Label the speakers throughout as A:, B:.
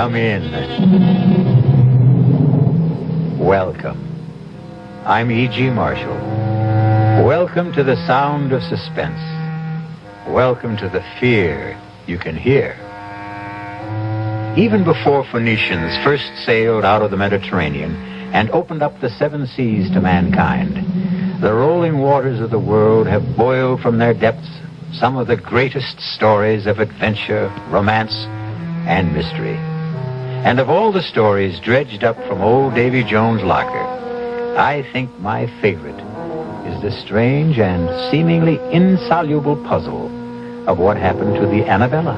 A: Come in. Welcome. I'm E.G. Marshall. Welcome to the sound of suspense. Welcome to the fear you can hear. Even before Phoenicians first sailed out of the Mediterranean and opened up the seven seas to mankind, the rolling waters of the world have boiled from their depths some of the greatest stories of adventure, romance, and mystery. And of all the stories dredged up from old Davy Jones' locker, I think my favorite is the strange and seemingly insoluble puzzle of what happened to the Annabella.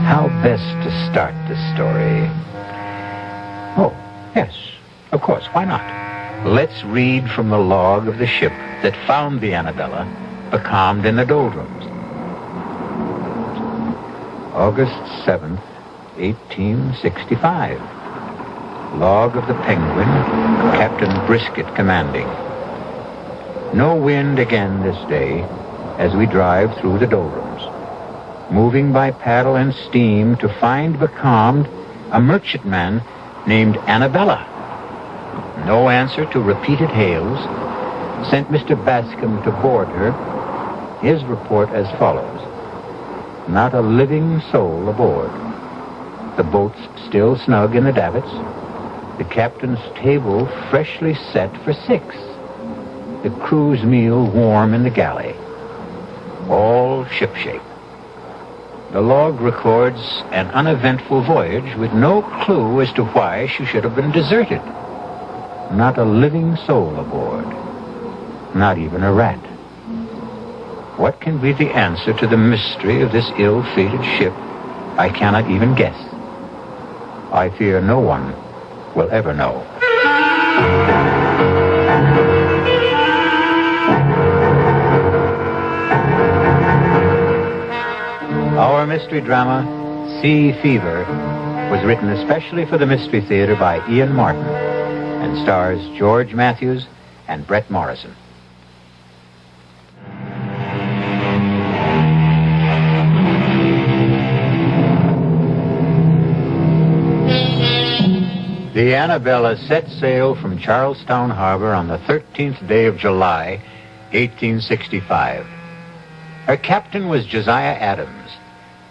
A: How best to start the story? Oh, yes, of course, why not? Let's read from the log of the ship that found the Annabella, becalmed in the doldrums. August 7th, 1865. Log of the Penguin, Captain Brisket commanding. No wind again this day as we drive through the doldrums, moving by paddle and steam to find becalmed a merchantman named Annabella. No answer to repeated hails. Sent Mr. Bascom to board her. His report as follows. Not a living soul aboard. The boat's still snug in the davits. The captain's table freshly set for 6. The crew's meal warm in the galley. All shipshape. The log records an uneventful voyage with no clue as to why she should have been deserted. Not a living soul aboard. Not even a rat. What can be the answer to the mystery of this ill-fated ship? I cannot even guess. I fear no one will ever know. Our mystery drama, Sea Fever, was written especially for the Mystery Theater by Ian Martin and stars George Matthews and Brett Morrison. The Annabella set sail from Charlestown Harbor on the 13th day of July, 1865. Her captain was Josiah Adams,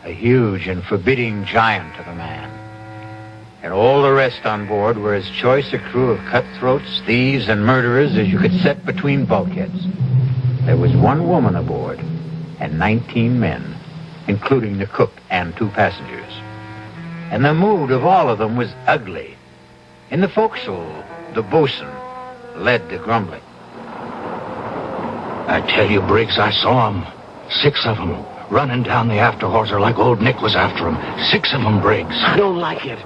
A: a huge and forbidding giant of a man. And all the rest on board were as choice a crew of cutthroats, thieves, and murderers as you could set between bulkheads. There was one woman aboard and 19 men, including the cook and 2 passengers. And the mood of all of them was ugly. In the forecastle, the bosun led the grumbling.
B: I tell you, Briggs, I saw 'em. 6 of 'em, running down the after hawser like old Nick was after 'em. 6 of 'em, Briggs.
C: I don't like it.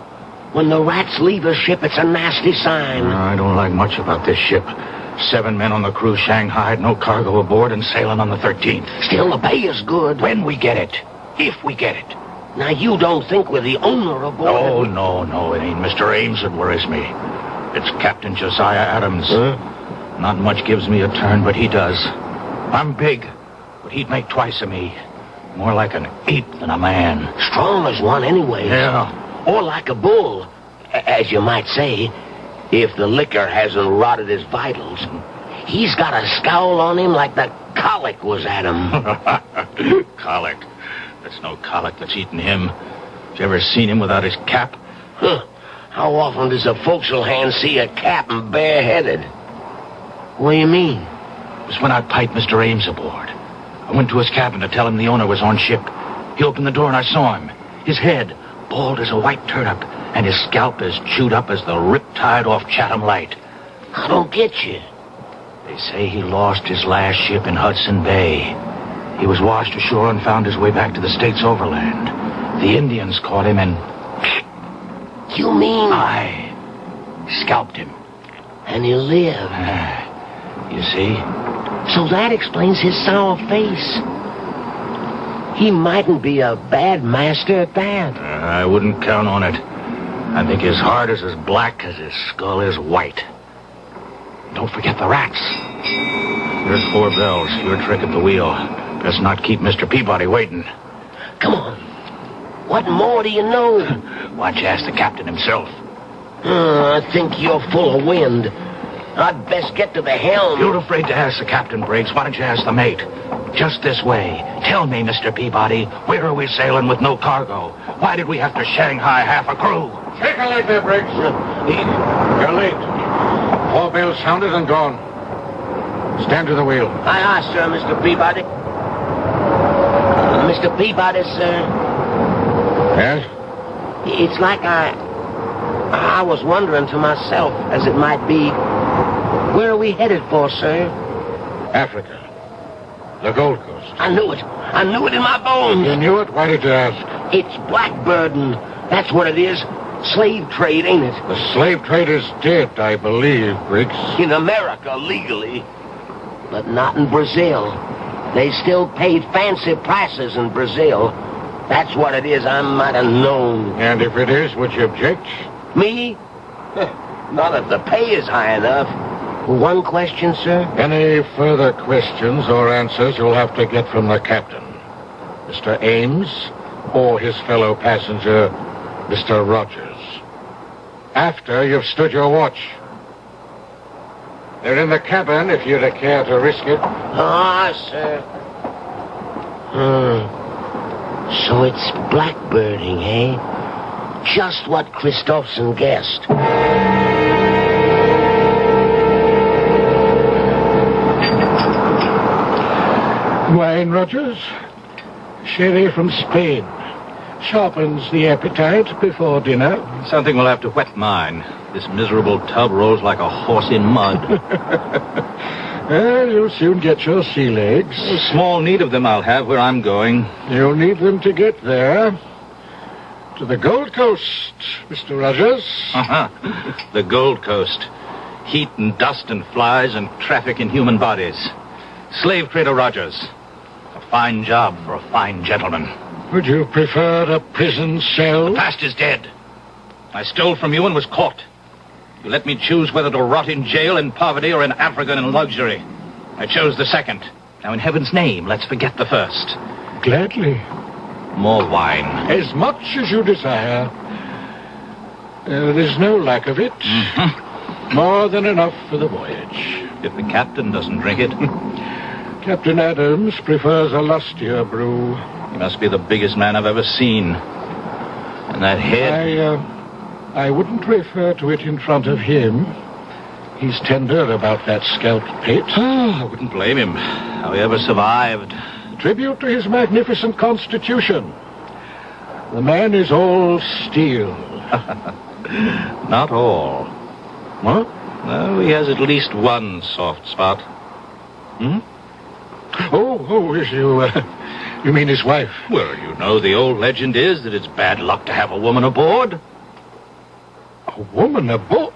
C: When the rats leave a ship, it's a nasty sign.
B: I don't like much about this ship. 7 men on the crew shanghaied, no cargo aboard, and sailing on the 13th.
C: Still, the pay is good.
B: When we get it. If we get it.
C: Now, you don't think we're the owner aboard?
B: No, it ain't Mr. Ames that worries me. It's Captain Josiah Adams.
C: Huh?
B: Not much gives me a turn, but he does. I'm big, but he'd make twice of me. More like an ape than a man.
C: Strong as one anyway.
B: Yeah.
C: Or like a bull, as you might say, if the liquor hasn't rotted his vitals. He's got a scowl on him like the colic was at him.
B: Colic? There's no colic that's eaten him. You ever seen him without his cap?
C: Huh. How often does a forecastle hand see a captain bareheaded? What do you mean?
B: It was when I piped Mr. Ames aboard. I went to his cabin to tell him the owner was on ship. He opened the door and I saw him. His head, bald as a white turnip, and his scalp as chewed up as the riptide off Chatham Light.
C: I don't get you.
B: They say he lost his last ship in Hudson Bay. He was washed ashore and found his way back to the States overland. The Indians caught him and...
C: You mean...
B: I scalped him.
C: And he lived.
B: You see?
C: So that explains his sour face. He mightn't be a bad master at that.
B: I wouldn't count on it. I think his heart is as black as his skull is white. Don't forget the rats. Here's 4 bells. Your trick at the wheel. Best not keep Mr. Peabody waiting.
C: Come on. What more do you know?
B: Why don't you ask the captain himself?
C: I think you're full of wind. I'd best get to the helm.
B: You're afraid to ask the captain, Briggs. Why don't you ask the mate? Just this way. Tell me, Mr. Peabody, where are we sailing with no cargo? Why did we have to Shanghai half a crew?
D: Take a leg there, Briggs. You're late. All bells sounded and gone. Stand to the wheel.
C: Aye, aye, sir, Mr. Peabody. Mr. Peabody, sir.
D: Yes?
C: It's like I was wondering to myself, as it might be, where are we headed for, sir?
D: Africa. The Gold Coast.
C: I knew it. I knew it in my bones.
D: You knew it? Why did you ask?
C: It's blackbirding. That's what it is. Slave trade, ain't it?
D: The slave trade is dead, I believe, Briggs.
C: In America, legally. But not in Brazil. They still paid fancy prices in Brazil. That's what it is. I might have known.
D: And if it is, would you object?
C: Me? Not if the pay is high enough. One question, sir?
D: Any further questions or answers you'll have to get from the captain, Mr. Ames, or his fellow passenger, Mr. Rogers. After you've stood your watch. They're in the cabin if you'd care to risk it.
C: Ah, sir. So it's blackbirding, eh? Just what Christopherson guessed.
D: Wine, Rogers? Sherry from Spain. Sharpens the appetite before dinner.
B: Something will have to wet mine. This miserable tub rolls like a horse in mud.
D: Well, you'll soon get your sea legs.
B: Small need of them I'll have where I'm going.
D: You'll need them to get there. To the Gold Coast, Mr. Rogers.
B: The Gold Coast. Heat and dust and flies and traffic in human bodies. Slave trader Rogers. A fine job for a fine gentleman.
D: Would you prefer a prison cell?
B: The past is dead. I stole from you and was caught. You let me choose whether to rot in jail in poverty or in Africa in luxury. I chose the second. Now, in heaven's name, let's forget the first.
D: Gladly.
B: More wine.
D: As much as you desire. There's no lack of it.
B: Mm-hmm.
D: More than enough for the voyage.
B: If the captain doesn't drink it.
D: Captain Adams prefers a lustier brew.
B: He must be the biggest man I've ever seen. And that head...
D: I wouldn't refer to it in front of him. He's tender about that scalp pit.
B: I wouldn't blame him. How he ever survived.
D: Tribute to his magnificent constitution. The man is all steel.
B: Not all.
D: What?
B: No, he has at least one soft spot.
D: You mean his wife?
B: Well, you know, the old legend is that it's bad luck to have a woman aboard.
D: A woman aboard?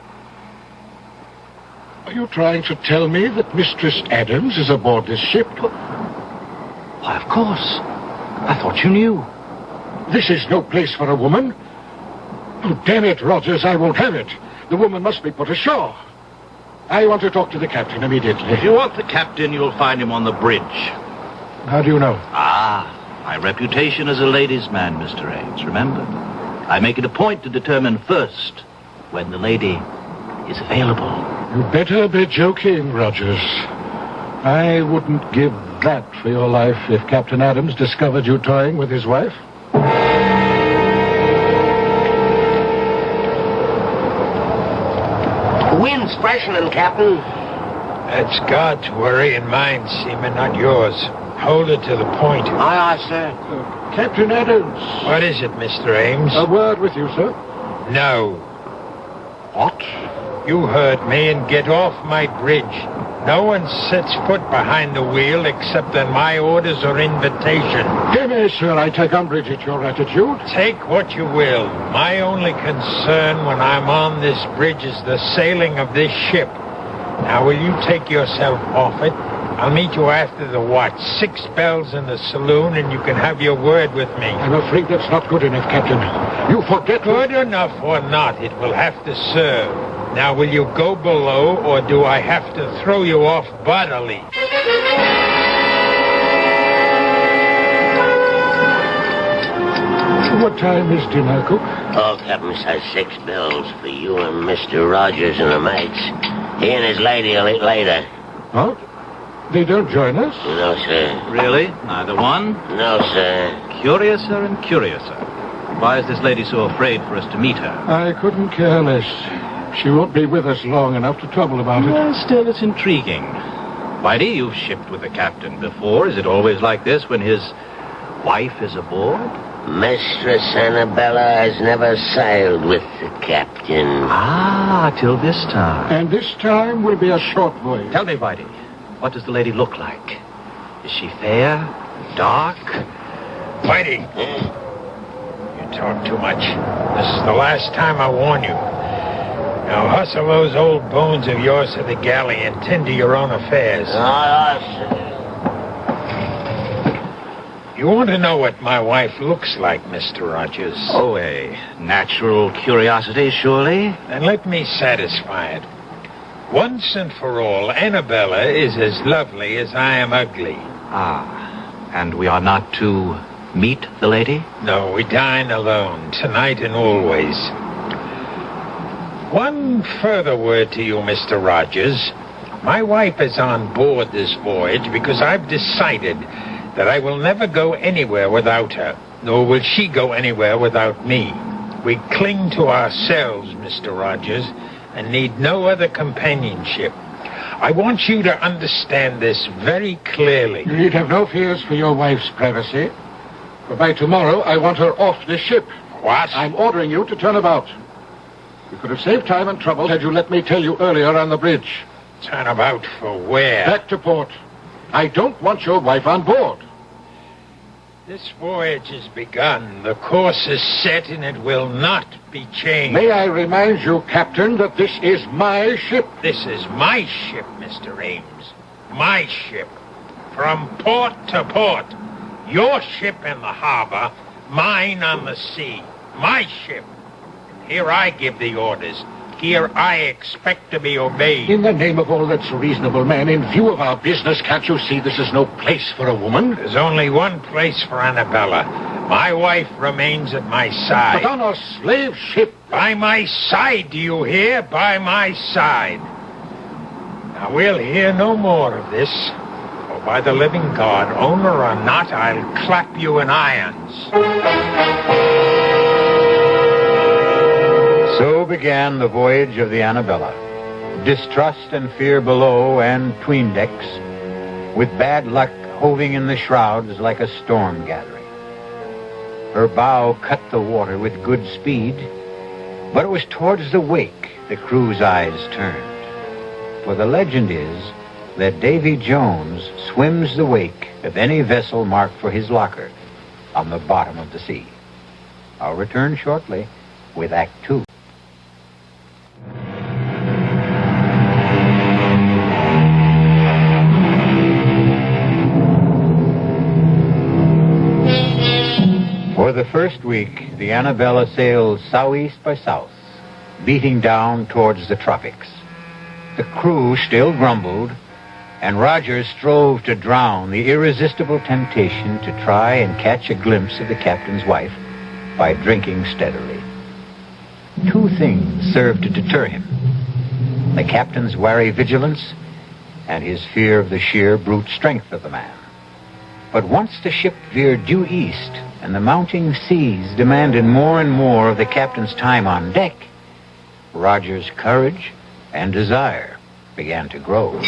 D: Are you trying to tell me that Mistress Adams is aboard this ship?
B: Why, of course. I thought you knew.
D: This is no place for a woman. Oh, damn it, Rogers, I won't have it. The woman must be put ashore. I want to talk to the captain immediately.
B: If you want the captain, you'll find him on the bridge.
D: How do you know?
B: My reputation as a ladies' man, Mr. Ames, remember? I make it a point to determine first when the lady is available.
D: You better be joking, Rogers. I wouldn't give that for your life if Captain Adams discovered you toying with his wife.
C: The wind's freshening, Captain.
A: That's God's worry and mine, Seaman, not yours. Hold it to the point.
C: Aye, aye, sir.
D: Captain Adams.
A: What is it, Mr. Ames?
D: A word with you, sir.
A: No.
D: What?
A: You heard me, and get off my bridge. No one sets foot behind the wheel except on my orders or invitation.
D: Dear me, sir, I take umbrage at your attitude.
A: Take what you will. My only concern when I'm on this bridge is the sailing of this ship. Now, will you take yourself off it? I'll meet you after the watch. 6 bells in the saloon, and you can have your word with me.
D: I'm afraid that's not good enough, Captain. You forget...
A: Good enough or not, it will have to serve. Now, will you go below, or do I have to throw you off bodily?
D: What time is dinner, cook?
C: Old Captain says 6 bills for you and Mr. Rogers and the mates. He and his lady will eat later.
D: What? They don't join us?
C: No, sir.
B: Really? Neither one?
C: No, sir.
B: Curiouser and curiouser. Why is this lady so afraid for us to meet her?
D: I couldn't care less. She won't be with us long enough to trouble about it.
B: Well, still, it's intriguing. Whitey, you've shipped with the captain before. Is it always like this when his wife is aboard?
C: Mistress Annabella has never sailed with the captain.
B: Ah, till this time.
D: And this time will be a short voyage.
B: Tell me, Whitey, what does the lady look like? Is she fair? Dark?
E: Whitey, you talk too much. This is the last time I warn you. Now hustle those old bones of yours to the galley and tend to your own affairs.
C: Aye, sir.
E: You want to know what my wife looks like, Mr. Rogers?
B: Oh, a natural curiosity, surely?
E: Then let me satisfy it. Once and for all, Annabella is as lovely as I am ugly.
B: Ah, and we are not to meet the lady?
E: No, we dine alone, tonight and always. One further word to you, Mr. Rogers. My wife is on board this voyage because I've decided that I will never go anywhere without her, nor will she go anywhere without me. We cling to ourselves, Mr. Rogers, and need no other companionship. I want you to understand this very clearly.
D: You need have no fears for your wife's privacy. For by tomorrow, I want her off this ship.
E: What?
D: I'm ordering you to turn about. You could have saved time and trouble had you let me tell you earlier on the bridge.
E: Turn about for where?
D: Back to port. I don't want your wife on board.
E: This voyage has begun. The course is set and it will not be changed.
D: May I remind you, Captain, that this is my ship.
E: This is my ship, Mr. Ames. My ship. From port to port. Your ship in the harbor, mine on the sea. My ship. Here I give the orders. Here I expect to be obeyed.
D: In the name of all that's reasonable, man, in view of our business, can't you see this is no place for a woman?
E: There's only one place for Annabella. My wife remains at my side.
D: But on a slave ship.
E: By my side, do you hear? By my side. Now, we'll hear no more of this. For by the living God, owner or not, I'll clap you in irons.
A: So began the voyage of the Annabella. Distrust and fear below and 'tween decks, with bad luck hoving in the shrouds like a storm gathering. Her bow cut the water with good speed, but it was towards the wake the crew's eyes turned. For the legend is that Davy Jones swims the wake of any vessel marked for his locker on the bottom of the sea. I'll return shortly with Act 2. For the first week, the Annabella sailed southeast by south, beating down towards the tropics. The crew still grumbled, and Rogers strove to drown the irresistible temptation to try and catch a glimpse of the captain's wife by drinking steadily. Two things served to deter him: the captain's wary vigilance and his fear of the sheer brute strength of the man. But once the ship veered due east and the mounting seas demanded more and more of the captain's time on deck, Rogers' courage and desire began to grow.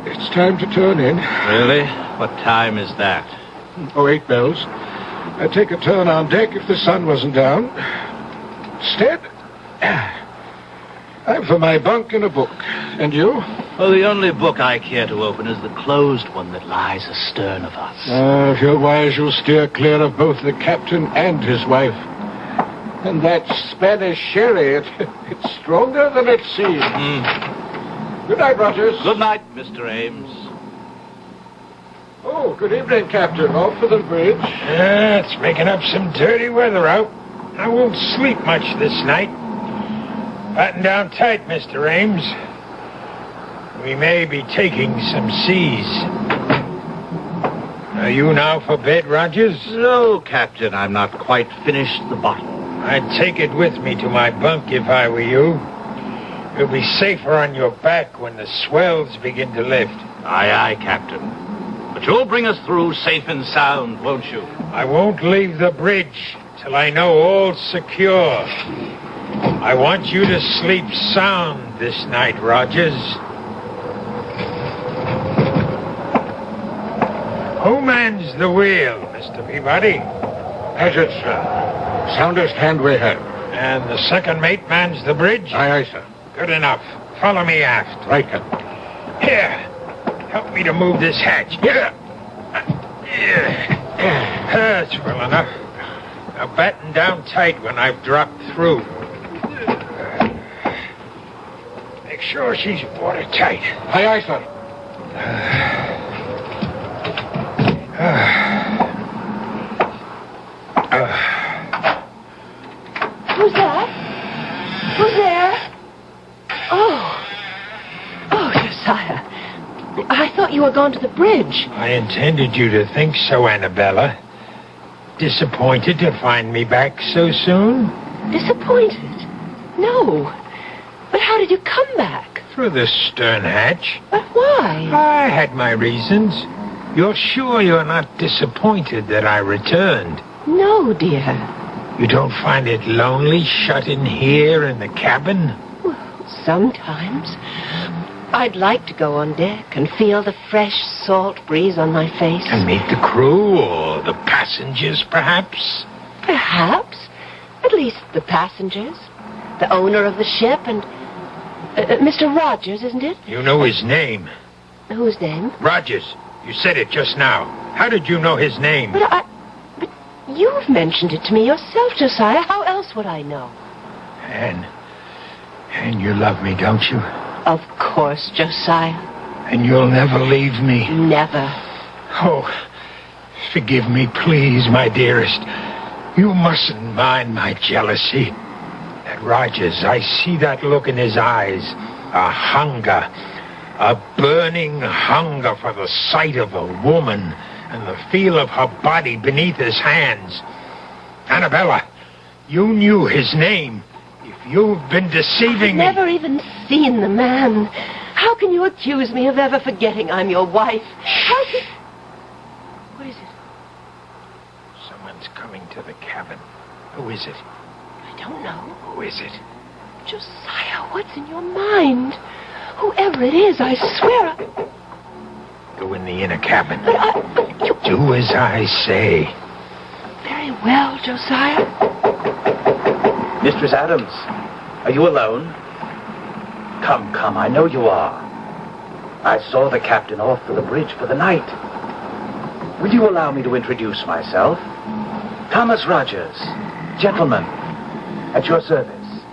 D: It's time to turn in.
B: Really? What time is that?
D: Oh, 8 bells. I'd take a turn on deck if the sun wasn't down. Instead, I'm for my bunk and a book. And you?
B: Well, the only book I care to open is the closed one that lies astern of us.
D: If you're wise, you'll steer clear of both the captain and his wife. And that Spanish sherry, it's stronger than it seems. Good night, Rogers.
B: Good night, Mr. Ames.
D: Oh, good evening, Captain. Off for the bridge.
E: It's making up some dirty weather out. I won't sleep much this night. Batten down tight, Mr. Ames. We may be taking some seas. Are you now for bed, Rogers?
B: No, Captain, I'm not quite finished the bottle.
E: I'd take it with me to my bunk if I were you. You'll be safer on your back when the swells begin to lift.
B: Aye, aye, Captain. But you'll bring us through safe and sound, won't you?
E: I won't leave the bridge till I know all's secure. I want you to sleep sound this night, Rogers. Who mans the wheel, Mr. Peabody?
D: As it, sir. Soundest hand we have.
E: And the second mate mans the bridge?
D: Aye, aye, sir.
E: Good enough. Follow me aft.
D: Right, Captain.
E: Here. Help me to move this hatch. Here. That's well enough. Now batten down tight when I've dropped through. Make sure she's watertight.
D: Aye, aye, sir.
F: Who's that? Who's there? Oh, Josiah. I thought you were gone to the bridge.
E: I intended you to think so, Annabella. Disappointed to find me back so soon?
F: Disappointed? No. But how did you come back?
E: Through the stern hatch.
F: But why?
E: I had my reasons. You're sure you're not disappointed that I returned?
F: No, dear.
E: You don't find it lonely shut in here in the cabin?
F: Well, sometimes. I'd like to go on deck and feel the fresh, salt breeze on my face.
E: And meet the crew or the passengers, perhaps?
F: Perhaps. At least the passengers. The owner of the ship and... Mr. Rogers, isn't it?
E: You know his name.
F: Whose name?
E: Rogers. You said it just now. How did you know his name?
F: But you've mentioned it to me yourself, Josiah. How else would I know?
E: And you love me, don't you?
F: Of course, Josiah.
E: And you'll never leave me?
F: Never.
E: Oh, forgive me, please, my dearest. You mustn't mind my jealousy. That Rogers, I see that look in his eyes. A hunger. A burning hunger for the sight of a woman and the feel of her body beneath his hands. Annabella, you knew his name. If you've been deceiving me...
F: I've never even seen the man. How can you accuse me of ever forgetting I'm your wife? How can... What is it?
E: Someone's coming to the cabin. Who is it?
F: I don't know.
E: Who is it?
F: Josiah, what's in your mind? Whoever it is, I swear
E: Go in the inner cabin.
F: But you...
E: Do as I say.
F: Very well, Josiah.
B: Mistress Adams, are you alone? Come, I know you are. I saw the captain off to the bridge for the night. Will you allow me to introduce myself? Thomas Rogers, gentleman, at your service.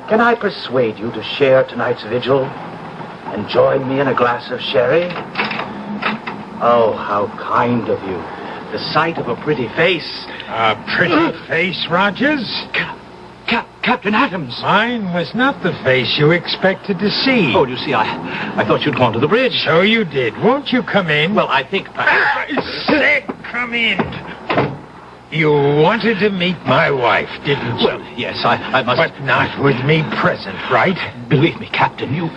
B: Can I persuade you to share tonight's vigil and join me in a glass of sherry? Oh, how kind of you. The sight of a pretty face.
E: A pretty face, Rogers?
B: Captain Adams.
E: Mine was not the face you expected to see.
B: Oh, you see, I thought you'd gone to the bridge.
E: So you did. Won't you come in?
B: Well, I think...
E: I said come in. You wanted to meet my wife, didn't you?
B: Well, yes, I must...
E: But not with me present, right?
B: Believe me, Captain, you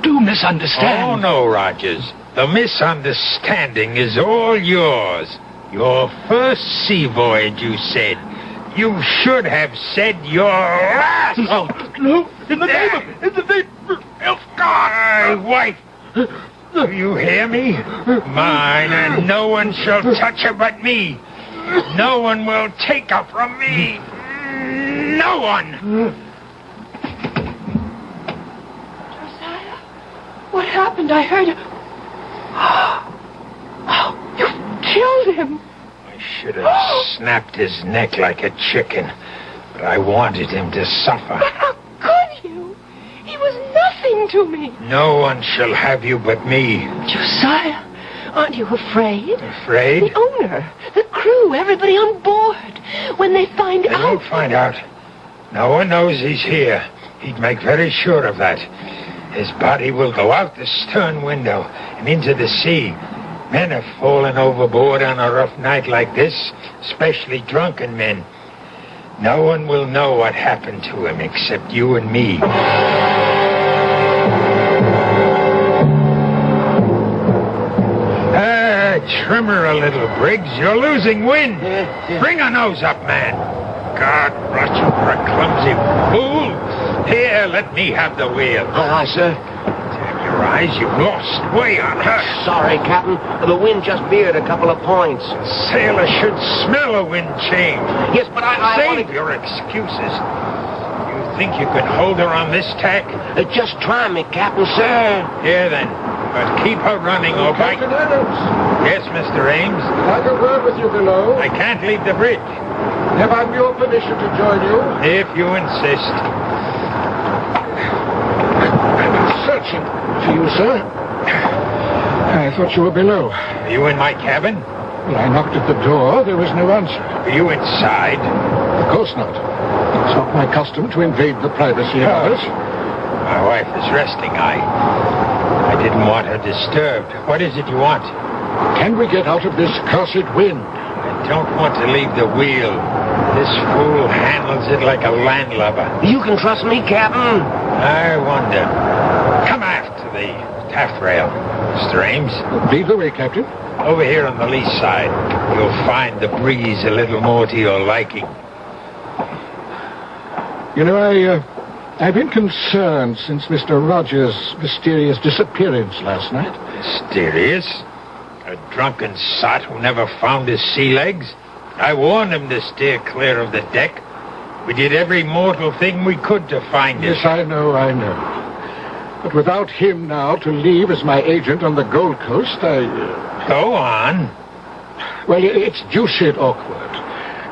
B: do misunderstand.
E: Oh, no, Rogers. The misunderstanding is all yours. Your first sea voyage, you said. You should have said your last.
B: No, in the name
E: of God, my wife. Do you hear me? Mine, and no one shall touch her but me. No one will take her from me. No one.
F: Josiah, what happened? I heard... Oh, you killed him.
E: I should have snapped his neck like a chicken, but I wanted him to suffer.
F: But how could you? He was nothing to me.
E: No one shall have you but me.
F: Josiah, aren't you afraid?
E: Afraid?
F: The owner, the crew, everybody on board. When they find out...
E: They won't find out. No one knows he's here. He'd make very sure of that. His body will go out the stern window and into the sea. Men have fallen overboard on a rough night like this, especially drunken men. No one will know what happened to him except you and me. Trim her a little, Briggs. You're losing wind. Bring her nose up, man. God, Roger, you're a clumsy fool. Here, let me have the wheel.
C: Aye, sir.
E: Damn your eyes, you've lost way on her.
C: Sorry, Captain. The wind just veered a couple of points.
E: A sailor should smell a wind change.
C: Yes, but I
E: Save your excuses. You think you can hold her on this tack?
C: Just try me, Captain, sir.
E: Here, then. But keep her running, or by...
D: Captain Adams,
E: Yes, Mr. Ames.
D: I'd like a word with you below.
E: I can't leave the bridge.
D: Have I your permission to join you?
E: If you insist.
D: I've been searching for you, sir. I thought you were below.
E: Are you in my cabin?
D: Well, I knocked at the door. There was no answer.
E: Are you inside?
D: Of course not. It's not my custom to invade the privacy of others.
E: My wife is resting. I didn't want her disturbed. What is it you want?
D: Can we get out of this cursed wind?
E: I don't want to leave the wheel. This fool handles it like a landlubber.
C: You can trust me, Captain.
E: I wonder. Come aft to the taffrail, Mr. Ames.
D: Lead the way, Captain.
E: Over here on the lee side. You'll find the breeze a little more to your liking.
D: You know, I've been concerned since Mr. Rogers' mysterious disappearance last night.
E: Mysterious? A drunken sot who never found his sea legs? I warned him to steer clear of the deck. We did every mortal thing we could to find him.
D: Yes, I know. But without him now to leave as my agent on the Gold Coast,
E: Go on.
D: Well, it's deuced awkward.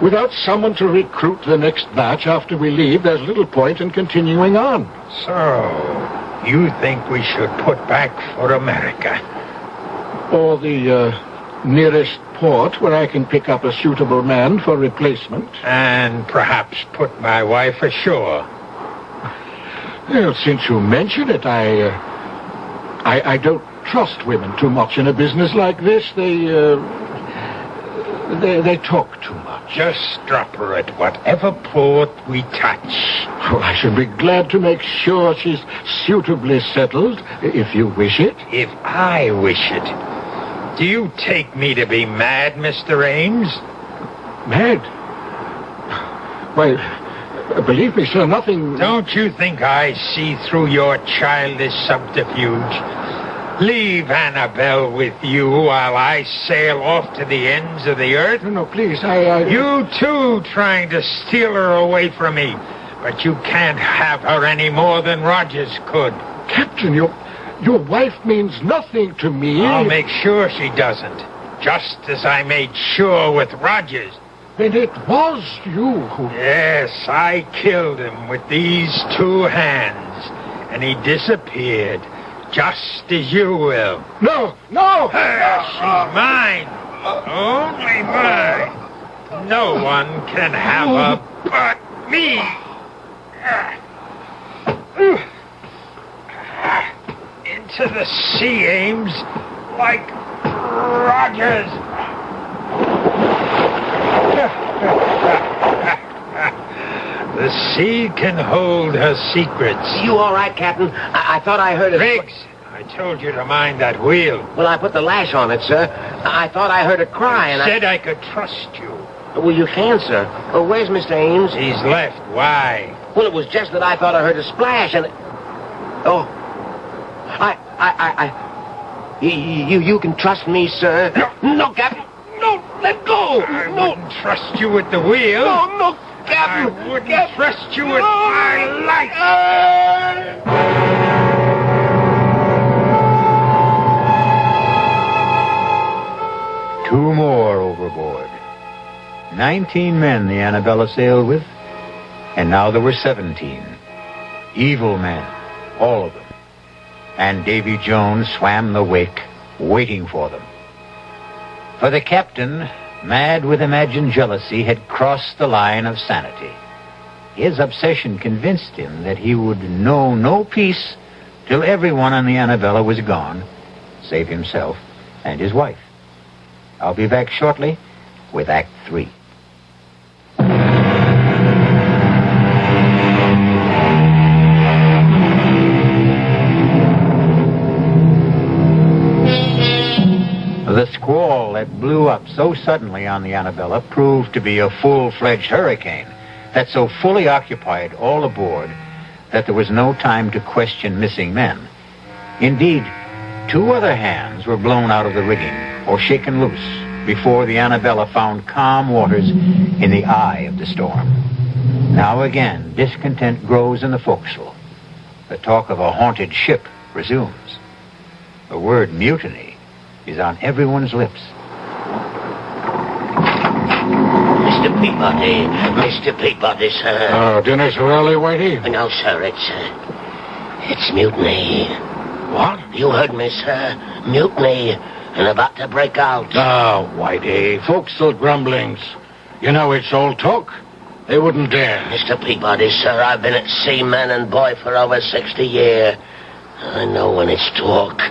D: Without someone to recruit the next batch after we leave, there's little point in continuing on.
E: So, you think we should put back for America?
D: Or the nearest port where I can pick up a suitable man for replacement.
E: And perhaps put my wife ashore.
D: Well, since you mention it, I don't trust women too much in a business like this. They talk too much.
E: Just drop her at whatever port we touch.
D: Oh, I should be glad to make sure she's suitably settled, if you wish it.
E: If I wish it. Do you take me to be mad, Mr. Ames?
D: Mad? Why, believe me, sir, nothing...
E: Don't you think I see through your childish subterfuge? Leave Annabelle with you while I sail off to the ends of the earth?
D: No, please,
E: You too trying to steal her away from me. But you can't have her any more than Rogers could.
D: Captain, your wife means nothing to me.
E: I'll make sure she doesn't. Just as I made sure with Rogers.
D: Then it was you who...
E: Yes, I killed him with these two hands. And he disappeared. Just as you will.
D: No!
E: She's mine. Only mine. No one can have her but me. Into the sea, Ames, like Rogers. The sea can hold her secrets.
C: You all right, Captain? I thought I heard it...
E: Briggs, I told you to mind that wheel.
C: Well, I put the lash on it, sir. I thought I heard it cry, and
E: Said I could trust you.
C: Well, you can, sir. Where's Mr. Ames?
E: He's left. Why?
C: Well, it was just that I thought I heard a splash, and... Oh. You can trust me, sir. No, Captain. No, let go.
E: I wouldn't trust you with the wheel.
C: No, Captain.
E: I wouldn't trust you with my life.
A: Two more overboard. 19 men the Annabella sailed with, and now there were 17. Evil men, all of them. And Davy Jones swam the wake, waiting for them. For the captain, mad with imagined jealousy, had crossed the line of sanity. His obsession convinced him that he would know no peace till everyone on the Annabella was gone, save himself and his wife. I'll be back shortly with Act 3. The squall that blew up so suddenly on the Annabella proved to be a full-fledged hurricane that so fully occupied all aboard that there was no time to question missing men. Indeed, 2 other hands were blown out of the rigging or shaken loose before the Annabella found calm waters in the eye of the storm. Now again, discontent grows in the forecastle. The talk of a haunted ship resumes. The word mutiny is on everyone's lips.
C: Mr. Peabody, sir.
D: Oh, dinner so early, Whitey?
C: No, sir, it's mutiny.
D: What?
C: You heard me, sir. Mutiny, and about to break out.
D: Oh, Whitey, forecastle grumblings. You know it's all talk. They wouldn't dare.
C: Mr. Peabody, sir, I've been at sea, man and boy, for over 60 years. I know when it's talk.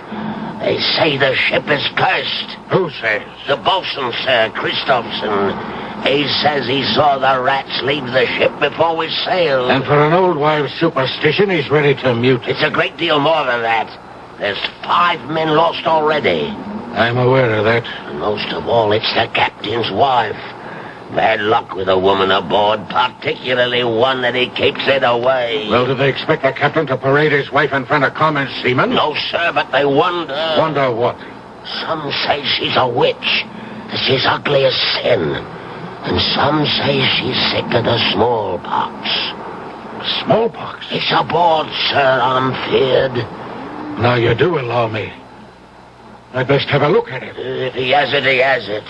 C: They say the ship is cursed.
D: Who says?
C: The bosun, sir, Christopherson. He says he saw the rats leave the ship before we sailed.
D: And for an old wives' superstition, he's ready to mute.
C: It's a great deal more than that. There's 5 men lost already.
D: I'm aware of that.
C: And most of all, it's the captain's wife. Bad luck with a woman aboard, particularly one that he keeps it away.
D: Well, do they expect the captain to parade his wife in front of common seamen?
C: No, sir, but they wonder.
D: Wonder what?
C: Some say she's a witch, that she's ugly as sin. And some say she's sick of the smallpox.
D: Smallpox?
C: It's aboard, sir, I'm feared.
D: Now you do allow me. I'd best have a look at it.
C: If he has it, he has it.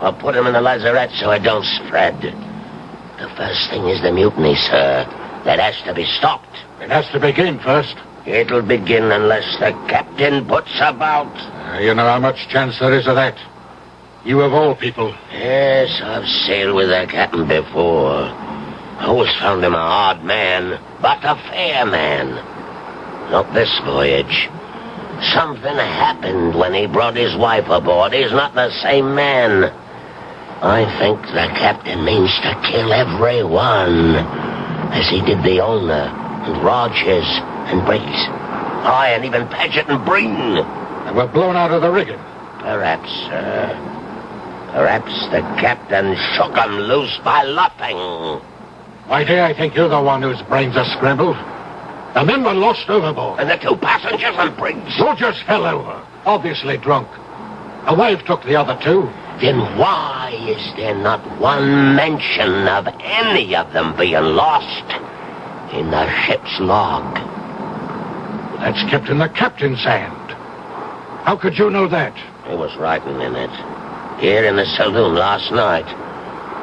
C: I'll put him in the lazarette so it don't spread. The first thing is the mutiny, sir. That has to be stopped.
D: It has to begin first.
C: It'll begin unless the captain puts about.
D: You know how much chance there is of that. You of all people.
C: Yes, I've sailed with the captain before. I always found him a hard man, but a fair man. Not this voyage. Something happened when he brought his wife aboard. He's not the same man. I think the captain means to kill everyone, as he did the owner, and Rogers, and Briggs. Aye, and even Paget and Breen.
D: And we're blown out of the rigging.
C: Perhaps, sir. Perhaps the captain shook 'em loose by luffing.
D: Whitey, I think you're the one whose brains are scrambled. The men were lost overboard.
C: And the 2 passengers and Briggs.
D: Rogers fell over, obviously drunk. A wife took the other 2.
C: Then why is there not one mention of any of them being lost in the ship's log?
D: That's kept in the captain's hand. How could you know that?
C: He was writing in it. Here in the saloon last night.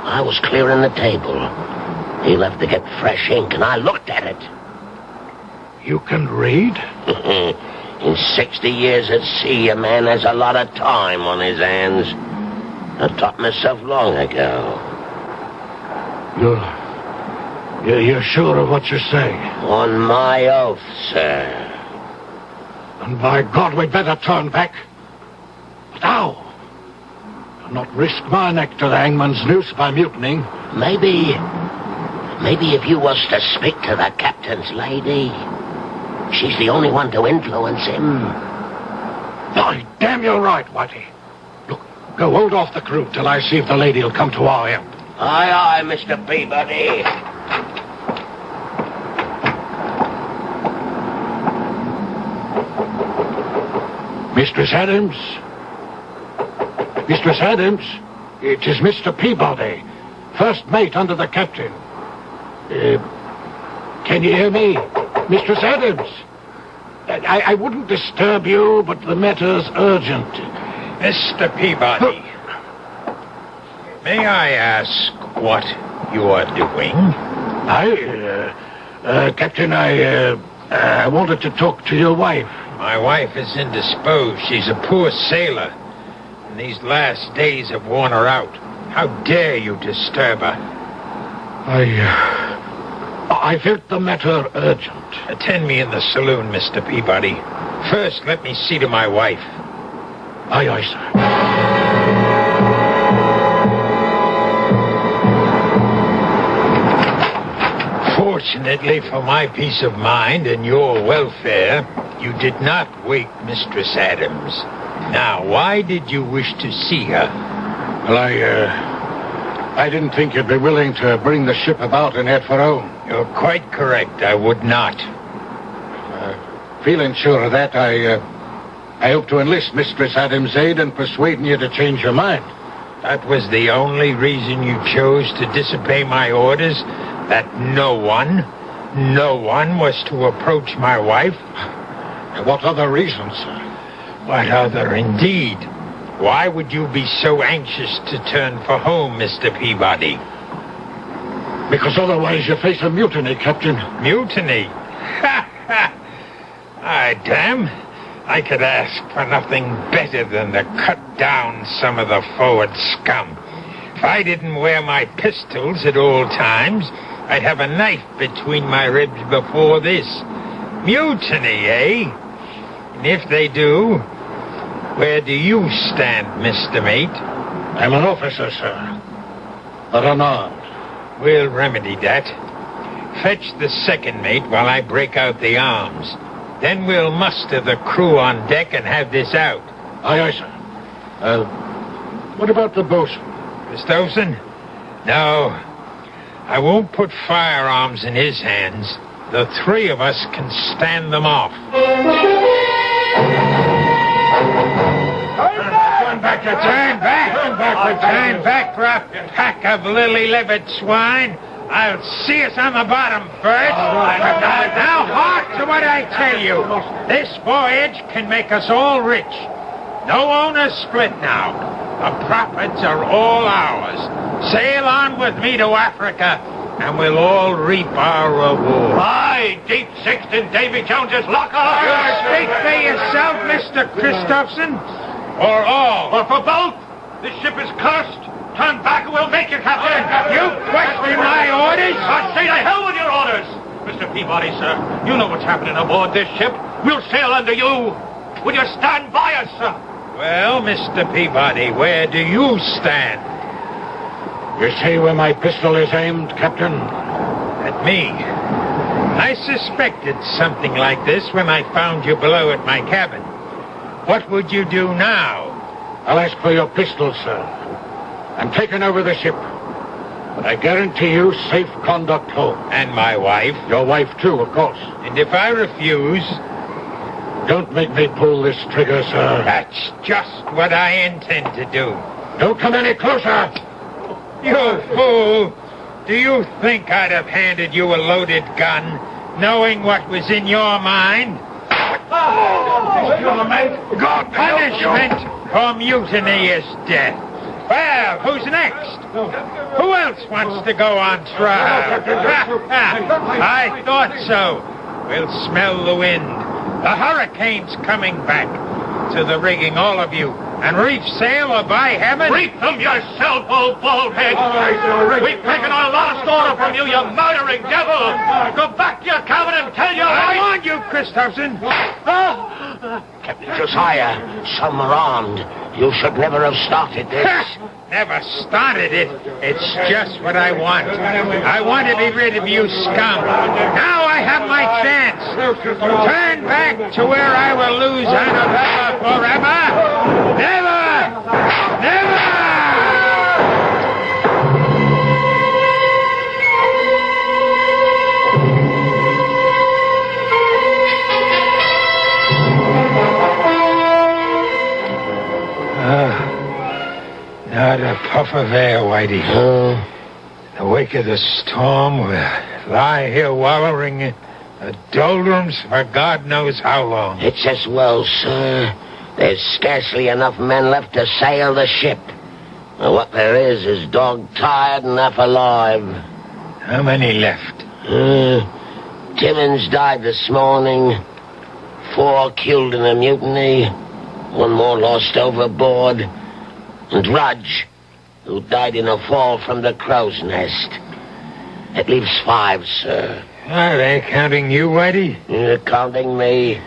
C: I was clearing the table. He left to get fresh ink, and I looked at it.
D: You can read?
C: In 60 years at sea, a man has a lot of time on his hands. I taught myself long ago.
D: You're sure of what you're saying?
C: On my oath, sir.
D: And by God, we'd better turn back. But how? I'll not risk my neck to the hangman's noose by mutinying.
C: Maybe if you was to speak to the captain's lady, she's the only one to influence him.
D: By damn, you're right, Whitey. Look, go hold off the crew till I see if the lady'll come to our help.
C: Aye, aye, Mr. Peabody.
D: Mistress Adams? Mistress Adams? It is Mr. Peabody, first mate under the captain. Can you hear me? Mistress Adams? I wouldn't disturb you, but the matter's urgent.
E: Mr. Peabody, may I ask what you are doing?
D: Captain, I wanted to talk to your wife.
E: My wife is indisposed. She's a poor sailor, and these last days have worn her out. How dare you disturb her?
D: I felt the matter urgent.
E: Attend me in the saloon, Mr. Peabody. First, let me see to my wife.
D: Aye, aye, sir.
E: Fortunately for my peace of mind and your welfare, you did not wake Mistress Adams. Now, why did you wish to see her?
D: Well, I didn't think you'd be willing to bring the ship about and head for home.
E: You're quite correct. I would not.
D: Feeling sure of that, I hope to enlist Mistress Adams' aid in persuading you to change your mind.
E: That was the only reason you chose to disobey my orders? That no one was to approach my wife?
D: What other reason, sir?
E: What other, indeed? Why would you be so anxious to turn for home, Mr. Peabody?
D: Because otherwise you face a mutiny, Captain.
E: Mutiny? Ha ha! Aye, damn. I could ask for nothing better than to cut down some of the forward scum. If I didn't wear my pistols at all times, I'd have a knife between my ribs before this. Mutiny, eh? And if they do, where do you stand, Mr. Mate?
D: I'm an officer, sir, but unarmed.
E: We'll remedy that. Fetch the second mate while I break out the arms. Then we'll muster the crew on deck and have this out.
D: Aye, aye, sir. What about the bosun?
E: Christopherson? No. I won't put firearms in his hands. The three of us can stand them off.
D: Turn back, you
E: Turn back! Turn back for a pack of lily-livered swine! I'll see us on the bottom first. Now, hark to what I tell you. This voyage can make us all rich. No owners split now. The profits are all ours. Sail on with me to Africa, and we'll all reap our reward.
C: Aye, deep sixth in Davy Jones's locker.
E: Speak for yourself, Mr. Christopherson, or all.
C: Or for both. This ship is cursed. Turn back and we'll make you, Captain.
E: You question my orders?
C: I say to hell with your orders. Mr. Peabody, sir, you know what's happening aboard this ship. We'll sail under you. Will you stand by us, sir?
E: Well, Mr. Peabody, where do you stand?
D: You see where my pistol is aimed, Captain?
E: At me. I suspected something like this when I found you below at my cabin. What would you do now?
D: I'll ask for your pistol, sir. I'm taking over the ship. But I guarantee you safe conduct home.
E: And my wife?
D: Your wife, too, of course.
E: And if I refuse?
D: Don't make me pull this trigger, sir.
E: That's just what I intend to do.
D: Don't come any closer!
E: You fool! Do you think I'd have handed you a loaded gun, knowing what was in your mind? Punishment for mutiny is death. Well, who's next? Who else wants to go on trial? I thought so. We'll smell the wind. The hurricane's coming back. To the rigging, all of you. And reef sail, or by heaven...
C: Reef them yourself, old baldhead. We've taken our last order from you, you murdering devil. Go back to your cabin and tell your
E: I
C: wife...
E: warned you, Christopherson.
C: Captain Josiah, some are armed. You should never have started this.
E: Never started it. It's just what I want. I want to be rid of you scum. Now I have my chance. Turn back to where I will lose Annabella forever. Never! Never! Not a puff of air, Whitey. In the wake of the storm, we'll lie here wallowing in the doldrums for God knows how long.
C: It's as well, sir. There's scarcely enough men left to sail the ship. And what there is dog-tired and half alive.
E: How many left?
C: Timmins died this morning. 4 killed in a mutiny. 1 more lost overboard. And Rudge, who died in a fall from the crow's nest. That leaves 5, sir.
E: Are they counting you, Whitey?
C: You're counting me.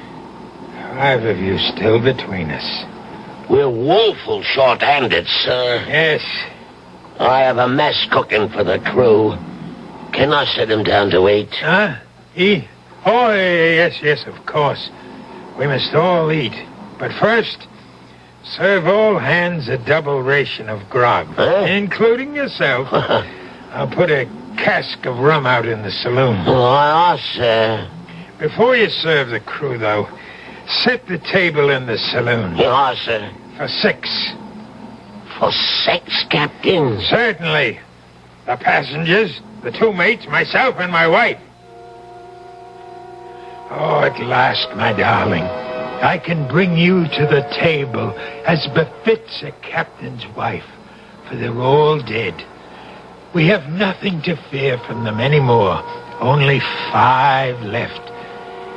E: 5 of you still between us.
C: We're woeful short-handed, sir.
E: Yes.
C: I have a mess cooking for the crew. Can I sit him down to eat?
E: Huh? Eat? Oh, yes, of course. We must all eat. But first, serve all hands a double ration of grog, including yourself. I'll put a cask of rum out in the saloon.
C: Oh, sir.
E: Before you serve the crew, though, set the table in the saloon.
C: Yes, sir.
E: For 6.
C: For 6, Captain?
E: Certainly. The passengers, the 2 mates, myself, and my wife. Oh, at last, my darling, I can bring you to the table as befits a captain's wife, for they're all dead. We have nothing to fear from them anymore. Only 5 left.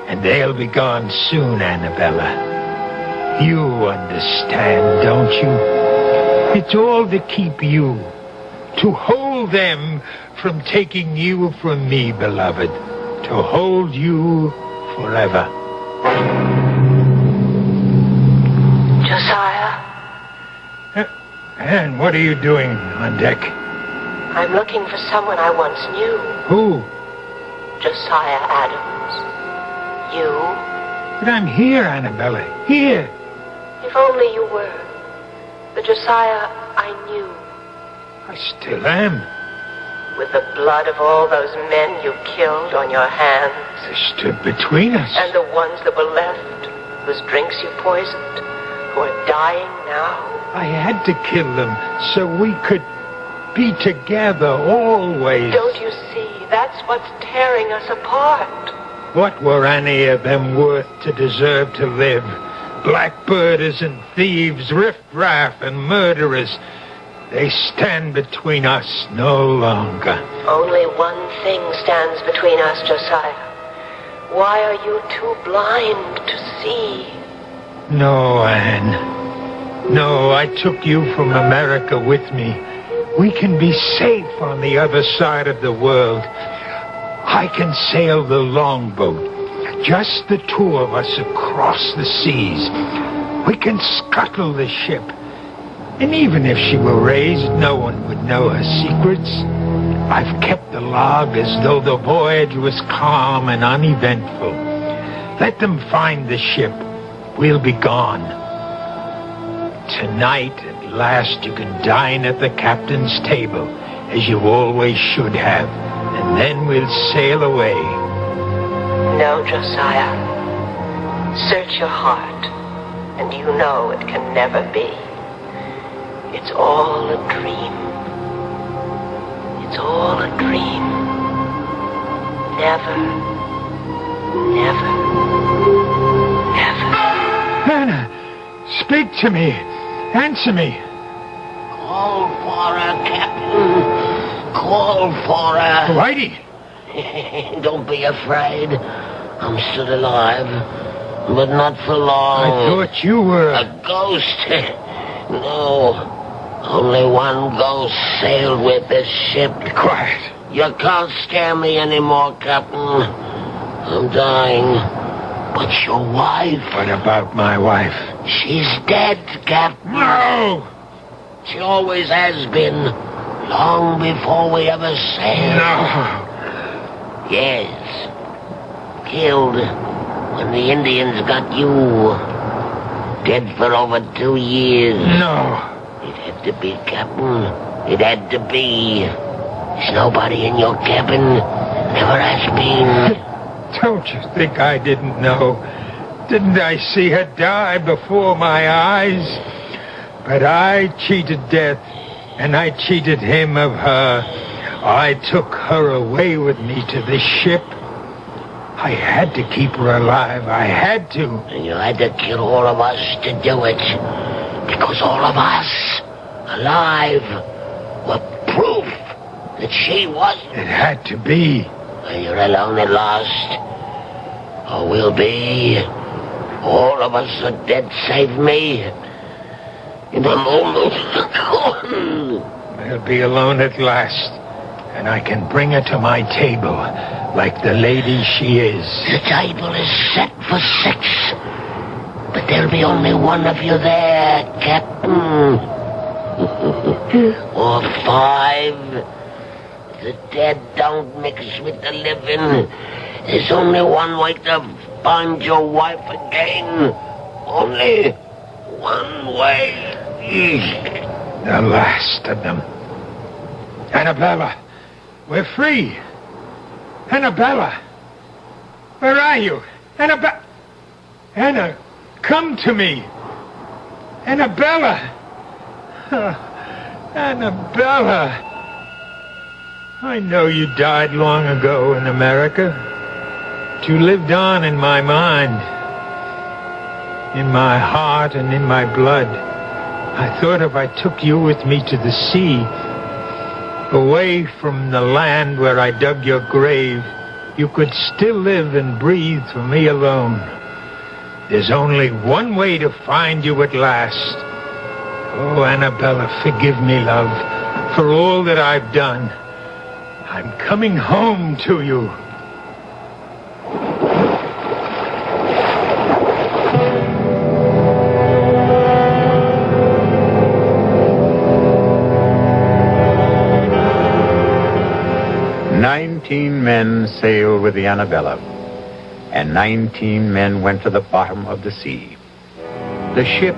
E: And they'll be gone soon, Annabella. You understand, don't you? It's all to keep you. To hold them from taking you from me, beloved. To hold you forever.
F: Josiah?
E: Anne, what are you doing on deck?
F: I'm looking for someone I once knew.
E: Who?
F: Josiah Adams. You?
E: But I'm here, Annabella. Here.
F: If only you were. The Josiah I knew.
E: I still am.
F: With the blood of all those men you killed on your hands.
E: They stood between us.
F: And the ones that were left, whose drinks you poisoned, who are dying now.
E: I had to kill them so we could be together always.
F: Don't you see? That's what's tearing us apart.
E: What were any of them worth to deserve to live? Blackbirders and thieves, riff-raff and murderers. They stand between us no longer.
F: Only one thing stands between us, Josiah. Why are you too blind to see?
E: No, Anne. No, I took you from America with me. We can be safe on the other side of the world. I can sail the longboat, just the 2 of us across the seas. We can scuttle the ship. And even if she were raised, no one would know her secrets. I've kept the log as though the voyage was calm and uneventful. Let them find the ship. We'll be gone. Tonight, at last, you can dine at the captain's table, as you always should have. And then we'll sail away.
F: No, Josiah. Search your heart, and you know it can never be. It's all a dream. It's all a dream. Never, never, never.
E: Anna, speak to me. Answer me.
C: Call for her, Captain. Call for her.
E: Whitey.
C: Don't be afraid. I'm still alive, but not for long.
E: I thought you were
C: a ghost. No. Only one ghost sailed with this ship.
E: Be quiet.
C: You can't scare me anymore, Captain. I'm dying. But your wife...
E: What about my wife?
C: She's dead, Captain.
E: No!
C: She always has been. Long before we ever sailed.
E: No.
C: Yes. Killed when the Indians got you. Dead for over 2 years.
E: No.
C: It had to be, Captain. It had to be. There's nobody in your cabin. Never has been.
E: Don't you think I didn't know? Didn't I see her die before my eyes? But I cheated death, and I cheated him of her. I took her away with me to the ship. I had to keep her alive. I had to.
C: And you had to kill all of us to do it. Because all of us, alive, were proof that she wasn't.
E: It had to be.
C: And you're alone at last. Or will be. All of us are dead save me. And I'm almost gone.
E: We'll be alone at last. and I can bring her to my table like the lady she is.
C: The table is set for 6, but there'll be only one of you there, Captain. Or 5. The dead don't mix with the living. There's only one way to find your wife again. Only one way.
E: The last of them. Annabella, we're free. Annabella, where are you? Anna, come to me. Annabella. Annabella. I know you died long ago in America, but you lived on in my mind, in my heart and in my blood. I thought if I took you with me to the sea, away from the land where I dug your grave, you could still live and breathe for me alone. There's only one way to find you at last. Oh, Annabella, forgive me, love, for all that I've done. I'm coming home to you.
A: "19 men sailed with the Annabella, and 19 men went to the bottom of the sea. The ship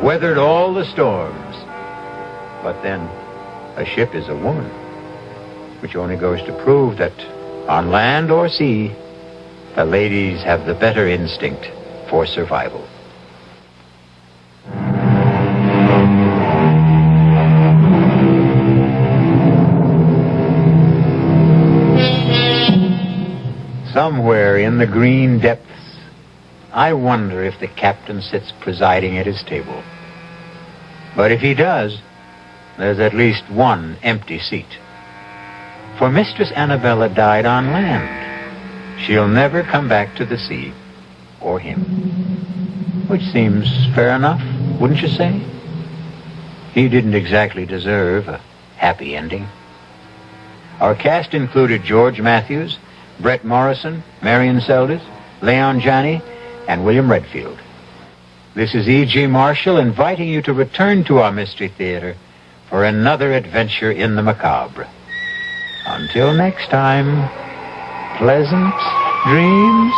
A: weathered all the storms. But then, a ship is a woman, which only goes to prove that on land or sea, the ladies have the better instinct for survival." Somewhere in the green depths, I wonder if the captain sits presiding at his table. But if he does, there's at least one empty seat. For Mistress Annabella died on land. She'll never come back to the sea, or him. Which seems fair enough, wouldn't you say? He didn't exactly deserve a happy ending. Our cast included George Matthews, Brett Morrison, Marion Seldes, Leon Janney, and William Redfield. This is E.G. Marshall inviting you to return to our Mystery Theater for another adventure in the macabre. Until next time, pleasant dreams.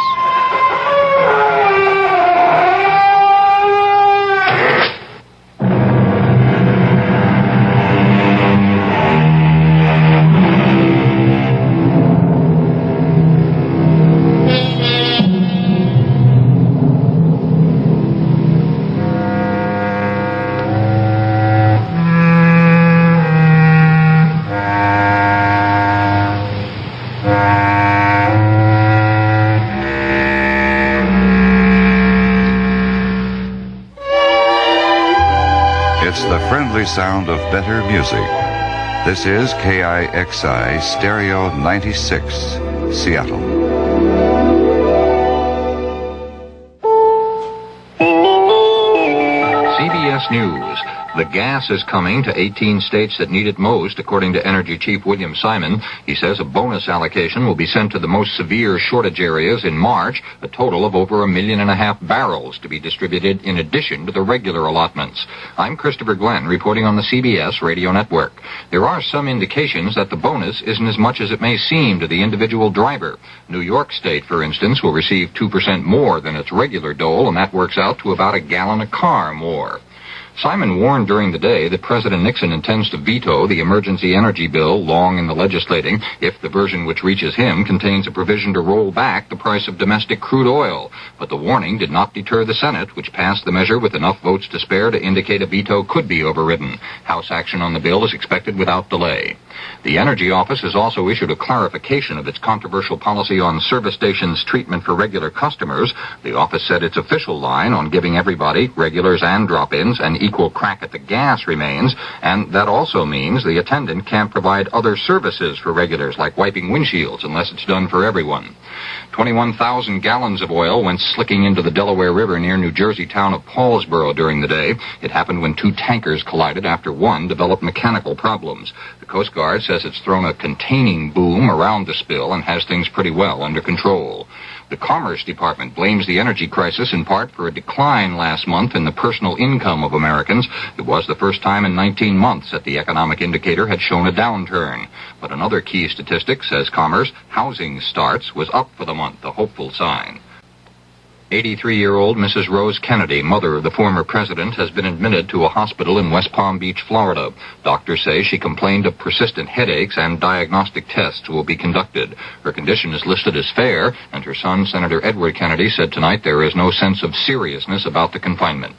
G: Friendly sound of better music. This is KIXI Stereo 96, Seattle.
H: CBS News. The gas is coming to 18 states that need it most, according to Energy Chief William Simon. He says a bonus allocation will be sent to the most severe shortage areas in March, a total of over 1.5 million barrels to be distributed in addition to the regular allotments. I'm Christopher Glenn, reporting on the CBS Radio Network. There are some indications that the bonus isn't as much as it may seem to the individual driver. New York State, for instance, will receive 2% more than its regular dole, and that works out to about a gallon a car more. Simon warned during the day that President Nixon intends to veto the emergency energy bill long in the legislating if the version which reaches him contains a provision to roll back the price of domestic crude oil. But the warning did not deter the Senate, which passed the measure with enough votes to spare to indicate a veto could be overridden. House action on the bill is expected without delay. The Energy Office has also issued a clarification of its controversial policy on service stations' treatment for regular customers. The office said its official line on giving everybody, regulars and drop-ins, an equal crack at the gas remains, and that also means the attendant can't provide other services for regulars like wiping windshields unless it's done for everyone. 21,000 gallons of oil went slicking into the Delaware River near New Jersey town of Paulsboro during the day. It happened when two tankers collided after one developed mechanical problems. The Coast Guard says it's thrown a containing boom around the spill and has things pretty well under control. The Commerce Department blames the energy crisis in part for a decline last month in the personal income of Americans. It was the first time in 19 months that the economic indicator had shown a downturn. But another key statistic, says Commerce, housing starts was up for the month, a hopeful sign. 83-year-old Mrs. Rose Kennedy, mother of the former president, has been admitted to a hospital in West Palm Beach, Florida. Doctors say she complained of persistent headaches and diagnostic tests will be conducted. Her condition is listed as fair, and her son, Senator Edward Kennedy, said tonight there is no sense of seriousness about the confinement.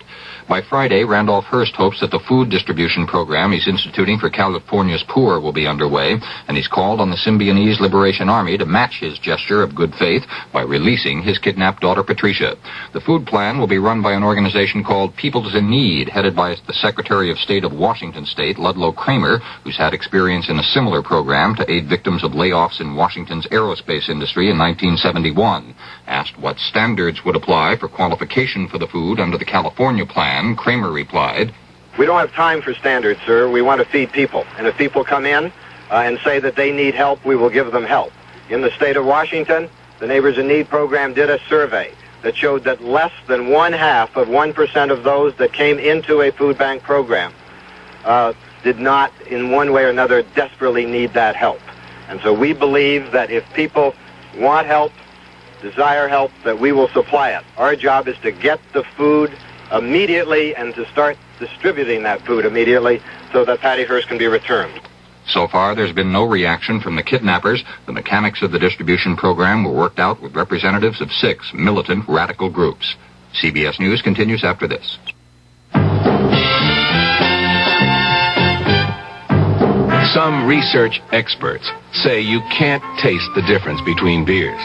H: By Friday, Randolph Hearst hopes that the food distribution program he's instituting for California's poor will be underway, and he's called on the Symbionese Liberation Army to match his gesture of good faith by releasing his kidnapped daughter Patricia. The food plan will be run by an organization called Peoples in Need, headed by the Secretary of State of Washington State, Ludlow Kramer, who's had experience in a similar program to aid victims of layoffs in Washington's aerospace industry in 1971. Asked what standards would apply for qualification for the food under the California plan, Kramer replied,
I: "We don't have time for standards, sir. We want to feed people. And if people come in and say that they need help, we will give them help." In the state of Washington, the Neighbors in Need program did a survey that showed that less than 0.5% of those that came into a food bank program did not, in one way or another, desperately need that help. And so we believe that if people want help, desire help, that we will supply it. Our job is to get the food immediately and to start distributing that food immediately so that Patty Hearst can be returned.
H: So far, there's been no reaction from the kidnappers. The mechanics of the distribution program were worked out with representatives of 6 militant radical groups. CBS News continues after this.
J: Some research experts say you can't taste the difference between beers.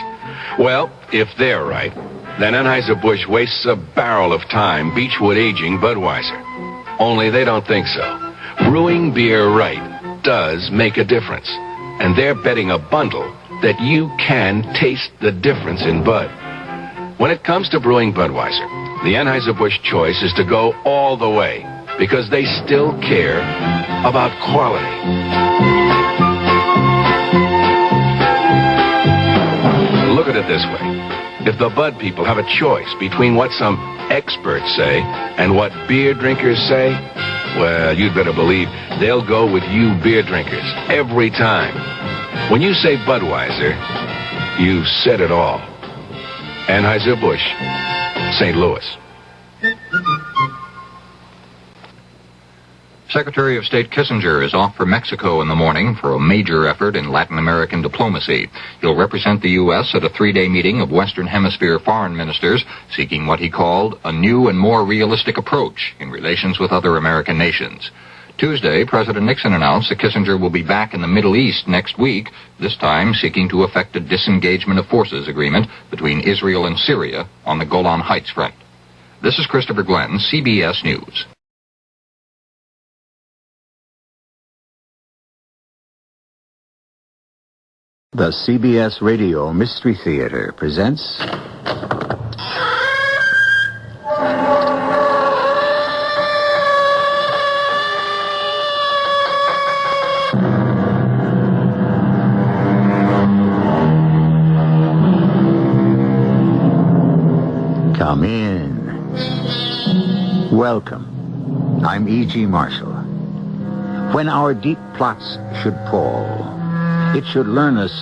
J: Well, if they're right, then Anheuser-Busch wastes a barrel of time Beechwood aging Budweiser. Only they don't think so. Brewing beer right does make a difference, and they're betting a bundle that you can taste the difference in Bud. When it comes to brewing Budweiser, the Anheuser-Busch choice is to go all the way, because they still care about quality. Look at it this way. If the Bud people have a choice between what some experts say and what beer drinkers say, well, you'd better believe they'll go with you beer drinkers every time. When you say Budweiser, you've said it all. Anheuser-Busch, St. Louis.
H: Secretary of State Kissinger is off for Mexico in the morning for a major effort in Latin American diplomacy. He'll represent the U.S. at a 3-day meeting of Western Hemisphere foreign ministers, seeking what he called a new and more realistic approach in relations with other American nations. Tuesday, President Nixon announced that Kissinger will be back in the Middle East next week, this time seeking to effect a disengagement of forces agreement between Israel and Syria on the Golan Heights front. This is Christopher Glenn, CBS News.
A: The CBS Radio Mystery Theater presents Come in. Welcome. I'm E.G. Marshall. When our deep plots should pall, it should learn us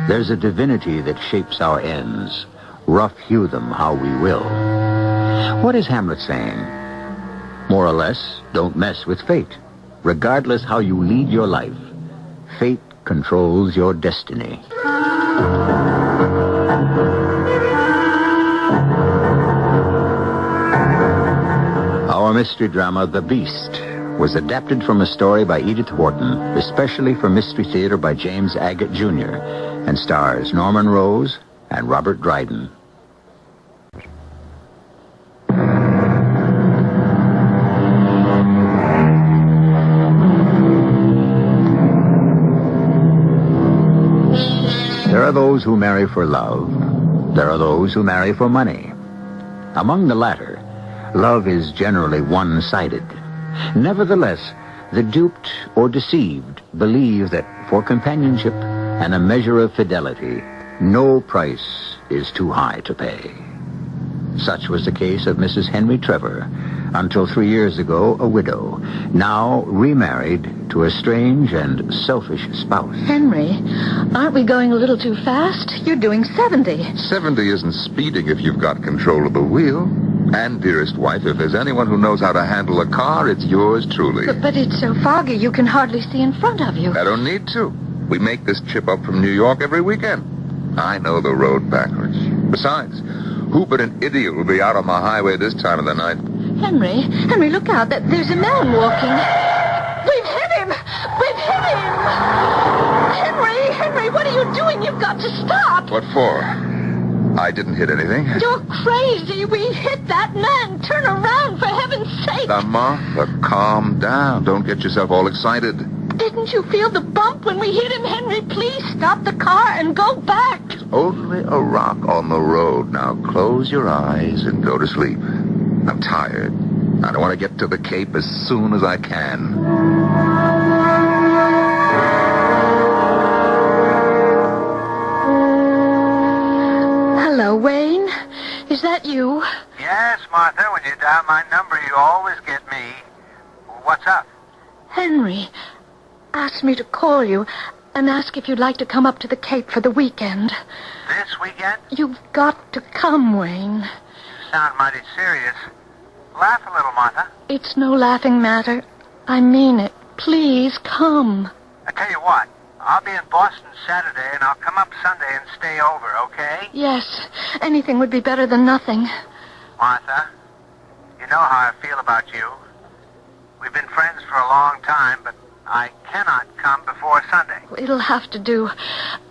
A: there's a divinity that shapes our ends. Rough hew them how we will. What is Hamlet saying? More or less, don't mess with fate. Regardless how you lead your life, fate controls your destiny. Our mystery drama, The Beast, was adapted from a story by Edith Wharton, especially for Mystery Theater by James Agate, Jr., and stars Norman Rose and Robert Dryden. those who marry for love. There are those who marry for money. Among the latter, love is generally one-sided. Nevertheless, the duped or deceived believe that for companionship and a measure of fidelity, no price is too high to pay. Such was the case of Mrs. Henry Trevor, until 3 years ago a widow, now remarried to a strange and selfish spouse.
K: Henry, aren't we going a little too fast? You're doing 70.
L: 70 isn't speeding if you've got control of the wheel. And, dearest wife, if there's anyone who knows how to handle a car, it's yours truly.
K: But it's so foggy you can hardly see in front of you.
L: I don't need to. We make this trip up from New York every weekend. I know the road backwards. Besides, who but an idiot will be out on the highway this time of the night?
K: Henry, look out. There's a man walking. We've hit him! We've hit him! Henry, what are you doing? You've got to stop!
L: What for? I didn't hit anything.
K: You're crazy. We hit that man. Turn around, for heaven's sake.
L: Now, Martha, calm down. Don't get yourself all excited.
K: Didn't you feel the bump when we hit him, Henry? Please stop the car and go back.
L: Only a rock on the road. Now, close your eyes and go to sleep. I'm tired. I don't want to get to the Cape as soon as I can.
K: Hello, Wayne. Is that you?
M: Yes, Martha. When you dial my number, you always get me. What's up?
K: Henry asked me to call you and ask if you'd like to come up to the Cape for the weekend.
M: This weekend?
K: You've got to come, Wayne.
M: You sound mighty serious. Laugh a little, Martha.
K: It's no laughing matter. I mean it. Please come.
M: I tell you what. I'll be in Boston Saturday, and I'll come up Sunday and stay over, okay?
K: Yes. Anything would be better than nothing.
M: Martha, you know how I feel about you. We've been friends for a long time, but I cannot come before Sunday.
K: It'll have to do.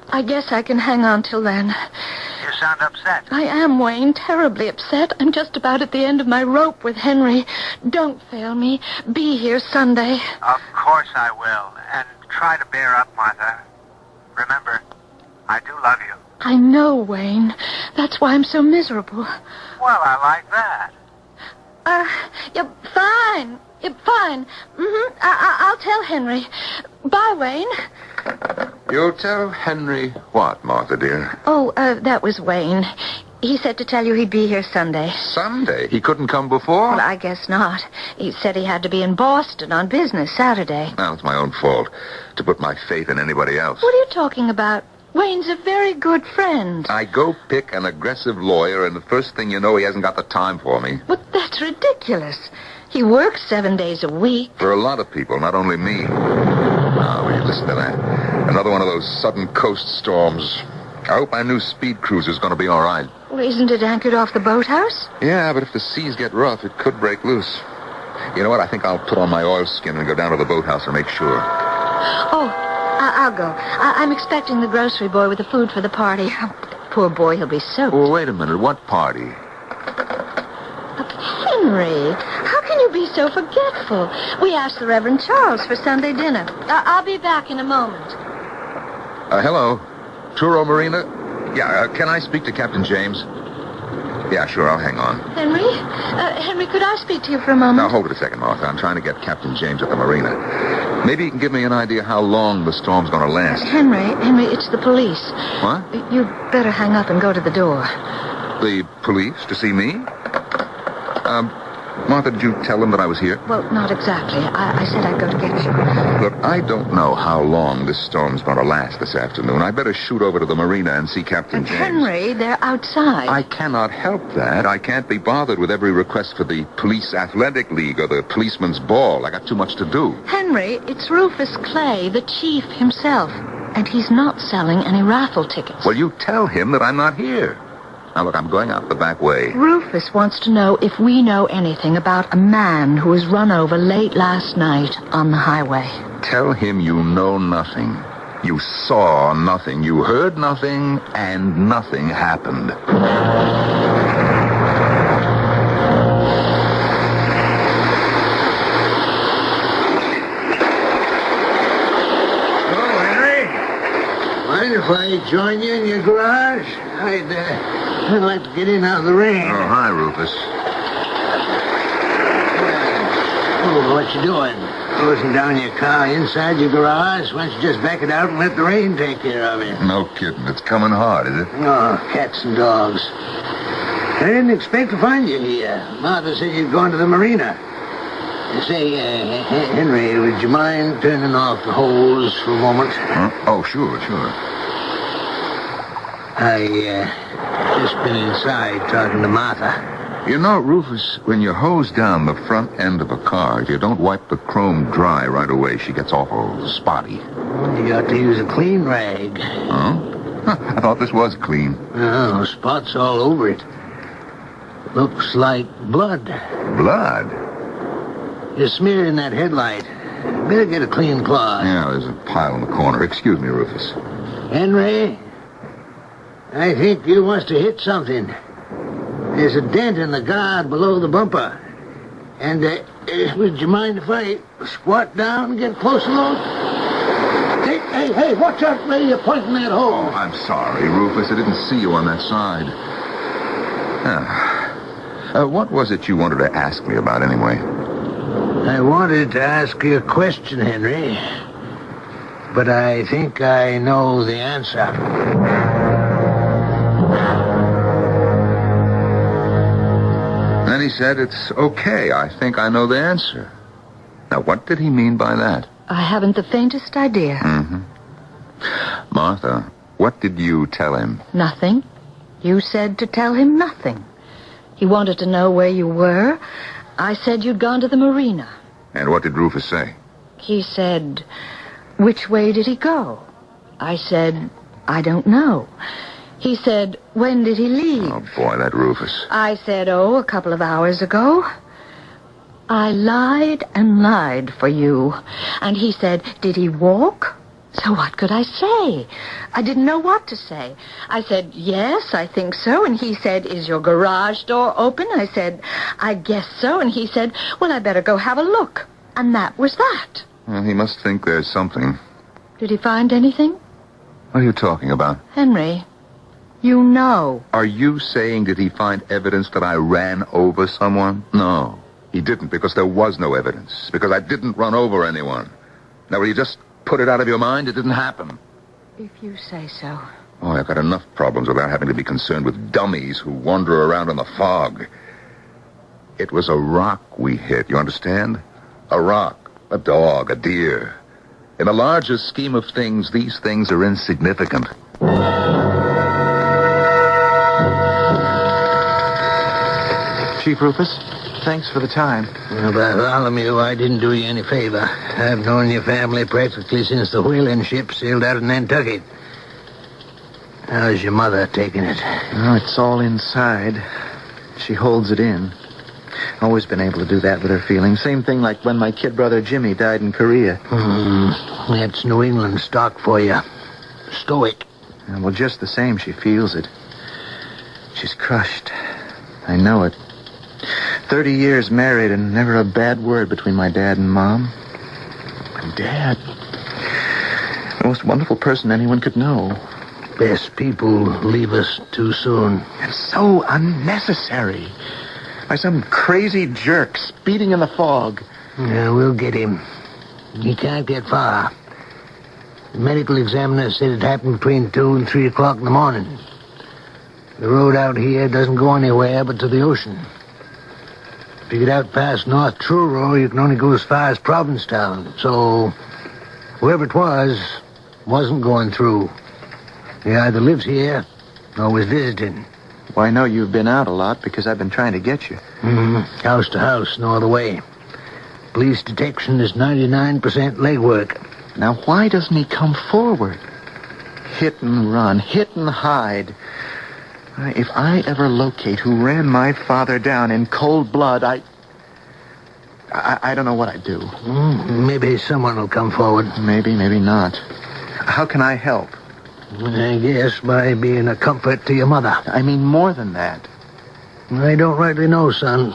K: I guess I can hang on till then.
M: You sound upset.
K: I am, Wayne, terribly upset. I'm just about at the end of my rope with Henry. Don't fail me. Be here Sunday.
M: Of course I will. And try to bear up, Martha. Remember, I do love you.
K: I know, Wayne. That's why I'm so miserable.
M: Well, I like that.
K: You're fine. You're fine. I'll tell Henry. Bye, Wayne.
L: You'll tell Henry what, Martha, dear?
K: Oh, that was Wayne. He said to tell you he'd be here Sunday.
L: Sunday? He couldn't come before?
K: Well, I guess not. He said he had to be in Boston on business Saturday.
L: Well, it's my own fault to put my faith in anybody else.
K: What are you talking about? Wayne's a very good friend.
L: I go pick an aggressive lawyer, and the first thing you know, he hasn't got the time for me.
K: But that's ridiculous. He works 7 days a week.
L: For a lot of people, not only me. Now, will you listen to that? Another one of those sudden coast storms. I hope my new speed cruiser's going to be all right.
K: Well, isn't it anchored off the boathouse?
L: Yeah, but if the seas get rough, it could break loose. You know what? I think I'll put on my oilskin and go down to the boathouse and make sure.
K: Oh, I'll go. I'm expecting the grocery boy with the food for the party. Poor boy, he'll be soaked.
L: Well, wait a minute. What party?
K: Henry, how can you be so forgetful? We asked the Reverend Charles for Sunday dinner. I'll be back in a moment.
L: Hello. Truro Marina? Yeah, can I speak to Captain James? Yeah, sure, I'll hang on.
K: Henry, could I speak to you for a moment?
L: Now, hold it a second, Martha. I'm trying to get Captain James at the marina. Maybe you can give me an idea how long the storm's going to last.
K: Henry, it's the police.
L: What?
K: You'd better hang up and go to the door.
L: The police? To see me? Martha, did you tell them that I was here?
K: Well, not exactly. I said I'd go to get you.
L: Look, I don't know how long this storm's going to last this afternoon. I better shoot over to the marina and see Captain James.
K: Henry, they're outside.
L: I cannot help that. I can't be bothered with every request for the Police Athletic League or the Policeman's Ball. I got too much to do.
K: Henry, it's Rufus Clay, the chief himself. And he's not selling any raffle tickets.
L: Well, you tell him that I'm not here. Now, look, I'm going out the back way.
K: Rufus wants to know if we know anything about a man who was run over late last night on the highway.
L: Tell him you know nothing. You saw nothing. You heard nothing, and nothing happened.
N: Hello, Henry. Mind if
M: if I join you in your garage? I'd like to get in out of the rain.
L: Oh, hi, Rufus.
M: Oh, what you doing? Closing down your car inside your garage? Why don't you just back it out and let the rain take care of it?
L: No kidding. It's coming hard, is it?
M: Oh, cats and dogs. I didn't expect to find you here. Martha said you'd gone to the marina. Say, Henry, would you mind turning off the hose for a moment?
L: Huh? Oh, sure.
M: I just been inside talking to Martha.
L: You know, Rufus, when you hose down the front end of a car, if you don't wipe the chrome dry right away, she gets awful spotty.
M: You ought to use a clean rag.
L: Huh? I thought this was clean.
M: Oh, spots all over it. Looks like blood.
L: Blood?
M: You're smeared in that headlight. Better get a clean cloth.
L: Yeah, there's a pile in the corner. Excuse me, Rufus.
M: Henry, I think you must have hit something. There's a dent in the guard below the bumper. And, would you mind if I squat down and get a closer look? Hey, watch out where you're pointing that hole.
L: Oh, I'm sorry, Rufus. I didn't see you on that side. What was it you wanted to ask me about, anyway?
M: I wanted to ask you a question, Henry. But I think I know the answer.
L: Then he said, it's okay. I think I know the answer. Now, what did he mean by that?
K: I haven't the faintest idea.
L: Mm-hmm. Martha, what did you tell him?
K: Nothing. You said to tell him nothing. He wanted to know where you were. I said you'd gone to the marina.
L: And what did Rufus say?
K: He said, which way did he go? I said, I don't know. He said, when did he leave?
L: Oh, boy, that Rufus.
K: I said, a couple of hours ago. I lied and lied for you. And he said, did he walk? So what could I say? I didn't know what to say. I said, yes, I think so. And he said, is your garage door open? I said, I guess so. And he said, well, I better go have a look. And that was that.
L: Well, he must think there's something.
K: Did he find anything?
L: What are you talking about?
K: Henry, you know.
L: Are you saying did he find evidence that I ran over someone? No, he didn't, because there was no evidence. Because I didn't run over anyone. Now, will you just put it out of your mind? It didn't happen.
K: If you say so.
L: Oh, I've got enough problems without having to be concerned with dummies who wander around in the fog. It was a rock we hit, you understand? A rock, a dog, a deer. In the larger scheme of things, these things are insignificant.
N: Chief Rufus, thanks for the time.
M: Well, Bartholomew, I didn't do you any favor. I've known your family practically since the whaling ship sailed out of Nantucket. How's your mother taking it?
N: Oh, it's all inside. She holds it in. Always been able to do that with her feelings. Same thing like when my kid brother Jimmy died in Korea.
M: That's New England stock for you. Stoic.
N: Well, just the same, she feels it. She's crushed. I know it. 30 years married and never a bad word between my dad and Mom. And Dad, the most wonderful person anyone could know.
M: Best people leave us too soon.
N: It's so unnecessary. By some crazy jerk speeding in the fog.
M: Yeah, we'll get him. He can't get far. The medical examiner said it happened between 2 and 3 o'clock in the morning. The road out here doesn't go anywhere but to the ocean. If you get out past North Truro, you can only go as far as Provincetown. So, whoever it was, wasn't going through. He either lives here or was visiting.
N: Well, I know you've been out a lot because I've been trying to get you.
M: House to house, no other way. Police detection is 99% legwork.
N: Now, why doesn't he come forward? Hit and run, hit and hide. If I ever locate who ran my father down in cold blood, I don't know what I'd do.
M: Maybe someone will come forward.
N: Maybe, maybe not. How can I help?
M: I guess by being a comfort to your mother.
N: I mean more than that.
M: I don't rightly know, son.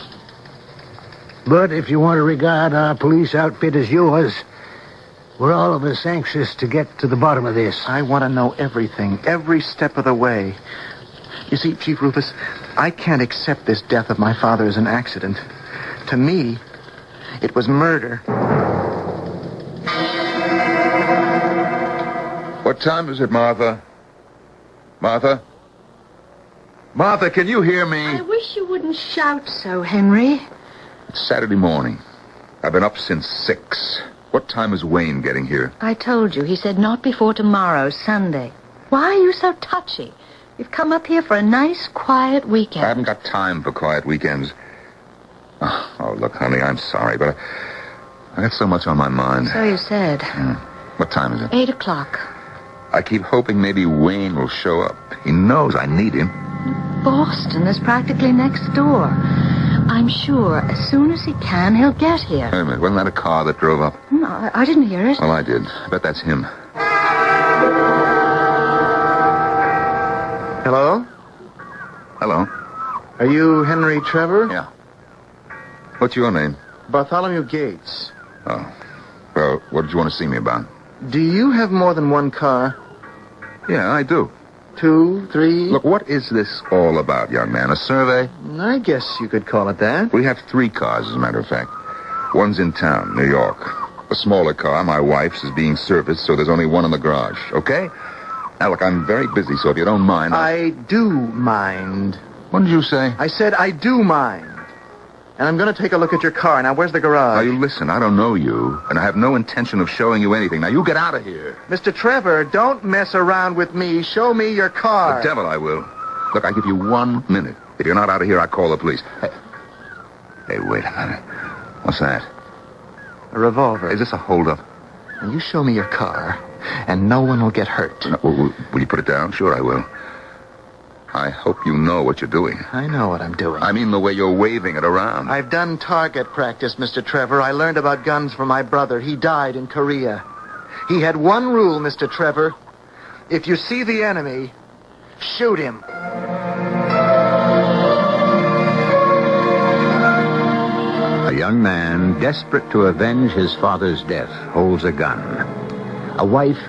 M: But if you want to regard our police outfit as yours, We're all of us anxious to get to the bottom of this.
N: I want to know everything, every step of the way. You see, Chief Rufus, I can't accept this death of my father as an accident. To me, it was murder.
L: What time is it, Martha? Martha? Martha, can you hear me?
K: I wish you wouldn't shout so, Henry.
L: It's Saturday morning. I've been up since 6. What time is Wayne getting here?
K: I told you. He said not before tomorrow, Sunday. Why are you so touchy? You've come up here for a nice, quiet weekend.
L: I haven't got time for quiet weekends. Oh, look, honey, I'm sorry, but I got so much on my mind.
K: So you said.
L: What time is it?
K: 8 o'clock.
L: I keep hoping maybe Wayne will show up. He knows I need him.
K: Boston is practically next door. I'm sure as soon as he can, he'll get here.
L: Wait a minute, wasn't that a car that drove up?
K: No, I didn't hear it.
L: Well, I did. I bet that's him.
N: Hello?
L: Hello?
N: Are you Henry Trevor?
L: Yeah. What's your name?
N: Bartholomew Gates.
L: Oh. Well, what did you want to see me about?
N: Do you have more than one car?
L: Yeah, I do.
N: 2, 3...
L: Look, what is this all about, young man? A survey?
N: I guess you could call it that.
L: We have 3 cars, as a matter of fact. One's in town, New York. A smaller car, my wife's, is being serviced, so there's only one in the garage, okay? Now, look, I'm very busy, so if you don't mind...
N: I do mind.
L: What did you say?
N: I said I do mind. And I'm going to take a look at your car. Now, where's the garage?
L: Now, you listen, I don't know you, and I have no intention of showing you anything. Now, you get out of here.
N: Mr. Trevor, don't mess around with me. Show me your car.
L: The devil I will. Look, I give you 1 minute. If you're not out of here, I call the police. Hey, wait a minute. What's that?
N: A revolver.
L: Is this a holdup?
N: Now, you show me your car, and no one will get hurt.
L: No, will you put it down? Sure, I will. I hope you know what you're doing.
N: I know what I'm doing.
L: I mean the way you're waving it around.
N: I've done target practice, Mr. Trevor. I learned about guns from my brother. He died in Korea. He had one rule, Mr. Trevor. If you see the enemy, shoot him.
A: A young man, desperate to avenge his father's death, holds a gun. A wife,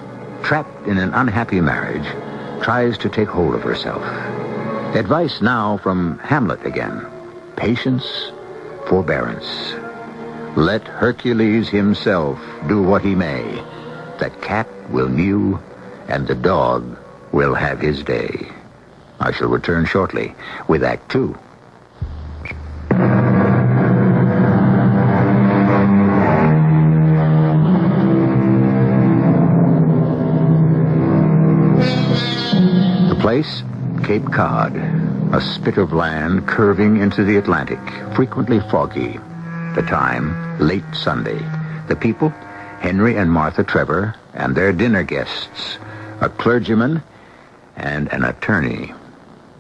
A: trapped in an unhappy marriage, tries to take hold of herself. Advice now from Hamlet again. Patience, forbearance. Let Hercules himself do what he may. The cat will mew, and the dog will have his day. I shall return shortly with Act 2. Place, Cape Cod, a spit of land curving into the Atlantic, frequently foggy. The time, late Sunday. The people, Henry and Martha Trevor, and their dinner guests, a clergyman and an attorney.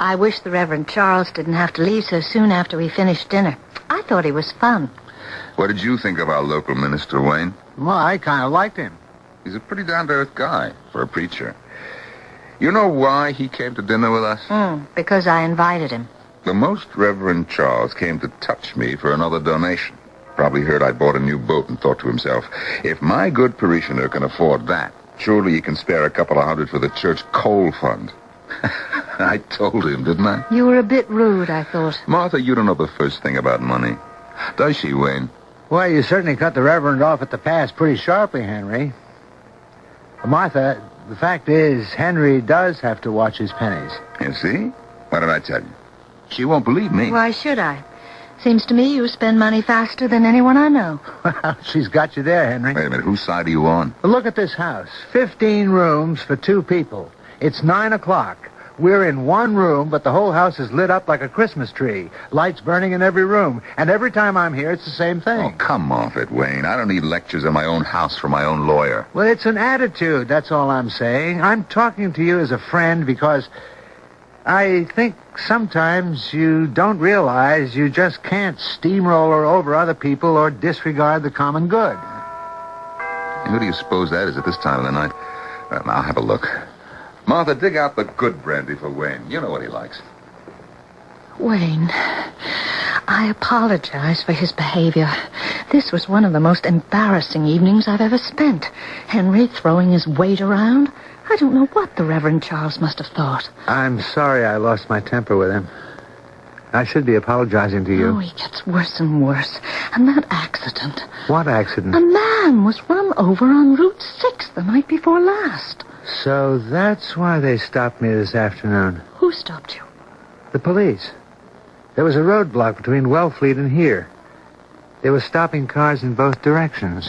K: I wish the Reverend Charles didn't have to leave so soon after we finished dinner. I thought he was fun.
L: What did you think of our local minister, Wayne?
M: Well, I kind of liked him.
L: He's a pretty down-to-earth guy for a preacher. You know why he came to dinner with us?
K: Because I invited him.
L: The Most Reverend Charles came to touch me for another donation. Probably heard I bought a new boat and thought to himself, if my good parishioner can afford that, surely he can spare a couple of hundred for the church coal fund. I told him, didn't I?
K: You were a bit rude, I thought.
L: Martha, you don't know the first thing about money. Does she, Wayne?
M: Well, you certainly cut the Reverend off at the pass pretty sharply, Henry. Martha, the fact is, Henry does have to watch his pennies.
L: You see? What did I tell you? She won't believe me.
K: Why should I? Seems to me you spend money faster than anyone I know.
M: Well, she's got you there, Henry.
L: Wait a minute, whose side are you on?
M: Well, look at this house. 15 rooms for 2 people. It's 9 o'clock. We're in one room, but the whole house is lit up like a Christmas tree. Lights burning in every room. And every time I'm here, it's the same thing.
L: Oh, come off it, Wayne. I don't need lectures in my own house from my own lawyer.
M: Well, it's an attitude, that's all I'm saying. I'm talking to you as a friend because I think sometimes you don't realize you just can't steamroller over other people or disregard the common good.
L: And who do you suppose that is at this time of the night? Well, now, have a look. Martha, dig out the good brandy for Wayne. You know what he likes.
K: Wayne, I apologize for his behavior. This was one of the most embarrassing evenings I've ever spent. Henry throwing his weight around. I don't know what the Reverend Charles must have thought.
N: I'm sorry I lost my temper with him. I should be apologizing to you.
K: Oh, he gets worse and worse. And that accident.
N: What accident?
K: A man was run over on Route 6 the night before last.
N: So that's why they stopped me this afternoon.
K: Who stopped you?
N: The police. There was a roadblock between Wellfleet and here. They were stopping cars in both directions.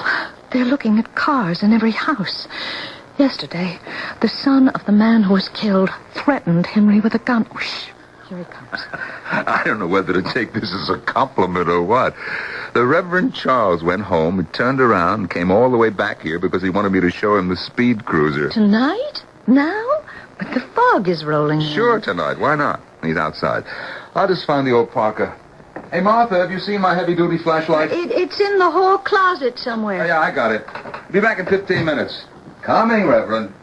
K: They're looking at cars in every house. Yesterday, the son of the man who was killed threatened Henry with a gun. Whoosh, here he comes.
L: I don't know whether to take this as a compliment or what. The Reverend Charles went home and turned around and came all the way back here because he wanted me to show him the speed cruiser.
K: Tonight? Now? But the fog is rolling in.
L: Sure, tonight. Why not? He's outside. I'll just find the old Parker. Hey, Martha, have you seen my heavy-duty flashlight?
K: It's in the hall closet somewhere.
L: Oh, yeah, I got it. Be back in 15 minutes. Coming, Reverend.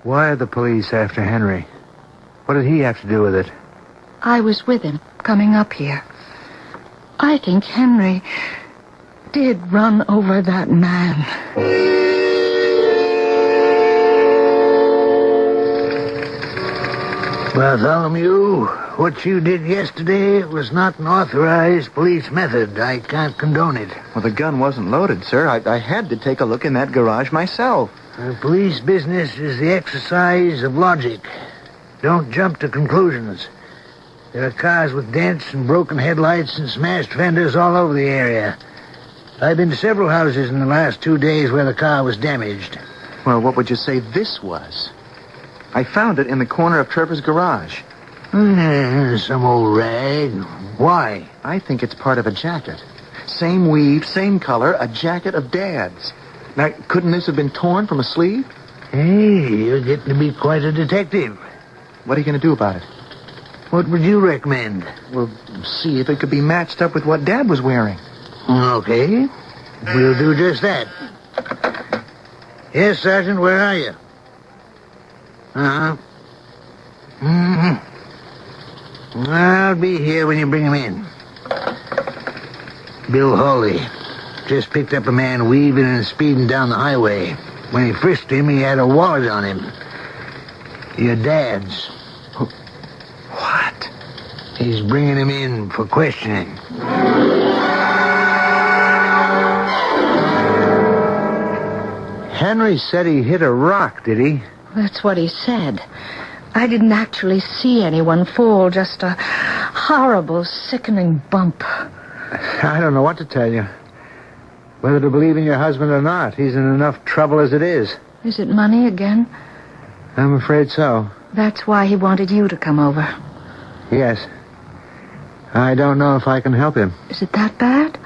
N: Why are the police after Henry? What did he have to do with it?
K: I was with him coming up here. I think Henry did run over that man.
M: Bartholomew, what you did yesterday was not an authorized police method. I can't condone it.
N: Well, the gun wasn't loaded, sir. I had to take a look in that garage myself.
M: Police business is the exercise of logic. Don't jump to conclusions. There are cars with dents and broken headlights and smashed fenders all over the area. I've been to several houses in the last 2 days where the car was damaged.
N: Well, what would you say this was? I found it in the corner of Trevor's garage.
M: Some old rag. Why?
N: I think it's part of a jacket. Same weave, same color, a jacket of Dad's. Now, couldn't this have been torn from a sleeve?
M: Hey, you're getting to be quite a detective.
N: What are you going to do about it?
M: What would you recommend?
N: Well, see if it could be matched up with what Dad was wearing.
M: Okay. We'll do just that. Yes, Sergeant, where are you? Uh-huh. Mm-hmm. I'll be here when you bring him in. Bill Hawley just picked up a man weaving and speeding down the highway. When he frisked him, he had a wallet on him. Your dad's.
N: What?
M: He's bringing him in for questioning.
N: Henry said he hit a rock, did he?
K: That's what he said. I didn't actually see anyone fall, just a horrible, sickening bump.
N: I don't know what to tell you. Whether to believe in your husband or not. He's in enough trouble as it is.
K: Is it money again?
N: I'm afraid so.
K: That's why he wanted you to come over.
N: Yes. I don't know if I can help him.
K: Is it that bad?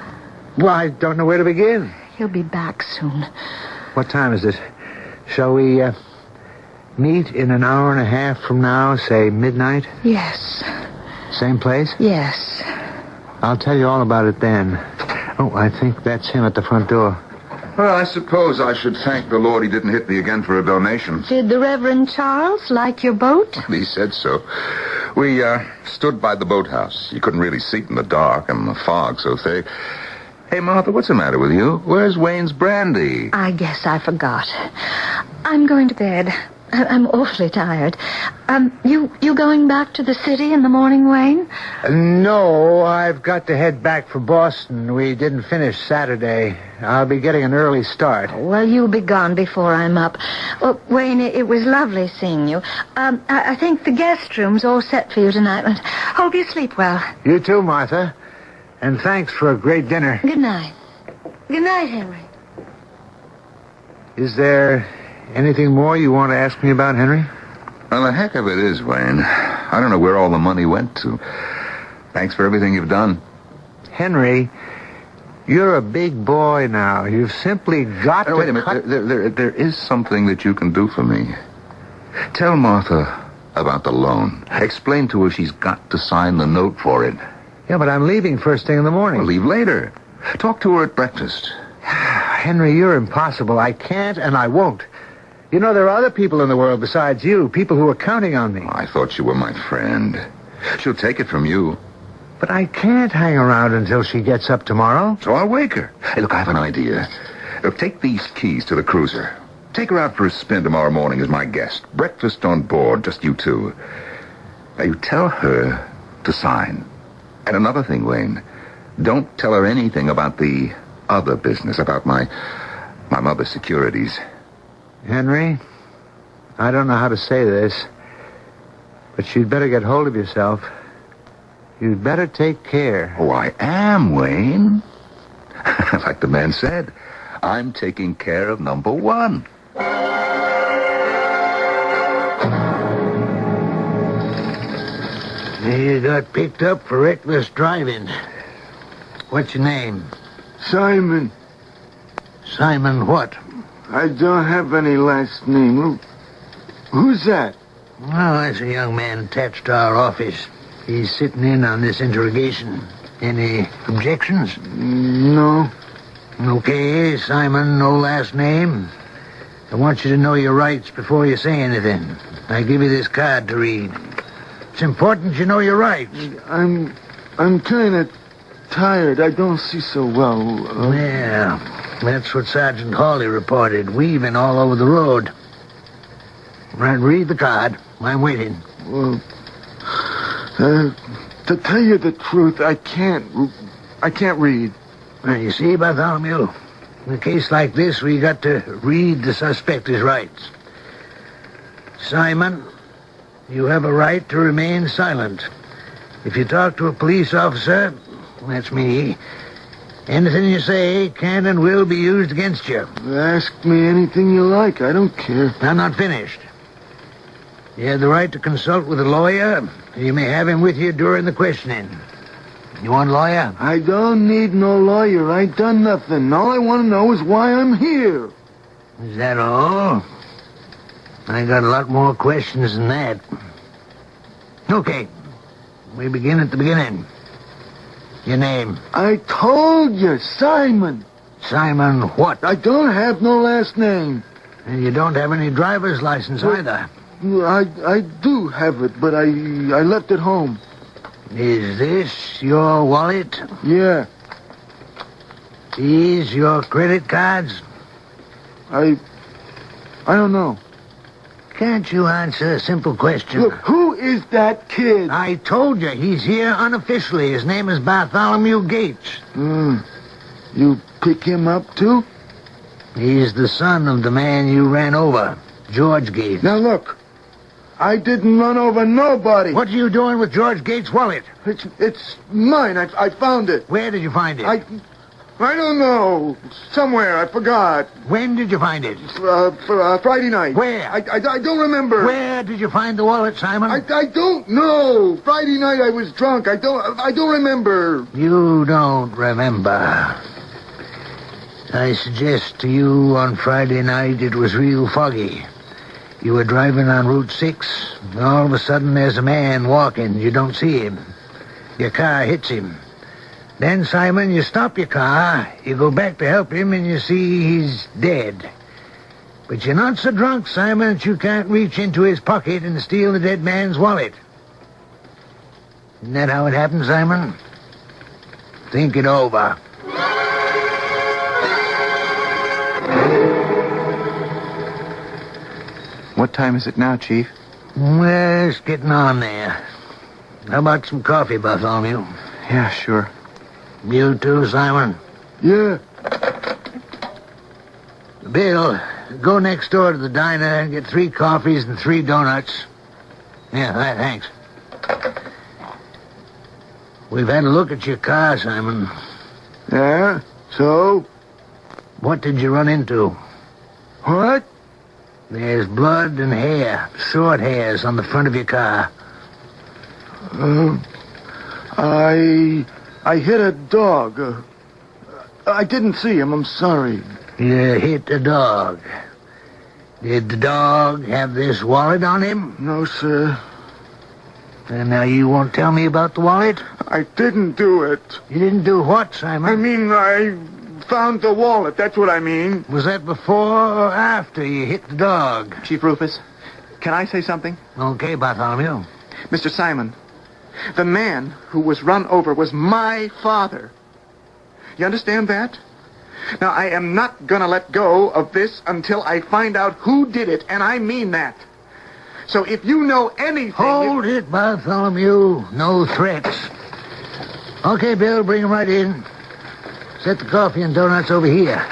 N: Well, I don't know where to begin.
K: He'll be back soon.
N: What time is it? Shall we meet in an hour and a half from now, say midnight?
K: Yes.
N: Same place?
K: Yes.
N: I'll tell you all about it then. Oh, I think that's him at the front door.
L: Well, I suppose I should thank the Lord he didn't hit me again for a donation.
K: Did the Reverend Charles like your boat?
L: He said so. We stood by the boathouse. You couldn't really see it in the dark and the fog so thick. Hey, Martha, what's the matter with you? Where's Wayne's brandy?
K: I guess I forgot. I'm going to bed. I'm awfully tired. You going back to the city in the morning, Wayne?
N: No, I've got to head back for Boston. We didn't finish Saturday. I'll be getting an early start.
K: Well, you'll be gone before I'm up. Well, Wayne, it was lovely seeing you. I think the guest room's all set for you tonight. Hope you sleep well.
N: You too, Martha. And thanks for a great dinner.
K: Good night. Good night, Henry.
N: Is there anything more you want to ask me about, Henry?
L: Well, the heck of it is, Wayne. I don't know where all the money went to. Thanks for everything you've done.
N: Henry, you're a big boy now. You've simply got to...
L: Wait a minute. There is something that you can do for me. Tell Martha about the loan. Explain to her she's got to sign the note for it.
N: Yeah, but I'm leaving first thing in the morning.
L: Well, leave later. Talk to her at breakfast.
N: Henry, you're impossible. I can't and I won't. You know, there are other people in the world besides you, people who are counting on me.
L: I thought you were my friend. She'll take it from you.
M: But I can't hang around until she gets up tomorrow.
L: So I'll wake her. Hey, look, I have an idea. Look, take these keys to the cruiser. Take her out for a spin tomorrow morning as my guest. Breakfast on board, just you two. Now, you tell her to sign. And another thing, Wayne, don't tell her anything about the other business, about my mother's securities.
M: Henry, I don't know how to say this, but you'd better get hold of yourself. You'd better take care.
L: Oh, I am, Wayne. Like the man said, I'm taking care of number one.
M: You got picked up for reckless driving. What's your name?
O: Simon.
M: Simon what?
O: I don't have any last name. Who's that?
M: Oh, that's a young man attached to our office. He's sitting in on this interrogation. Any objections?
O: No.
M: Okay, Simon, no last name. I want you to know your rights before you say anything. I give you this card to read. It's important you know your rights.
O: I'm kind of tired. I don't see so well.
M: Yeah, that's what Sergeant Hawley reported, weaving all over the road. Right, read the card. I'm waiting.
O: Well, to tell you the truth, I can't read.
M: Well, you see, Bartholomew, in a case like this, we got to read the suspect his rights. Simon, you have a right to remain silent. If you talk to a police officer, that's me, anything you say can and will be used against you.
O: Ask me anything you like. I don't care.
M: I'm not finished. You have the right to consult with a lawyer. You may have him with you during the questioning. You want a lawyer?
O: I don't need no lawyer. I done nothing. All I want to know is why I'm here.
M: Is that all? I got a lot more questions than that. Okay. We begin at the beginning. Your name?
O: I told you, Simon.
M: Simon what?
O: I don't have no last name.
M: And you don't have any driver's license either.
O: I do have it, but I left it home.
M: Is this your wallet?
O: Yeah.
M: These your credit cards?
O: I don't know.
M: Can't you answer a simple question?
O: Look, who is that kid?
M: I told you, he's here unofficially. His name is Bartholomew Gates.
O: You pick him up, too?
M: He's the son of the man you ran over, George Gates.
O: Now, look. I didn't run over nobody.
M: What are you doing with George Gates' wallet?
O: It's mine. I found it.
M: Where did you find it?
O: I don't know. Somewhere. I forgot.
M: When did you find it?
O: Friday night.
M: Where?
O: I don't remember.
M: Where did you find the wallet, Simon?
O: I don't know. Friday night I was drunk. I don't remember.
M: You don't remember. I suggest to you on Friday night it was real foggy. You were driving on Route 6. All of a sudden there's a man walking. You don't see him. Your car hits him. Then, Simon, you stop your car. You go back to help him and you see he's dead. But you're not so drunk, Simon, that you can't reach into his pocket and steal the dead man's wallet. Isn't that how it happened, Simon? Think it over.
N: What time is it now, Chief?
M: Well, it's getting on there. How about some coffee, Bartholomew?
N: Yeah, sure.
M: You too, Simon?
O: Yeah.
M: Bill, go next door to the diner and get 3 coffees and 3 donuts. Yeah, thanks. We've had a look at your car, Simon.
O: Yeah? So?
M: What did you run into?
O: What?
M: There's blood and hair, short hairs on the front of your car.
O: I hit a dog. I didn't see him. I'm sorry.
M: You hit a dog. Did the dog have this wallet on him?
O: No, sir.
M: And now you won't tell me about the wallet?
O: I didn't do it.
M: You didn't do what, Simon?
O: I mean, I found the wallet. That's what I mean.
M: Was that before or after you hit the dog?
N: Chief Rufus, can I say something?
M: Okay, Bartholomew.
N: Mr. Simon, The man who was run over was my father. You understand that? Now, I am not gonna let go of this until I find out who did it, and I mean that. So if you know anything...
M: Hold it, Bartholomew. No threats. Okay, Bill, bring him right in. Set the coffee and donuts over here.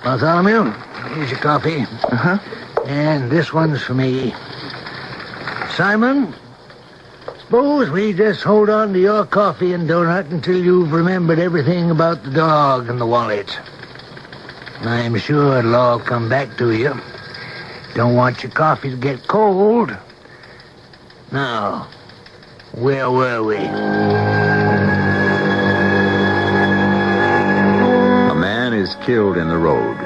M: Bartholomew, here's your coffee.
N: Uh-huh.
M: And this one's for me. Simon, suppose we just hold on to your coffee and donut until you've remembered everything about the dog and the wallet. I'm sure it'll all come back to you. Don't want your coffee to get cold. Now, where were we?
A: A man is killed in the road.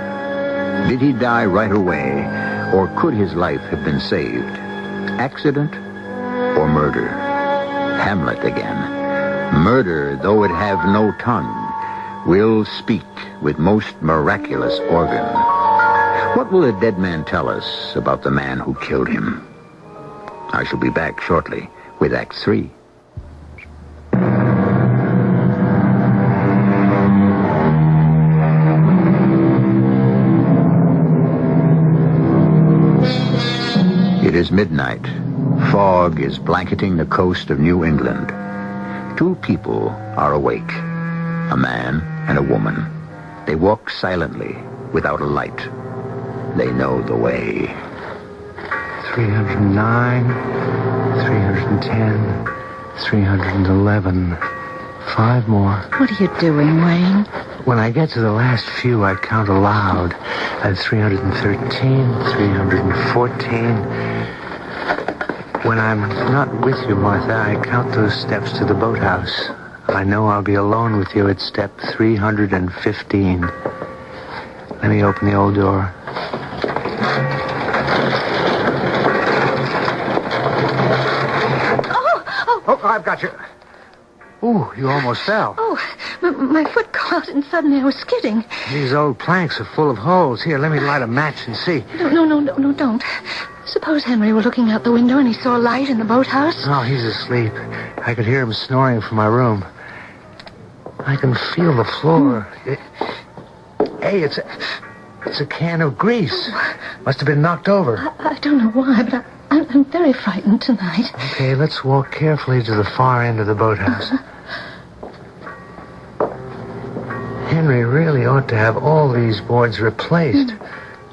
A: Did he die right away, or could his life have been saved? Accident or murder? Hamlet again. Murder, though it have no tongue, will speak with most miraculous organ. What will the dead man tell us about the man who killed him? I shall be back shortly with Act 3. It is midnight. Fog is blanketing the coast of New England. Two people are awake, a man and a woman. They walk silently, without a light. They know the way.
N: 309, 310, 311. 5 more.
K: What are you doing, Wayne?
N: When I get to the last few, I count aloud. At 313, 314. When I'm not with you, Martha, I count those steps to the boathouse. I know I'll be alone with you at step 315. Let me open the old door. Oh, I've got you. Ooh, you almost fell.
K: Oh, my foot caught and suddenly I was skidding.
N: These old planks are full of holes. Here, let me light a match and see.
K: No, don't. Suppose Henry were looking out the window and he saw a light in the boathouse?
N: Oh, he's asleep. I could hear him snoring from my room. I can feel the floor. Hey, it's a can of grease. Must have been knocked over.
K: I don't know why, but I'm very frightened tonight.
N: Okay, let's walk carefully to the far end of the boathouse. Henry really ought to have all these boards replaced.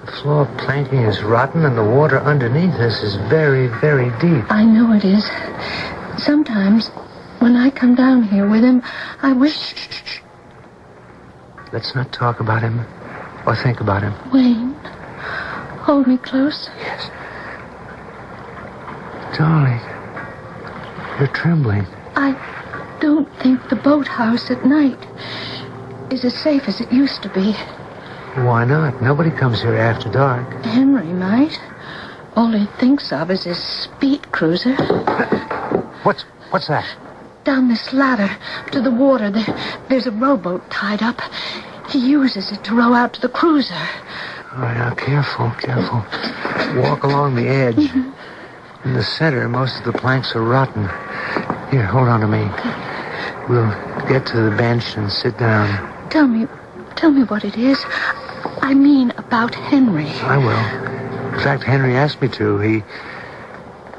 N: The floor planking is rotten and the water underneath us is very, very deep.
K: I know it is. Sometimes, when I come down here with him, I wish...
N: Shh. Let's not talk about him or think about him.
K: Wayne, hold me close.
N: Yes. Darling, you're trembling.
K: I don't think the boathouse at night is as safe as it used to be.
N: Why not? Nobody comes here after dark.
K: Henry might. All he thinks of is his speed cruiser.
N: What's that?
K: Down this ladder to the water, there's a rowboat tied up. He uses it to row out to the cruiser.
N: All right, now, careful. Walk along the edge. Mm-hmm. In the center, most of the planks are rotten. Here, hold on to me. We'll get to the bench and sit down.
K: Tell me what it is. I mean about Henry.
N: I will. In fact, Henry asked me to. He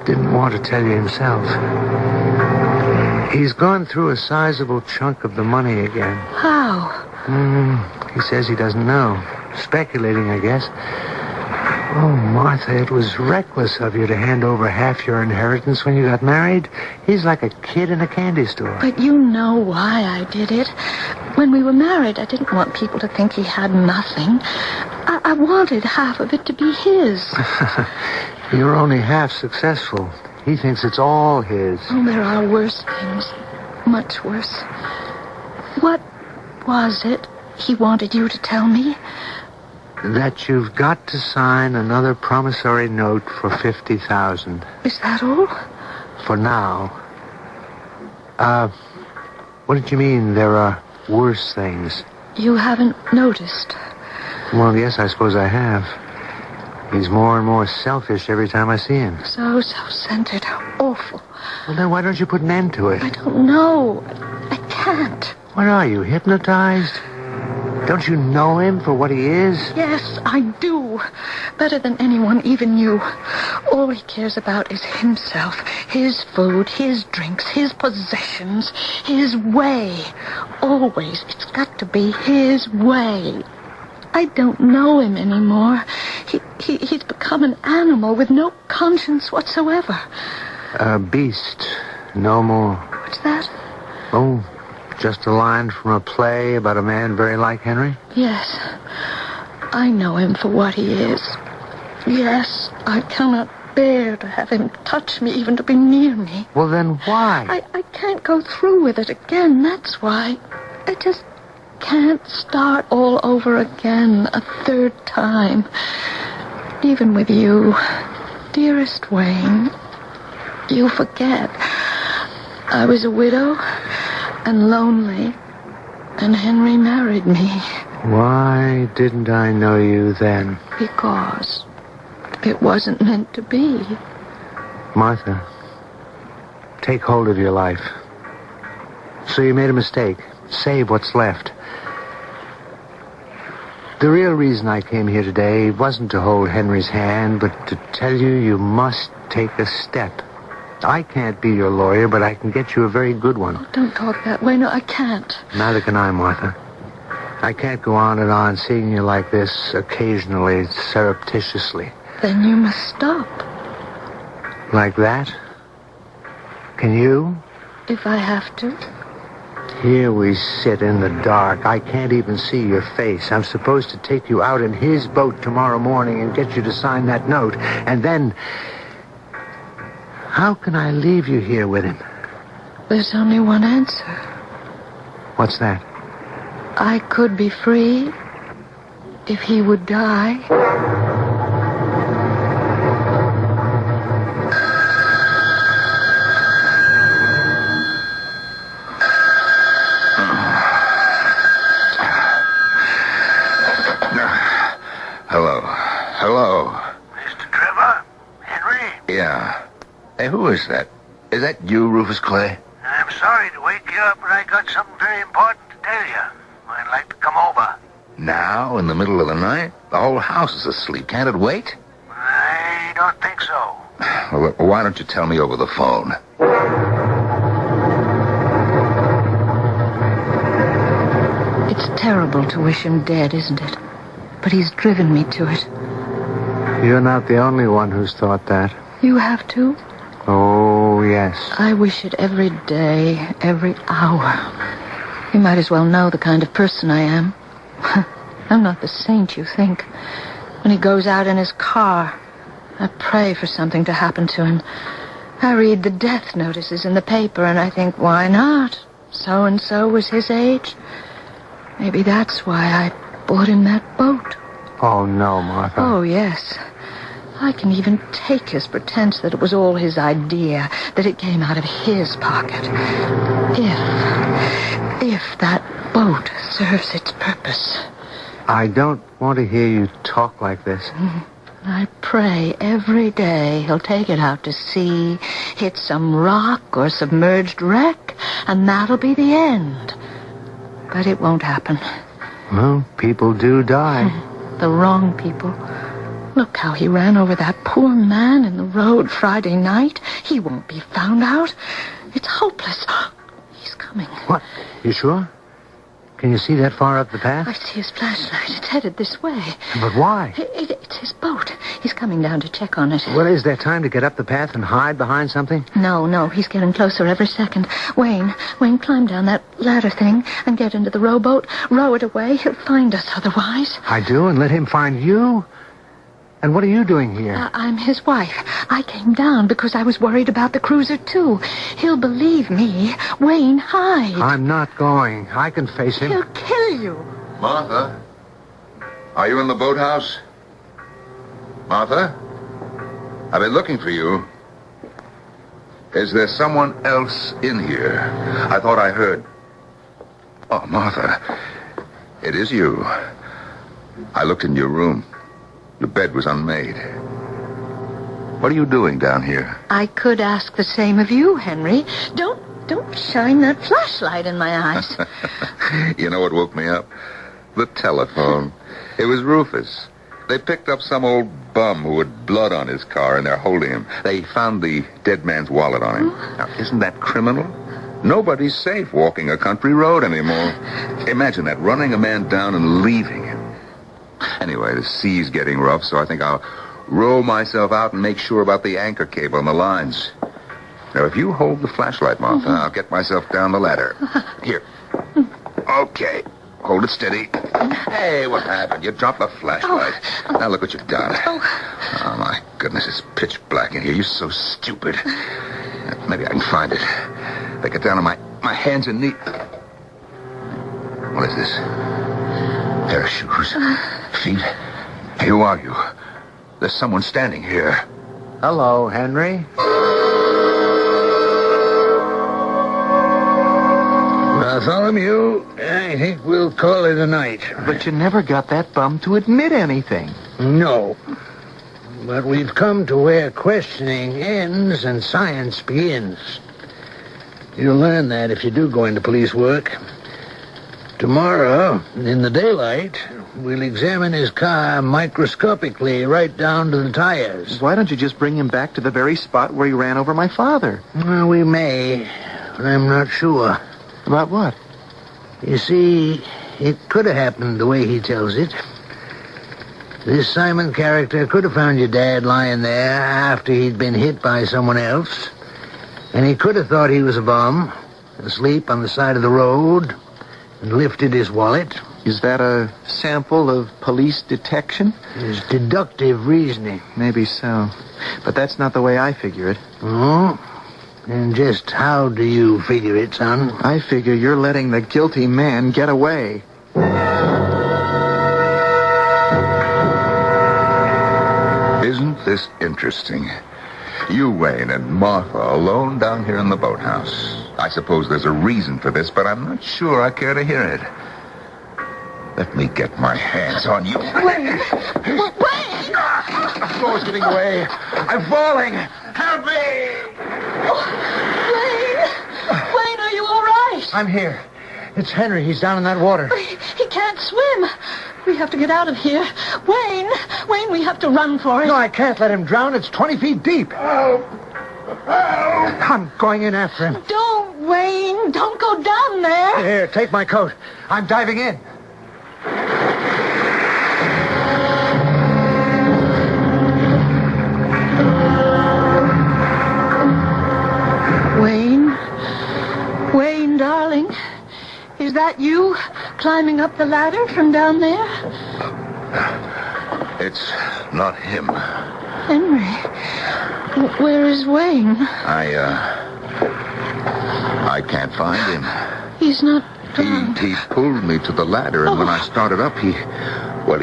N: didn't want to tell you himself. He's gone through a sizable chunk of the money again.
K: How?
N: He says he doesn't know. Speculating, I guess. Oh, Martha, it was reckless of you to hand over half your inheritance when you got married. He's like a kid in a candy store.
K: But you know why I did it. When we were married, I didn't want people to think he had nothing. I wanted half of it to be his.
N: You're only half successful. He thinks it's all his.
K: Oh, there are worse things. Much worse. What was it he wanted you to tell me?
N: That you've got to sign another promissory note for $50,000.
K: Is that all?
N: For now. What did you mean there are worse things?
K: You haven't noticed?
N: Well, yes, I suppose I have.
M: He's more and more selfish every time I see him.
K: So self-centered. Awful.
M: Well, then why don't you put an end to it?
K: I don't know. I can't.
M: What are you, hypnotized? Don't you know him for what he is?
K: Yes, I do. Better than anyone, even you. All he cares about is himself, his food, his drinks, his possessions, his way. Always, it's got to be his way. I don't know him anymore. He's become an animal with no conscience whatsoever.
M: A beast, no more.
K: What's that?
M: Oh, just a line from a play about a man very like Henry?
K: Yes, I know him for what he is. Yes, I cannot bear to have him touch me, even to be near me.
M: Well, then why?
K: I can't go through with it again, that's why. I just can't start all over again a third time. Even with you, dearest Wayne, you forget. I was a widow and lonely, and Henry married me.
M: Why didn't I know you then?
K: Because it wasn't meant to be.
M: Martha, take hold of your life. So you made a mistake. Save what's left. The real reason I came here today wasn't to hold Henry's hand, but to tell you you must take a step. I can't be your lawyer, but I can get you a very good one.
K: Oh, don't talk that way. No, I can't.
M: Neither can I, Martha. I can't go on and on seeing you like this occasionally, surreptitiously.
K: Then you must stop.
M: Like that? Can you?
K: If I have to.
M: Here we sit in the dark. I can't even see your face. I'm supposed to take you out in his boat tomorrow morning and get you to sign that note. And then... how can I leave you here with him?
K: There's only one answer.
M: What's that?
K: I could be free if he would die.
L: Hello.
P: Mr. Trevor? Henry?
L: Yeah. Hey, who is that? Is that you, Rufus Clay?
P: I'm sorry to wake you up, but I got something very important to tell you. I'd like to come over.
L: Now, in the middle of the night? The whole house is asleep. Can't it wait?
P: I don't think so.
L: Well, why don't you tell me over the phone?
K: It's terrible to wish him dead, isn't it? But he's driven me to it.
M: You're not the only one who's thought that.
K: You have to?
M: Oh, yes.
K: I wish it every day, every hour. You might as well know the kind of person I am. I'm not the saint you think. When he goes out in his car, I pray for something to happen to him. I read the death notices in the paper, and I think, why not? So-and-so was his age. Maybe that's why I bought him that boat.
M: Oh, no, Martha.
K: Oh, yes. I can even take his pretense that it was all his idea, that it came out of his pocket. If that boat serves its purpose.
M: I don't want to hear you talk like this.
K: I pray every day he'll take it out to sea, hit some rock or submerged wreck, and that'll be the end. But it won't happen.
M: Well, people do die.
K: The wrong people. Look how he ran over that poor man in the road Friday night. He won't be found out. It's hopeless. He's coming.
M: What? You sure? Can you see that far up the path?
K: I see his flashlight. It's headed this way.
M: But why?
K: It's his boat. He's coming down to check on it.
M: Well, is there time to get up the path and hide behind something?
K: No. He's getting closer every second. Wayne, climb down that ladder thing and get into the rowboat. Row it away. He'll find us otherwise.
M: I do, and let him find you? And what are you doing here?
K: I'm his wife. I came down because I was worried about the cruiser, too. He'll believe me. Wayne, hide.
M: I'm not going. I can face him.
K: He'll kill you.
L: Martha? Are you in the boathouse? Martha? I've been looking for you. Is there someone else in here? I thought I heard... Oh, Martha. It is you. I looked in your room. The bed was unmade. What are you doing down here?
K: I could ask the same of you, Henry. Don't shine that flashlight in my eyes.
L: You know what woke me up? The telephone. It was Rufus. They picked up some old bum who had blood on his car, and they're holding him. They found the dead man's wallet on him. Now, isn't that criminal? Nobody's safe walking a country road anymore. Imagine that, running a man down and leaving him. Anyway, the sea's getting rough, so I think I'll row myself out and make sure about the anchor cable and the lines. Now, if you hold the flashlight, Martha, I'll get myself down the ladder. Here. Okay. Hold it steady. Hey, what happened? You dropped the flashlight. Now look what you've done. Oh, my goodness, it's pitch black in here. You're so stupid. Maybe I can find it. If I get down on my hands and knees. What is this? Pair of shoes. Feet. Hey, who are you? There's someone standing here.
N: Hello, Henry.
M: Bartholomew, I think we'll call it a night.
N: But you never got that bum to admit anything.
M: No. But we've come to where questioning ends and science begins. You'll learn that if you do go into police work. Tomorrow, in the daylight, we'll examine his car microscopically right down to the tires.
N: Why don't you just bring him back to the very spot where he ran over my father?
M: Well, we may, but I'm not sure.
N: About what?
M: You see, it could have happened the way he tells it. This Simon character could have found your dad lying there after he'd been hit by someone else. And he could have thought he was a bum, asleep on the side of the road, and lifted his wallet.
N: Is that a sample of police detection?
M: It's deductive reasoning.
N: Maybe so. But that's not the way I figure it.
M: Oh? And just how do you figure it, son?
N: I figure you're letting the guilty man get away.
L: Isn't this interesting? You, Wayne, and Martha alone down here in the boathouse. I suppose there's a reason for this, but I'm not sure I care to hear it. Let me get my hands on you.
K: Wayne! Wayne!
L: The floor's giving away. I'm falling. Help me!
K: Wayne, are you all right?
M: I'm here. It's Henry. He's down in that water.
K: He can't swim. We have to get out of here. Wayne, we have to run for it.
M: No, I can't let him drown. It's 20 feet deep. I'm going in after him.
K: Don't, Wayne. Don't go down there.
M: Here, take my coat. I'm diving in.
K: Wayne, darling, is that you climbing up the ladder from down there?
L: It's not him.
K: Henry, where is Wayne?
L: I can't find him.
K: He's not...
L: He pulled me to the ladder, and when I started up, he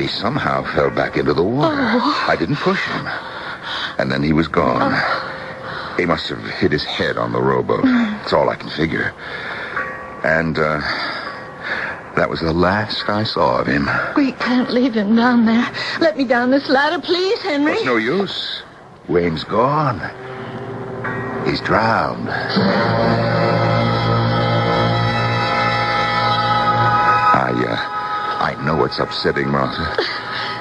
L: somehow fell back into the water. I didn't push him. And then he was gone. He must have hit his head on the rowboat. That's all I can figure. And, that was the last I saw of him.
K: We can't leave him down there. Let me down this ladder, please, Henry.
L: It's no use. Wayne's gone. He's drowned. I know it's upsetting, Martha.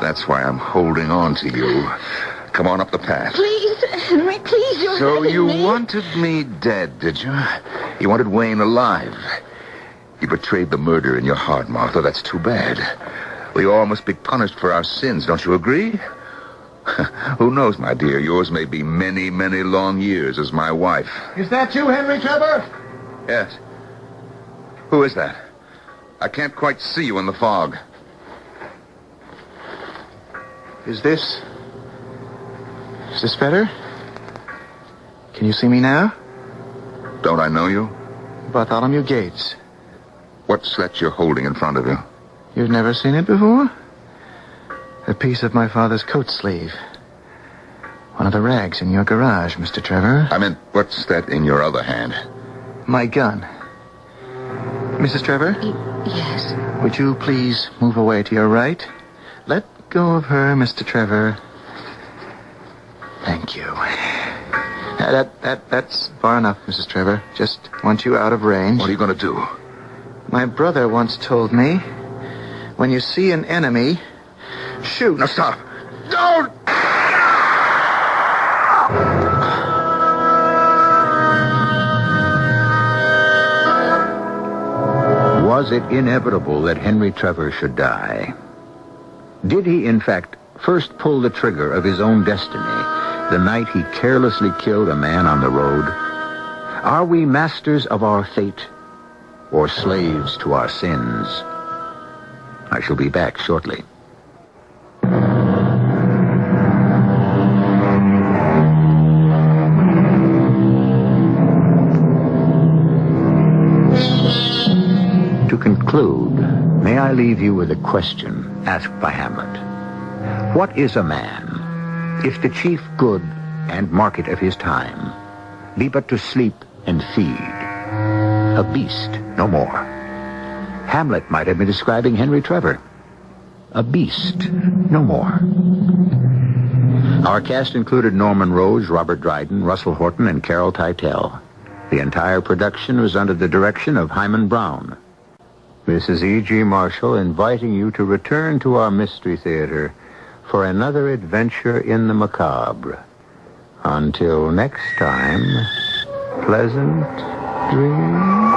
L: That's why I'm holding on to you. Come on up the path.
K: Please, Henry, please, you're
L: So
K: hurting
L: you
K: me.
L: wanted me dead, did you? You wanted Wayne alive. You betrayed the murder in your heart, Martha. That's too bad. We all must be punished for our sins, don't you agree? Who knows, my dear? Yours may be many, many long years as my wife.
M: Is that you, Henry Trevor?
L: Yes. Who is that? I can't quite see you in the fog.
N: Is this better? Can you see me now?
L: Don't I know you?
N: Bartholomew Gates.
L: What's that you're holding in front of you?
N: You've never seen it before? A piece of my father's coat sleeve. One of the rags in your garage, Mr. Trevor.
L: I meant, what's that in your other hand?
N: My gun. Mrs. Trevor?
K: Yes.
N: Would you please move away to your right? go of her, Mr. Trevor. Thank you. That's far enough, Mrs. Trevor. Just want you out of range.
L: What are you going to do?
N: My brother once told me, when you see an enemy, shoot.
L: Now stop. Don't!
A: Was it inevitable that Henry Trevor should die? Did he, in fact, first pull the trigger of his own destiny the night he carelessly killed a man on the road? Are we masters of our fate or slaves to our sins? I shall be back shortly. To conclude, may I leave you with a question asked by Hamlet. What is a man, if the chief good and market of his time be but to sleep and feed? A beast, no more. Hamlet might have been describing Henry Trevor. A beast, no more. Our cast included Norman Rose, Robert Dryden, Russell Horton, and Carol Teitel. The entire production was under the direction of Hyman Brown. This is E.G. Marshall inviting you to return to our Mystery Theater for another adventure in the macabre. Until next time, pleasant dreams.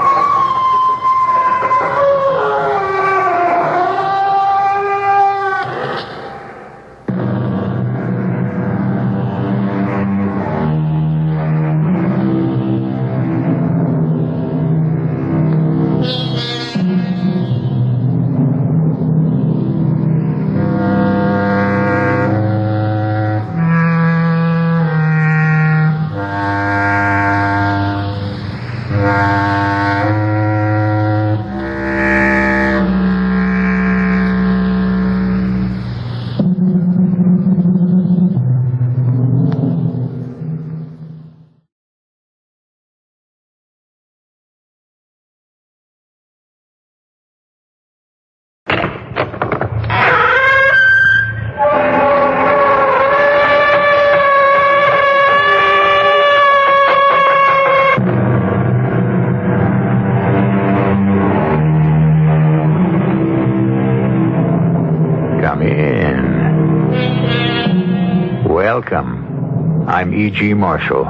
A: Welcome. I'm E.G. Marshall.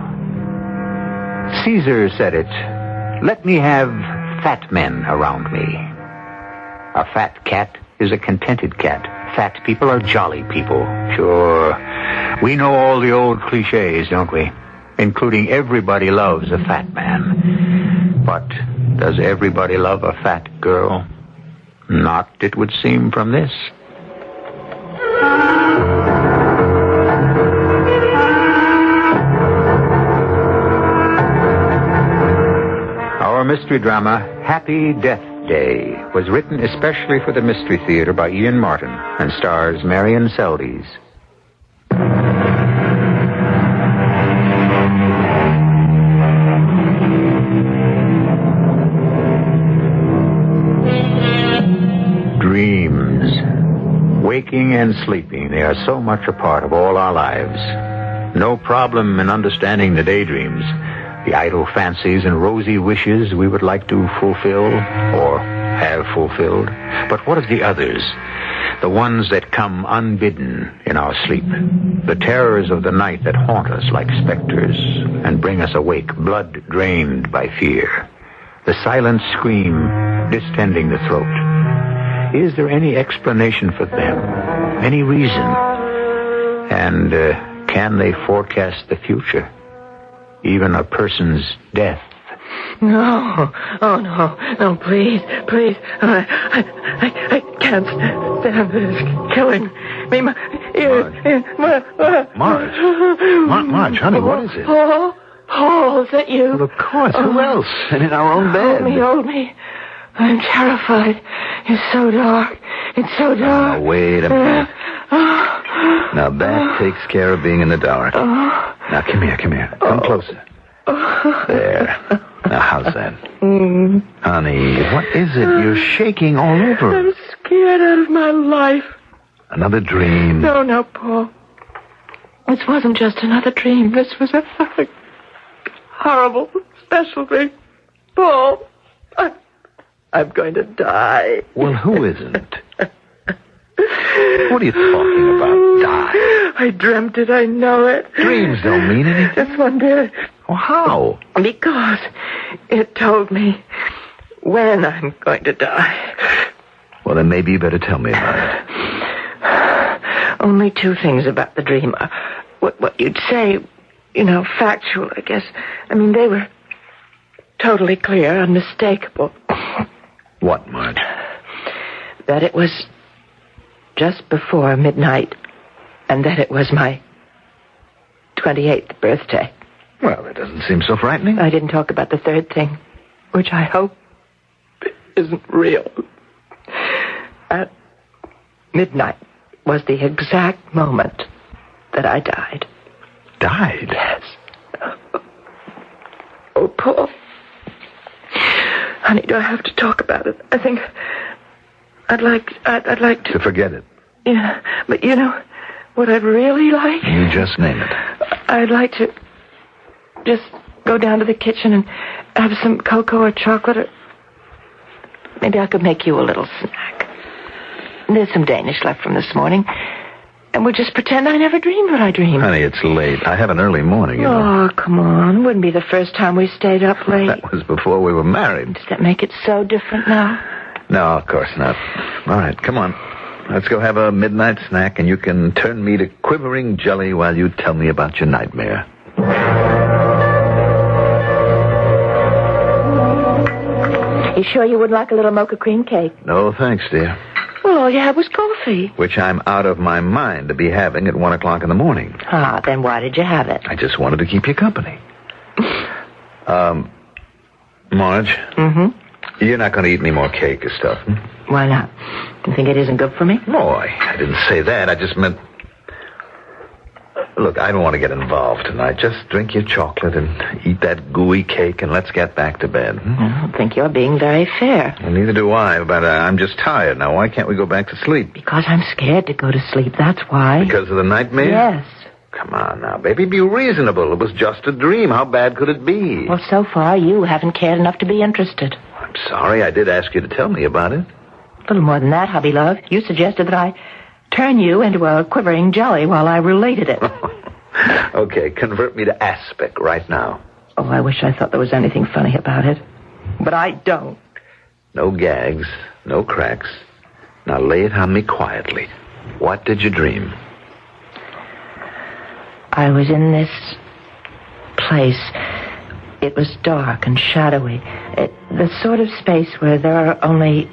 A: Caesar said it, let me have fat men around me. A fat cat is a contented cat. Fat people are jolly people. Sure, we know all the old cliches, don't we? Including everybody loves a fat man. But does everybody love a fat girl? Not, it would seem, from this. Our mystery drama, Happy Death Day, was written especially for the Mystery Theater by Ian Martin and stars Marion Seldes. Dreams. Waking and sleeping, they are so much a part of all our lives. No problem in understanding the daydreams, the idle fancies and rosy wishes we would like to fulfill or have fulfilled. But what of the others? The ones that come unbidden in our sleep. The terrors of the night that haunt us like specters and bring us awake, blood drained by fear. The silent scream distending the throat. Is there any explanation for them? Any reason? And can they forecast the future? Even a person's death.
F: No. Oh, no, please. I can't stand this killing me.
B: Marge, honey, what is it?
F: Paul, is that you?
B: Well, of course, who else? And in our own bed.
F: Hold me. I'm terrified. It's so dark.
B: Now, wait a minute. Now, that takes care of being in the dark. Now, come here. Come closer. There. Now, how's that? Honey, what is it? You're shaking all over.
F: I'm scared out of my life.
Q: Another dream.
F: No, Paul. This wasn't just another dream. This was a horrible, special dream. Paul, I'm going to die.
Q: Well, who isn't? What are you talking about? Die?
F: I dreamt it. I know it.
Q: Dreams don't mean anything.
F: Just one bit.
Q: Well, how?
F: Because it told me when I'm going to die.
Q: Well, then maybe you better tell me about it.
F: Only two things about the dream. What you'd say, factual, I guess. I mean, they were totally clear, unmistakable.
Q: What, Marge?
F: That it was just before midnight, and that it was my 28th birthday.
Q: Well, that doesn't seem so frightening.
F: I didn't talk about the third thing, which I hope isn't real. At midnight was the exact moment that I died.
Q: Died?
F: Yes. Oh, Paul. Honey, do I have to talk about it? I think I'd like to...
Q: To forget it.
F: Yeah, but what I'd really like?
Q: You just name it.
F: I'd like to just go down to the kitchen and have some cocoa or chocolate, or maybe I could make you a little snack. There's some Danish left from this morning, and we'll just pretend I never dreamed what I dreamed.
Q: Honey, it's late. I have an early morning, you know.
F: Oh, come on. It wouldn't be the first time we stayed up late.
Q: That was before we were married.
F: Does that make it so different now?
Q: No, of course not. All right, come on. Let's go have a midnight snack, and you can turn me to quivering jelly while you tell me about your nightmare.
F: You sure you wouldn't like a little mocha cream cake?
Q: No, thanks, dear.
F: Well, all you had was coffee.
Q: Which I'm out of my mind to be having at 1 o'clock in the morning.
F: Ah, then why did you have it?
Q: I just wanted to keep you company. Marge?
F: Mm-hmm?
Q: You're not going to eat any more cake or stuff, hmm?
F: Why not? You think it isn't good for me?
Q: No, I didn't say that. I just meant... Look, I don't want to get involved tonight. Just drink your chocolate and eat that gooey cake, and let's get back to bed. Hmm?
F: I don't think you're being very fair.
Q: Well, neither do I, but I'm just tired. Now, why can't we go back to sleep?
F: Because I'm scared to go to sleep, that's why.
Q: Because of the nightmare?
F: Yes.
Q: Come on now, baby, be reasonable. It was just a dream. How bad could it be?
F: Well, so far, you haven't cared enough to be interested.
Q: I'm sorry. I did ask you to tell me about it.
F: A little more than that, hubby love. You suggested that I turn you into a quivering jelly while I related it.
Q: Okay, convert me to aspic right now.
F: Oh, I wish I thought there was anything funny about it. But I don't.
Q: No gags, no cracks. Now lay it on me quietly. What did you dream?
F: I was in this place. It was dark and shadowy. The sort of space where there are only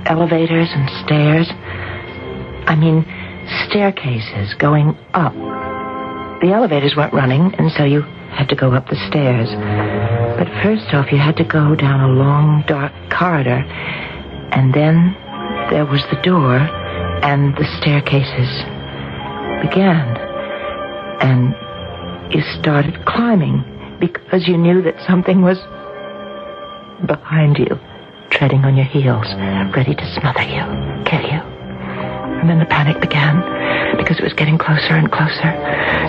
F: elevators and stairs. I mean, staircases going up. The elevators weren't running, and so you had to go up the stairs. But first off, you had to go down a long, dark corridor. And then there was the door, and the staircases began. And you started climbing because you knew that something was behind you, treading on your heels, ready to smother you, kill you. And then the panic began because it was getting closer and closer.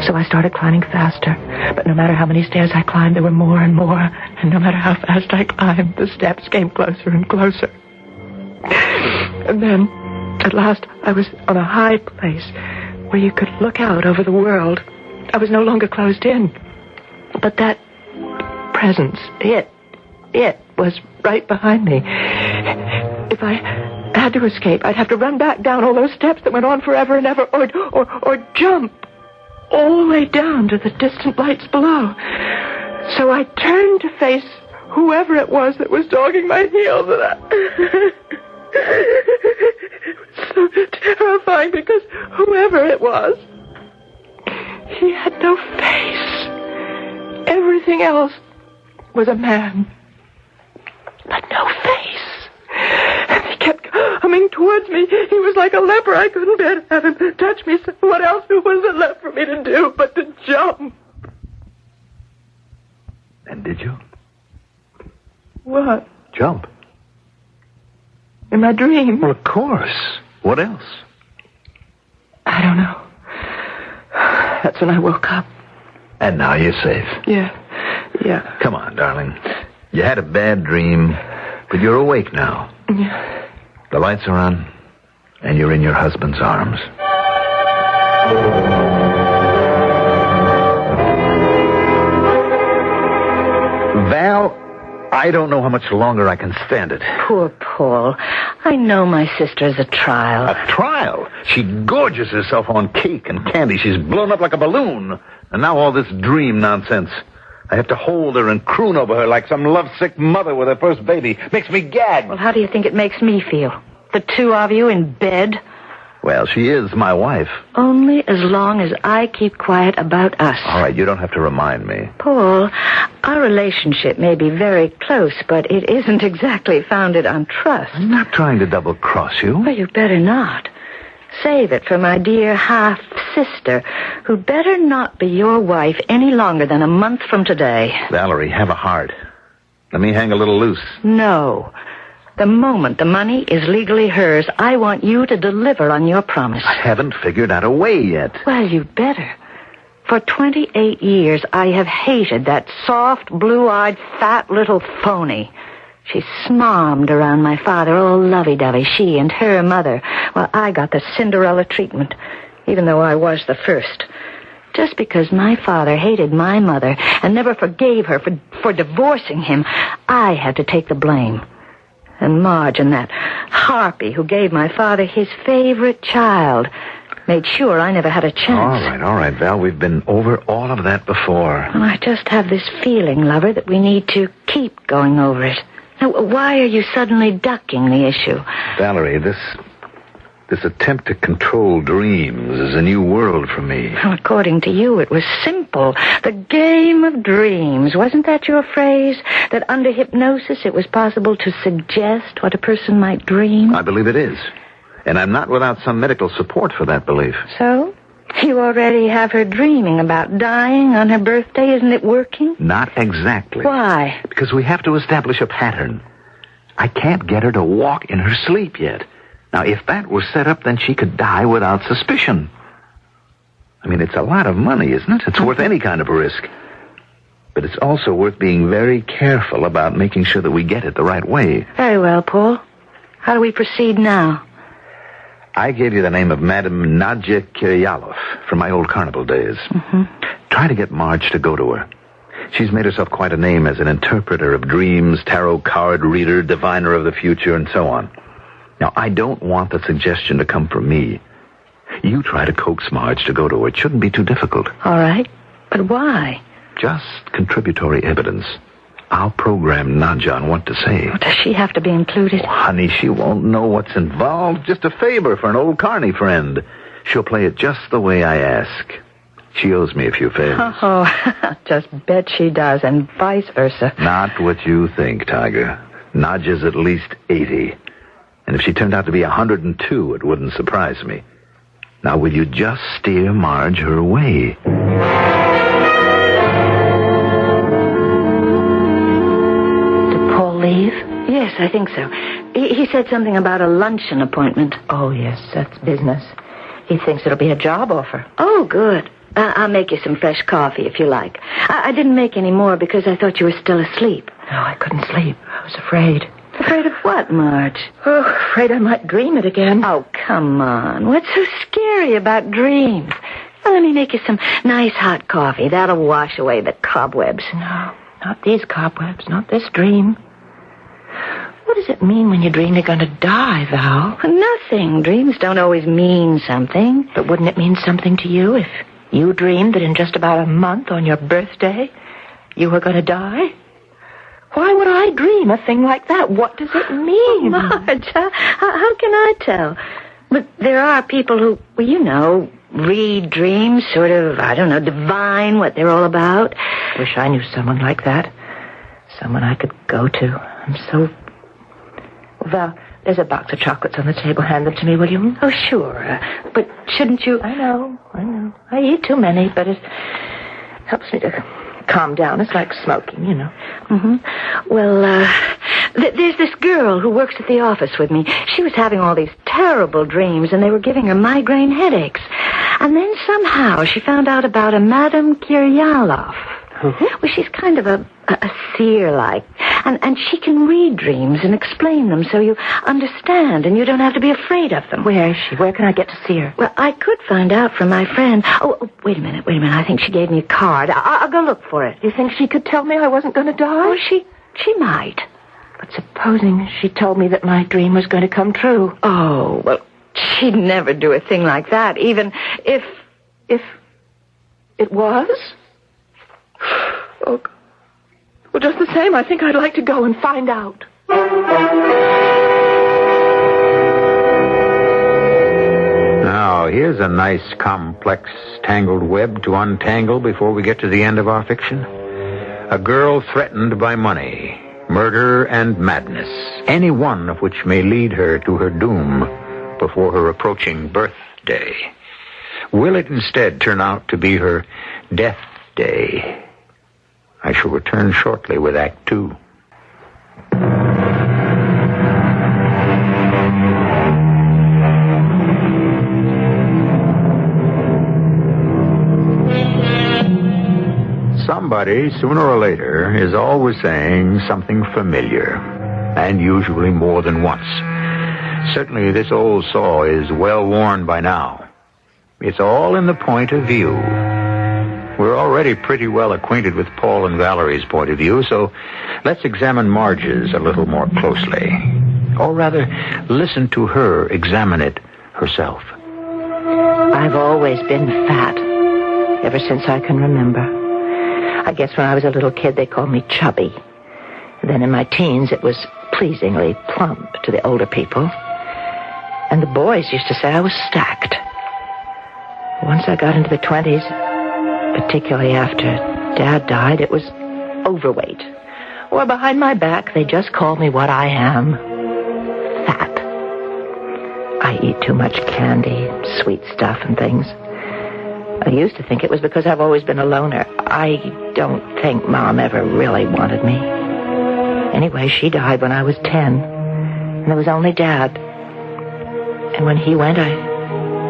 F: So I started climbing faster. But no matter how many stairs I climbed, there were more and more. And no matter how fast I climbed, the steps came closer and closer. And then, at last, I was on a high place where you could look out over the world. I was no longer closed in. But that presence, it was right behind me. If I had to escape, I'd have to run back down all those steps that went on forever and ever, or jump all the way down to the distant lights below. So I turned to face whoever it was that was dogging my heels, and it was so terrifying because whoever it was, he had no face. Everything else was a man, but no face. And he kept coming towards me. He was like a leper. I couldn't bear to have him touch me. So what else was there left for me to do but to jump?
Q: And did you?
F: What?
Q: Jump.
F: In my dream?
Q: Well, of course. What else?
F: I don't know. That's when I woke up.
Q: And now you're safe.
F: Yeah.
Q: Come on, darling. You had a bad dream, but you're awake now.
F: Yeah.
Q: The lights are on, and you're in your husband's arms. Val, I don't know how much longer I can stand it.
K: Poor Paul. I know my sister is a trial.
Q: A trial? She gorges herself on cake and candy. She's blown up like a balloon. And now all this dream nonsense. I have to hold her and croon over her like some lovesick mother with her first baby. Makes me gag.
K: Well, how do you think it makes me feel? The two of you in bed?
Q: Well, she is my wife.
K: Only as long as I keep quiet about us.
Q: All right, you don't have to remind me.
K: Paul, our relationship may be very close, but it isn't exactly founded on trust.
Q: I'm not trying to double-cross you.
K: Well, you better not. Save it for my dear half-sister, who better not be your wife any longer than a month from today.
Q: Valerie, have a heart. Let me hang a little loose.
K: No. The moment the money is legally hers, I want you to deliver on your promise.
Q: I haven't figured out a way yet.
K: Well, you better. For 28 years, I have hated that soft, blue-eyed, fat little phony. She smarmed around my father, all lovey-dovey, she and her mother. Well, I got the Cinderella treatment, even though I was the first. Just because my father hated my mother and never forgave her for divorcing him, I had to take the blame. And Marge and that harpy who gave my father his favorite child made sure I never had a chance.
Q: All right, Val. We've been over all of that before.
K: Well, I just have this feeling, lover, that we need to keep going over it. Now, why are you suddenly ducking the issue?
Q: Valerie, this attempt to control dreams is a new world for me.
K: Well, according to you, it was simple. The game of dreams. Wasn't that your phrase? That under hypnosis it was possible to suggest what a person might dream?
Q: I believe it is. And I'm not without some medical support for that belief.
K: So? You already have her dreaming about dying on her birthday. Isn't it working?
Q: Not exactly.
K: Why?
Q: Because we have to establish a pattern. I can't get her to walk in her sleep yet. Now, if that were set up, then she could die without suspicion. I mean, it's a lot of money, isn't it? It's worth any kind of risk. But it's also worth being very careful about making sure that we get it the right way.
K: Very well, Paul. How do we proceed now?
Q: I gave you the name of Madame Nadja Kiryalov from my old carnival days.
K: Mm-hmm.
Q: Try to get Marge to go to her. She's made herself quite a name as an interpreter of dreams, tarot card reader, diviner of the future, and so on. Now, I don't want the suggestion to come from me. You try to coax Marge to go to her. It shouldn't be too difficult.
K: All right. But why?
Q: Just contributory evidence. I'll program Nadja on what to say.
K: Well, does she have to be included?
Q: Oh, honey, she won't know what's involved. Just a favor for an old carny friend. She'll play it just the way I ask. She owes me a few favors.
K: Oh, just bet she does, and vice versa.
Q: Not what you think, Tiger. Nadja's at least 80. And if she turned out to be 102, it wouldn't surprise me. Now, will you just steer Marge her way?
K: Did Paul leave? Yes, I think so. He said something about a luncheon appointment.
F: Oh, yes, that's business. He thinks it'll be a job offer.
K: Oh, good. I'll make you some fresh coffee if you like. I didn't make any more because I thought you were still asleep.
F: No, I couldn't sleep. I was afraid.
K: Afraid of what, Marge?
F: Oh, afraid I might dream it again.
K: Oh, come on. What's so scary about dreams? Well, let me make you some nice hot coffee. That'll wash away the cobwebs.
F: No, not these cobwebs, not this dream. What does it mean when you dream you're going to die, Val?
K: Nothing. Dreams don't always mean something.
F: But wouldn't it mean something to you if you dreamed that in just about a month on your birthday you were going to die? Why would I dream a thing like that? What does it mean?
K: Marge, how can I tell? But there are people who, well, you know, read dreams, sort of, I don't know, divine what they're all about.
F: Wish I knew someone like that. Someone I could go to. I'm so... Well, Val, there's a box of chocolates on the table. Hand them to me, will you?
K: Oh, sure. But shouldn't you...
F: I know. I eat too many, but it helps me to calm down. It's like smoking, you know.
K: Mm-hmm. Well, there's this girl who works at the office with me. She was having all these terrible dreams, and they were giving her migraine headaches. And then somehow she found out about a Madame Kiryalov. Well, she's kind of a seer-like. And she can read dreams and explain them so you understand and you don't have to be afraid of them.
R: Where is she? Where can I get to see her?
K: Well, I could find out from my friend. Oh, wait a minute. I think she gave me a card. I'll go look for it.
R: You think she could tell me I wasn't going to die?
K: Oh, she might.
R: But supposing she told me that my dream was going to come true.
K: Oh, well, she'd never do a thing like that, even if
R: it was? Oh, well, just the same, I think I'd like to go and find out.
A: Now, here's a nice, complex, tangled web to untangle before we get to the end of our fiction. A girl threatened by money, murder, and madness, any one of which may lead her to her doom before her approaching birthday. Will it instead turn out to be her death day? I shall return shortly with Act 2. Somebody, sooner or later, is always saying something familiar, and usually more than once. Certainly this old saw is well worn by now. It's all in the point of view. We're already pretty well acquainted with Paul and Valerie's point of view, so let's examine Marge's a little more closely. Or rather, listen to her examine it herself.
R: I've always been fat, ever since I can remember. I guess when I was a little kid, they called me chubby. Then in my teens, it was pleasingly plump to the older people. And the boys used to say I was stacked. Once I got into the 20s, particularly after Dad died, it was overweight. Or behind my back, they just called me what I am. Fat. I eat too much candy, sweet stuff and things. I used to think it was because I've always been a loner. I don't think Mom ever really wanted me. Anyway, she died when I was 10. And there was only Dad. And when he went, I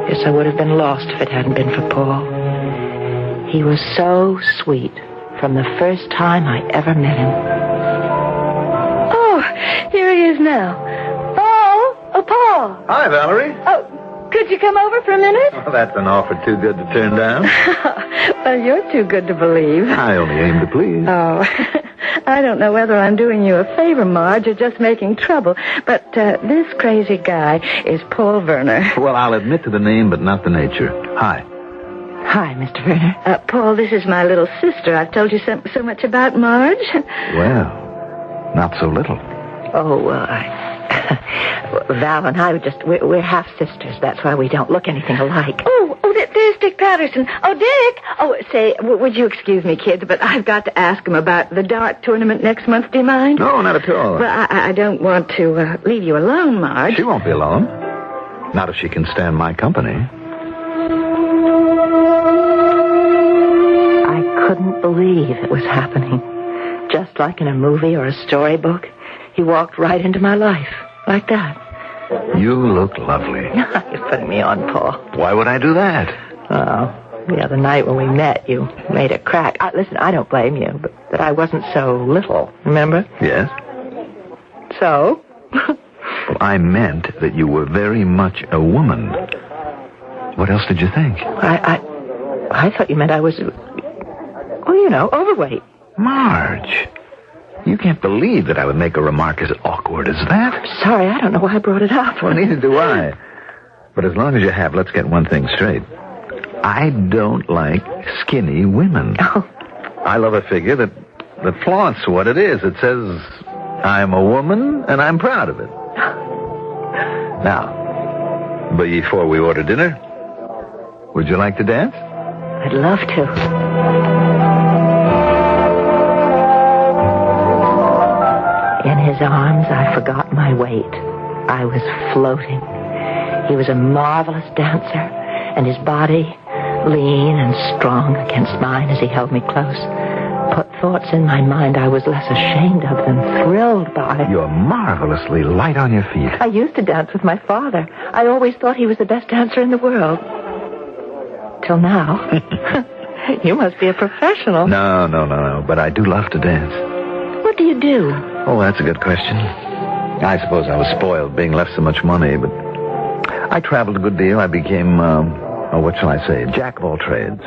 R: guess I would have been lost if it hadn't been for Paul. He was so sweet from the first time I ever met him.
K: Oh, here he is now. Paul! Oh, Paul!
N: Hi, Valerie.
K: Oh, could you come over for a minute?
N: Well, that's an offer too good to turn down.
K: Well, you're too good to believe.
N: I only aim to please.
K: Oh, I don't know whether I'm doing you a favor, Marge, or just making trouble, but this crazy guy is Paul Werner.
N: Well, I'll admit to the name, but not the nature. Hi.
R: Hi, Mr. Werner.
K: Paul, this is my little sister. I've told you so much about Marge.
N: Well, not so little.
R: Oh, Val and I we're half-sisters. That's why we don't look anything alike.
K: Oh, there's Dick Patterson. Oh, Dick! Oh, say, would you excuse me, kids, but I've got to ask him about the dart tournament next month. Do you mind?
N: No, not at all.
K: Well, I don't want to leave you alone, Marge.
N: She won't be alone. Not if she can stand my company.
R: I couldn't believe it was happening. Just like in a movie or a storybook, he walked right into my life, like that.
N: You look lovely.
R: You're putting me on, Paul.
N: Why would I do that?
R: Oh, the other night when we met, you made a crack. Listen, I don't blame you, but that I wasn't so little, remember?
N: Yes.
R: So?
N: Well, I meant that you were very much a woman. What else did you think?
R: I thought you meant I was, overweight.
N: Marge, you can't believe that I would make a remark as awkward as that.
R: I'm sorry, I don't know why I brought it up.
N: Well, neither do I. But as long as you have, let's get one thing straight. I don't like skinny women.
R: Oh.
N: I love a figure that flaunts what it is. It says, I'm a woman, and I'm proud of it. Now, before we order dinner, would you like to dance?
R: I'd love to. In his arms, I forgot my weight. I was floating. He was a marvelous dancer, and his body, lean and strong against mine as he held me close, put thoughts in my mind I was less ashamed of than thrilled by.
N: You're marvelously light on your feet.
R: I used to dance with my father. I always thought he was the best dancer in the world. till now. You must be a professional.
Q: No. But I do love to dance.
R: What do you do?
Q: Oh, that's a good question. I suppose I was spoiled being left so much money, but I traveled a good deal. I became, what shall I say, jack of all trades.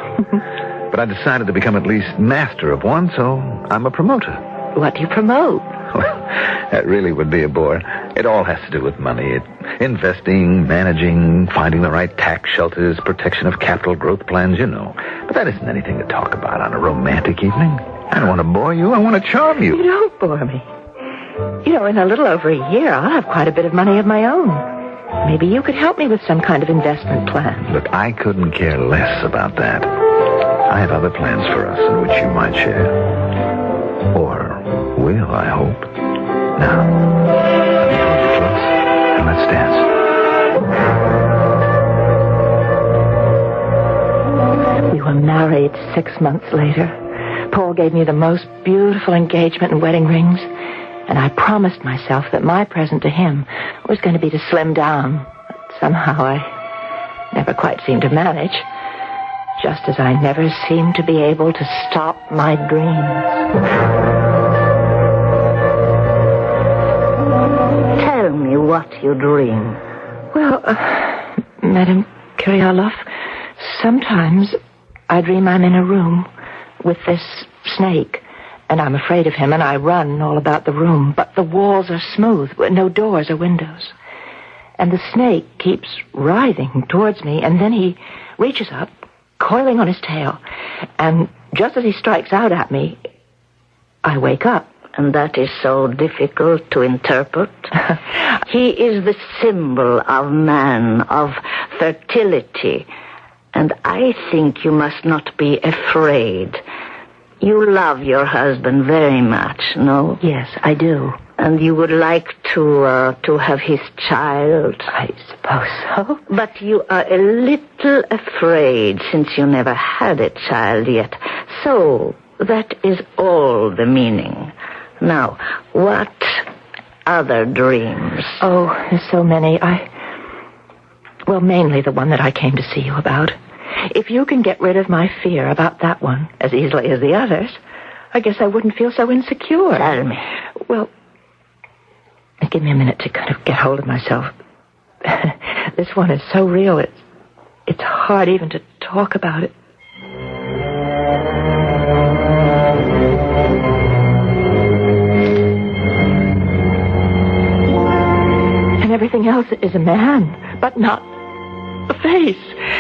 Q: But I decided to become at least master of one, so I'm a promoter.
R: What do you promote?
Q: Well, that really would be a bore. It all has to do with money. Investing, managing, finding the right tax shelters, protection of capital growth plans, you know. But that isn't anything to talk about on a romantic evening. I don't want to bore you. I want to charm you.
R: You don't bore me. You know, in a little over a year, I'll have quite a bit of money of my own. Maybe you could help me with some kind of investment plan.
Q: Look, I couldn't care less about that. I have other plans for us in which you might share. Or will, I hope. Now, let me hold you close, and let's dance.
R: We were married 6 months later. Paul gave me the most beautiful engagement and wedding rings, and I promised myself that my present to him was going to be to slim down. But somehow I never quite seemed to manage, just as I never seemed to be able to stop my dreams.
K: Tell me what you dream.
R: Well, Madame Kyriolov, sometimes I dream I'm in a room with this snake, and I'm afraid of him, and I run all about the room, but the walls are smooth, with no doors or windows. And the snake keeps writhing towards me, and then he reaches up, coiling on his tail, and just as he strikes out at me, I wake up.
K: And that is so difficult to interpret. He is the symbol of man, of fertility. And I think you must not be afraid. You love your husband very much, no?
R: Yes, I do.
K: And you would like to have his child?
R: I suppose so.
K: But you are a little afraid since you never had a child yet. So, that is all the meaning. Now, what other dreams?
R: Oh, there's so many. Well, mainly the one that I came to see you about. If you can get rid of my fear about that one as easily as the others, I guess I wouldn't feel so insecure.
K: Tell me.
R: Well, give me a minute to kind of get hold of myself. This one is so real, it's hard even to talk about it. And everything else is a man, but not a face.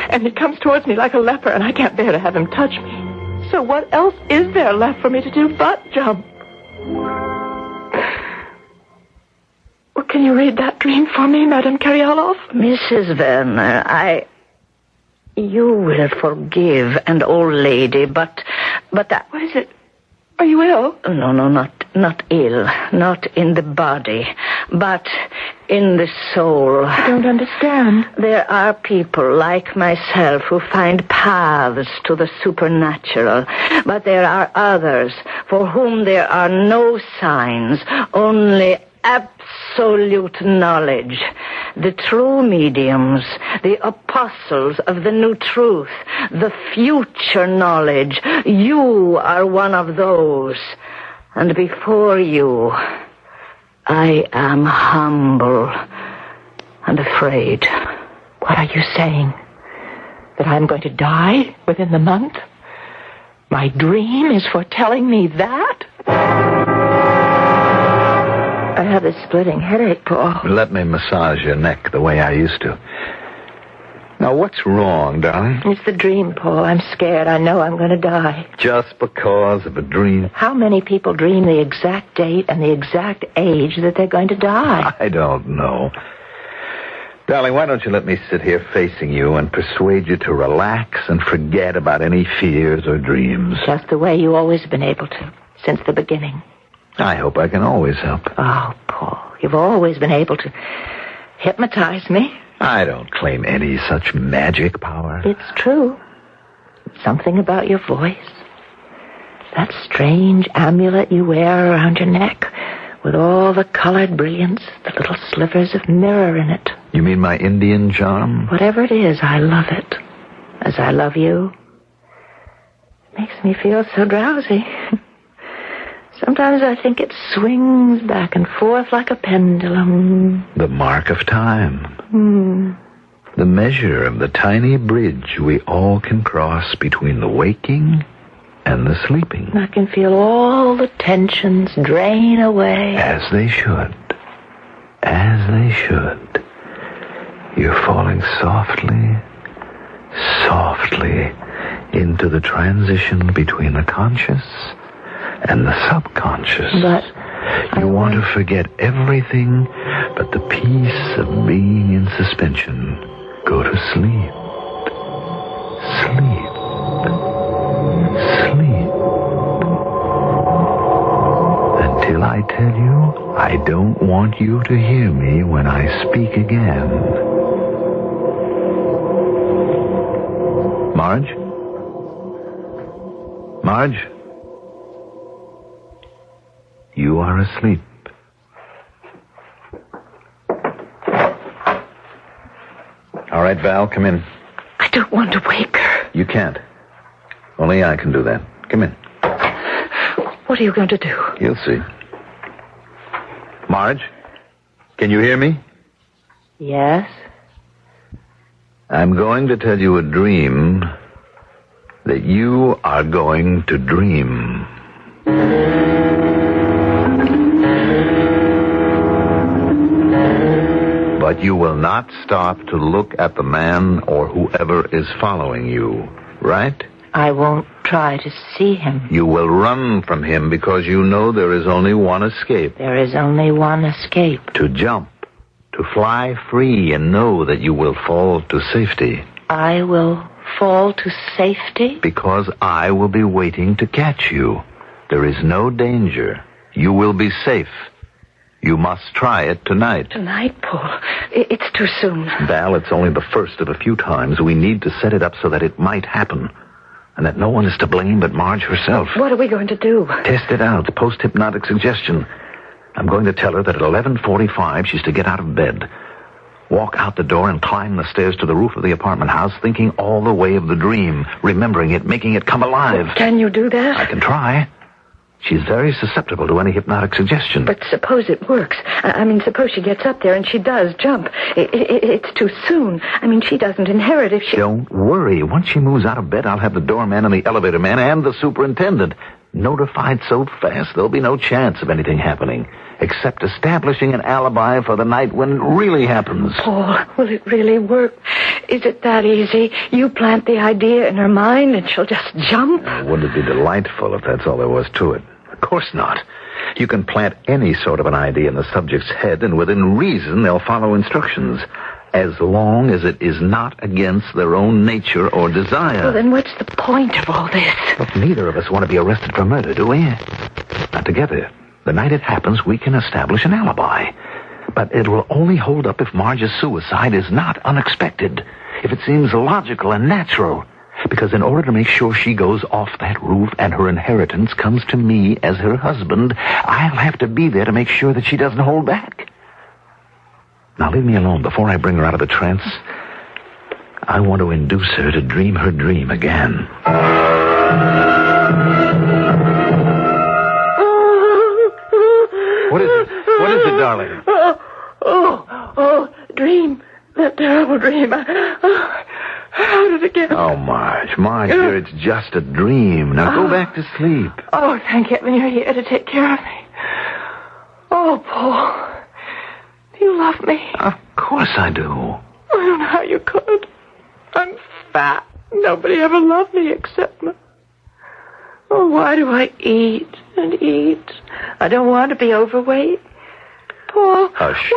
R: And he comes towards me like a leper, and I can't bear to have him touch me. So what else is there left for me to do but jump? Well, can you read that dream for me, Madame Kyriolov?
K: Mrs. Werner, you will forgive an old lady, but that...
R: What is it? Are you ill?
K: No, not ill. Not in the body, but in the soul.
R: I don't understand.
K: There are people like myself who find paths to the supernatural, but there are others for whom there are no signs, only absolute knowledge. The true mediums, the apostles of the new truth, the future knowledge. You are one of those. And before you, I am humble and afraid.
R: What are you saying? That I'm going to die within the month? My dream is foretelling me that? I have a splitting headache, Paul.
Q: Let me massage your neck the way I used to. Now, what's wrong, darling?
R: It's the dream, Paul. I'm scared. I know I'm going to die.
Q: Just because of a dream?
R: How many people dream the exact date and the exact age that they're going to die?
Q: I don't know. Darling, why don't you let me sit here facing you and persuade you to relax and forget about any fears or dreams?
R: Just the way you always have been able to, since the beginning.
Q: I hope I can always help.
R: Oh, Paul, you've always been able to hypnotize me.
Q: I don't claim any such magic power.
R: It's true. Something about your voice. That strange amulet you wear around your neck with all the colored brilliance, the little slivers of mirror in it.
Q: You mean my Indian charm?
R: Whatever it is, I love it. as I love you. It makes me feel so drowsy. Sometimes I think it swings back and forth like a pendulum.
Q: The mark of time. The measure of the tiny bridge we all can cross between the waking and the sleeping.
R: I can feel all the tensions drain away.
Q: As they should. As they should. You're falling softly, softly into the transition between the conscious and the subconscious.
R: But
Q: you want to forget everything but the peace of being in suspension. Go to sleep. Sleep. Sleep. Until I tell you, I don't want you to hear me when I speak again. Marge? Marge? You are asleep. All right, Val, come in.
K: I don't want to wake her.
Q: You can't. Only I can do that. Come in.
K: What are you going to do?
Q: You'll see. Marge, can you hear me?
R: Yes?
Q: I'm going to tell you a dream that you are going to dream. But you will not stop to look at the man or whoever is following you, right?
R: I won't try to see him.
Q: You will run from him because you know there is only one escape.
R: There is only one escape.
Q: To jump, to fly free and know that you will fall to safety.
R: I will fall to safety?
Q: Because I will be waiting to catch you. There is no danger. You will be safe. You must try it tonight.
K: Tonight, Paul? It's too soon.
Q: Val, it's only the first of a few times. We need to set it up so that it might happen. And that no one is to blame but Marge herself.
K: What are we going to do?
Q: Test it out. Post-hypnotic suggestion. I'm going to tell her that at 11:45 she's to get out of bed. Walk out the door and climb the stairs to the roof of the apartment house, thinking all the way of the dream, remembering it, making it come alive.
K: Can you do that?
Q: I can try. She's very susceptible to any hypnotic suggestion.
K: But suppose it works. I mean, suppose she gets up there and she does jump. It's too soon. I mean, she doesn't inherit if she...
Q: Don't worry. Once she moves out of bed, I'll have the doorman and the elevator man and the superintendent notified so fast there'll be no chance of anything happening, except establishing an alibi for the night when it really happens.
K: Paul, will it really work? Is it that easy? You plant the idea in her mind and she'll just jump?
Q: Wouldn't it be delightful if that's all there was to it? Of course not. You can plant any sort of an idea in the subject's head, and within reason they'll follow instructions, as long as it is not against their own nature or desire.
K: Well, then what's the point of all this?
Q: Look, neither of us want to be arrested for murder, do we? Now, together, the night it happens, we can establish an alibi. But it will only hold up if Marge's suicide is not unexpected, if it seems logical and natural. Because in order to make sure she goes off that roof and her inheritance comes to me as her husband, I'll have to be there to make sure that she doesn't hold back. Now leave me alone before I bring her out of the trance. I want to induce her to dream her dream again. What is it? What is it, darling?
K: Dream. That terrible dream. How did it get?
Q: Oh, Marge, dear, it's just a dream. Now go back to sleep.
K: Oh, thank heaven you're here to take care of me. Oh, Paul. Do you love me?
Q: Of course I do.
K: I don't know how you could. I'm fat. Nobody ever loved me except me. Oh, why do I eat and eat? I don't want to be overweight. Paul,
Q: hush,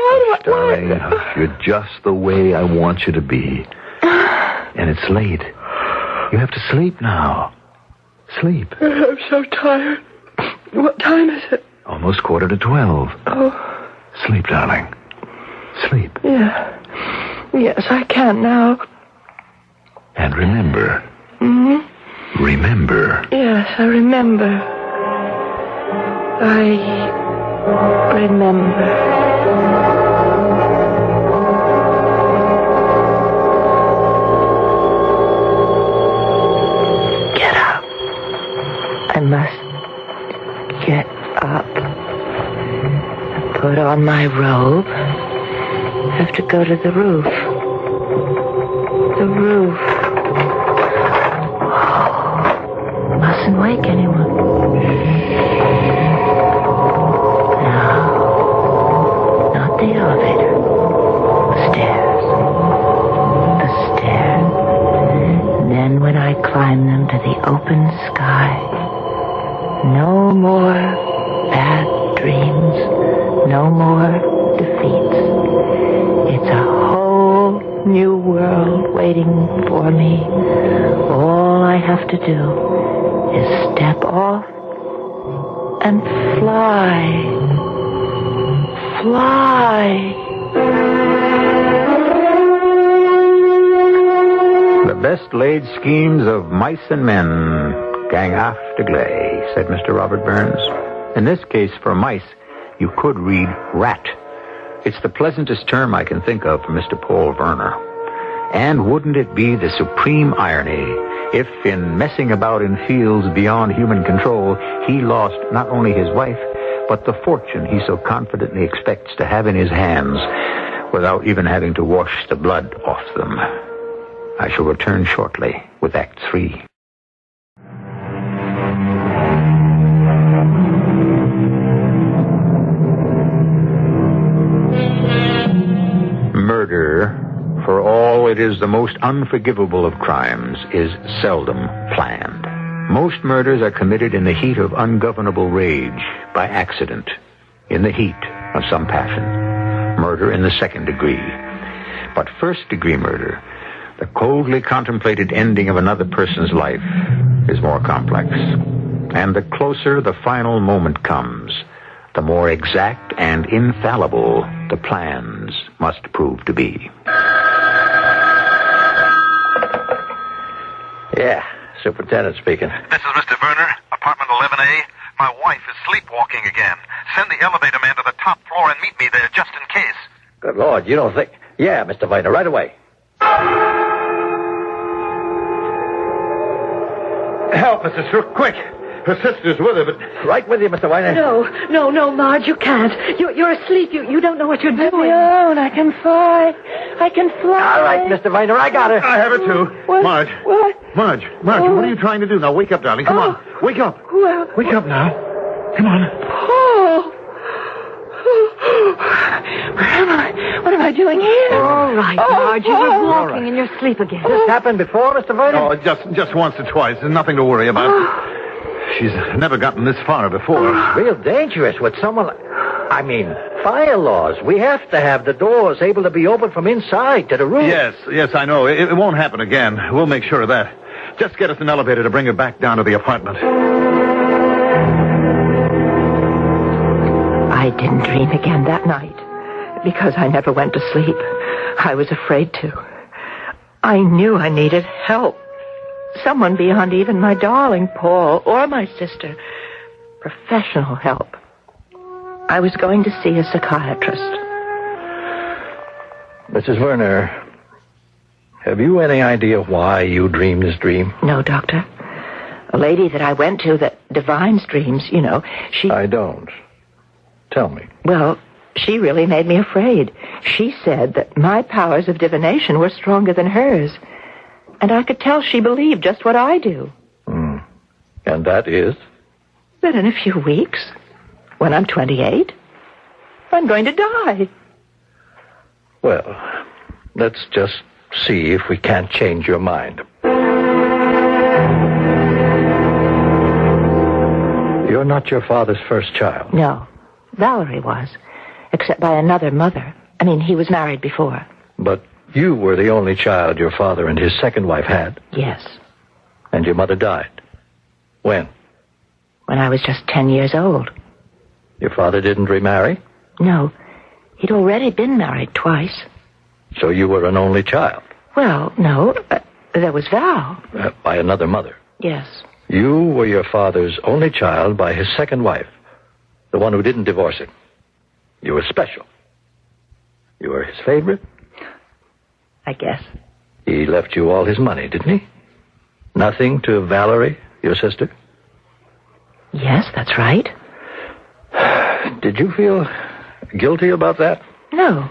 Q: darling. You're just the way I want you to be. And it's late. You have to sleep now. Sleep.
K: I'm so tired. What time is it?
Q: Almost 11:45.
K: Oh.
Q: Sleep, darling. Sleep.
K: Yeah. Yes, I can now.
Q: And remember.
K: Mm-hmm.
Q: Remember.
K: Yes, I remember. I remember.
R: on my robe. Have to go to the roof. The roof. Oh, mustn't wake anyone. No, not the elevator. The stairs. The stairs. And then when I climb them to the open sky, no more bad dreams, no more defeats. It's a whole new world waiting for me. All I have to do is step off and fly. Fly.
A: The best laid schemes of mice and men gang after gley, said Mr. Robert Burns. In this case, for mice, you could read rat. It's the pleasantest term I can think of for Mr. Paul Werner. And wouldn't it be the supreme irony if, in messing about in fields beyond human control, he lost not only his wife, but the fortune he so confidently expects to have in his hands without even having to wash the blood off them. I shall return shortly with Act 3. Murder, for all it is the most unforgivable of crimes, is seldom planned. Most murders are committed in the heat of ungovernable rage, by accident, in the heat of some passion. Murder in the second degree. But first-degree murder, the coldly contemplated ending of another person's life, is more complex. And the closer the final moment comes, the more exact and infallible the plans must prove to be.
S: Yeah, Superintendent speaking.
T: This is Mr. Werner, apartment 11A. My wife is sleepwalking again. Send the elevator man to the top floor and meet me there just in case.
S: Good Lord, you don't think... Yeah, Mr. Werner, right away.
O: Help, Mrs. Shook, quick. Her sister's with her, but...
S: Right with you, Mr. Weiner.
K: No, Marge, you can't. You're asleep. You don't know what you're doing.
R: Leave me alone. I can fly. I can fly.
S: All right, Mr. Weiner, I got her.
O: I have her, too.
R: What?
O: Marge.
R: What?
O: Marge, what are you trying to do? Now, wake up, darling. Come on. Wake up.
R: Well...
O: Wake up now. Come on.
R: Paul! Where am I? What am I doing here?
K: All right, Marge. You were walking in your sleep again.
S: This happened before, Mr. Weiner?
O: Oh, just once or twice. There's nothing to worry about. She's never gotten this far before.
S: Real dangerous with someone like... I mean, fire laws. We have to have the doors able to be opened from inside to the room.
O: Yes, I know. It won't happen again. We'll make sure of that. Just get us an elevator to bring her back down to the apartment.
R: I didn't dream again that night because I never went to sleep. I was afraid to. I knew I needed help. Someone beyond even my darling Paul or my sister. Professional help. I was going to see a psychiatrist.
S: Mrs. Werner, have you any idea why you dreamed this dream?
R: No, Doctor. A lady that I went to that divines dreams, she...
S: I don't. Tell me.
R: Well, she really made me afraid. She said that my powers of divination were stronger than hers. And I could tell she believed just what I do.
S: And that is?
R: That in a few weeks, when I'm 28, I'm going to die.
S: Well, let's just see if we can't change your mind. You're not your father's first child.
R: No. Valerie was, except by another mother. I mean, he was married before.
S: But you were the only child your father and his second wife had.
R: Yes.
S: And your mother died. When?
R: When I was just 10 years old.
S: Your father didn't remarry?
R: No. He'd already been married twice.
S: So you were an only child?
R: Well, no. There was Val.
S: By another mother?
R: Yes.
S: You were your father's only child by his second wife. The one who didn't divorce him. You were special. You were his favorite?
R: I guess.
S: He left you all his money, didn't he? Nothing to Valerie, your sister?
R: Yes, that's right.
S: Did you feel guilty about that?
R: No,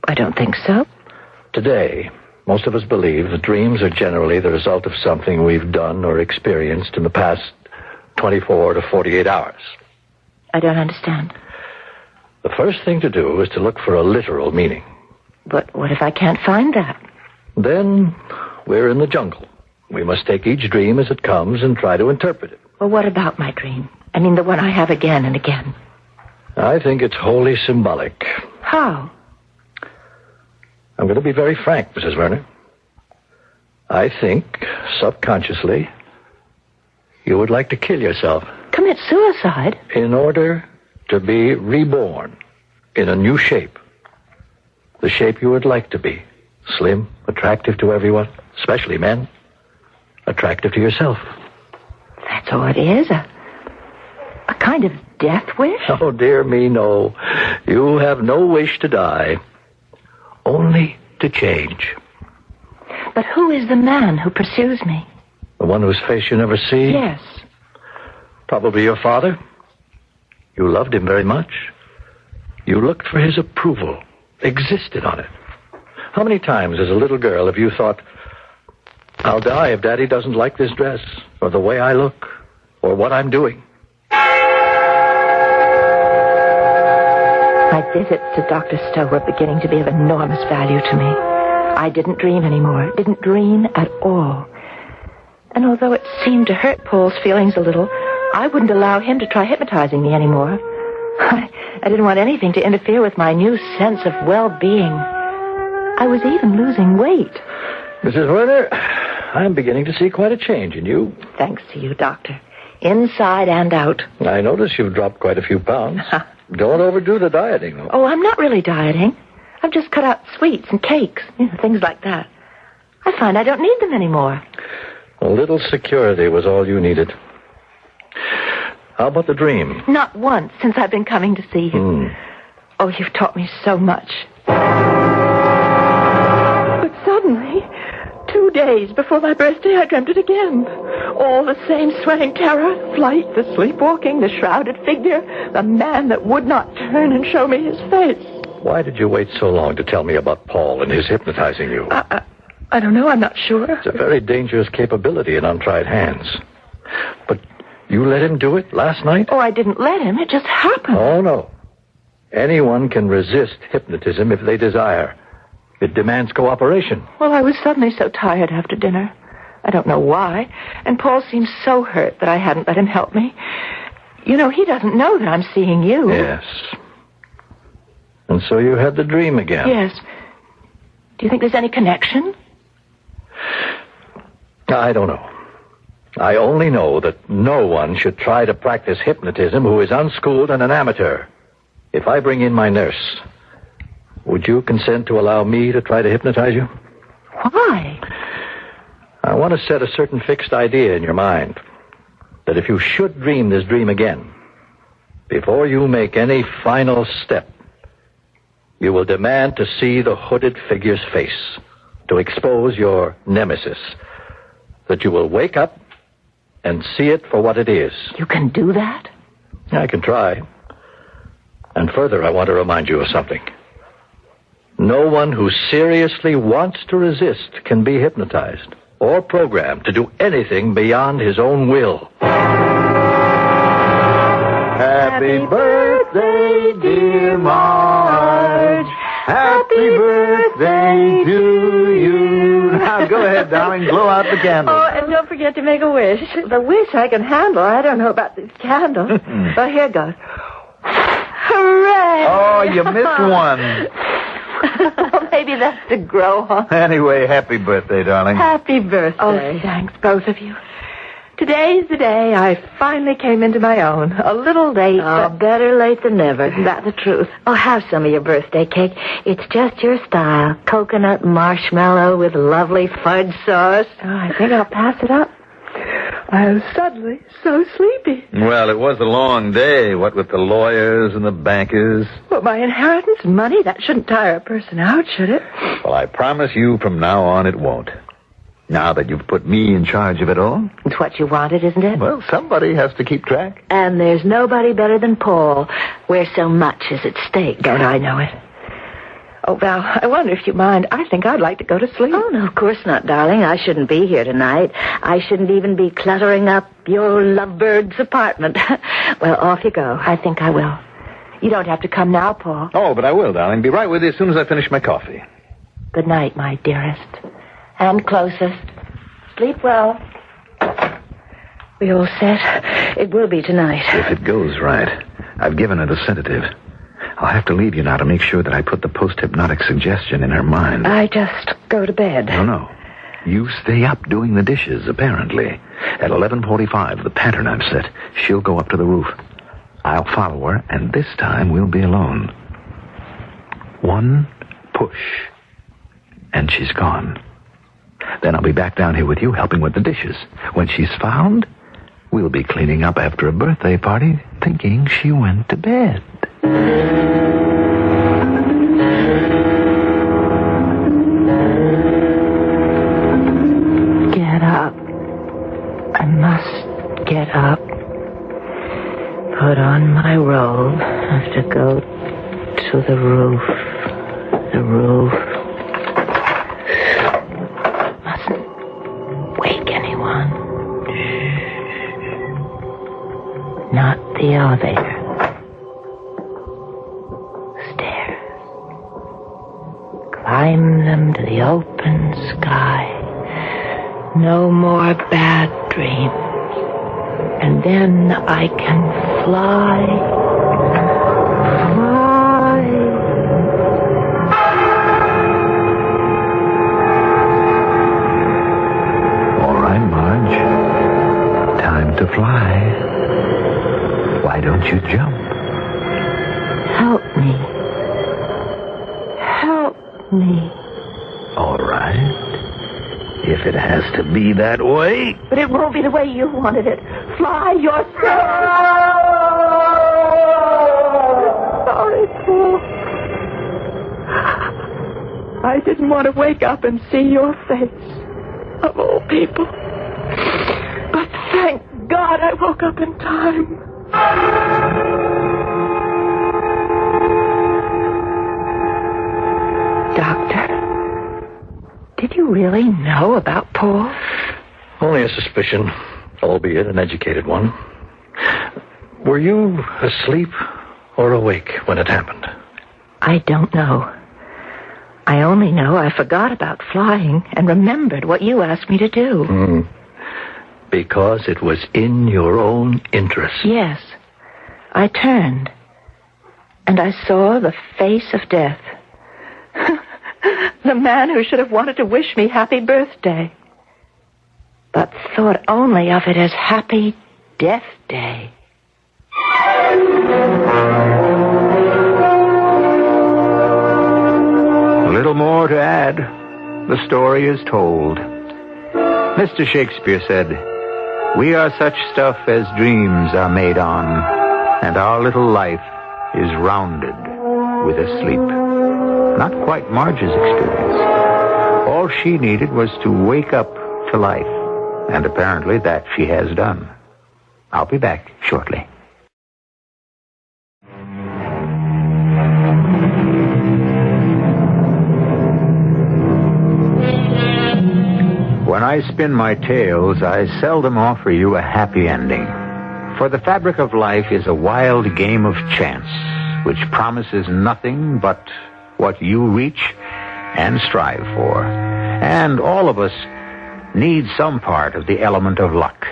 R: I don't think so.
S: Today, most of us believe that dreams are generally the result of something we've done or experienced in the past 24 to 48 hours.
R: I don't understand.
S: The first thing to do is to look for a literal meaning.
R: But what if I can't find that?
S: Then we're in the jungle. We must take each dream as it comes and try to interpret it.
R: Well, what about my dream? I mean, the one I have again and again.
S: I think it's wholly symbolic.
R: How?
S: I'm going to be very frank, Mrs. Werner. I think, subconsciously, you would like to kill yourself.
R: Commit suicide?
S: In order to be reborn in a new shape. The shape you would like to be. Slim, attractive to everyone, especially men. Attractive to yourself.
R: That's all it is? A kind of death wish?
S: Oh, dear me, no. You have no wish to die. Only to change.
R: But who is the man who pursues me?
S: The one whose face you never see?
R: Yes.
S: Probably your father. You loved him very much. You looked for his approval. Existed on it. How many times as a little girl have you thought, I'll die if Daddy doesn't like this dress, or the way I look, or what I'm doing?
R: My visits to Dr. Stowe were beginning to be of enormous value to me. I didn't dream anymore. Didn't dream at all. And although it seemed to hurt Paul's feelings a little, I wouldn't allow him to try hypnotizing me anymore. I didn't want anything to interfere with my new sense of well-being. I was even losing weight.
S: Mrs. Werner, I'm beginning to see quite a change in you.
R: Thanks to you, Doctor. Inside and out.
S: I notice you've dropped quite a few pounds. Don't overdo the dieting, though.
R: Oh, I'm not really dieting. I've just cut out sweets and cakes, things like that. I find I don't need them anymore.
S: A little security was all you needed. How about the dream?
R: Not once since I've been coming to see you. Oh, you've taught me so much. But suddenly, 2 days before my birthday, I dreamt it again. All the same sweating terror, flight, the sleepwalking, the shrouded figure, the man that would not turn and show me his face.
S: Why did you wait so long to tell me about Paul and his hypnotizing you?
R: I don't know. I'm not sure.
S: It's a very dangerous capability in untried hands. But you let him do it last night?
R: Oh, I didn't let him. It just happened.
S: Oh, no. Anyone can resist hypnotism if they desire. It demands cooperation.
R: Well, I was suddenly so tired after dinner. I don't know why. And Paul seemed so hurt that I hadn't let him help me. He doesn't know that I'm seeing you.
S: Yes. And so you had the dream again.
R: Yes. Do you think there's any connection?
S: I don't know. I only know that no one should try to practice hypnotism who is unschooled and an amateur. If I bring in my nurse, would you consent to allow me to try to hypnotize you?
R: Why?
S: I want to set a certain fixed idea in your mind that if you should dream this dream again, before you make any final step, you will demand to see the hooded figure's face, to expose your nemesis, that you will wake up and see it for what it is.
R: You can do that?
S: I can try. And further, I want to remind you of something. No one who seriously wants to resist can be hypnotized or programmed to do anything beyond his own will.
U: Happy birthday, dear Marge. Happy birthday to you. Now, go ahead, darling. Blow out the candle.
R: Oh, and don't forget to make a wish. The wish I can handle. I don't know about this candle. Oh, here goes. Hooray!
U: Oh, you missed one.
R: Well, maybe that's to grow on.
U: Anyway, happy birthday, darling.
R: Happy birthday. Oh, thanks, both of you. Today's the day I finally came into my own. A little late, but
K: better late than never.
R: Isn't that the truth?
K: Oh, have some of your birthday cake. It's just your style. Coconut marshmallow with lovely fudge sauce.
R: Oh, I think I'll pass it up. I'm suddenly so sleepy.
U: Well, it was a long day, what with the lawyers and the bankers.
R: Well, my inheritance and money, that shouldn't tire a person out, should it?
U: Well, I promise you from now on it won't.
Q: Now that you've put me in charge of it all?
R: It's what you wanted, isn't it?
Q: Well, somebody has to keep track.
R: And there's nobody better than Paul, where so much is at stake. Don't I know it? Oh, Val, I wonder if you mind. I think I'd like to go to sleep.
K: Oh, no, of course not, darling. I shouldn't be here tonight. I shouldn't even be cluttering up your lovebird's apartment. Well, off you go.
R: I think I will. You don't have to come now, Paul.
Q: Oh, but I will, darling. Be right with you as soon as I finish my coffee.
R: Good night, my dearest. And closest. Sleep well.
K: We all set? It will be tonight.
Q: If it goes right. I've given it a sedative. I'll have to leave you now to make sure that I put the post-hypnotic suggestion in her mind.
K: I just go to bed.
Q: No. You stay up doing the dishes, apparently. At 11:45, the pattern I've set, she'll go up to the roof. I'll follow her, and this time we'll be alone. One push, and she's gone. Then I'll be back down here with you, helping with the dishes. When she's found, we'll be cleaning up after a birthday party, thinking she went to bed.
R: Get up. I must get up. Put on my robe. I have to go to the roof. The roof. Mustn't wake anyone. Not the elevator. Stairs. Climb them to the open sky. No more bad dreams. And then I can fly. Fly.
Q: All right, Marge. Time to fly. Why don't you jump?
R: Help me. Help me.
Q: All right. If it has to be that way.
R: But it won't be the way you wanted it. Fly yourself. Sorry, Paul. I didn't want to wake up and see your face, of all people. But thank God I woke up in time. Doctor, did you really know about Paul?
S: Only a suspicion, albeit an educated one. Were you asleep or awake when it happened?
R: I don't know. I only know I forgot about flying and remembered what you asked me to do.
S: Because it was in your own interest.
R: Yes. I turned, and I saw the face of death. The man who should have wanted to wish me happy birthday, but thought only of it as happy death day.
A: Little more to add. The story is told. Mr. Shakespeare said, "We are such stuff as dreams are made on, and our little life is rounded with a sleep." Not quite Marge's experience. All she needed was to wake up to life, and apparently that she has done. I'll be back shortly. When I spin my tales, I seldom offer you a happy ending. For the fabric of life is a wild game of chance, which promises nothing but what you reach and strive for. And all of us need some part of the element of luck.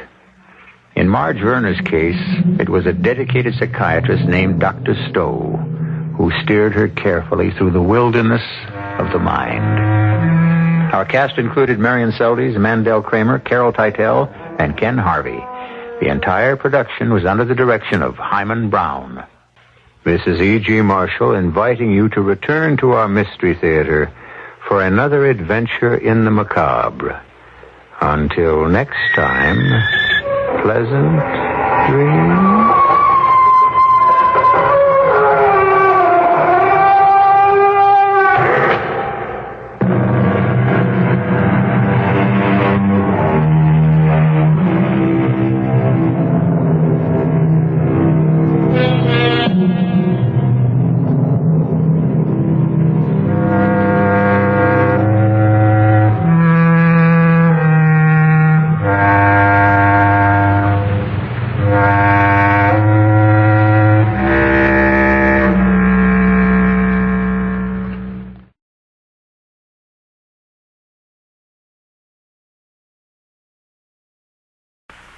A: In Marge Verner's case, it was a dedicated psychiatrist named Dr. Stowe who steered her carefully through the wilderness of the mind. Our cast included Marion Seldes, Mandel Kramer, Carol Teitel, and Ken Harvey. The entire production was under the direction of Hyman Brown. This is E.G. Marshall inviting you to return to our Mystery Theater for another adventure in the macabre. Until next time, pleasant dreams.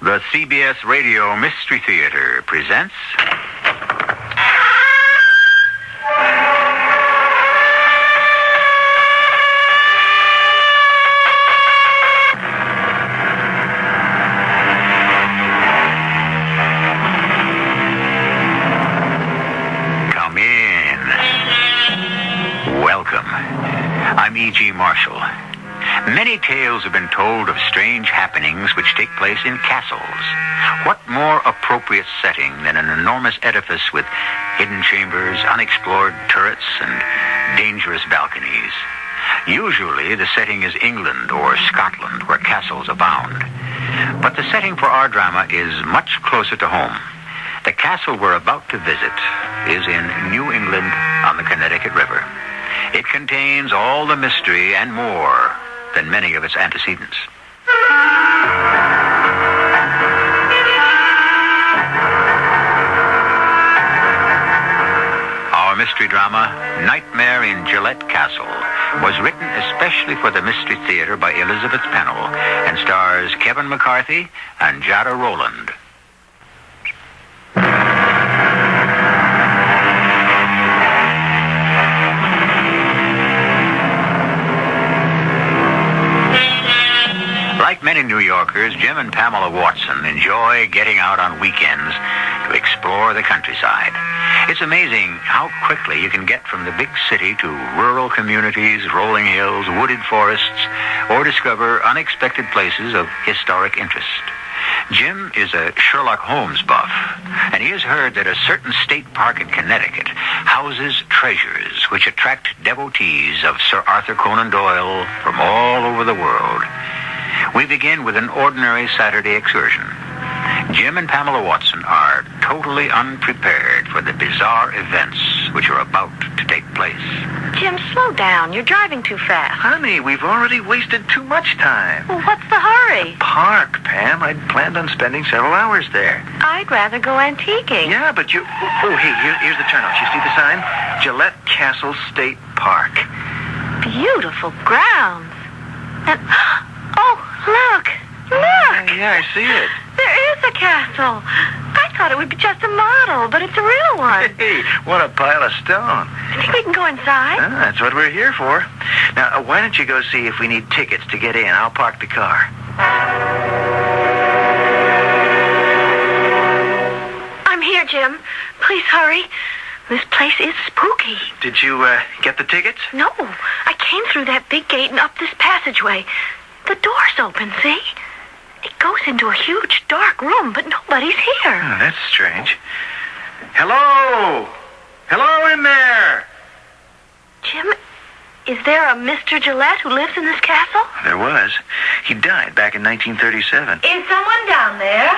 A: The CBS Radio Mystery Theater presents... Come in. Welcome. I'm E.G. Marshall. Many tales have been told of strange happenings which take place in castles. What more appropriate setting than an enormous edifice with hidden chambers, unexplored turrets, and dangerous balconies? Usually the setting is England or Scotland, where castles abound. But the setting for our drama is much closer to home. The castle we're about to visit is in New England on the Connecticut River. It contains all the mystery and more than many of its antecedents. Our mystery drama, Nightmare in Gillette Castle, was written especially for the Mystery Theater by Elizabeth Pennell and stars Kevin McCarthy and Jada Rowland. Like many New Yorkers, Jim and Pamela Watson enjoy getting out on weekends to explore the countryside. It's amazing how quickly you can get from the big city to rural communities, rolling hills, wooded forests, or discover unexpected places of historic interest. Jim is a Sherlock Holmes buff, and he has heard that a certain state park in Connecticut houses treasures which attract devotees of Sir Arthur Conan Doyle from all over the world. We begin with an ordinary Saturday excursion. Jim and Pamela Watson are totally unprepared for the bizarre events which are about to take place.
D: Jim, slow down. You're driving too fast.
U: Honey, we've already wasted too much time.
D: Well, what's the hurry?
U: Park, Pam. I'd planned on spending several hours there.
D: I'd rather go antiquing.
U: Yeah, but you... Oh, hey, here's the turnoff. You see the sign? Gillette Castle State Park.
D: Beautiful grounds. And... Oh, look. Look.
U: Yeah, I see it.
D: There is a castle. I thought it would be just a model, but it's a real one.
U: Hey, what a pile of stone.
D: Think we can go inside?
U: That's what we're here for. Now, why don't you go see if we need tickets to get in? I'll park the car.
D: I'm here, Jim. Please hurry. This place is spooky.
U: Did you get the tickets?
D: No. I came through that big gate and up this passageway. The door's open, see? It goes into a huge, dark room, but nobody's here.
U: Oh, that's strange. Hello? Hello in there?
D: Jim, is there a Mr. Gillette who lives in this castle?
U: There was. He died back in 1937.
V: Is someone down there?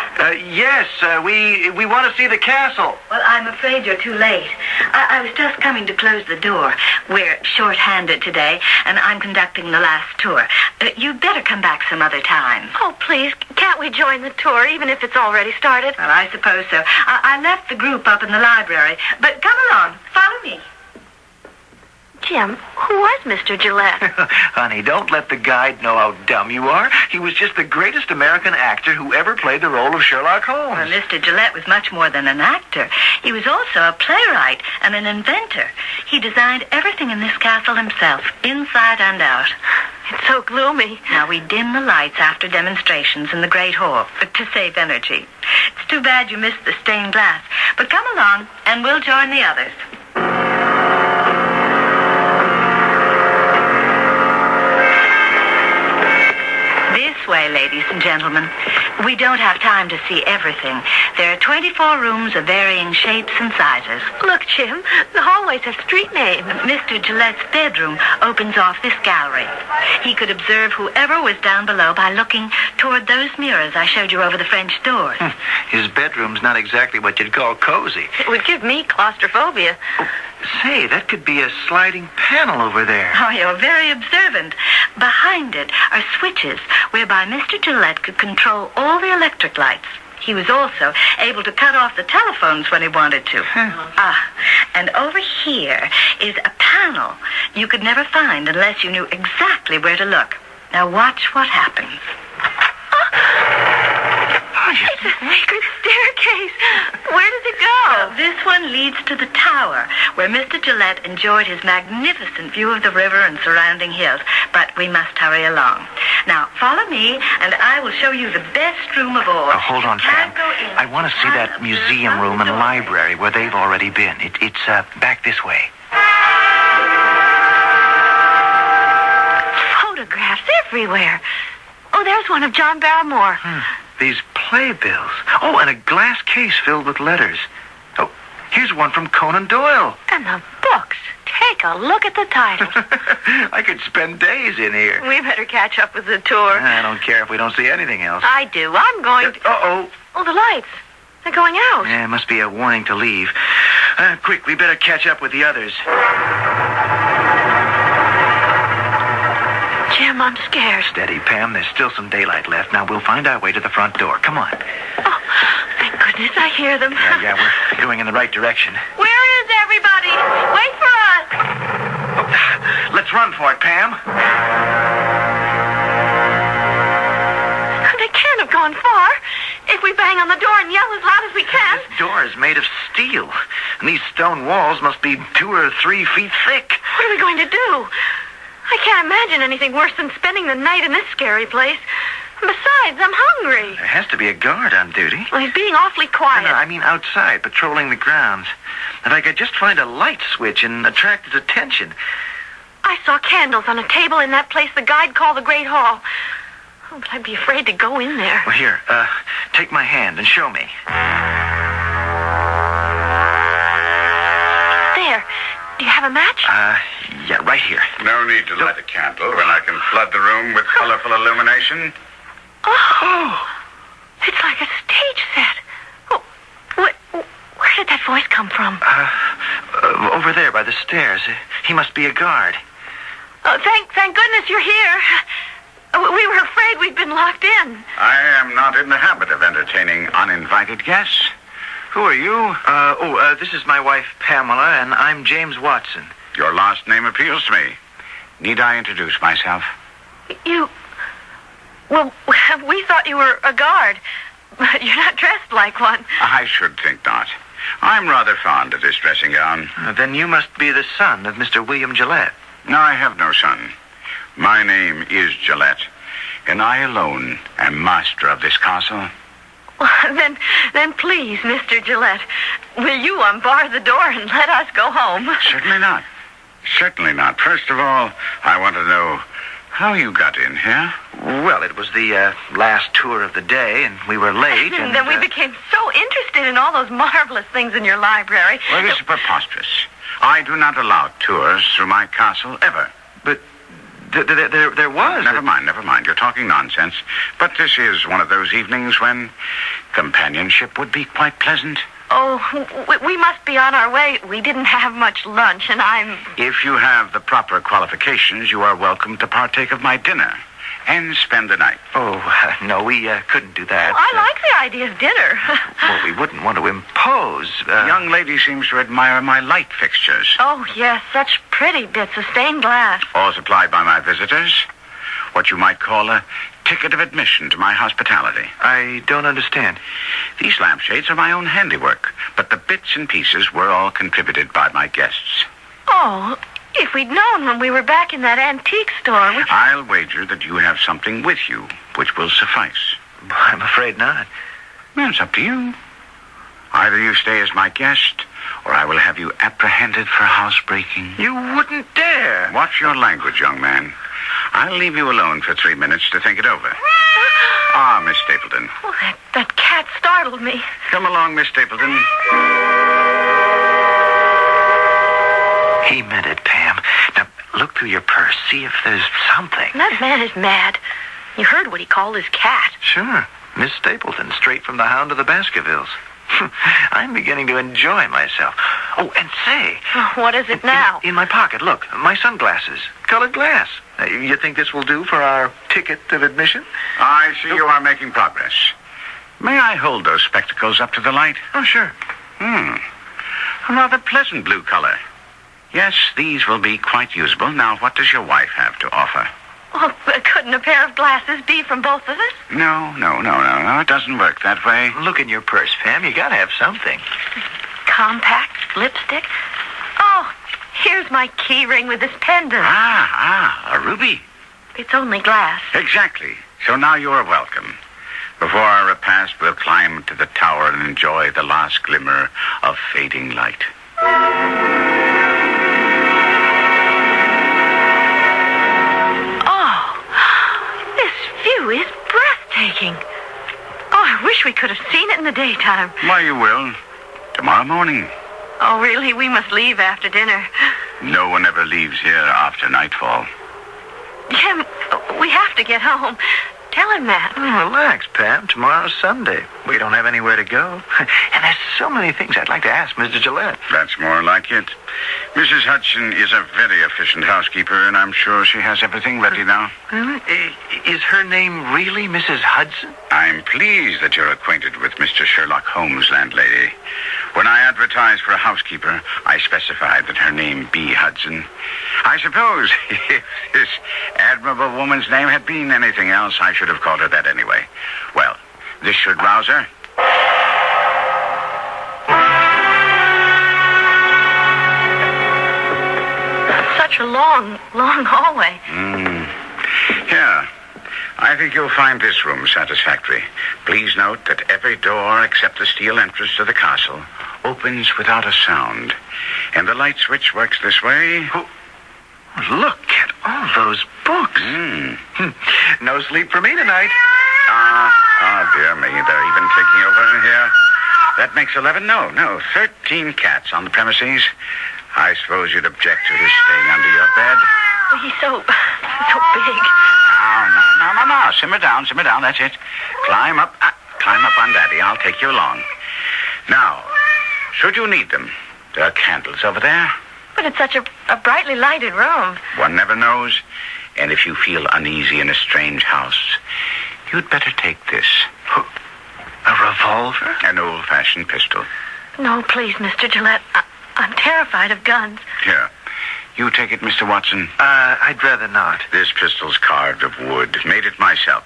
U: Yes, we want to see the castle.
V: Well, I'm afraid you're too late. I was just coming to close the door. We're short-handed today, and I'm conducting the last tour. You'd better come back some other time.
D: Oh, please, can't we join the tour, even if it's already started?
V: Well, I suppose so. I left the group up in the library, but come along. Follow me.
D: Jim, who was Mr. Gillette?
U: Honey, don't let the guide know how dumb you are. He was just the greatest American actor who ever played the role of Sherlock Holmes.
V: Well, Mr. Gillette was much more than an actor. He was also a playwright and an inventor. He designed everything in this castle himself, inside and out.
D: It's so gloomy.
V: Now, we dim the lights after demonstrations in the Great Hall to save energy. It's too bad you missed the stained glass. But come along, and we'll join the others. This way, ladies and gentlemen. We don't have time to see everything. There are 24 rooms of varying shapes and sizes.
D: Look, Jim, the hallways have street names.
V: Mr. Gillette's bedroom opens off this gallery. He could observe whoever was down below by looking toward those mirrors I showed you over the French doors.
U: His bedroom's not exactly what you'd call cozy.
D: It would give me claustrophobia.
U: Say, that could be a sliding panel over there.
V: Oh, you're very observant. Behind it are switches whereby Mr. Gillette could control all the electric lights. He was also able to cut off the telephones when he wanted to. And over here is a panel you could never find unless you knew exactly where to look. Now watch what happens.
U: quiet.
D: It's a secret staircase. Where does it go?
V: This one leads to the tower, where Mr. Gillette enjoyed his magnificent view of the river and surrounding hills. But we must hurry along. Now, follow me, and I will show you the best room of all.
U: Hold on, Pam. I want to see that museum room and library where they've already been. It's back this way.
D: Photographs everywhere. Oh, there's one of John Barrymore.
U: These playbills. Oh, and a glass case filled with letters. Oh, here's one from Conan Doyle.
D: And the books. Take a look at the titles.
U: I could spend days in here.
D: We better catch up with the tour.
U: I don't care if we don't see anything else.
D: I do. I'm going to...
U: Uh-oh.
D: Oh, the lights. They're going out.
U: Yeah, it must be a warning to leave. Quick, we better catch up with the others.
D: Jim, I'm scared.
U: Steady, Pam. There's still some daylight left. Now, we'll find our way to the front door. Come on.
D: Oh, thank goodness I hear them.
U: Yeah, we're going in the right direction.
D: Where is everybody? Wait for us.
U: Oh, let's run for it, Pam.
D: They can't have gone far. If we bang on the door and yell as loud as we can.
U: This door is made of steel, and these stone walls must be 2 or 3 feet thick.
D: What are we going to do? I can't imagine anything worse than spending the night in this scary place. Besides, I'm hungry.
U: There has to be a guard on duty.
D: Well, he's being awfully quiet.
U: No, I mean outside, patrolling the grounds. If I could just find a light switch and attract his attention.
D: I saw candles on a table in that place the guide called the Great Hall. Oh, but I'd be afraid to go in there.
U: Well, here, take my hand and show me.
D: There. Do you have a match?
U: Yeah, right here.
L: No need to light a candle when I can flood the room with colorful illumination.
D: Oh, it's like a stage set. Oh, where did that voice come from?
U: Over there by the stairs. He must be a guard.
D: Oh, thank goodness you're here. We were afraid we'd been locked in.
L: I am not in the habit of entertaining uninvited guests. Who are you?
U: This is my wife, Pamela, and I'm James Watson.
L: Your last name appeals to me. Need I introduce myself?
D: Well, we thought you were a guard, but you're not dressed like one.
L: I should think not. I'm rather fond of this dressing gown.
U: Then you must be the son of Mr. William Gillette.
L: No, I have no son. My name is Gillette, and I alone am master of this castle.
D: Well, then please, Mr. Gillette, will you unbar the door and let us go home?
L: Certainly not. Certainly not. First of all, I want to know how you got in here.
U: Well, it was the last tour of the day, and we were late.
D: And then we became so interested in all those marvelous things in your library.
L: Well, this is preposterous. I do not allow tours through my castle ever.
U: But there was...
L: Never mind. You're talking nonsense. But this is one of those evenings when companionship would be quite pleasant.
D: Oh, we must be on our way. We didn't have much lunch, and I'm...
L: If you have the proper qualifications, you are welcome to partake of my dinner and spend the night.
U: Oh, no, we couldn't do that.
D: Well, I like the idea of dinner.
U: Well, we wouldn't want to impose.
L: The young lady seems to admire my light fixtures.
D: Oh, yes, such pretty bits of stained glass.
L: All supplied by my visitors. What you might call a ticket of admission to my hospitality.
U: I don't understand.
L: These lampshades are my own handiwork, but the bits and pieces were all contributed by my guests.
D: Oh, if we'd known when we were back in that antique store...
L: I'll wager that you have something with you, which will suffice.
U: I'm afraid not.
L: Well, it's up to you. Either you stay as my guest, or I will have you apprehended for housebreaking.
U: You wouldn't dare.
L: Watch your language, young man. I'll leave you alone for 3 minutes to think it over. Miss Stapleton.
D: Oh, that cat startled me.
L: Come along, Miss Stapleton.
U: He meant it, Pam. Now, look through your purse. See if there's something.
D: That man is mad. You heard what he called his cat.
U: Sure. Miss Stapleton, straight from the Hound of the Baskervilles. I'm beginning to enjoy myself. Oh, and say...
D: What is it now?
U: In my pocket, look. My sunglasses. Colored glass. You think this will do for our ticket of admission?
L: I see you are making progress. May I hold those spectacles up to the light?
U: Oh, sure.
L: A rather pleasant blue color. Yes, these will be quite usable. Now, what does your wife have to offer?
D: Oh, good Couldn't a pair of glasses be from both of us?
C: No. It doesn't work that way.
U: Look in your purse, Pam. You gotta have something.
D: Compact, lipstick. Oh, here's my key ring with this pendant.
C: A ruby.
D: It's only glass.
C: Exactly. So now you're welcome. Before our repast, we'll climb to the tower and enjoy the last glimmer of fading light.
D: View is breathtaking. Oh, I wish we could have seen it in the daytime.
C: Why, you will. Tomorrow morning.
D: Oh, really? We must leave after dinner.
C: No one ever leaves here after nightfall.
D: Jim, we have to get home. Tell him that.
U: Relax, Pam. Tomorrow's Sunday. We don't have anywhere to go. And there's so many things I'd like to ask Mr. Gillette.
C: That's more like it. Mrs. Hudson is a very efficient housekeeper, and I'm sure she has everything ready now.
U: Is her name really Mrs. Hudson?
C: I'm pleased that you're acquainted with Mr. Sherlock Holmes' landlady. When I advertised for a housekeeper, I specified that her name be Hudson. I suppose if this admirable woman's name had been anything else, I should have called her that anyway. Well, this should rouse her.
D: Such a long hallway.
C: Yeah. I think you'll find this room satisfactory. Please note that every door except the steel entrance to the castle opens without a sound. And the light switch works this way.
U: Look at all those books. No sleep for me tonight.
C: Oh, dear me. They're even taking over in here. That makes 11. No, 13 cats on the premises. I suppose you'd object to his staying under your bed.
D: He's so big.
C: No. Simmer down. That's it. Climb up on Daddy. I'll take you along. Now, should you need them, there are candles over there.
D: But it's such a brightly lighted room.
C: One never knows. And if you feel uneasy in a strange house, you'd better take this.
U: A revolver?
C: An old-fashioned pistol.
D: No, please, Mr. Gillette. I'm terrified of guns.
C: Here. You take it, Mr. Watson.
U: I'd rather not.
C: This pistol's carved of wood. Made it myself.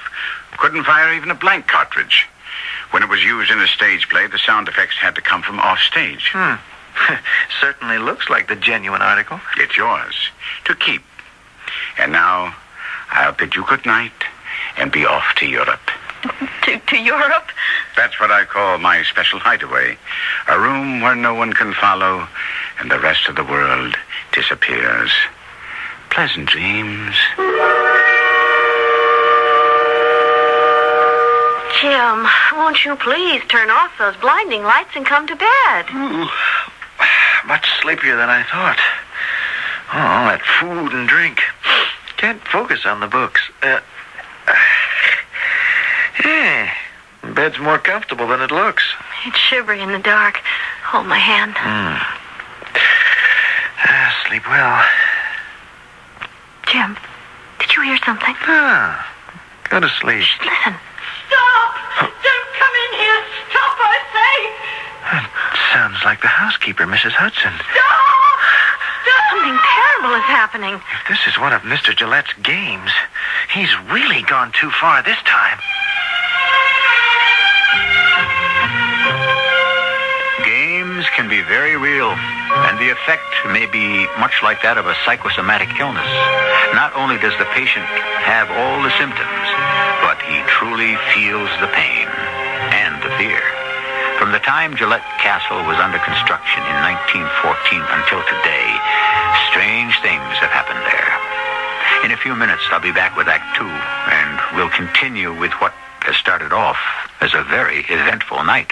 C: Couldn't fire even a blank cartridge. When it was used in a stage play, the sound effects had to come from off stage.
U: Certainly looks like the genuine article.
C: It's yours. To keep. And now, I'll bid you good night and be off to Europe.
D: To Europe?
C: That's what I call my special hideaway. A room where no one can follow and the rest of the world disappears. Pleasant dreams.
D: Jim, won't you please turn off those blinding lights and come to bed?
U: Much sleepier than I thought. Oh, all that food and drink. Can't focus on the books. Bed's more comfortable than it looks.
D: It's shivery in the dark. Hold my hand.
U: Sleep well.
D: Jim, did you hear something?
U: Go to sleep.
D: Shh, listen.
E: Stop! Don't come in here! Stop, I say!
U: That sounds like the housekeeper, Mrs. Hudson.
E: Stop!
D: Something terrible is happening.
U: If this is one of Mr. Gillette's games, he's really gone too far this time.
A: Games can be very real, and the effect may be much like that of a psychosomatic illness. Not only does the patient have all the symptoms, but he truly feels the pain and the fear. From the time Gillette Castle was under construction in 1914 until today, strange things have happened there. In a few minutes, I'll be back with Act 2, and we'll continue with what has started off as a very eventful night.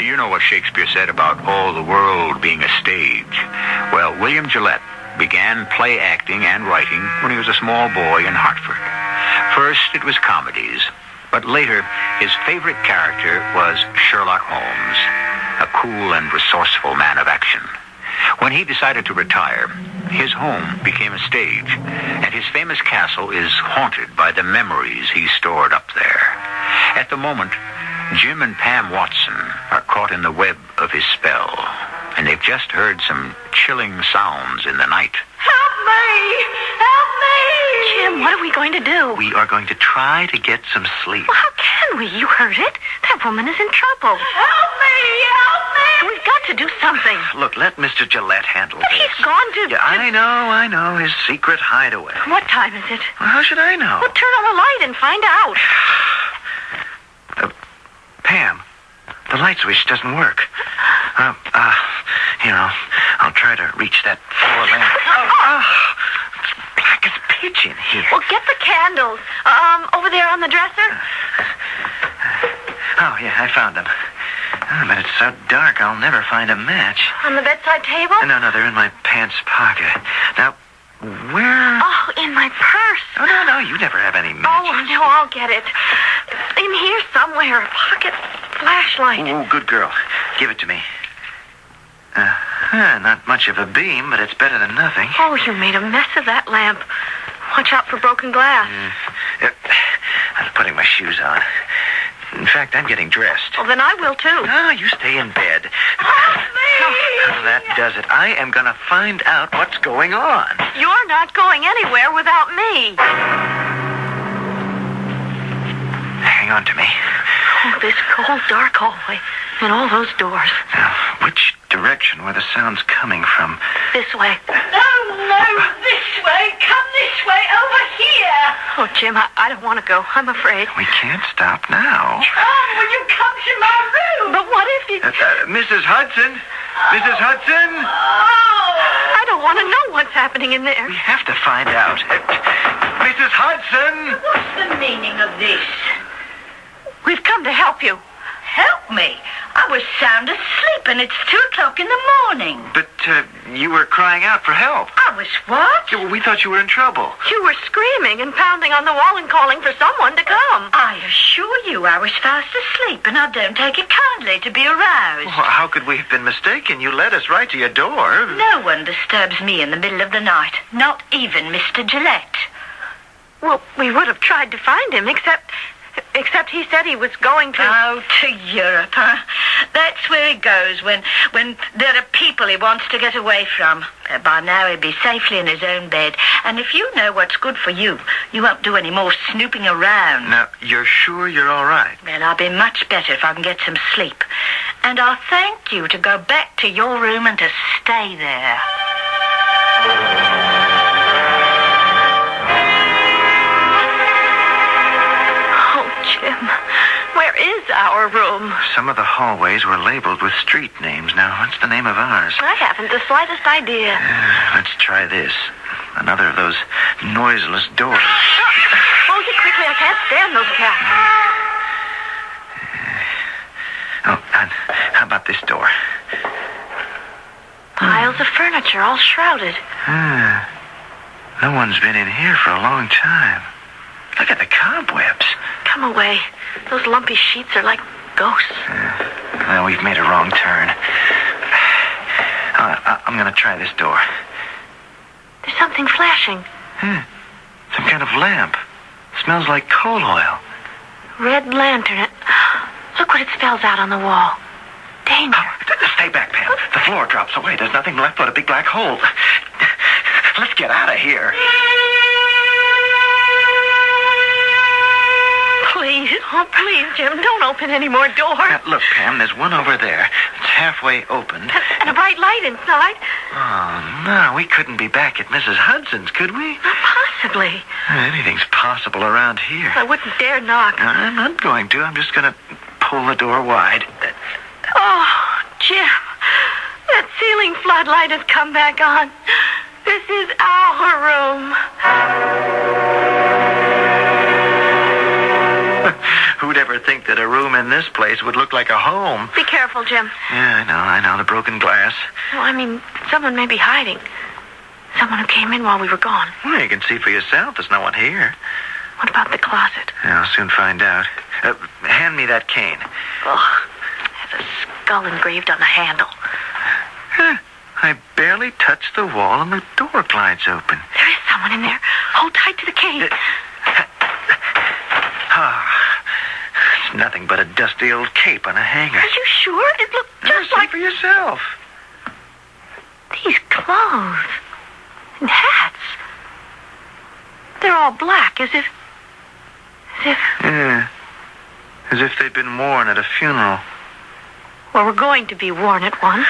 A: You know what Shakespeare said about all the world being a stage. Well, William Gillette began play acting and writing when he was a small boy in Hartford. First, it was comedies, but later, his favorite character was Sherlock Holmes, a cool and resourceful man of action. When he decided to retire, his home became a stage, and his famous castle is haunted by the memories he stored up there. At the moment, Jim and Pam Watson are caught in the web of his spell, and they've just heard some chilling sounds in the night.
D: Help me! Help me! Jim, what are we going to do?
U: We are going to try to get some sleep.
D: Well, how can we? You heard it. That woman is in trouble. Help me! Help me! We've got to do something.
U: Look, let Mr. Gillette handle this.
D: He's gone to...
U: Yeah, I know. His secret hideaway.
D: What time is it?
U: Well, how should I know?
D: Well, turn on the light and find out.
U: Pam, the light switch doesn't work. I'll try to reach that floor lamp. It's black as pitch in here.
D: Well, get the candles. Over there on the dresser.
U: Oh, yeah, I found them. Oh, but it's so dark, I'll never find a match.
D: On the bedside table?
U: No, they're in my pants pocket. Now, where...
D: Oh, in my purse.
U: Oh, no, you never have any matches.
D: Oh, no, I'll get it. In here somewhere, a pocket flashlight.
U: Oh, good girl. Give it to me. Not much of a beam, but it's better than nothing.
D: Oh, you made a mess of that lamp. Watch out for broken glass.
U: I'm putting my shoes on. In fact, I'm getting dressed.
D: Well, then I will, too.
U: No, you stay in bed.
D: Help me!
U: That does it. I am going to find out what's going on.
D: You're not going anywhere without me.
U: Hang on to me.
D: Oh, this cold, dark hallway. And all those doors.
U: Now, which direction were the sounds coming from?
D: This way.
E: No, this way. Come this way, over here.
D: Oh, Jim, I don't want to go. I'm afraid.
U: We can't stop now.
E: Oh, will you come to my room?
D: But what if you...
U: Mrs. Hudson? Mrs. Hudson?
D: I don't want to know what's happening in there.
U: We have to find out. Mrs. Hudson?
E: What's the meaning of this?
D: We've come to help you.
E: Help me. I was sound asleep and it's 2:00 in the morning.
U: But you were crying out for help.
E: I was what?
U: Yeah, well, we thought you were in trouble.
D: You were screaming and pounding on the wall and calling for someone to come.
E: I assure you I was fast asleep and I don't take it kindly to be aroused.
U: Well, how could we have been mistaken? You led us right to your door.
E: No one disturbs me in the middle of the night. Not even Mr. Gillette.
D: Well, we would have tried to find him, except he said he was going to...
E: Oh, to Europe, huh? That's where he goes when there are people he wants to get away from. By now he'll be safely in his own bed. And if you know what's good for you, you won't do any more snooping around.
U: Now, you're sure you're all right?
E: Well, I'll be much better if I can get some sleep. And I'll thank you to go back to your room and to stay there.
D: Jim, where is our room?
U: Some of the hallways were labeled with street names. Now, what's the name of ours?
D: I haven't the slightest idea.
U: Let's try this. Another of those noiseless doors.
D: Close it quickly. I can't stand those cats.
U: Oh, and how about this door?
D: Piles of furniture all shrouded.
U: No one's been in here for a long time. Look at the cobwebs.
D: Come away. Those lumpy sheets are like ghosts.
U: Well, we've made a wrong turn. I'm going to try this door.
D: There's something flashing.
U: Some kind of lamp. Smells like coal oil.
D: Red lantern. Look what it spells out on the wall. Danger.
U: Stay back, Pam. The floor drops away. There's nothing left but a big black hole. Let's get out of here.
D: Please, Jim, don't open any more doors.
U: Look, Pam, there's one over there. It's halfway opened.
D: And a bright light inside.
U: Oh, no, we couldn't be back at Mrs. Hudson's, could we?
D: Not possibly.
U: Anything's possible around here.
D: I wouldn't dare knock.
U: I'm not going to. I'm just going to pull the door wide.
D: Oh, Jim, that ceiling floodlight has come back on. This is our room.
U: Who'd ever think that a room in this place would look like a home?
D: Be careful, Jim.
U: Yeah, I know. The broken glass.
D: Well, I mean, someone may be hiding. Someone who came in while we were gone.
U: Well, you can see for yourself. There's no one here.
D: What about the closet?
U: Yeah, I'll soon find out. Hand me that cane.
D: Oh, there's a skull engraved on the handle.
U: I barely touched the wall and the door glides open.
D: There is someone in there. Hold tight to the cane.
U: It's It's nothing but a dusty old cape on a hanger.
D: Are you sure? It looked just like...
U: for yourself.
D: These clothes and hats. They're all black, as if...
U: Yeah. As if they'd been worn at a funeral.
D: Well, we're going to be worn at one.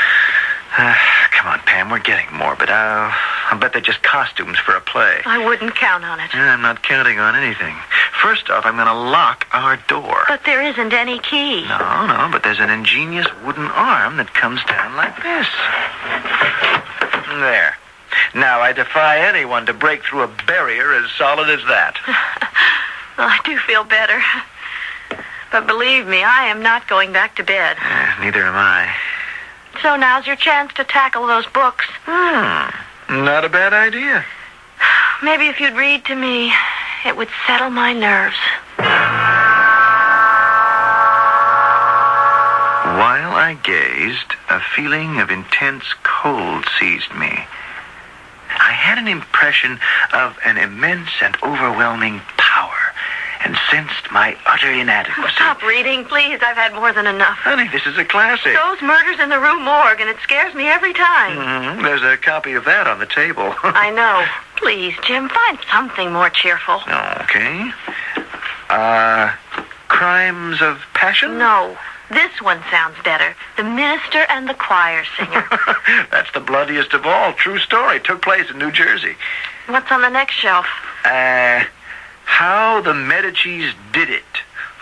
U: Come on, Pam, we're getting morbid. I'll bet they're just costumes for a play.
D: I wouldn't count on it.
U: I'm not counting on anything. First off, I'm going to lock our door.
D: But there isn't any key.
U: No, but there's an ingenious wooden arm that comes down like this. There. Now, I defy anyone to break through a barrier as solid as that.
D: Well, I do feel better. But believe me, I am not going back to bed.
U: Neither am I.
D: So now's your chance to tackle those books.
U: Not a bad idea.
D: Maybe if you'd read to me, it would settle my nerves.
U: While I gazed, a feeling of intense cold seized me. I had an impression of an immense and overwhelming power, and sensed my utter inadequacy.
D: Oh, stop reading, please. I've had more than enough.
U: Honey, this is a classic.
D: Those murders in the Rue Morgue, and it scares me every time.
U: There's a copy of that on the table.
D: I know. Please, Jim, find something more cheerful.
U: Okay. Crimes of Passion?
D: No. This one sounds better. The Minister and the Choir Singer.
U: That's the bloodiest of all. True story. Took place in New Jersey.
D: What's on the next shelf?
U: How the Medicis Did It.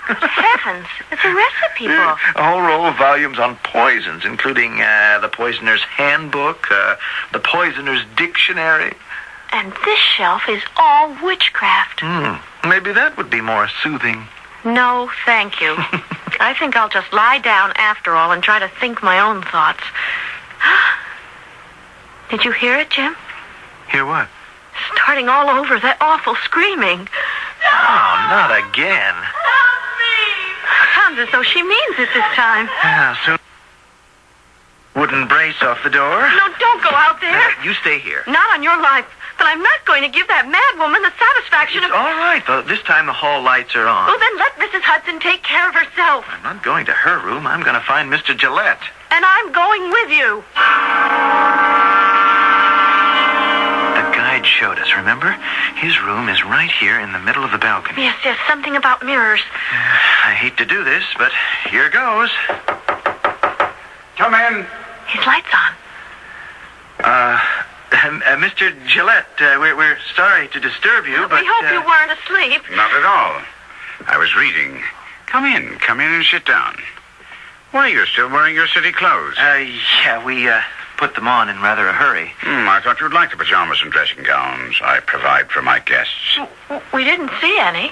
D: Heavens, it's a recipe book.
U: A whole row of volumes on poisons, including The Poisoner's Handbook, The Poisoner's Dictionary.
D: And this shelf is all witchcraft.
U: Maybe that would be more soothing.
D: No, thank you. I think I'll just lie down after all and try to think my own thoughts. Did you hear it, Jim?
U: Hear what?
D: Starting all over, that awful screaming.
U: Oh, not again.
D: Sounds as though she means it this time.
U: Soon. Wooden brace off the door.
D: No, don't go out there.
U: You stay here.
D: Not on your life. But I'm not going to give that mad woman the satisfaction of...
U: All right, though. This time the hall lights are on.
D: Well, then let Mrs. Hudson take care of herself.
U: I'm not going to her room. I'm going to find Mr. Gillette.
D: And I'm going with you.
U: The guide showed us, remember? His room is right here in the middle of the balcony.
D: Yes, something about mirrors.
U: I hate to do this, but here goes. Come in.
D: His light's on.
U: Mr. Gillette, we're sorry to disturb you, but...
D: We hope you weren't asleep.
C: Not at all. I was reading. Come in and sit down. Why, you're still wearing your city clothes.
U: Yeah, we put them on in rather a hurry.
C: I thought you'd like the pajamas and dressing gowns I provide for my guests.
D: We didn't see any.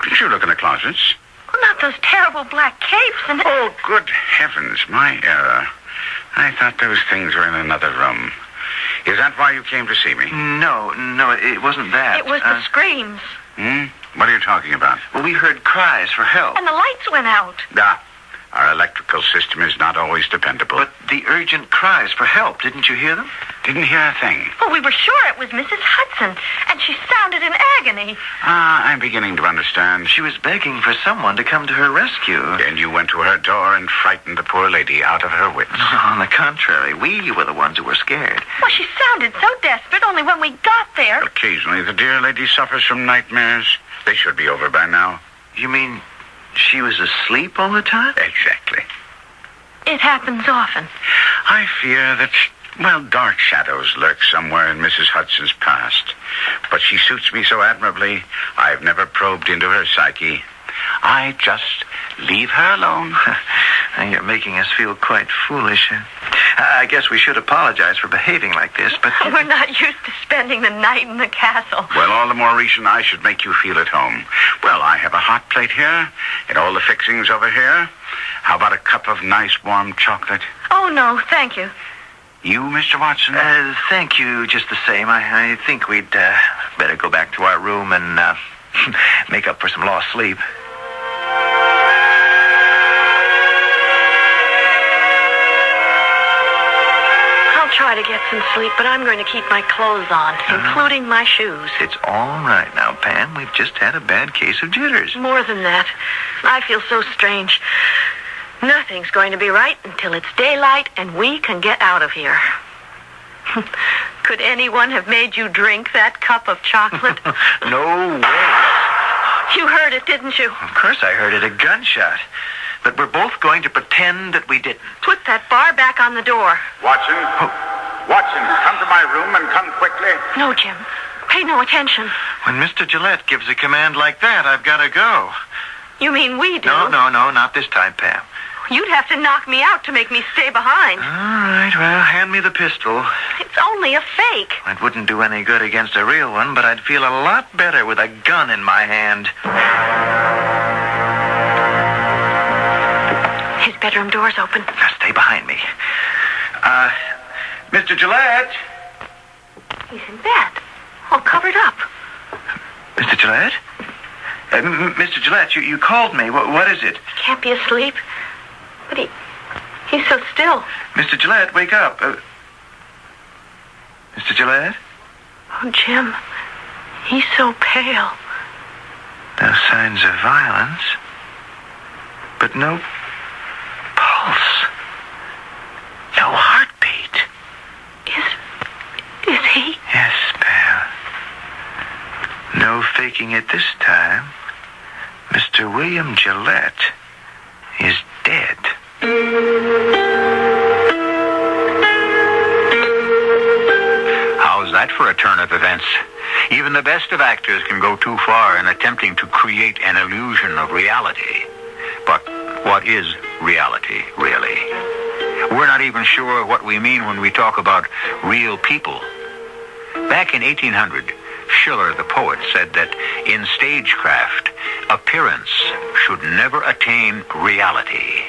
C: Did you look in the closets?
D: Well, not those terrible black capes and...
C: Oh, good heavens, my error. I thought those things were in another room. Is that why you came to see me?
U: No, it wasn't that.
D: It was the screams.
C: What are you talking about?
U: Well, we heard cries for help.
D: And the lights went out.
C: Our electrical system is not always dependable.
U: But the urgent cries for help, didn't you hear them?
C: Didn't hear a thing.
D: Well, we were sure it was Mrs. Hudson, and she sounded in agony.
C: I'm beginning to understand.
U: She was begging for someone to come to her rescue.
C: And you went to her door and frightened the poor lady out of her wits.
U: On the contrary, we were the ones who were scared.
D: Well, she sounded so desperate, only when we got there...
C: Occasionally, the dear lady suffers from nightmares. They should be over by now.
U: You mean she was asleep all the time?
C: Exactly.
D: It happens often.
C: I fear that, dark shadows lurk somewhere in Mrs. Hudson's past. But she suits me so admirably, I've never probed into her psyche. I just leave her alone.
U: You're making us feel quite foolish. I guess we should apologize for behaving like this, but...
D: We're not used to spending the night in the castle.
C: Well, all the more reason I should make you feel at home. Well, I have a hot plate here, and all the fixings over here. How about a cup of nice warm chocolate?
D: Oh, no, thank you.
C: You, Mr. Watson?
U: Thank you just the same. I think we'd better go back to our room and make up for some lost sleep.
D: I'll try try to get some sleep, but I'm going to keep my clothes on, including my shoes.
U: It's all right now, Pam. We've just had a bad case of jitters.
D: More than that, I feel so strange. Nothing's going to be right until it's daylight and we can get out of here. Could anyone have made you drink that cup of chocolate?
U: No way.
D: You heard it, didn't you?
U: Of course I heard it, a gunshot. But we're both going to pretend that we didn't.
D: Put that bar back on the door.
C: Watson? Watson, come to my room and come quickly.
D: No, Jim. Pay no attention.
U: When Mr. Gillette gives a command like that, I've got to go.
D: You mean we do?
U: No, not this time, Pam.
D: You'd have to knock me out to make me stay behind.
U: All right, well, hand me the pistol.
D: It's only a fake.
U: It wouldn't do any good against a real one, but I'd feel a lot better with a gun in my hand.
D: His bedroom door's open.
U: Now stay behind me. Mr. Gillette?
D: He's in bed, all covered up.
U: Mr. Gillette? Mr. Gillette, you called me. What is it?
D: He can't be asleep. But he's so still.
U: Mr. Gillette, wake up. Mr. Gillette?
D: Oh, Jim, he's so pale.
U: No signs of violence, but no pulse. No heartbeat.
D: Is he?
U: Yes, Pam. No faking it this time. Mr. William Gillette is dead.
A: How's that for a turn of events? Even the best of actors can go too far in attempting to create an illusion of reality. But what is reality, really? We're not even sure what we mean when we talk about real people. Back in 1800, Schiller, the poet, said that in stagecraft, appearance should never attain reality.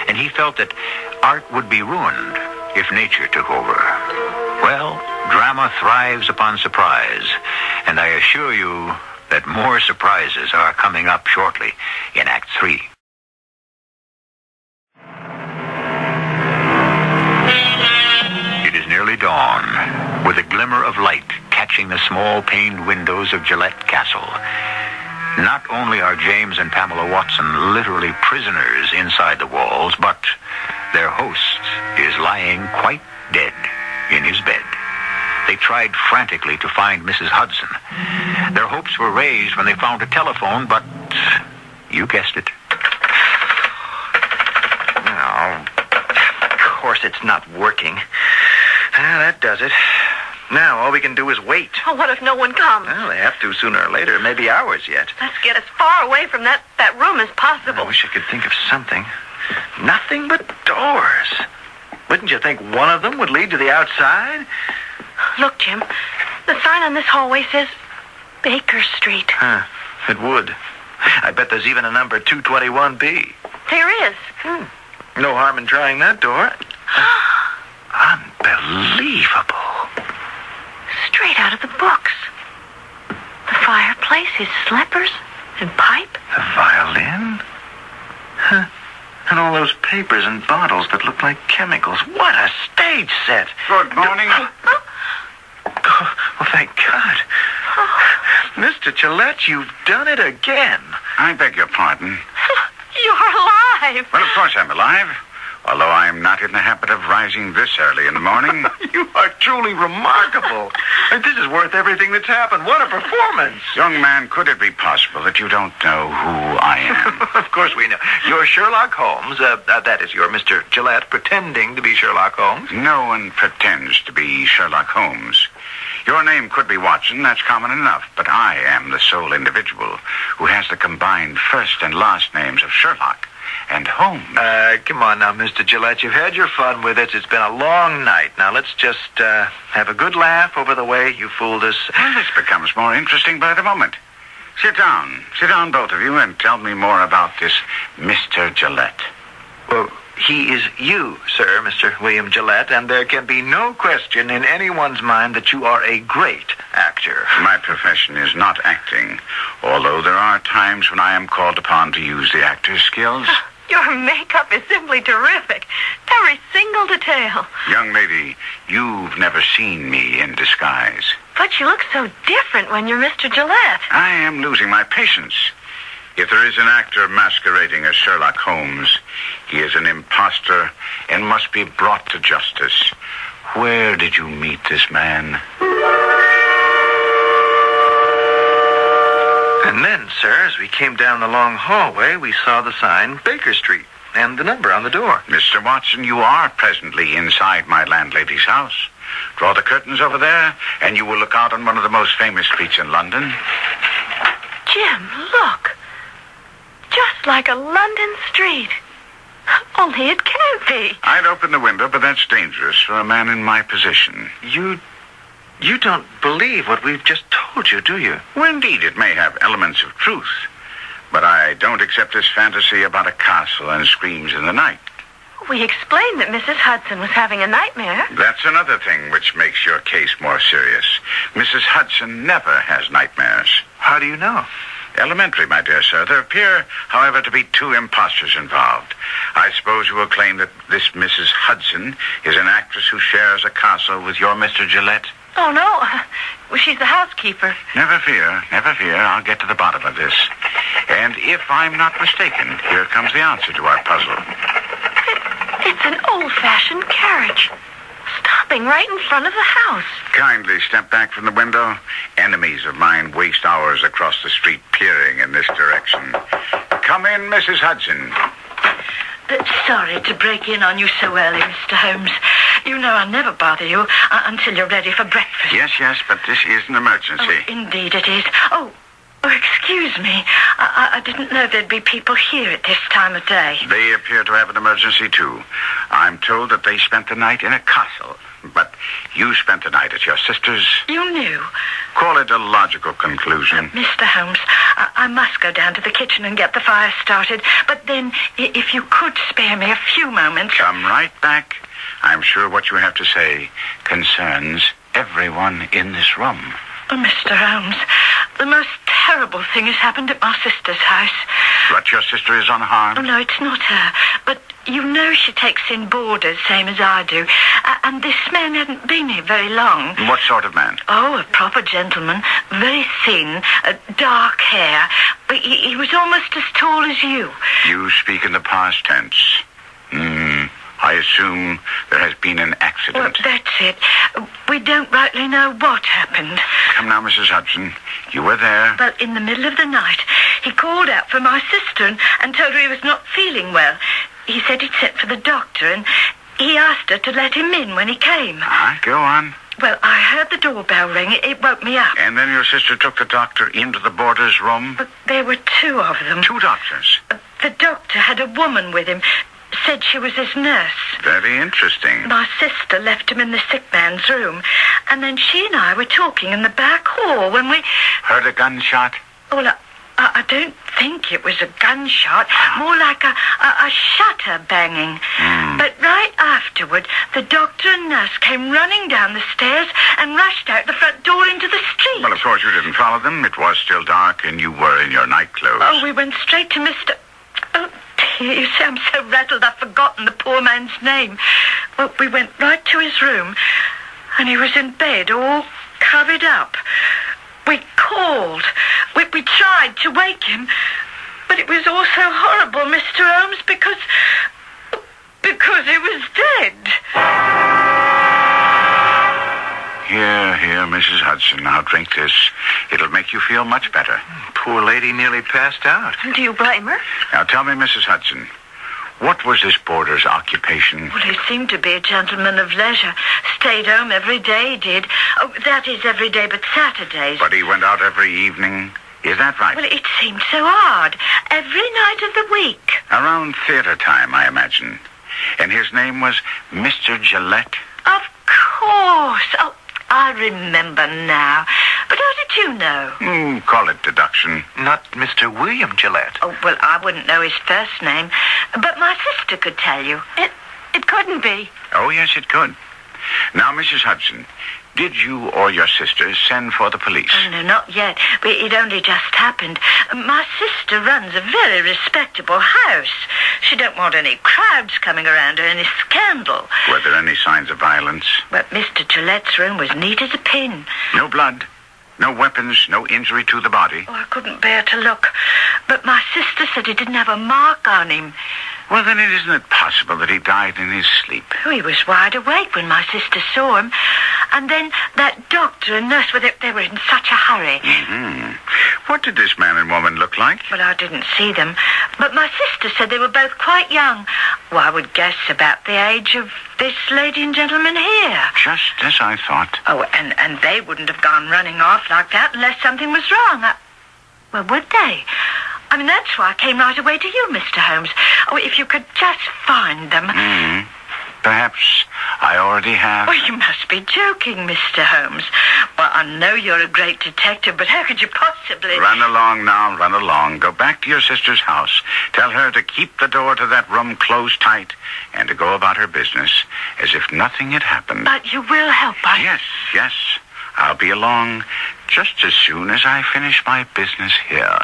A: And he felt that art would be ruined if nature took over. Well, drama thrives upon surprise, and I assure you that more surprises are coming up shortly in Act 3. It is nearly dawn, with a glimmer of light catching the small paned windows of Gillette Castle. Not only are James and Pamela Watson literally prisoners inside the walls, but their host is lying quite dead in his bed. They tried frantically to find Mrs. Hudson. Their hopes were raised when they found a telephone, but you guessed it.
U: No, of course it's not working. That does it. Now all we can do is wait.
D: Oh, what if no one comes?
U: Well, they have to sooner or later. Maybe hours yet.
D: Let's get as far away from that room as possible.
U: I wish I could think of something. Nothing but doors. Wouldn't you think one of them would lead to the outside?
D: Look, Jim. The sign on this hallway says Baker Street.
U: Huh. It would. I bet there's even a number 221B.
D: There is.
U: No harm in trying that door. Unbelievable.
D: Straight out of the books. The fireplace, his slippers, and pipe.
U: The violin? Huh. And all those papers and bottles that look like chemicals. What a stage set.
C: Good morning.
U: Oh, thank God. Mr. Gillette, you've done it again.
C: I beg your pardon.
D: You're alive.
C: Well, of course I'm alive. Although I'm not in the habit of rising this early in the morning.
U: You are truly remarkable. This is worth everything that's happened. What a performance.
C: Young man, could it be possible that you don't know who I am?
U: Of course we know. You're Sherlock Holmes. That is, you're Mr. Gillette pretending to be Sherlock Holmes.
C: No one pretends to be Sherlock Holmes. Your name could be Watson, that's common enough, but I am the sole individual who has the combined first and last names of Sherlock and Holmes.
U: Come on now, Mr. Gillette. You've had your fun with it. It's been a long night. Now, let's just have a good laugh over the way you fooled us.
C: Well, this becomes more interesting by the moment. Sit down. Sit down, both of you, and tell me more about this Mr. Gillette.
U: Well, he is you, sir, Mr. William Gillette, and there can be no question in anyone's mind that you are a great actor.
C: My profession is not acting, although there are times when I am called upon to use the actor's skills.
D: Your makeup is simply terrific. Every single detail.
C: Young lady, you've never seen me in disguise.
D: But you look so different when you're Mr. Gillette.
C: I am losing my patience. If there is an actor masquerading as Sherlock Holmes, he is an imposter and must be brought to justice. Where did you meet this man?
U: And then, sir, as we came down the long hallway, we saw the sign Baker Street and the number on the door.
C: Mr. Watson, you are presently inside my landlady's house. Draw the curtains over there, and you will look out on one of the most famous streets in London.
D: Jim, look. Just like a London street. Only it can't be.
C: I'd open the window, but that's dangerous for a man in my position.
U: You don't believe what we've just told you, do you?
C: Well, indeed, it may have elements of truth. But I don't accept this fantasy about a castle and screams in the night.
D: We explained that Mrs. Hudson was having a nightmare.
C: That's another thing which makes your case more serious. Mrs. Hudson never has nightmares.
U: How do you know?
C: Elementary, my dear sir. There appear, however, to be two impostors involved. I suppose you will claim that this Mrs. Hudson is an actress who shares a castle with your Mr. Gillette?
D: Oh, no. Well, she's the housekeeper.
C: Never fear, never fear. I'll get to the bottom of this. And if I'm not mistaken, here comes the answer to our puzzle.
D: It's an old-fashioned carriage. Stopping right in front of the house.
C: Kindly step back from the window. Enemies of mine waste hours across the street peering in this direction. Come in, Mrs. Hudson.
E: Sorry to break in on you so early, Mr. Holmes. You know I'll never bother you until you're ready for breakfast.
C: Yes, but this is an emergency.
E: Oh, indeed it is. Oh, excuse me. I didn't know there'd be people here at this time of day.
C: They appear to have an emergency, too. I'm told that they spent the night in a castle. But you spent the night at your sister's.
E: You knew.
C: Call it a logical conclusion.
E: Mr. Holmes, I must go down to the kitchen and get the fire started. But then, if you could spare me a few moments.
C: Come right back. I'm sure what you have to say concerns everyone in this room.
E: Oh, Mr. Holmes, the most terrible thing has happened at my sister's house.
C: But your sister is unharmed?
E: Oh, no, it's not her. But you know she takes in boarders, same as I do. And this man hadn't been here very long.
C: What sort of man?
E: Oh, a proper gentleman. Very thin, dark hair. He was almost as tall as you.
C: You speak in the past tense. I assume there has been an accident.
E: Well, that's it. We don't rightly know what happened.
C: Come now, Mrs. Hudson. You were there.
E: Well, in the middle of the night, he called out for my sister and told her he was not feeling well. He said he'd sent for the doctor, and he asked her to let him in when he came.
C: Go on.
E: Well, I heard the doorbell ring. It woke me up.
C: And then your sister took the doctor into the boarder's room?
E: But there were two of them.
C: Two doctors?
E: The doctor had a woman with him. Said she was his nurse.
C: Very interesting.
E: My sister left him in the sick man's room. And then she and I were talking in the back hall when we...
C: Heard a gunshot?
E: Well, I don't think it was a gunshot. More like a shutter banging. But right afterward, the doctor and nurse came running down the stairs and rushed out the front door into the street.
C: Well, of course, you didn't follow them. It was still dark, and you were in your nightclothes.
E: Oh, we went straight to Mr... Oh, you see, I'm so rattled I've forgotten the poor man's name. Well, we went right to his room, and he was in bed, all covered up. We called. We tried to wake him, but it was all so horrible, Mr. Holmes, because he was dead.
C: Here, Mrs. Hudson. Now drink this. It'll make you feel much better.
U: Poor lady nearly passed out.
D: Do you blame her?
C: Now tell me, Mrs. Hudson, what was this boarder's occupation?
E: Well, he seemed to be a gentleman of leisure. Stayed home every day, did. Oh, that is every day but Saturdays.
C: But he went out every evening. Is that right?
E: Well, it seemed so odd. Every night of the week.
C: Around theater time, I imagine. And his name was Mr. Gillette?
E: Of course. Oh, I remember now. But how did you know?
C: Call it deduction.
U: Not Mr. William Gillette.
E: Oh, well, I wouldn't know his first name. But my sister could tell you.
D: It couldn't be.
C: Oh, yes, it could. Now, Mrs. Hudson, Did you or your sister send for the police?
E: Oh, no, not yet. But it only just happened. My sister runs a very respectable house. She don't want any crowds coming around or any scandal.
C: Were there any signs of violence?
E: But Mr. Gillette's room was neat as a pin.
C: No blood? No weapons? No injury to the body?
E: Oh, I couldn't bear to look. But my sister said he didn't have a mark on him.
C: Well, then isn't it possible that he died in his sleep?
E: Oh, he was wide awake when my sister saw him. And then that doctor and nurse, they were in such a hurry.
C: Mm-hmm. What did this man and woman look like?
E: Well, I didn't see them. But my sister said they were both quite young. Well, I would guess about the age of this lady and gentleman here.
C: Just as I thought.
E: Oh, and they wouldn't have gone running off like that unless something was wrong. Well, would they? I mean, that's why I came right away to you, Mr. Holmes. Oh, if you could just find them.
C: Mm-hmm. Perhaps I already have.
E: Oh, you must be joking, Mr. Holmes. Well, I know you're a great detective, but how could you possibly...
C: Run along now, run along. Go back to your sister's house. Tell her to keep the door to that room closed tight and to go about her business as if nothing had happened.
E: But you will help us?
C: Yes. I'll be along just as soon as I finish my business here.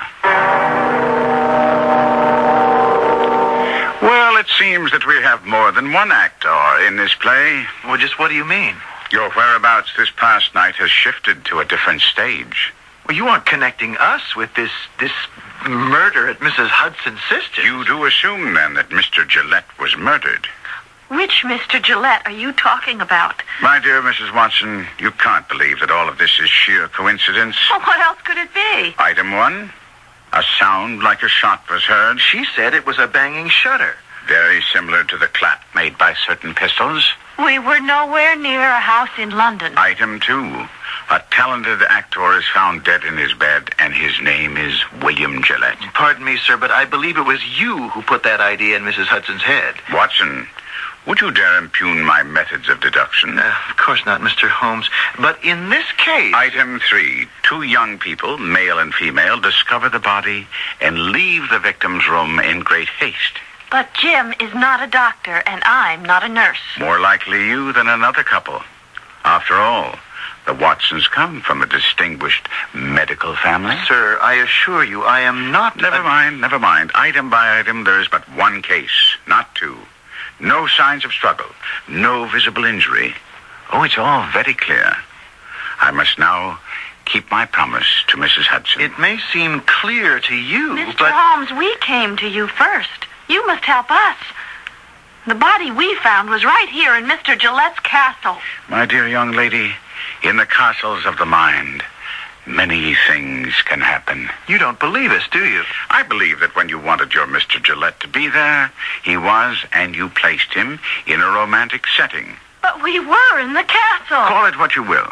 C: Well, it seems that we have more than one actor in this play.
U: Well, just what do you mean?
C: Your whereabouts this past night has shifted to a different stage.
U: Well, you aren't connecting us with this murder at Mrs. Hudson's sister's.
C: You do assume, then, that Mr. Gillette was murdered.
D: Which Mr. Gillette are you talking about?
C: My dear Mrs. Watson, you can't believe that all of this is sheer coincidence.
D: Well, what else could it be?
C: Item 1, a sound like a shot was heard.
U: She said it was a banging shutter.
C: Very similar to the clap made by certain pistols.
D: We were nowhere near a house in London.
C: Item 2, a talented actor is found dead in his bed, and his name is William Gillette.
U: Pardon me, sir, but I believe it was you who put that idea in Mrs. Hudson's head.
C: Watson, would you dare impugn my methods of deduction?
U: Of course not, Mr. Holmes. But in this case...
C: Item 3, 2 young people, male and female, discover the body and leave the victim's room in great haste.
D: But Jim is not a doctor, and I'm not a nurse.
C: More likely you than another couple. After all, the Watsons come from a distinguished medical family.
U: Sir, I assure you, I am not...
C: Never mind. Item by item, there is but one case, not 2. No signs of struggle. No visible injury. Oh, it's all very clear. I must now keep my promise to Mrs. Hudson.
U: It may seem clear to you,
D: Mr.
U: but...
D: Holmes, we came to you first. You must help us. The body we found was right here in Mr. Gillette's castle.
C: My dear young lady, in the castles of the mind, many things can happen.
U: You don't believe us, do you?
C: I believe that when you wanted your Mr. Gillette to be there, he was, and you placed him in a romantic setting.
D: But we were in the castle.
C: Call it what you will.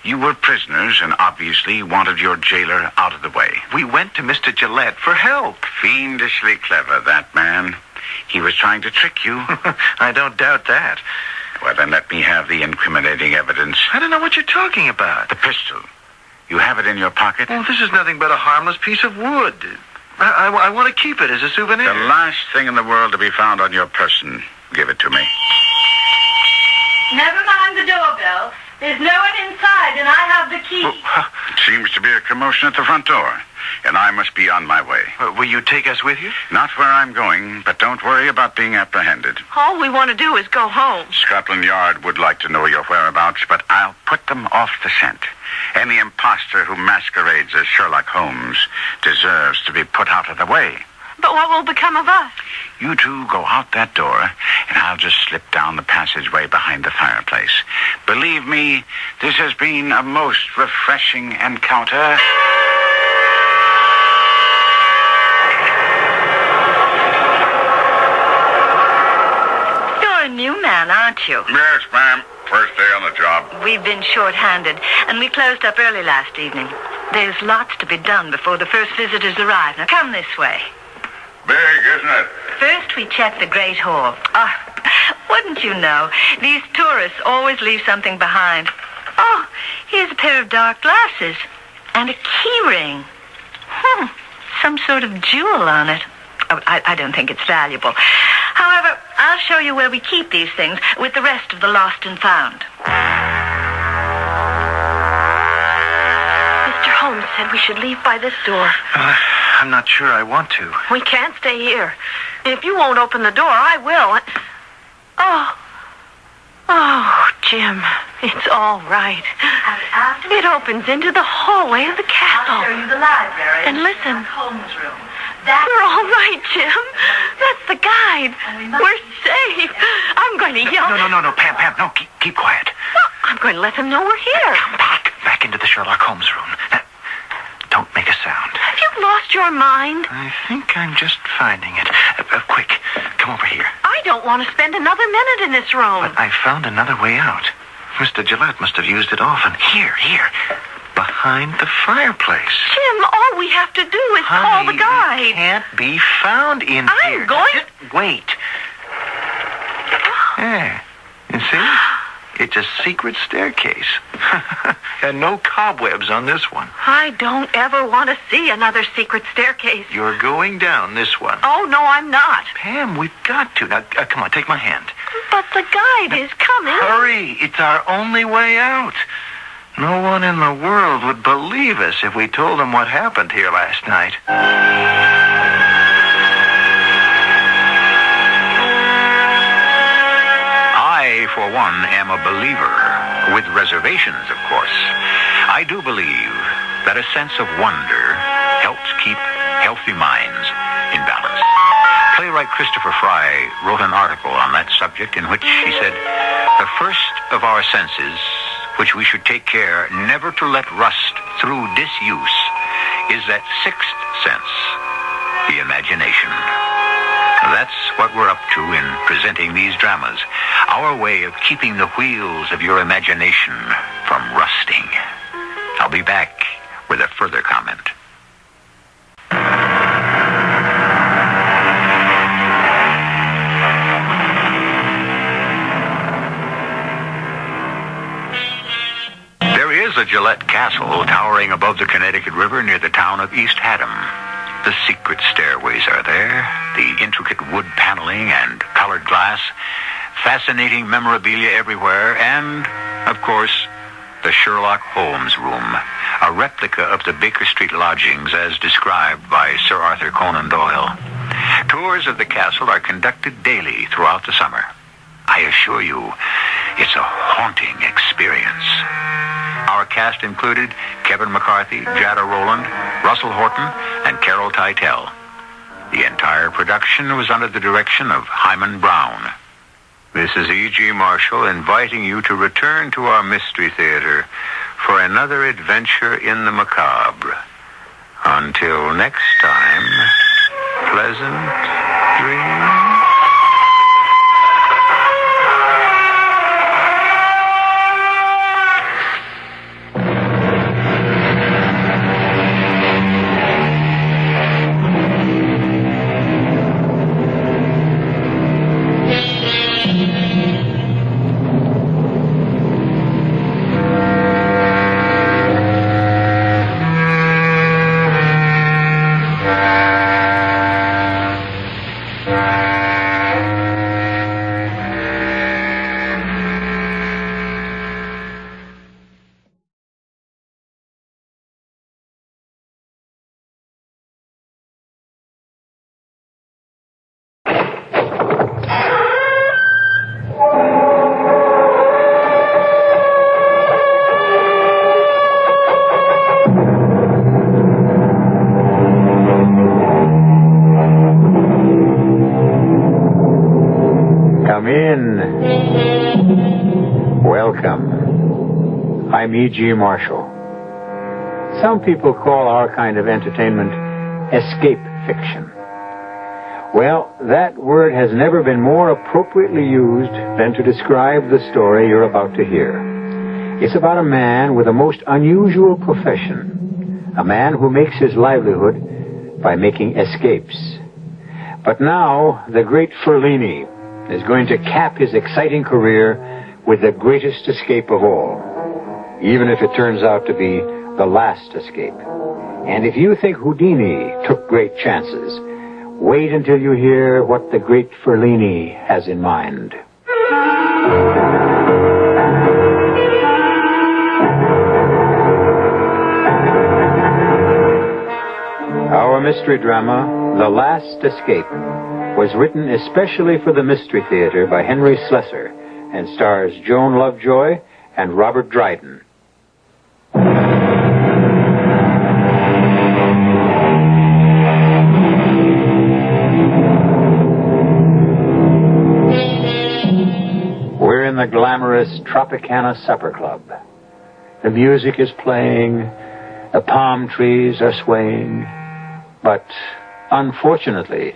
C: You were prisoners and obviously wanted your jailer out of the way.
U: We went to Mr. Gillette for help.
C: Fiendishly clever, that man. He was trying to trick you.
U: I don't doubt that.
C: Well, then let me have the incriminating evidence.
U: I don't know what you're talking about.
C: The pistol. You have it in your pocket?
U: Well, this is nothing but a harmless piece of wood. I want to keep it as a souvenir.
C: The last thing in the world to be found on your person. Give it to me.
D: Never mind the doorbell. There's no one inside, and I have the key.
C: It seems to be a commotion at the front door, and I must be on my way.
U: Will you take us with you?
C: Not where I'm going, but don't worry about being apprehended.
D: All we want to do is go home.
C: Scotland Yard would like to know your whereabouts, but I'll put them off the scent. Any imposter who masquerades as Sherlock Holmes deserves to be put out of the way.
D: But what will become of us?
C: You two go out that door, and I'll just slip down the passageway behind the fireplace. Believe me, this has been a most refreshing encounter.
E: You're a new man, aren't you?
C: Yes, ma'am. First day on the job.
E: We've been short-handed, and we closed up early last evening. There's lots to be done before the first visitors arrive. Now, come this way.
C: Big, isn't it?
E: First, we check the Great Hall. Wouldn't you know, these tourists always leave something behind. Oh, here's a pair of dark glasses and a key ring. Some sort of jewel on it. Oh, I don't think it's valuable. However, I'll show you where we keep these things with the rest of the lost and found.
D: Holmes said we should leave by this door.
U: I'm not sure I want to.
D: We can't stay here. If you won't open the door, I will. Oh, Jim, it's all right. It opens into the hallway of the castle.
E: I'll show you the library.
D: And listen.
E: Holmes' room.
D: We're all right, Jim. That's the guide. We're safe. I'm going to yell.
U: No, Pam, no, keep quiet.
D: I'm going to let them know we're here.
U: Come back into the Sherlock Holmes room. Now, don't make a sound.
D: Have you lost your mind?
U: I think I'm just finding it. Quick, come over here.
D: I don't want to spend another minute in this room.
U: But I found another way out. Mr. Gillette must have used it often. Here. Behind the fireplace.
D: Jim, all we have to do is call the guide.
U: It can't be found in here.
D: I'm going...
U: Just wait. There. You see? It's a secret staircase. And no cobwebs on this one.
D: I don't ever want to see another secret staircase.
U: You're going down this one.
D: Oh, no, I'm not.
U: Pam, we've got to. Now, come on, take my hand.
D: But the guide is coming.
U: Hurry. It's our only way out. No one in the world would believe us if we told them what happened here last night.
A: I, for one, am a believer, with reservations, of course. I do believe that a sense of wonder helps keep healthy minds in balance. Playwright Christopher Fry wrote an article on that subject in which he said, the first of our senses, which we should take care never to let rust through disuse, is that sixth sense, the imagination. That's what we're up to in presenting these dramas, our way of keeping the wheels of your imagination from rusting. I'll be back with a further comment. There is a Gillette castle towering above the Connecticut River near the town of East Haddam. The secret stairways are there, the intricate wood paneling and colored glass, fascinating memorabilia everywhere, and, of course, the Sherlock Holmes room, a replica of the Baker Street lodgings as described by Sir Arthur Conan Doyle. Tours of the castle are conducted daily throughout the summer. I assure you, it's a haunting experience. Our cast included Kevin McCarthy, Jada Rowland, Russell Horton, and Carol Teitel. The entire production was under the direction of Hyman Brown. This is E.G. Marshall inviting you to return to our Mystery Theater for another adventure in the macabre. Until next time, pleasant dreams. Welcome. I'm E.G. Marshall. Some people call our kind of entertainment escape fiction. Well, that word has never been more appropriately used than to describe the story you're about to hear. It's about a man with a most unusual profession, a man who makes his livelihood by making escapes. But now, the great Ferlini is going to cap his exciting career with the greatest escape of all, even if it turns out to be the last escape. And if you think Houdini took great chances, wait until you hear what the great Ferlini has in mind. mystery drama, The Last Escape, was written especially for the Mystery Theater by Henry Slessor and stars Joan Lovejoy and Robert Dryden. We're in the glamorous Tropicana Supper Club. The music is playing, the palm trees are swaying, but unfortunately,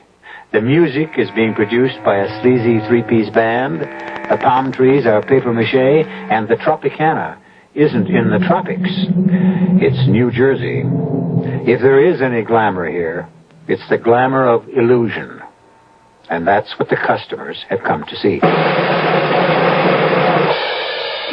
A: the music is being produced by a sleazy three-piece band, the palm trees are papier-mâché, and the Tropicana isn't in the tropics. It's New Jersey. If there is any glamour here, it's the glamour of illusion. And that's what the customers have come to see.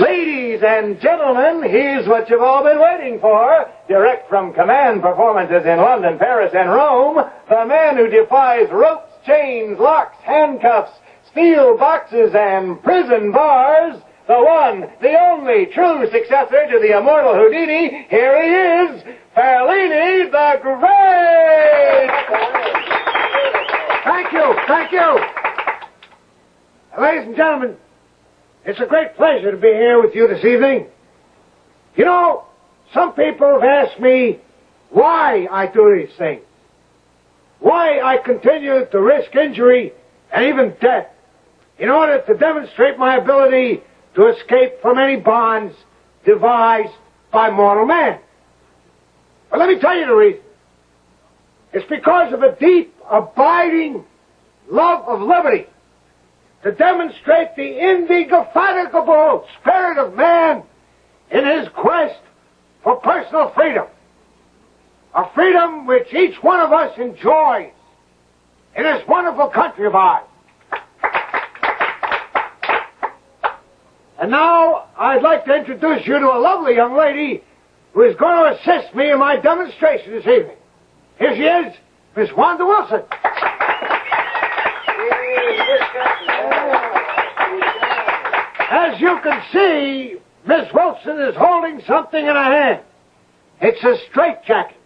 G: Ladies and gentlemen, here's what you've all been waiting for. Direct from Command performances in London, Paris, and Rome, the man who defies ropes, chains, locks, handcuffs, steel boxes, and prison bars, the one, the only true successor to the immortal Houdini, here he is, Fellini the Great!
P: Thank you, thank you. Ladies and gentlemen, it's a great pleasure to be here with you this evening. You know, some people have asked me why I do these things. Why I continue to risk injury and even death in order to demonstrate my ability to escape from any bonds devised by mortal man. But let me tell you the reason. It's because of a deep, abiding love of liberty, to demonstrate the indefatigable spirit of man in his quest for personal freedom. A freedom which each one of us enjoys in this wonderful country of ours. And now I'd like to introduce you to a lovely young lady who is going to assist me in my demonstration this evening. Here she is, Miss Wanda Wilson. As you can see, Miss Wilson is holding something in her hand. It's a straitjacket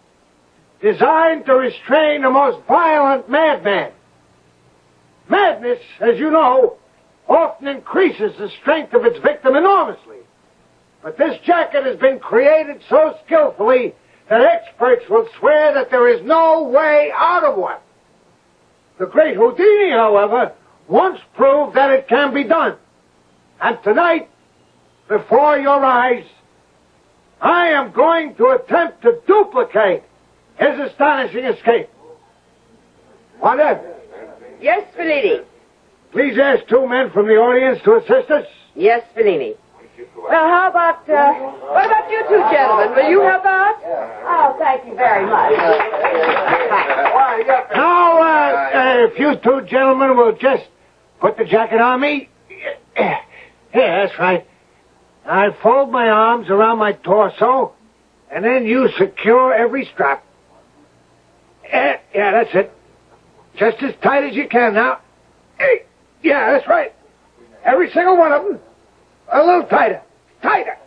P: designed to restrain the most violent madman. Madness, as you know, often increases the strength of its victim enormously. But this jacket has been created so skillfully that experts will swear that there is no way out of one. The great Houdini, however, once proved that it can be done. And tonight, before your eyes, I am going to attempt to duplicate his astonishing escape. Wanda?
I: Yes, Fellini.
P: Please ask two men from the audience to assist us.
I: Yes, Fellini. Well, how about, what about you two gentlemen? Will you help out? Oh, thank you very much.
P: Now, if you two gentlemen will just put the jacket on me. Yeah, that's right. I fold my arms around my torso, and then you secure every strap. Yeah, that's it. Just as tight as you can now. Yeah, that's right. Every single one of them. A little tighter. Tighter.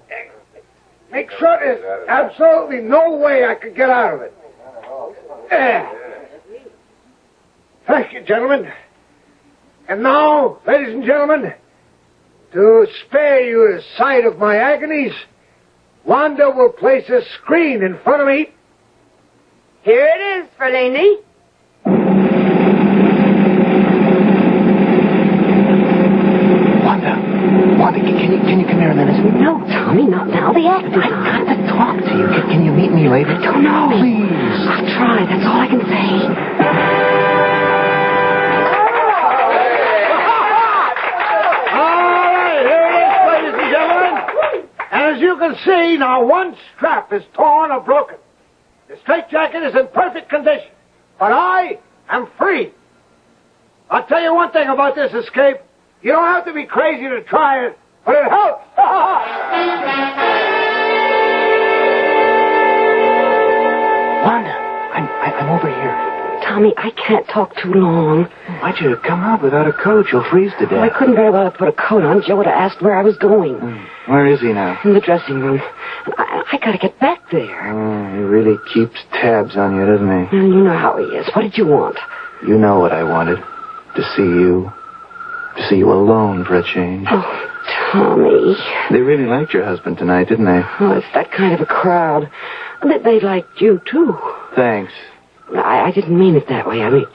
P: Make sure there's absolutely no way I could get out of it. Thank you, gentlemen. And now, ladies and gentlemen, to spare you the sight of my agonies, Wanda will place a screen in front of me.
I: Here it is, Fellini.
N: Wanda, can you come here a minute?
I: No, Tommy, not now. The actor's on.
N: I've got to talk to you. Can you meet me later?
I: I don't know.
N: Please.
I: I'll try. That's all I can say.
P: All right, here it is, ladies and gentlemen. And as you can see, now one strap is torn or broken. The straitjacket is in perfect condition, but I am free. I'll tell you one thing about this escape. You don't have to be crazy to try it, but it helps.
N: Wanda, I'm over here.
I: Tommy, I can't talk too long.
N: Why'd you come out without a coat? You'll freeze to death.
I: Well, I couldn't very well have put a coat on. Joe would have asked where I was going.
N: Where is he now?
I: In the dressing room. I gotta get back there.
N: Oh, he really keeps tabs on you, doesn't he?
I: You know how he is. What did you want?
N: You know what I wanted. To see you. To see you alone for a change.
I: Oh, Tommy.
N: They really liked your husband tonight, didn't they?
I: Oh, it's that kind of a crowd. They liked you, too.
N: Thanks.
I: I didn't mean it that way. I mean,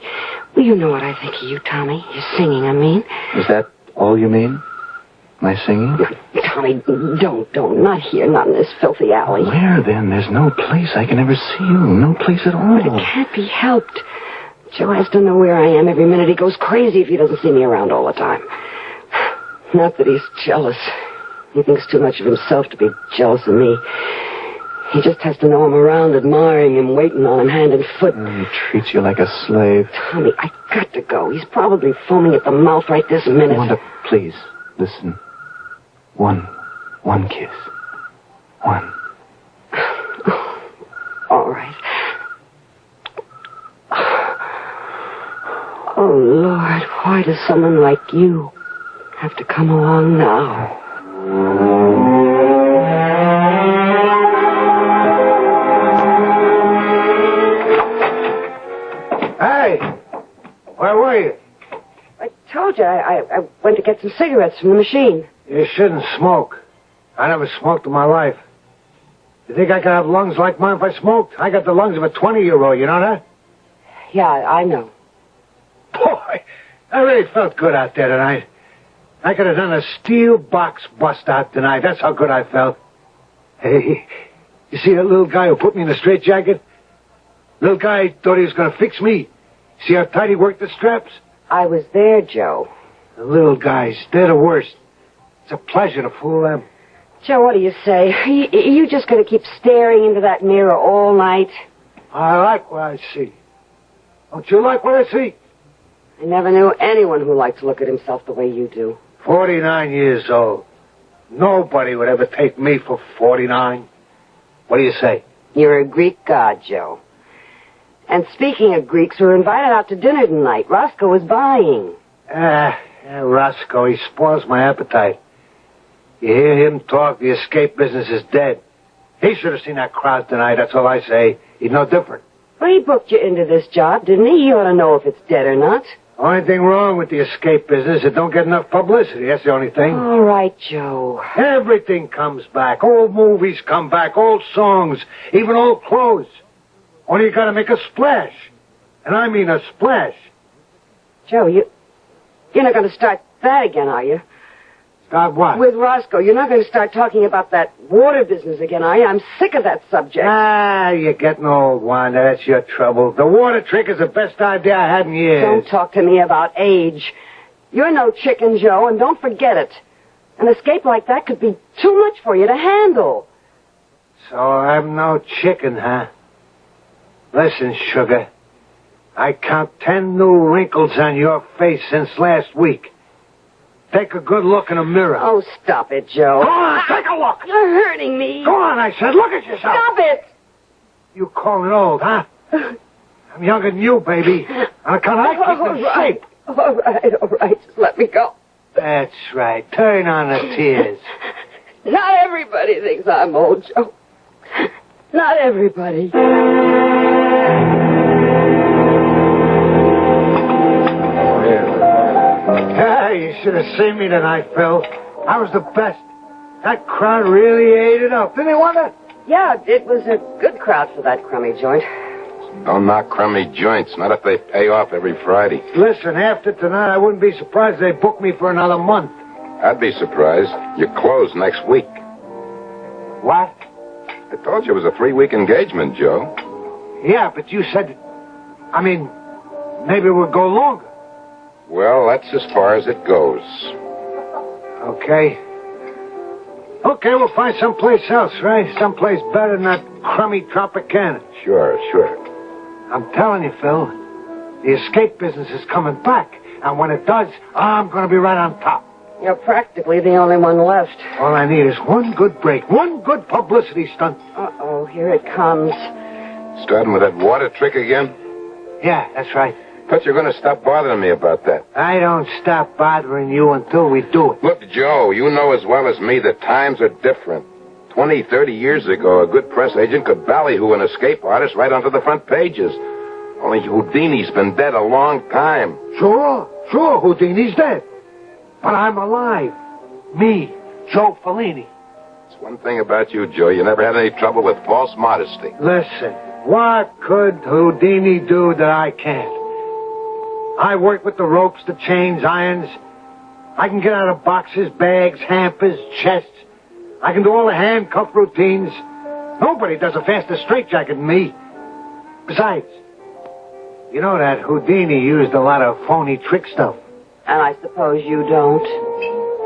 I: well, you know what I think of you, Tommy. Your singing, I mean.
N: Is that all you mean? My singing?
I: Tommy, don't. Not here, not in this filthy alley.
N: Where, then? There's no place I can ever see you. No place at all.
I: But it can't be helped. Joe has to know where I am every minute. He goes crazy if he doesn't see me around all the time. Not that he's jealous. He thinks too much of himself to be jealous of me. He just has to know I'm around, admiring him, waiting on him hand and foot.
N: He treats you like a slave.
I: Tommy, I got to go. He's probably foaming at the mouth right this minute.
N: Wanda, please, listen. One kiss. One.
I: All right. Oh, Lord, why does someone like you have to come along now?
P: Hey, where were you?
I: I told you, I went to get some cigarettes from the machine.
P: You shouldn't smoke. I never smoked in my life. You think I could have lungs like mine if I smoked? I got the lungs of a 20-year-old, you know that?
I: Yeah, I know.
P: Boy, I really felt good out there tonight. I could have done a steel box bust out tonight. That's how good I felt. Hey, you see that little guy who put me in the straitjacket? Little guy thought he was going to fix me. See how tight he worked the straps?
I: I was there, Joe.
P: The little guys, they're the worst. It's a pleasure to fool them.
I: Joe, what do you say? You just going to keep staring into that mirror all night?
P: I like what I see. Don't you like what I see?
I: I never knew anyone who liked to look at himself the way you do.
P: 49 years old. Nobody would ever take me for 49. What do you say?
I: You're a Greek god, Joe. And speaking of Greeks, we're invited out to dinner tonight. Roscoe is buying.
P: Roscoe, he spoils my appetite. You hear him talk, the escape business is dead. He should have seen that crowd tonight, that's all I say. He's no different.
I: Well, he booked you into this job, didn't he? He ought to know if it's dead or not.
P: Only thing wrong with the escape business, it don't get enough publicity. That's the only thing.
I: All right, Joe.
P: Everything comes back. Old movies come back, old songs, even old clothes. Only you gotta make a splash. And I mean a splash.
I: Joe, you're not going to start that again, are you?
P: Start what?
I: With Roscoe. You're not going to start talking about that water business again, are you? I'm sick of that subject.
P: You're getting old, Wanda. That's your trouble. The water trick is the best idea I had in years.
I: Don't talk to me about age. You're no chicken, Joe, and don't forget it. An escape like that could be too much for you to handle.
P: So I'm no chicken, huh? Listen, sugar. I count 10 new wrinkles on your face since last week. Take a good look in the mirror.
I: Oh, stop it, Joe.
P: Go on, take a look.
I: You're hurting me.
P: Go on, I said. Look at yourself.
I: Stop it.
P: You calling old, huh? I'm younger than you, baby. On account I keep in shape.
I: All right. Just let me go.
P: That's right. Turn on the tears.
I: Not everybody thinks I'm old, Joe. Not everybody.
P: You should have seen me tonight, Phil. I was the best. That crowd really ate it up. Didn't they, Wanda?
I: Yeah, it was a good crowd for that crummy joint.
H: Don't knock crummy joints, not if they pay off every Friday.
P: Listen, after tonight, I wouldn't be surprised if they booked me for another month.
H: I'd be surprised. You're closed next week.
P: What?
H: I told you it was a 3-week engagement, Joe.
P: Yeah, but you said... maybe it would go longer.
H: Well, that's as far as it goes.
P: Okay. Okay, we'll find someplace else, right? Someplace better than that crummy Tropicana.
H: Sure.
P: I'm telling you, Phil, the escape business is coming back. And when it does, I'm going to be right on top.
I: You're practically the only one left.
P: All I need is one good break, one good publicity stunt.
I: Uh-oh, here it comes.
H: Starting with that water trick again?
P: Yeah, that's right.
H: Thought you were going to stop bothering me about that.
P: I don't stop bothering you until we do it.
H: Look, Joe, you know as well as me that times are different. 20, 30 years ago, a good press agent could ballyhoo an escape artist right onto the front pages. Only Houdini's been dead a long time.
P: Sure, Houdini's dead. But I'm alive. Me, Joe Fellini.
H: It's one thing about you, Joe. You never had any trouble with false modesty.
P: Listen, what could Houdini do that I can't? I work with the ropes, the chains, irons. I can get out of boxes, bags, hampers, chests. I can do all the handcuff routines. Nobody does a faster straitjacket than me. Besides, you know that Houdini used a lot of phony trick stuff.
I: And I suppose you don't?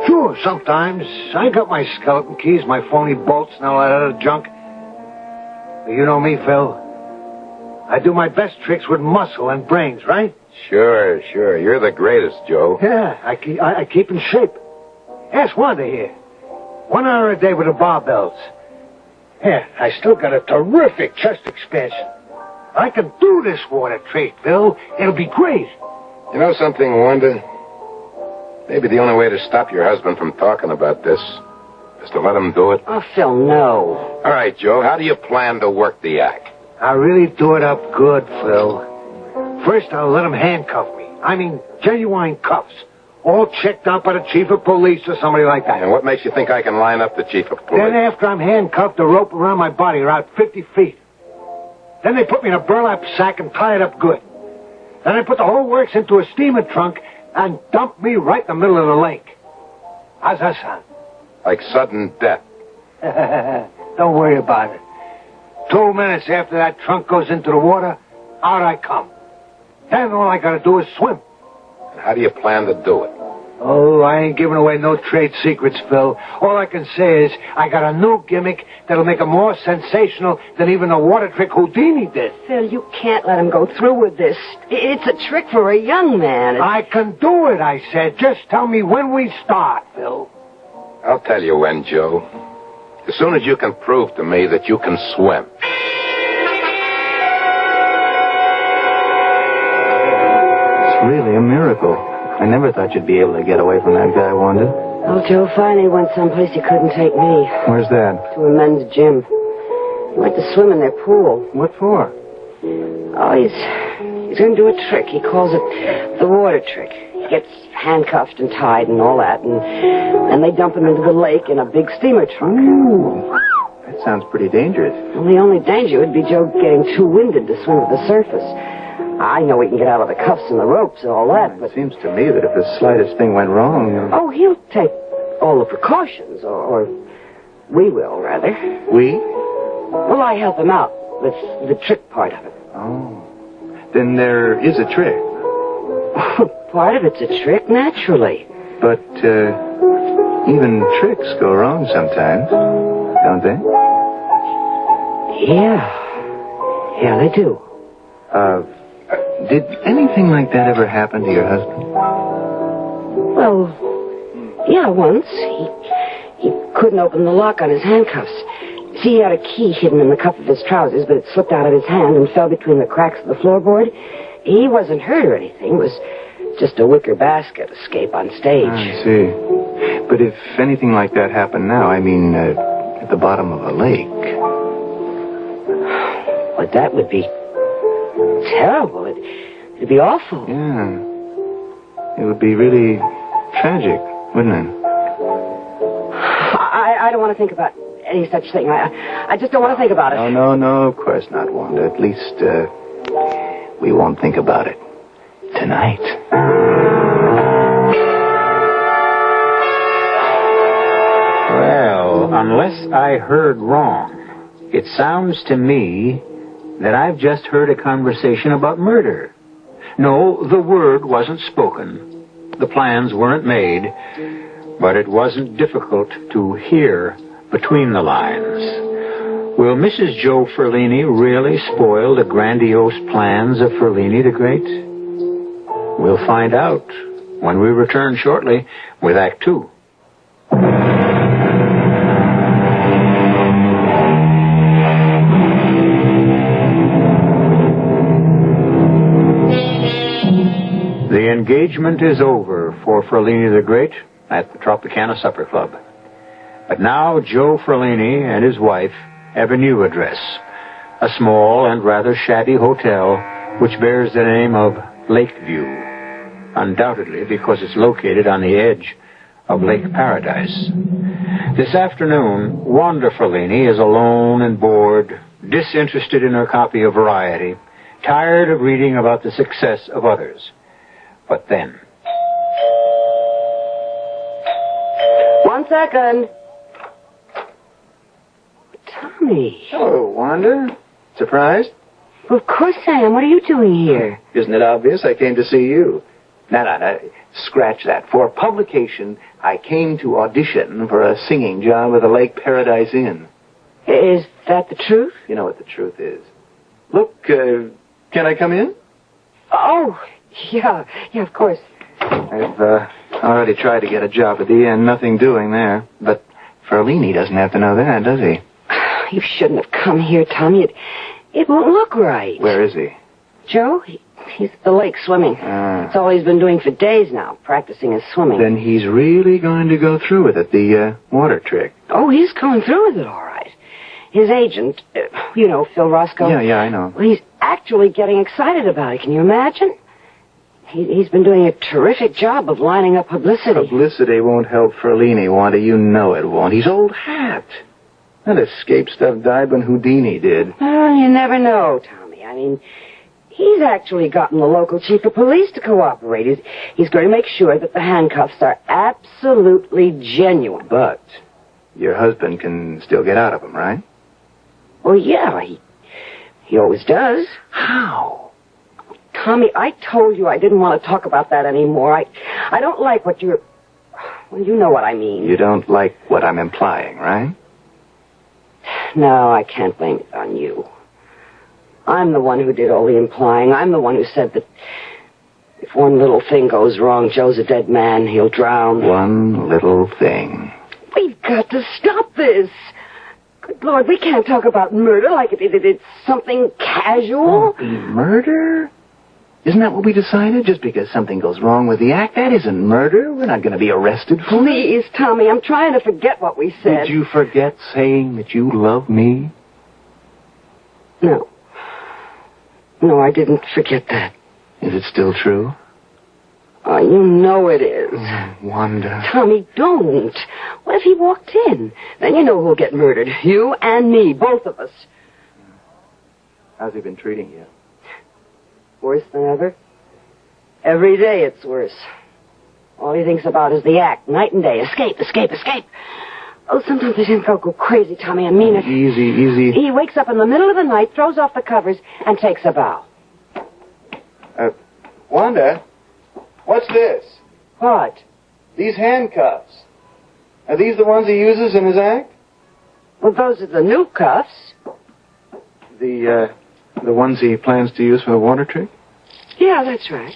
P: Sure, sometimes. I got my skeleton keys, my phony bolts, and all that other junk. But you know me, Phil. I do my best tricks with muscle and brains, right?
H: Sure. You're the greatest, Joe.
P: Yeah, I keep in shape. Ask Wanda here. 1 hour a day with the barbells. Yeah, I still got a terrific chest expansion. I can do this water trick, Phil. It'll be great.
H: You know something, Wanda? Maybe the only way to stop your husband from talking about this is to let him do it.
I: Oh, Phil, no.
H: All right, Joe, how do you plan to work the act?
P: I'll really do it up good, Phil. First, I'll let him handcuff me. I mean, genuine cuffs. All checked out by the chief of police or somebody like that.
H: And what makes you think I can line up the chief of police?
P: Then after I'm handcuffed, the rope around my body around 50 feet. Then they put me in a burlap sack and tie it up good. Then they put the whole works into a steamer trunk and dump me right in the middle of the lake. How's that sound?
H: Like sudden death.
P: Don't worry about it. 2 minutes after that trunk goes into the water, out I come. Then all I gotta do is swim.
H: How do you plan to do it?
P: Oh, I ain't giving away no trade secrets, Phil. All I can say is I got a new gimmick that'll make him more sensational than even the water trick Houdini did.
I: Phil, you can't let him go through with this. It's a trick for a young man.
P: I can do it, I said. Just tell me when we start, Phil.
H: I'll tell you when, Joe. As soon as you can prove to me that you can swim.
N: It's really a miracle. I never thought you'd be able to get away from that guy, Wanda.
I: Oh, Joe finally went someplace he couldn't take me.
N: Where's that?
I: To a men's gym. He went to swim in their pool.
N: What for?
I: Oh, he's going to do a trick. He calls it the water trick. He gets handcuffed and tied and all that, and they dump him into the lake in a big steamer trunk.
N: Ooh, that sounds pretty dangerous.
I: Well, the only danger would be Joe getting too winded to swim to the surface. I know he can get out of the cuffs and the ropes and all that, but...
N: It seems to me that if the slightest thing went wrong...
I: Oh, he'll take all the precautions, or we will, rather.
N: We?
I: Well, I help him out with the trick part of it.
N: Oh. Then there is a trick.
I: Part of it's a trick, naturally.
N: But, even tricks go wrong sometimes, don't they?
I: Yeah, they do.
N: Did anything like that ever happen to your husband?
I: Well, yeah, once. He couldn't open the lock on his handcuffs. See, he had a key hidden in the cuff of his trousers, but it slipped out of his hand and fell between the cracks of the floorboard. He wasn't hurt or anything. It was just a wicker basket escape on stage.
N: I see. But if anything like that happened now, I mean, at the bottom of a lake...
I: Well, that would be terrible. It'd be awful.
N: Yeah. It would be really tragic, wouldn't it?
I: I don't want to think about any such thing. I just don't want to think about it.
N: No, of course not, Wanda. At least, we won't think about it tonight.
A: Well, unless I heard wrong, it sounds to me that I've just heard a conversation about murder. No, the word wasn't spoken. The plans weren't made, but it wasn't difficult to hear between the lines. Will Mrs. Joe Fellini really spoil the grandiose plans of Fellini the Great? We'll find out when we return shortly with Act Two. The engagement is over for Fellini the Great at the Tropicana Supper Club. But now Joe Ferlini and his wife have a new address, a small and rather shabby hotel which bears the name of Lakeview, undoubtedly because it's located on the edge of Lake Paradise. This afternoon, Wanda Ferlini is alone and bored, disinterested in her copy of Variety, tired of reading about the success of others. But then...
I: One second. Tommy.
N: Hello, Wanda. Surprised?
I: Well, of course I am. What are you doing here?
N: Isn't it obvious? I came to see you. No. Scratch that. For publication, I came to audition for a singing job at the Lake Paradise Inn.
I: Is that the truth?
N: You know what the truth is. Look, can I come in?
I: Oh, yeah, of course.
N: I've already tried to get a job at the inn. Nothing doing there. But Ferlini doesn't have to know that, does he?
I: You shouldn't have come here, Tommy. It won't look right.
N: Where is he?
I: Joe? He's at the lake swimming. That's all he's been doing for days now, practicing his swimming.
N: Then he's really going to go through with it, the water trick.
I: Oh, he's going through with it, all right. His agent, Phil Roscoe.
N: Yeah, I know.
I: Well, he's actually getting excited about it. Can you imagine? He's been doing a terrific job of lining up publicity.
N: Publicity won't help Ferlini, Wanda. You know it won't. He's old hat. That escape stuff died when Houdini did.
I: Well, you never know, Tommy. I mean, he's actually gotten the local chief of police to cooperate. He's going to make sure that the handcuffs are absolutely genuine.
N: But your husband can still get out of them, right?
I: Well, yeah, he always does.
N: How?
I: Tommy, I told you I didn't want to talk about that anymore. I don't like what you're... Well, you know what I mean.
N: You don't like what I'm implying, right?
I: No, I can't blame it on you. I'm the one who did all the implying. I'm the one who said that if one little thing goes wrong, Joe's a dead man. He'll drown.
N: One little thing.
I: We've got to stop this. Good Lord, we can't talk about murder like it's something casual.
N: Murder? Isn't that what we decided? Just because something goes wrong with the act, that isn't murder. We're not going to be arrested for it.
I: Please, Tommy, I'm trying to forget what we said.
N: Did you forget saying that you love me?
I: No. No, I didn't forget that.
N: Is it still true?
I: Oh, you know it is.
N: Wanda.
I: Tommy, don't. What if he walked in? Then you know who'll get murdered. You and me, both of us.
N: How's he been treating you?
I: Worse than ever. Every day it's worse. All he thinks about is the act, night and day. Escape. Oh, sometimes I think I'll go crazy, Tommy. I mean it.
N: Easy.
I: He wakes up in the middle of the night, throws off the covers, and takes a bow.
N: Wanda, what's this?
I: What?
N: These handcuffs. Are these the ones he uses in his act?
I: Well, those are the new cuffs.
N: The ones he plans to use for the water trick?
I: Yeah, that's right.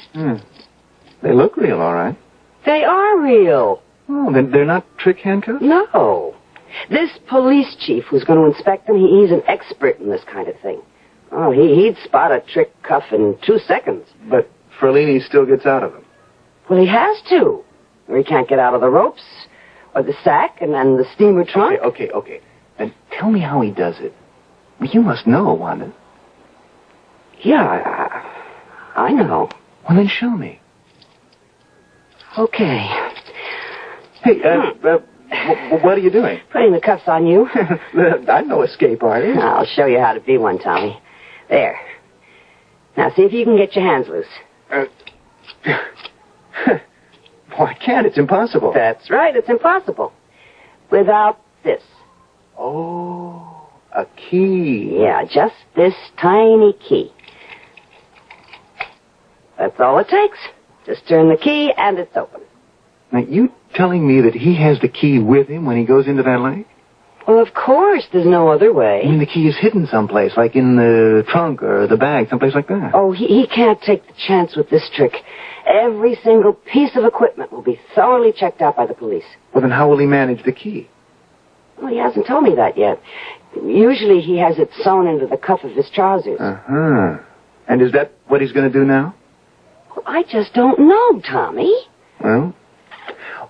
N: They look real, all right.
I: They are real.
N: Oh, they're not trick handcuffs?
I: No. This police chief who's going to inspect them, he's an expert in this kind of thing. Oh, he'd spot a trick cuff in 2 seconds.
N: But Ferlini still gets out of them.
I: Well, he has to. Or he can't get out of the ropes, or the sack, and then the steamer trunk.
N: Okay. Then tell me how he does it. You must know, Wanda.
I: Yeah, I know.
N: Well, then show me.
I: Okay.
N: Hey, what are you doing?
I: Putting the cuffs on you.
N: I'm no escape artist.
I: I'll show you how to be one, Tommy. There. Now, see if you can get your hands loose.
N: Well, I can't. It's impossible.
I: That's right. It's impossible. Without this.
N: Oh, a key.
I: Yeah, just this tiny key. That's all it takes. Just turn the key and it's open.
N: Now, you telling me that he has the key with him when he goes into that lake?
I: Well, of course. There's no other way.
N: I mean, the key is hidden someplace, like in the trunk or the bag, someplace like that.
I: Oh, he can't take the chance with this trick. Every single piece of equipment will be thoroughly checked out by the police.
N: Well, then how will he manage the key?
I: Well, he hasn't told me that yet. Usually he has it sewn into the cuff of his trousers.
N: Uh-huh. And is that what he's going to do now?
I: Well, I just don't know, Tommy.
N: Well,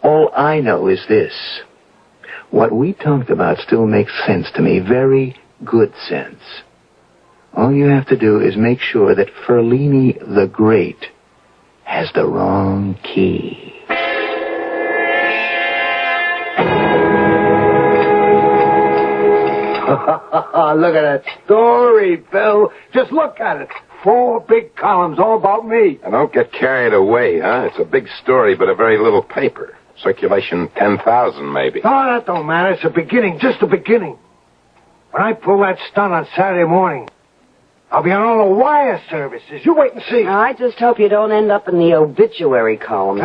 N: all I know is this.
J: What we talked about still makes sense to me. Very good sense. All you have to do is make sure that Ferlini the Great has the wrong key.
P: Look at that story, Bill. Just look at it. 4 big columns all about me.
H: Now, don't get carried away, huh? It's a big story, but a very little paper. Circulation 10,000, maybe.
P: Oh, that don't matter. It's the beginning, just the beginning. When I pull that stunt on Saturday morning, I'll be on all the wire services. You wait and see.
I: I just hope you don't end up in the obituary column.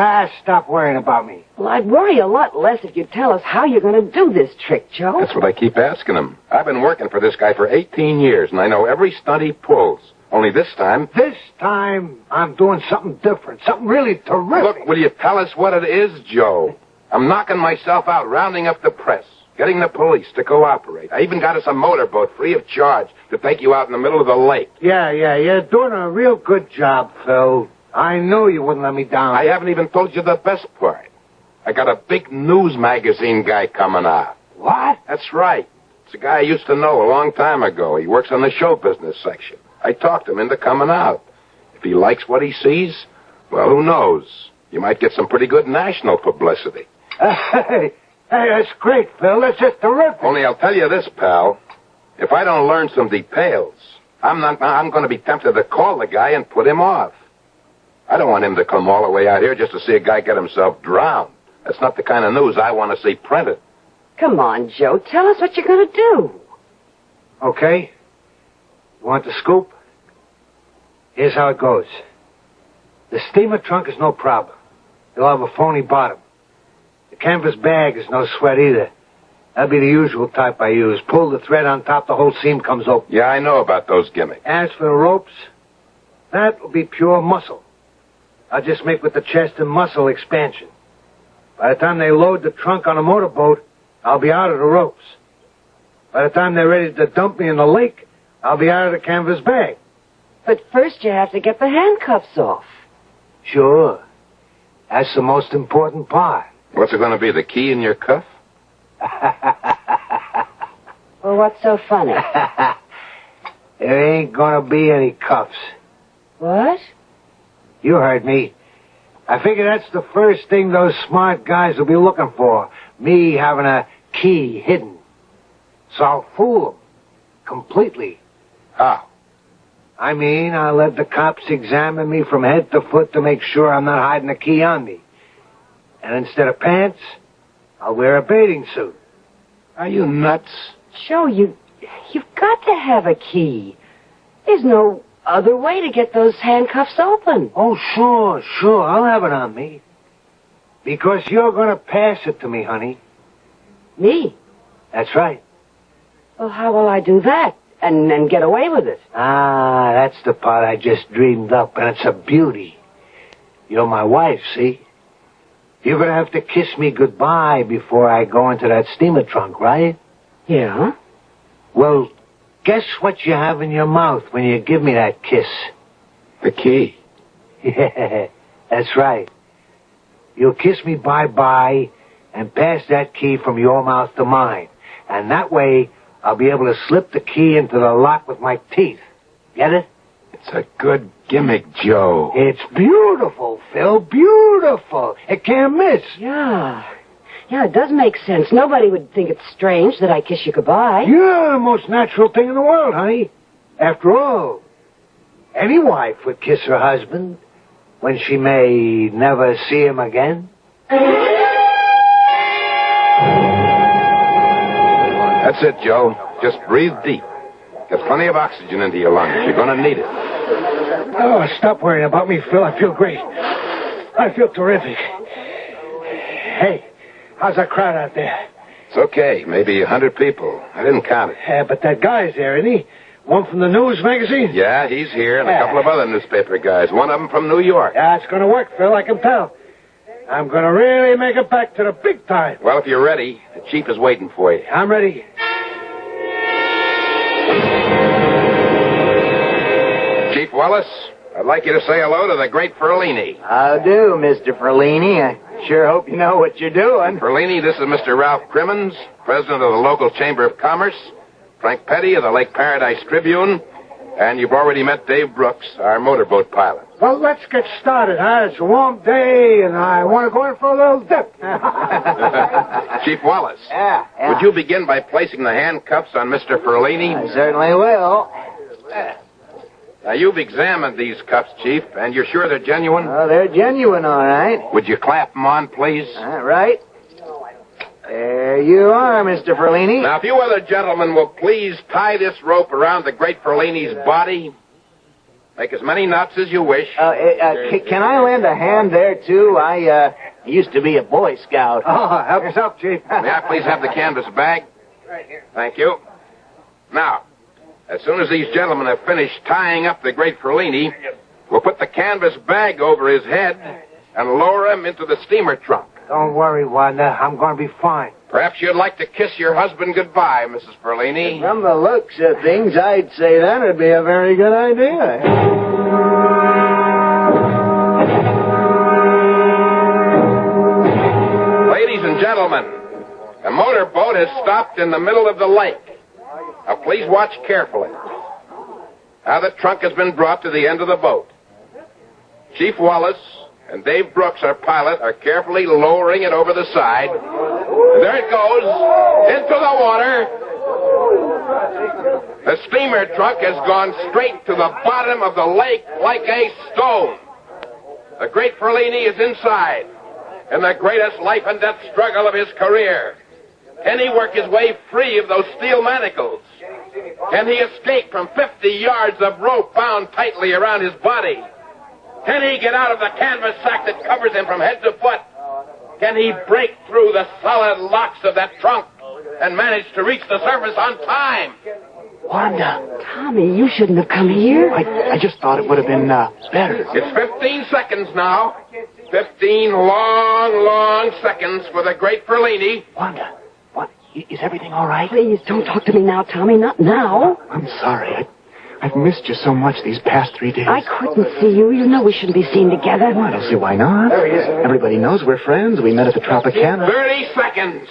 P: Stop worrying about me.
I: Well, I'd worry a lot less if you'd tell us how you're going to do this trick, Joe.
H: That's what I keep asking him. I've been working for this guy for 18 years, and I know every stunt he pulls. Only this time...
P: This time, I'm doing something different. Something really terrific.
H: Look, will you tell us what it is, Joe? I'm knocking myself out, rounding up the press, getting the police to cooperate. I even got us a motorboat free of charge to take you out in the middle of the lake.
P: Yeah, you're doing a real good job, Phil. I know you wouldn't let me down.
H: I haven't even told you the best part. I got a big news magazine guy coming out.
P: What?
H: That's right. It's a guy I used to know a long time ago. He works on the show business section. I talked him into coming out. If he likes what he sees, well, who knows? You might get some pretty good national publicity.
P: Hey, that's great, Phil. That's just terrific.
H: Only I'll tell you this, pal. If I don't learn some details, I'm going to be tempted to call the guy and put him off. I don't want him to come all the way out here just to see a guy get himself drowned. That's not the kind of news I want to see printed.
I: Come on, Joe. Tell us what you're going to do.
P: Okay. You want the scoop? Here's how it goes. The steamer trunk is no problem. It'll have a phony bottom. The canvas bag is no sweat either. That'll be the usual type I use. Pull the thread on top, the whole seam comes open.
H: Yeah, I know about those gimmicks.
P: As for the ropes, that will be pure muscle. I'll just make with the chest and muscle expansion. By the time they load the trunk on a motorboat, I'll be out of the ropes. By the time they're ready to dump me in the lake, I'll be out of the canvas bag.
I: But first you have to get the handcuffs off.
P: Sure. That's the most important part.
H: What's it going to be, the key in your cuff?
I: Well, what's so funny?
P: There ain't going to be any cuffs.
I: What?
P: You heard me. I figure that's the first thing those smart guys will be looking for. Me having a key hidden. So I'll fool them. Completely.
H: How?
P: I mean, I'll let the cops examine me from head to foot to make sure I'm not hiding a key on me. And instead of pants, I'll wear a bathing suit.
H: Are you nuts?
I: Joe, you've got to have a key. There's no other way to get those handcuffs open.
P: Oh, sure. I'll have it on me. Because you're going to pass it to me, honey.
I: Me?
P: That's right.
I: Well, how will I do that and get away with it?
P: Ah, that's the part I just dreamed up, and it's a beauty. You're my wife, see? You're going to have to kiss me goodbye before I go into that steamer trunk, right?
I: Yeah.
P: Well, guess what you have in your mouth when you give me that kiss?
H: The key.
P: Yeah, that's right. You'll kiss me bye-bye and pass that key from your mouth to mine. And that way, I'll be able to slip the key into the lock with my teeth. Get it?
H: It's a good gimmick, Joe.
P: It's beautiful, Phil. Beautiful. It can't miss.
I: Yeah, it does make sense. Nobody would think it's strange that I kiss you goodbye.
P: Yeah, the most natural thing in the world, honey. After all, any wife would kiss her husband when she may never see him again.
H: That's it, Joe. Just breathe deep. Get plenty of oxygen into your lungs. You're going to need it.
P: Oh, stop worrying about me, Phil. I feel great. I feel terrific. Hey, how's that crowd out there?
H: It's okay. Maybe 100 people. I didn't count it.
P: Yeah, but that guy's there, isn't he? One from the news magazine?
H: Yeah, he's here, and a couple of other newspaper guys. One of them from New York.
P: Yeah, it's going to work, Phil. I can tell. I'm going to really make it back to the big time.
H: Well, if you're ready, the chief is waiting for you.
P: I'm ready.
H: Chief Wallace, I'd like you to say hello to the great Ferlini.
J: How do, Mr. Ferlini? I sure hope you know what you're doing.
H: Ferlini, this is Mr. Ralph Crimmins, president of the local Chamber of Commerce, Frank Petty of the Lake Paradise Tribune, and you've already met Dave Brooks, our motorboat pilot.
P: Well, let's get started, huh? It's a warm day, and I want to go in for a little dip.
H: Chief Wallace.
J: Yeah.
H: Would you begin by placing the handcuffs on Mr. Ferlini?
J: I certainly will.
H: Now, you've examined these cuffs, Chief, and you're sure they're genuine?
J: Oh, they're genuine, all right.
H: Would you clap them on, please?
J: All right. There you are, Mr. Ferlini.
H: Now, if you other gentlemen will please tie this rope around the great Ferlini's body. Make as many knots as you wish.
J: Can I lend a hand there, too? I used to be a Boy Scout.
P: Oh, help yourself, Chief.
H: May I please have the canvas bag?
P: Right here.
H: Thank you. Now, as soon as these gentlemen have finished tying up the great Ferlini, we'll put the canvas bag over his head and lower him into the steamer trunk.
P: Don't worry, Wanda. I'm going to be fine.
H: Perhaps you'd like to kiss your husband goodbye, Mrs. Ferlini.
J: From the looks of things, I'd say that would be a very good idea.
H: Ladies and gentlemen, a motorboat has stopped in the middle of the lake. Now, please watch carefully. Now the trunk has been brought to the end of the boat. Chief Wallace and Dave Brooks, our pilot, are carefully lowering it over the side. And there it goes, into the water. The steamer trunk has gone straight to the bottom of the lake like a stone. The great Ferlini is inside, in the greatest life and death struggle of his career. Can he work his way free of those steel manacles? Can he escape from 50 yards of rope bound tightly around his body? Can he get out of the canvas sack that covers him from head to foot? Can he break through the solid locks of that trunk and manage to reach the surface on time?
I: Wanda. Tommy, you shouldn't have come here.
J: I just thought it would have been better.
H: It's 15 seconds now. 15 long seconds for the great Ferlini.
J: Wanda, what? Is everything all right?
I: Please, don't talk to me now, Tommy. Not now.
J: I'm sorry. I've missed you so much these past 3 days.
I: I couldn't see you. You know we shouldn't be seen together.
J: Well, I don't see why not. Everybody knows we're friends. We met at the Tropicana.
H: 30 seconds.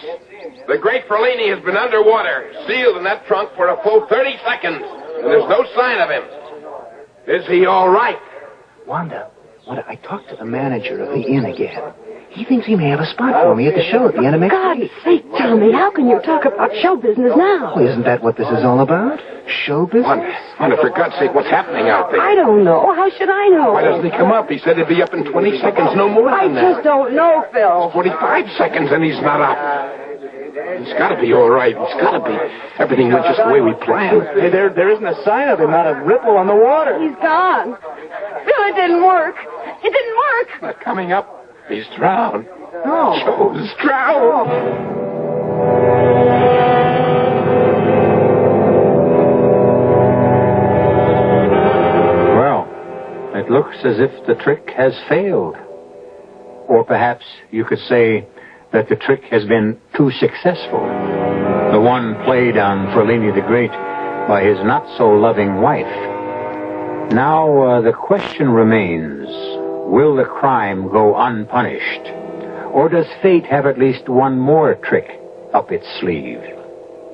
H: The great Ferlini has been underwater, sealed in that trunk for a full 30 seconds, and there's no sign of him. Is he all right?
J: Wanda, I talked to the manager of the inn again. He thinks he may have a spot for me at the show at the end of next week.
I: For God's sake, Tommy, how can you talk about show business now?
J: Well, isn't that what this is all about? Show business?
H: Wanda, for God's sake, what's happening out there?
I: I don't know. How should I know?
H: Why doesn't he come up? He said he'd be up in 20 seconds, no more than that.
I: I just don't know, Phil.
H: 45 seconds and he's not up. He's got to be all right. He's got to be. Everything went just the way we planned.
P: Hey, there isn't a sign of him, not a ripple on the water.
I: He's gone. Phil, it didn't work. It didn't work.
H: Not coming up. He's drowned.
P: No.
H: Joe's drowned.
A: Well, it looks as if the trick has failed. Or perhaps you could say that the trick has been too successful. The one played on Ferlini the Great by his not-so-loving wife. Now, the question remains, will the crime go unpunished? Or does fate have at least one more trick up its sleeve?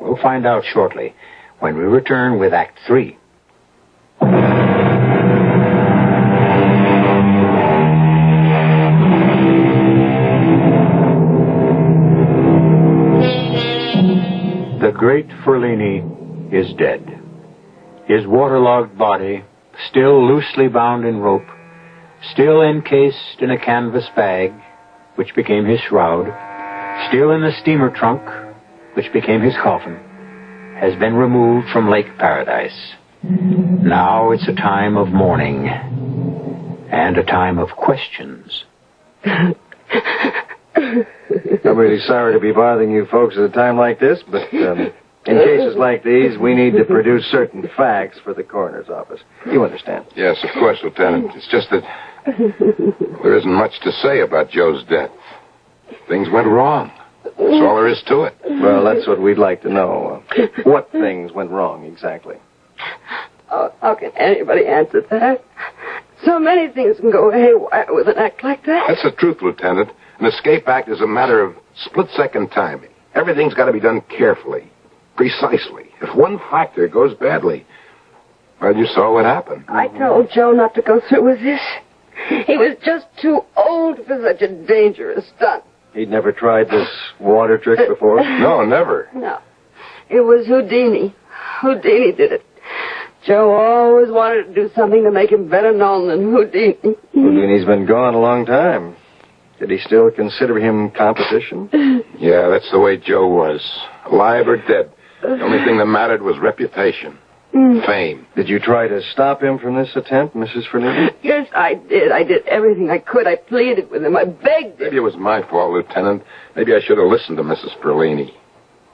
A: We'll find out shortly when we return with Act 3. The great Ferlini is dead. His waterlogged body, still loosely bound in rope, still encased in a canvas bag, which became his shroud, still in the steamer trunk, which became his coffin, has been removed from Lake Paradise. Now it's a time of mourning and a time of questions.
B: I'm really sorry to be bothering you folks at a time like this, but in cases like these, we need to produce certain facts for the coroner's office. You understand?
H: Yes, of course, Lieutenant. It's just that there isn't much to say about Joe's death. Things went wrong. That's all there is to it.
B: Well, that's what we'd like to know. What things went wrong, exactly?
I: How can anybody answer that? So many things can go haywire with an act like that.
H: That's the truth, Lieutenant. An escape act is a matter of split-second timing. Everything's got to be done carefully, precisely. If one factor goes badly, well, you saw what happened.
I: I told Joe not to go through with this. He was just too old for such a dangerous stunt.
B: He'd never tried this water trick before?
H: No, never.
I: No. It was Houdini. Houdini did it. Joe always wanted to do something to make him better known than Houdini.
B: Houdini's been gone a long time. Did he still consider him competition?
H: Yeah, that's the way Joe was. Alive or dead. The only thing that mattered was reputation. Fame.
B: Did you try to stop him from this attempt, Mrs. Fernini?
I: Yes, I did. I did everything I could. I pleaded with him. I begged him.
H: Maybe it was my fault, Lieutenant. Maybe I should have listened to Mrs. Ferlini.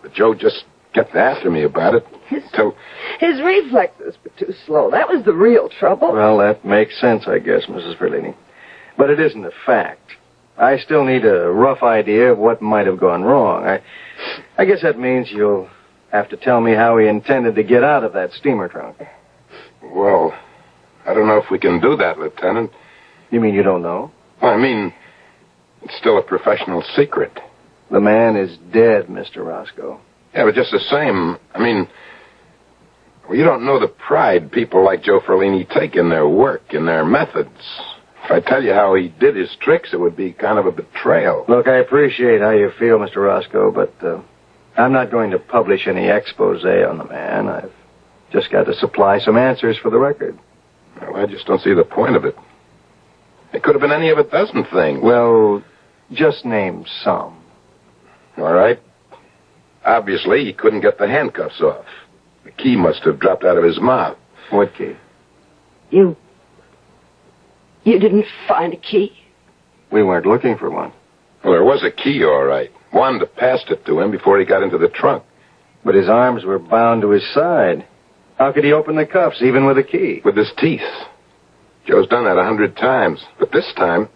H: But Joe just kept after me about it.
I: His reflexes were too slow. That was the real trouble.
B: Well, that makes sense, I guess, Mrs. Ferlini. But it isn't a fact. I still need a rough idea of what might have gone wrong. I guess that means you'll have to tell me how he intended to get out of that steamer trunk.
H: Well, I don't know if we can do that, Lieutenant.
B: You mean you don't know?
H: Well, I mean, it's still a professional secret.
B: The man is dead, Mr. Roscoe.
H: Yeah, but just the same, I mean, well, you don't know the pride people like Joe Ferlini take in their work, in their methods. If I tell you how he did his tricks, it would be kind of a betrayal.
B: Look, I appreciate how you feel, Mr. Roscoe, but I'm not going to publish any expose on the man. I've just got to supply some answers for the record.
H: Well, I just don't see the point of it. It could have been any of a dozen things.
B: Well, just name some.
H: All right. Obviously, he couldn't get the handcuffs off. The key must have dropped out of his mouth.
B: What key?
I: You didn't find a key?
B: We weren't looking for one.
H: Well, there was a key, all right. Wanda passed it to him before he got into the trunk.
B: But his arms were bound to his side. How could he open the cuffs, even with a key?
H: With his teeth. Joe's done that 100 times. But this time,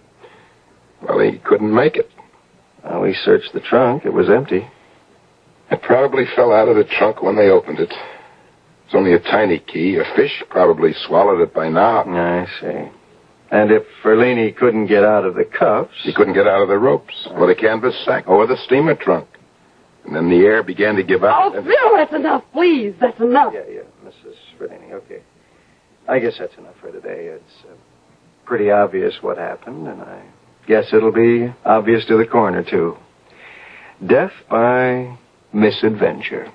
H: well, he couldn't make it.
B: Well, we searched the trunk. It was empty.
H: It probably fell out of the trunk when they opened it. It's only a tiny key. A fish probably swallowed it by now.
B: I see. And if Ferlini couldn't get out of the cuffs...
H: He couldn't get out of the ropes, or the canvas sack, or the steamer trunk. And then the air began to give out.
I: Oh, Phil, that's enough, please. That's enough.
B: Yeah, Mrs. Ferlini, okay. I guess that's enough for today. It's pretty obvious what happened, and I guess it'll be obvious to the coroner, too. Death by misadventure.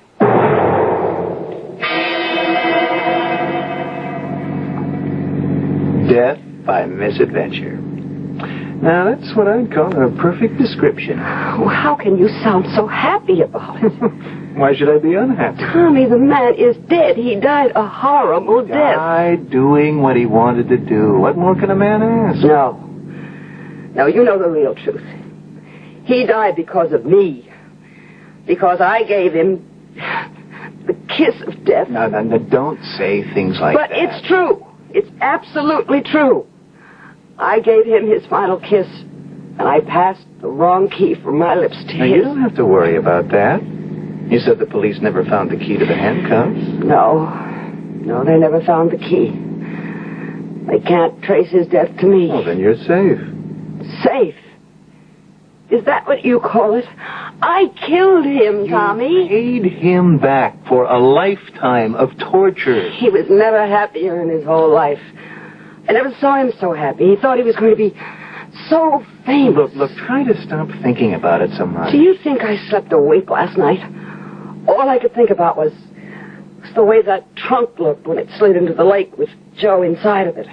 J: Death by misadventure. Now, that's what I'd call a perfect description.
I: Well, how can you sound so happy about it?
J: Why should I be unhappy?
I: Tommy, the man is dead. He died a horrible death.
J: Died doing what he wanted to do. What more can a man ask?
I: No, you know the real truth. He died because of me. Because I gave him the kiss of death.
J: No, don't say things like that.
I: But it's true. It's absolutely true. I gave him his final kiss, and I passed the wrong key from my lips to
J: Now,
I: his.
J: you don't have to worry about that. You said the police never found the key to the handcuffs.
I: No, they never found the key. They can't trace his death to me.
J: Well, then you're safe.
I: Safe? Is that what you call it? I killed him, Tommy.
J: You paid him back for a lifetime of torture.
I: He was never happier in his whole life. I never saw him so happy. He thought he was going to be so famous.
J: Look, try to stop thinking about it so much.
I: Do you think I slept a wink last night? All I could think about was the way that trunk looked when it slid into the lake with Joe inside of it.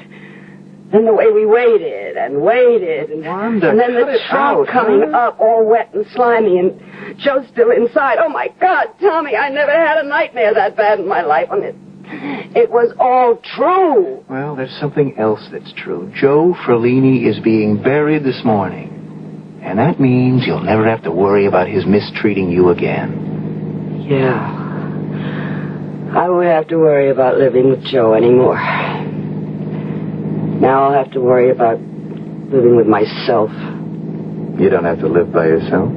I: Then the way we waited, and
J: Wanda,
I: and then the trunk coming up all wet and slimy, and Joe still inside. Oh, my God, Tommy, I never had a nightmare that bad in my life. I mean, it was all true.
J: Well, there's something else that's true. Joe Ferlini is being buried this morning. And that means you'll never have to worry about his mistreating you again.
I: Yeah. I won't have to worry about living with Joe anymore. Now I'll have to worry about living with myself.
J: You don't have to live by yourself.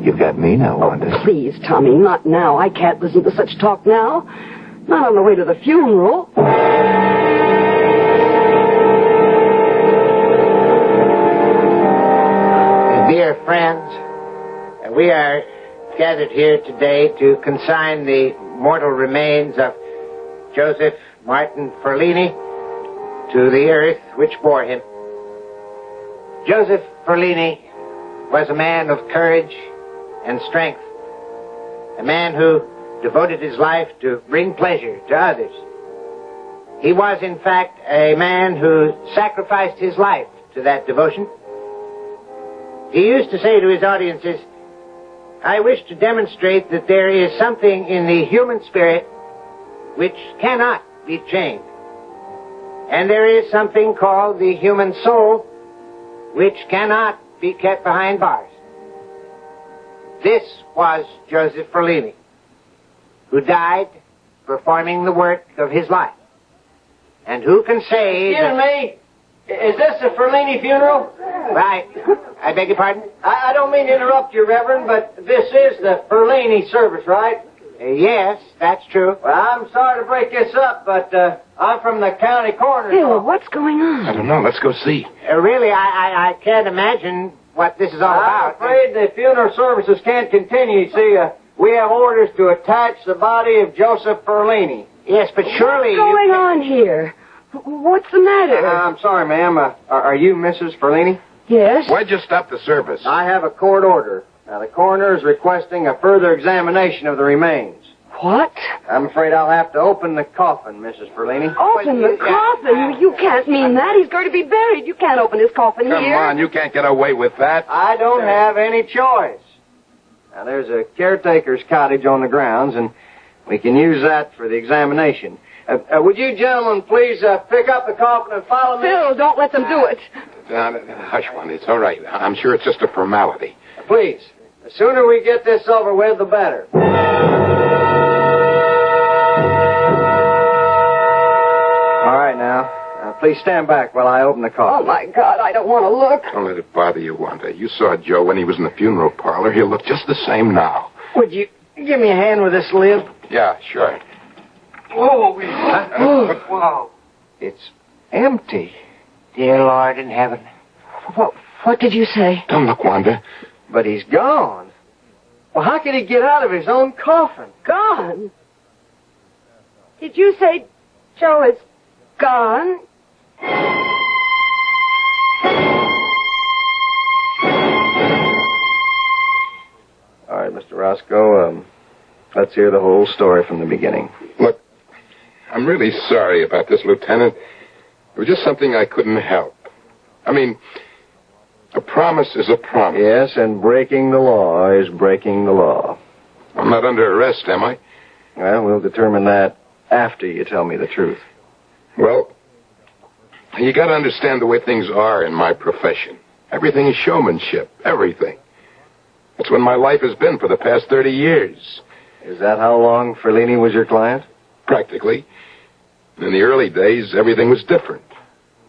J: You've got me now, Wanda.
I: Oh, please, Tommy, not now. I can't listen to such talk now. Not on the way to the funeral.
F: friends, we are gathered here today to consign the mortal remains of Joseph Martin Ferlini to the earth which bore him. Joseph Ferlini was a man of courage and strength, a man who devoted his life to bring pleasure to others. He was, in fact, a man who sacrificed his life to that devotion. He used to say to his audiences, "I wish to demonstrate that there is something in the human spirit which cannot be chained. And there is something called the human soul which cannot be kept behind bars." This was Joseph Ferlini, who died performing the work of his life. And who can say...
G: Excuse me? Is this the Ferlini funeral?
F: Right. I beg your pardon?
G: I don't mean to interrupt you, Reverend, but this is the Ferlini service, right?
F: Yes, that's true.
G: Well, I'm sorry to break this up, but I'm from the county coroner's
I: Bill,
G: office.
I: what's going on?
H: I don't know. Let's go see.
F: Really, I can't imagine what this is all about.
G: I'm afraid the funeral services can't continue. You see, we have orders to attach the body of Joseph Ferlini.
F: Yes, but surely...
I: What's going on here? What's the matter?
G: I'm sorry, ma'am. Are you Mrs. Ferlini?
I: Yes.
H: Why'd you stop the service?
G: I have a court order. Now, the coroner is requesting a further examination of the remains.
I: What?
G: I'm afraid I'll have to open the coffin, Mrs. Ferlini.
I: Open the coffin? You can't mean that. He's going to be buried. You can't open his coffin
H: Come
I: here.
H: on, you can't get away with that.
G: I don't have any choice. Now, there's a caretaker's cottage on the grounds, and we can use that for the examination. Would you gentlemen please pick up the coffin and follow me?
I: Phil, don't let them do it.
H: Hush, one. It's all right. I'm sure it's just a formality.
G: Please. The sooner we get this over with, the better. All right, now. Please stand back while I open the coffin.
I: Oh, my God, I don't want to look.
H: Don't let it bother you, Wanda. You saw Joe when he was in the funeral parlor. He'll look just the same now.
G: Would you give me a hand with this lid?
H: Yeah, sure.
G: Whoa. Wow. It's empty.
F: Dear Lord in heaven.
I: What did you say?
H: Don't look, Wanda.
G: But he's gone. Well, how could he get out of his own coffin?
I: Gone? Did you say Joe is gone?
B: All right, Mr. Roscoe, let's hear the whole story from the beginning.
H: Look, I'm really sorry about this, Lieutenant. It was just something I couldn't help. I mean, a promise is a promise.
B: Yes, and breaking the law is breaking the law.
H: I'm not under arrest, am I?
B: Well, we'll determine that after you tell me the truth.
H: Well, you got to understand the way things are in my profession. Everything is showmanship. Everything. That's what my life has been for the past 30 years.
B: Is that how long Ferlini was your client?
H: Practically. In the early days, everything was different.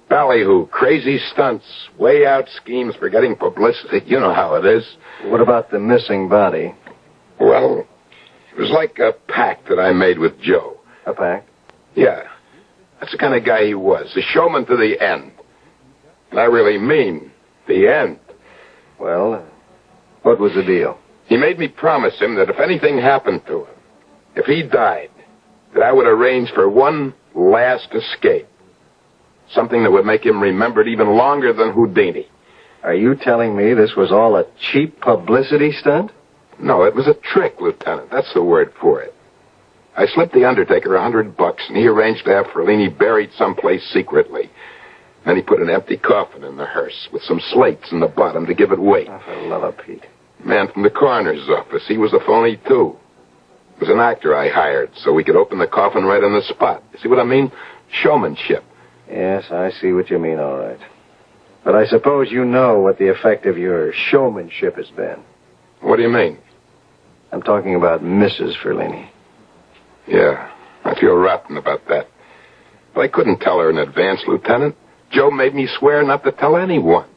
H: Ballyhoo, crazy stunts, way out schemes for getting publicity. You know how it is.
B: What about the missing body?
H: Well, it was like a pact that I made with Joe.
B: A pact?
H: Yeah. That's the kind of guy he was. A showman to the end. And I really mean the end.
B: Well, what was the deal?
H: He made me promise him that if anything happened to him, if he died, that I would arrange for one last escape. Something that would make him remembered even longer than Houdini.
B: Are you telling me this was all a cheap publicity stunt?
H: No, it was a trick, Lieutenant. That's the word for it. I slipped the undertaker $100, and he arranged to have Ferlini buried someplace secretly. Then he put an empty coffin in the hearse with some slates in the bottom to give it weight.
B: Oh, for love of Pete.
H: Man from the coroner's office. He was a phony, too. It was an actor I hired so we could open the coffin right on the spot. You see what I mean? Showmanship.
B: Yes, I see what you mean, all right. But I suppose you know what the effect of your showmanship has been.
H: What do you mean?
B: I'm talking about Mrs. Ferlini.
H: Yeah, I feel rotten about that. But I couldn't tell her in advance, Lieutenant. Joe made me swear not to tell anyone.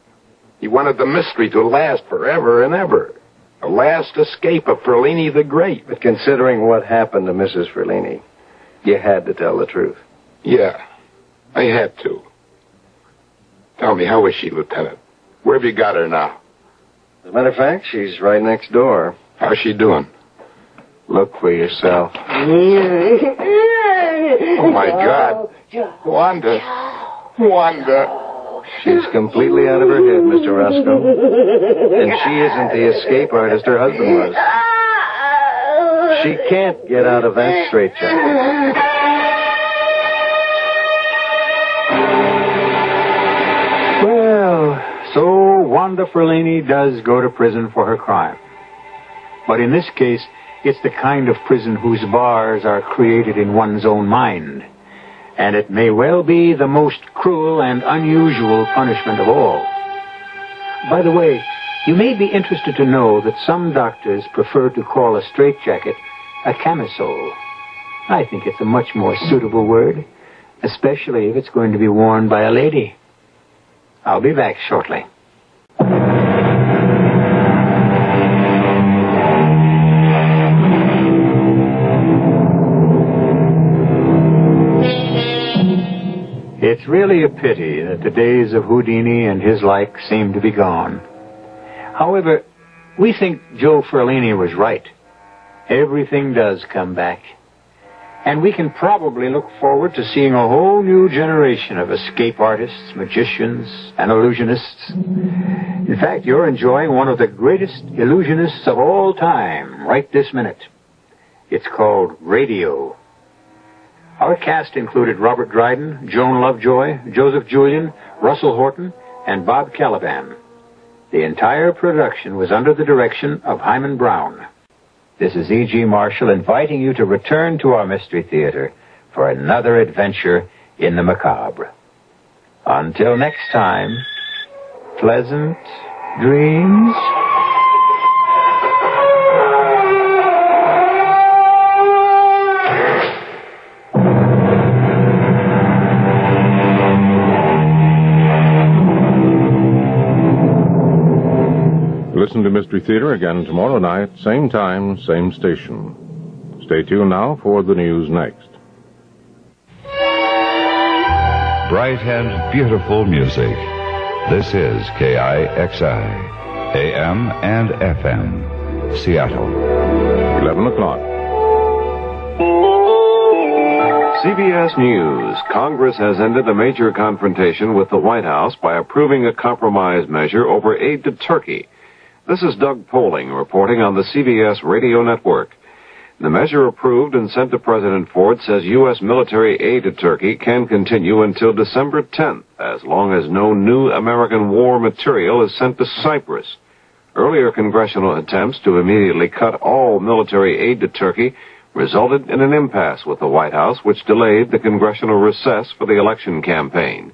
H: He wanted the mystery to last forever and ever. The last escape of Ferlini the Great.
B: But considering what happened to Mrs. Ferlini, you had to tell the truth.
H: Yeah, I had to. Tell me, how is she, Lieutenant? Where have you got her now?
B: As a matter of fact, she's right next door.
H: How's she doing?
B: Look for yourself.
H: Oh, my God. Wanda.
B: She's completely out of her head, Mr. Roscoe. And she isn't the escape artist her husband was. She can't get out of that straitjacket.
A: Well, so Wanda Ferlini does go to prison for her crime. But in this case, it's the kind of prison whose bars are created in one's own mind. And it may well be the most cruel and unusual punishment of all. By the way, you may be interested to know that some doctors prefer to call a straitjacket a camisole. I think it's a much more suitable word, especially if it's going to be worn by a lady. I'll be back shortly. It's really a pity that the days of Houdini and his like seem to be gone. However, we think Joe Ferlini was right. Everything does come back. And we can probably look forward to seeing a whole new generation of escape artists, magicians, and illusionists. In fact, you're enjoying one of the greatest illusionists of all time right this minute. It's called radio. Our cast included Robert Dryden, Joan Lovejoy, Joseph Julian, Russell Horton, and Bob Caliban. The entire production was under the direction of Hyman Brown. This is E.G. Marshall inviting you to return to our Mystery Theater for another adventure in the macabre. Until next time, pleasant dreams.
M: Listen to Mystery Theater again tomorrow night, same time, same station. Stay tuned now for the news next.
T: Bright and beautiful music. This is KIXI, AM and FM, Seattle.
M: 11 o'clock.
W: CBS News. Congress has ended a major confrontation with the White House by approving a compromise measure over aid to Turkey. This is Doug Poling reporting on the CBS radio network. The measure approved and sent to President Ford says U.S. military aid to Turkey can continue until December 10th, as long as no new American war material is sent to Cyprus. Earlier congressional attempts to immediately cut all military aid to Turkey resulted in an impasse with the White House, which delayed the congressional recess for the election campaign.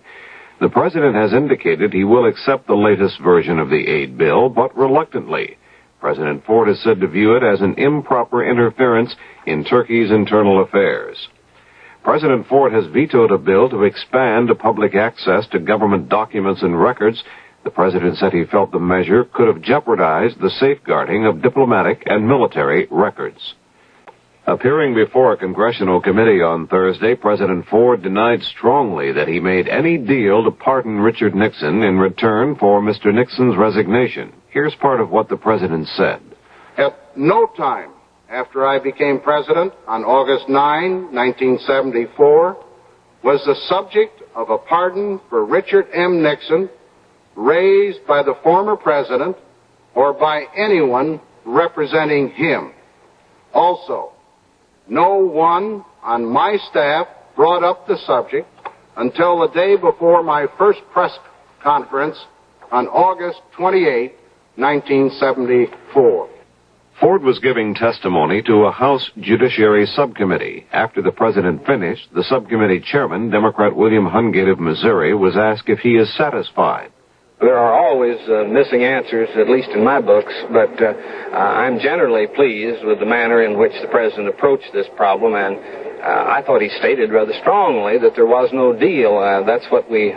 W: The president has indicated he will accept the latest version of the aid bill, but reluctantly. President Ford is said to view it as an improper interference in Turkey's internal affairs. President Ford has vetoed a bill to expand public access to government documents and records. The president said he felt the measure could have jeopardized the safeguarding of diplomatic and military records. Appearing before a congressional committee on Thursday, President Ford denied strongly that he made any deal to pardon Richard Nixon in return for Mr. Nixon's resignation. Here's part of what the president said.
X: At no time after I became president on August 9, 1974, was the subject of a pardon for Richard M. Nixon raised by the former president or by anyone representing him. Also, no one on my staff brought up the subject until the day before my first press conference on August 28, 1974.
W: Ford was giving testimony to a House Judiciary Subcommittee. After the president finished, the subcommittee chairman, Democrat William Hungate of Missouri, was asked if he is satisfied.
Y: There are always missing answers, at least in my books, but I'm generally pleased with the manner in which the president approached this problem, and I thought he stated rather strongly that there was no deal. That's what we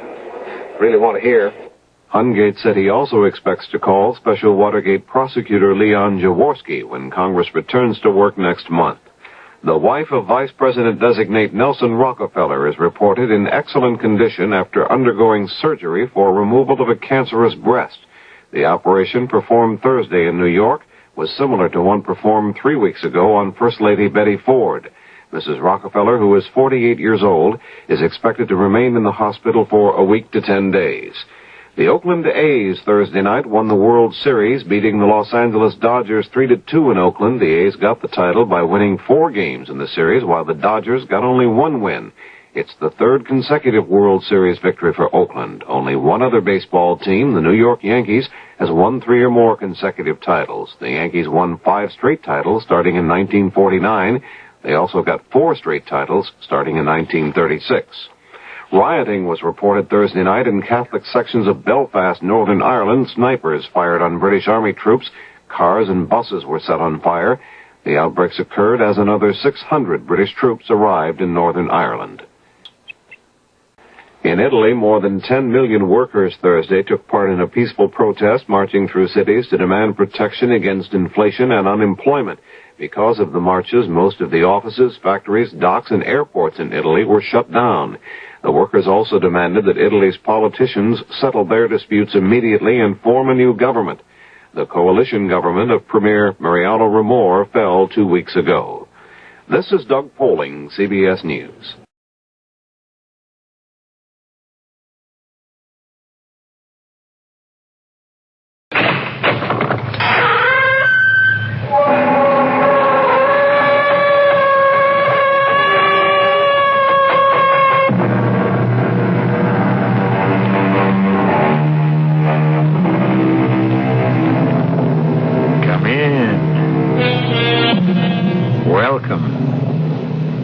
Y: really want to hear.
W: Hungate said he also expects to call Special Watergate prosecutor Leon Jaworski when Congress returns to work next month. The wife of Vice President-designate Nelson Rockefeller is reported in excellent condition after undergoing surgery for removal of a cancerous breast. The operation performed Thursday in New York was similar to one performed 3 weeks ago on First Lady Betty Ford. Mrs. Rockefeller, who is 48 years old, is expected to remain in the hospital for a week to 10 days. The Oakland A's Thursday night won the World Series, beating the Los Angeles Dodgers 3-2 in Oakland. The A's got the title by winning 4 games in the series, while the Dodgers got only 1 win. It's the 3rd consecutive World Series victory for Oakland. Only one other baseball team, the New York Yankees, has won 3 or more consecutive titles. The Yankees won 5 straight titles starting in 1949. They also got 4 straight titles starting in 1936. Rioting was reported Thursday night in Catholic sections of Belfast, Northern Ireland. Snipers fired on British Army troops. Cars and buses were set on fire. The outbreaks occurred as another 600 British troops arrived in Northern Ireland. In Italy, more than 10 million workers Thursday took part in a peaceful protest marching through cities to demand protection against inflation and unemployment. Because of the marches, most of the offices, factories, docks, and airports in Italy were shut down. The workers also demanded that Italy's politicians settle their disputes immediately and form a new government. The coalition government of Premier Mariano Rajoy fell 2 weeks ago. This is Doug Poling, CBS News.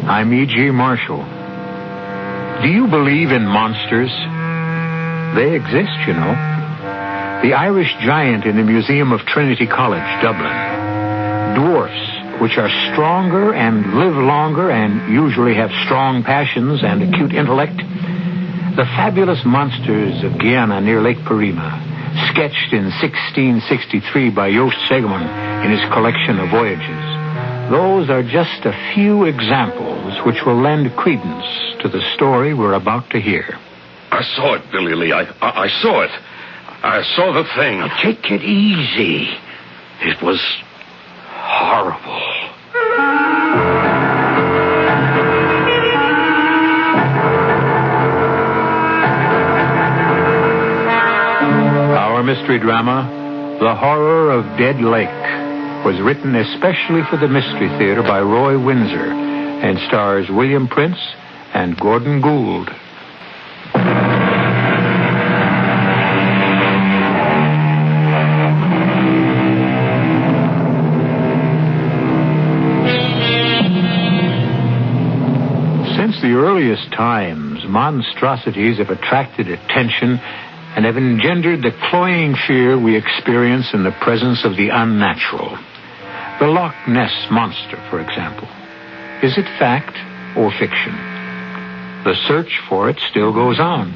A: I'm E.G. Marshall. Do you believe in monsters? They exist, you know. The Irish giant in the Museum of Trinity College, Dublin. Dwarfs, which are stronger and live longer and usually have strong passions and acute intellect. The fabulous monsters of Guyana near Lake Parima, sketched in 1663 by Joost Segerman in his collection of voyages. Those are just a few examples which will lend credence to the story we're about to hear.
K: I saw it, Billy Lee. I saw it. I saw the thing.
O: Now, take it easy. It was horrible.
A: Our mystery drama, The Horror of Dead Lake, was written especially for the Mystery Theater by Roy Windsor and stars William Prince and Gordon Gould. Since the earliest times, monstrosities have attracted attention and have engendered the cloying fear we experience in the presence of the unnatural. The Loch Ness Monster, for example. Is it fact or fiction? The search for it still goes on.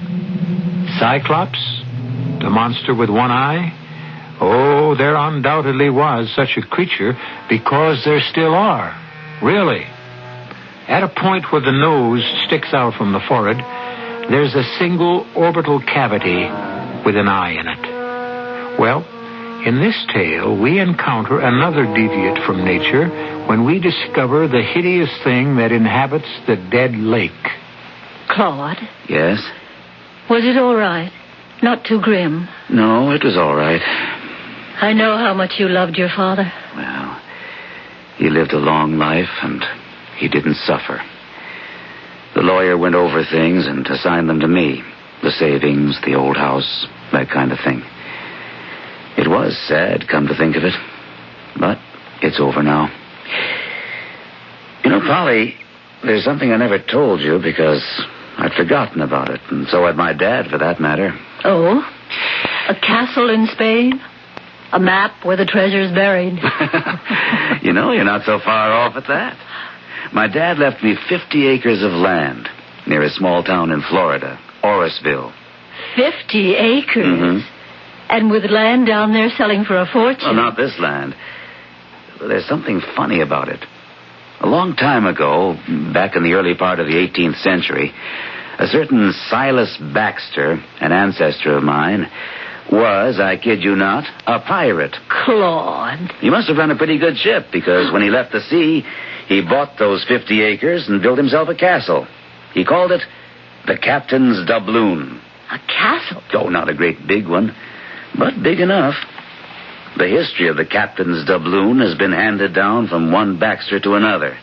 A: Cyclops? The monster with one eye? Oh, there undoubtedly was such a creature because there still are. Really. At a point where the nose sticks out from the forehead, there's a single orbital cavity with an eye in it. Well, in this tale, we encounter another deviate from nature when we discover the hideous thing that inhabits the dead lake.
Q: Claude?
R: Yes?
Q: Was it all right? Not too grim?
R: No, it was all right.
Q: I know how much you loved your father.
R: Well, he lived a long life, and he didn't suffer. The lawyer went over things and assigned them to me. The savings, the old house, that kind of thing. It was sad, come to think of it. But it's over now. You know, Polly, there's something I never told you because I'd forgotten about it. And so had my dad, for that matter.
Q: Oh? A castle in Spain? A map where the treasure's buried?
R: You know, you're not so far off at that. My dad left me 50 acres of land near a small town in Florida, Orisville.
Q: 50 acres?
R: Mm-hmm.
Q: And with land down there selling for a fortune?
R: Well, not this land. There's something funny about it. A long time ago, back in the early part of the 18th century, a certain Silas Baxter, an ancestor of mine, was, I kid you not, a pirate.
Q: Claude.
R: He must have run a pretty good ship, because when he left the sea, he bought those 50 acres and built himself a castle. He called it the Captain's Doubloon.
Q: A castle?
R: Oh, not a great big one, but big enough. The history of the Captain's Doubloon has been handed down from one Baxter to another,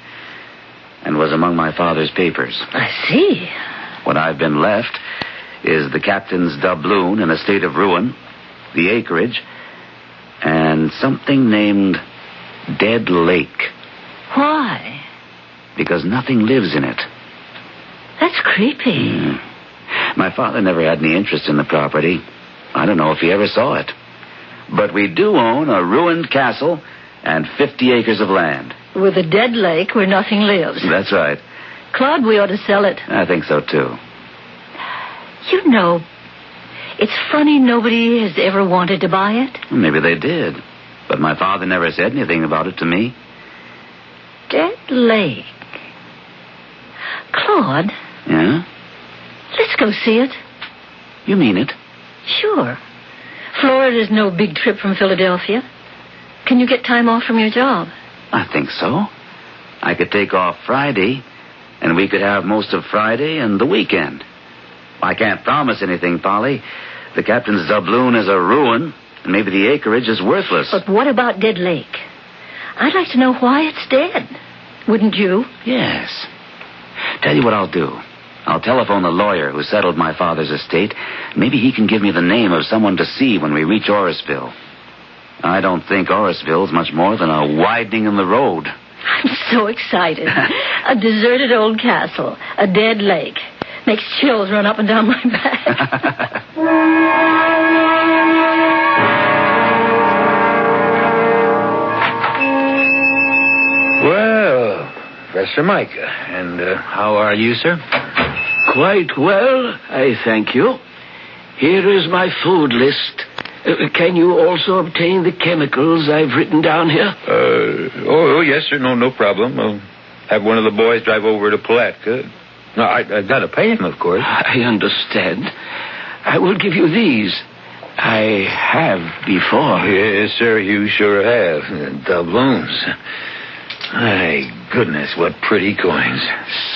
R: and was among my father's papers.
Q: I see.
R: What I've been left is the Captain's Doubloon in a state of ruin, the acreage, and something named Dead Lake.
Q: Why?
R: Because nothing lives in it.
Q: That's creepy.
R: My father never had any interest in the property. I don't know if he ever saw it. But we do own a ruined castle and 50 acres of land.
Q: With a dead lake where nothing lives.
R: That's right.
Q: Claude, we ought to sell it.
R: I think so, too.
Q: You know, it's funny nobody has ever wanted to buy it.
R: Maybe they did. But my father never said anything about it to me.
Q: Dead Lake. Claude.
R: Yeah?
Q: Let's go see it.
R: You mean it?
Q: Sure. Florida's no big trip from Philadelphia. Can you get time off from your job?
R: I think so. I could take off Friday, and we could have most of Friday and the weekend. I can't promise anything, Polly. The Captain's Doubloon is a ruin, and maybe the acreage is worthless.
Q: But what about Dead Lake? I'd like to know why it's dead. Wouldn't you?
R: Yes. Tell you what I'll do. I'll telephone the lawyer who settled my father's estate. Maybe he can give me the name of someone to see when we reach Orrisville. I don't think Orrisville's much more than a widening in the road.
Q: I'm so excited. A deserted old castle, a dead lake. Makes chills run up and down my back.
C: Well, Professor Micah, and how are you, sir?
E: Quite well, I thank you. Here is my food list. Can you also obtain the chemicals I've written down here?
C: Oh, yes, sir. No problem. I'll have one of the boys drive over to Palatka. No, I've got to pay him, of course.
E: I understand. I will give you these. I have before.
C: Yes, sir, you sure have. Doubloons. My goodness, what pretty coins.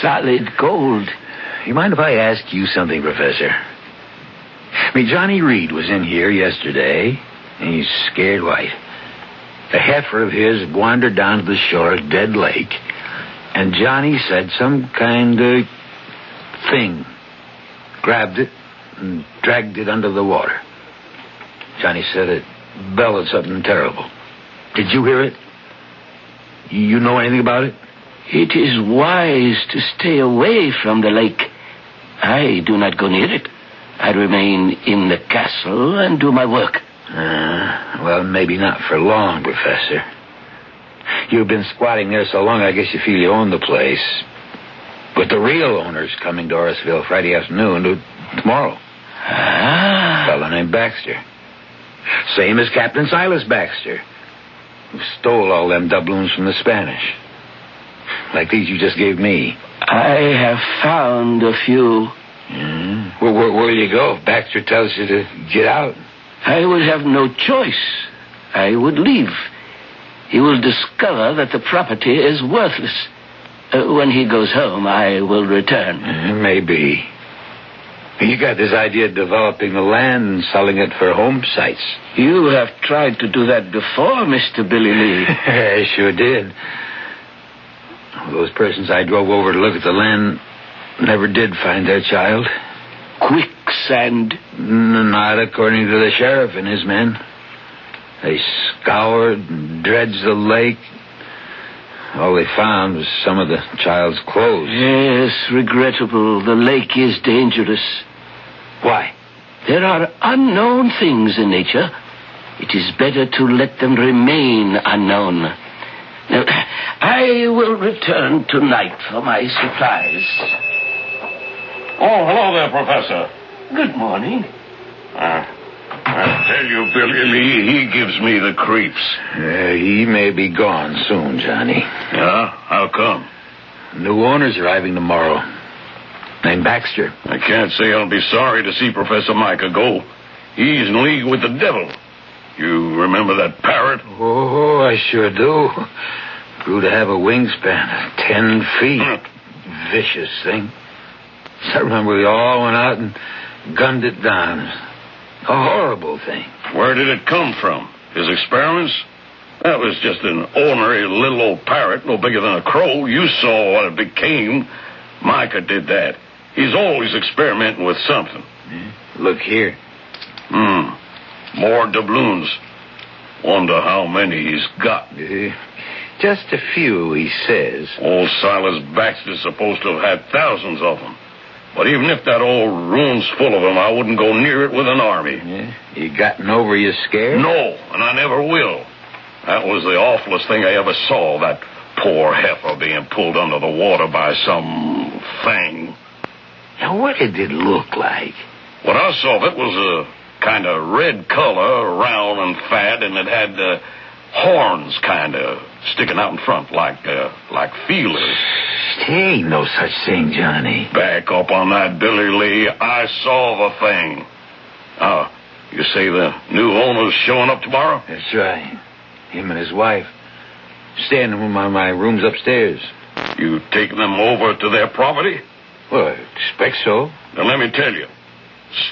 E: Solid gold.
C: You mind if I ask you something, Professor? I mean, Johnny Reed was in here yesterday, and he's scared white. A heifer of his wandered down to the shore of Dead Lake, and Johnny said some kind of thing. Grabbed it and dragged it under the water. Johnny said it bellowed something terrible. Did you hear it? You know anything about it?
E: It is wise to stay away from the lake. I do not go near it. I remain in the castle and do my work.
C: Well, maybe not for long, Professor. You've been squatting there so long, I guess you feel you own the place. But the real owner's coming to Orrisville Friday afternoon, tomorrow. A fellow named Baxter. Same as Captain Silas Baxter, who stole all them doubloons from the Spanish. Like these you just gave me.
E: I have found a few.
C: Where'll you go if Baxter tells you to get out?
E: I would have no choice. I would leave. He will discover that the property is worthless. When he goes home, I will return.
C: Maybe. You got this idea of developing the land and selling it for home sites.
E: You have tried to do that before, Mr. Billy Lee.
C: I sure did. Those persons I drove over to look at the land never did find their child.
E: Quicksand?
C: Not according to the sheriff and his men. They scoured and dredged the lake. All they found was some of the child's clothes.
E: Yes, regrettable. The lake is dangerous.
C: Why?
E: There are unknown things in nature. It is better to let them remain unknown. Now, I will return tonight for my supplies.
K: Oh, hello there, Professor.
E: Good morning.
K: I tell you, Billy Lee, he gives me the creeps.
C: He may be gone soon, Johnny.
K: Yeah? How come?
C: New owner's arriving tomorrow. Named Baxter.
K: I can't say I'll be sorry to see Professor Micah go. He's in league with the devil. You remember that parrot?
C: Oh, I sure do. Grew to have a wingspan of 10 feet. Vicious thing. I remember we all went out and gunned it down. A horrible thing.
K: Where did it come from? His experiments? That was just an ordinary little old parrot, no bigger than a crow. You saw what it became. Micah did that. He's always experimenting with something.
C: Yeah. Look here.
K: More doubloons. Wonder how many he's got.
C: Just a few, he says.
K: Old Silas Baxter's supposed to have had thousands of them. But even if that old room's full of them, I wouldn't go near it with an army.
C: Yeah? You gotten over your scare?
K: No, and I never will. That was the awfulest thing I ever saw, that poor heifer being pulled under the water by some thing.
C: Now, what did it look like?
K: What I saw of it was a kind of red color, round and fat, and it had horns kind of sticking out in front like feelers.
C: There ain't no such thing, Johnny.
K: Back up on that, Billy Lee. I saw the thing. You say the new owner's showing up tomorrow?
C: That's right. Him and his wife. Staying in my rooms upstairs.
K: You taking them over to their property?
C: Well, I expect so.
K: Then let me tell you.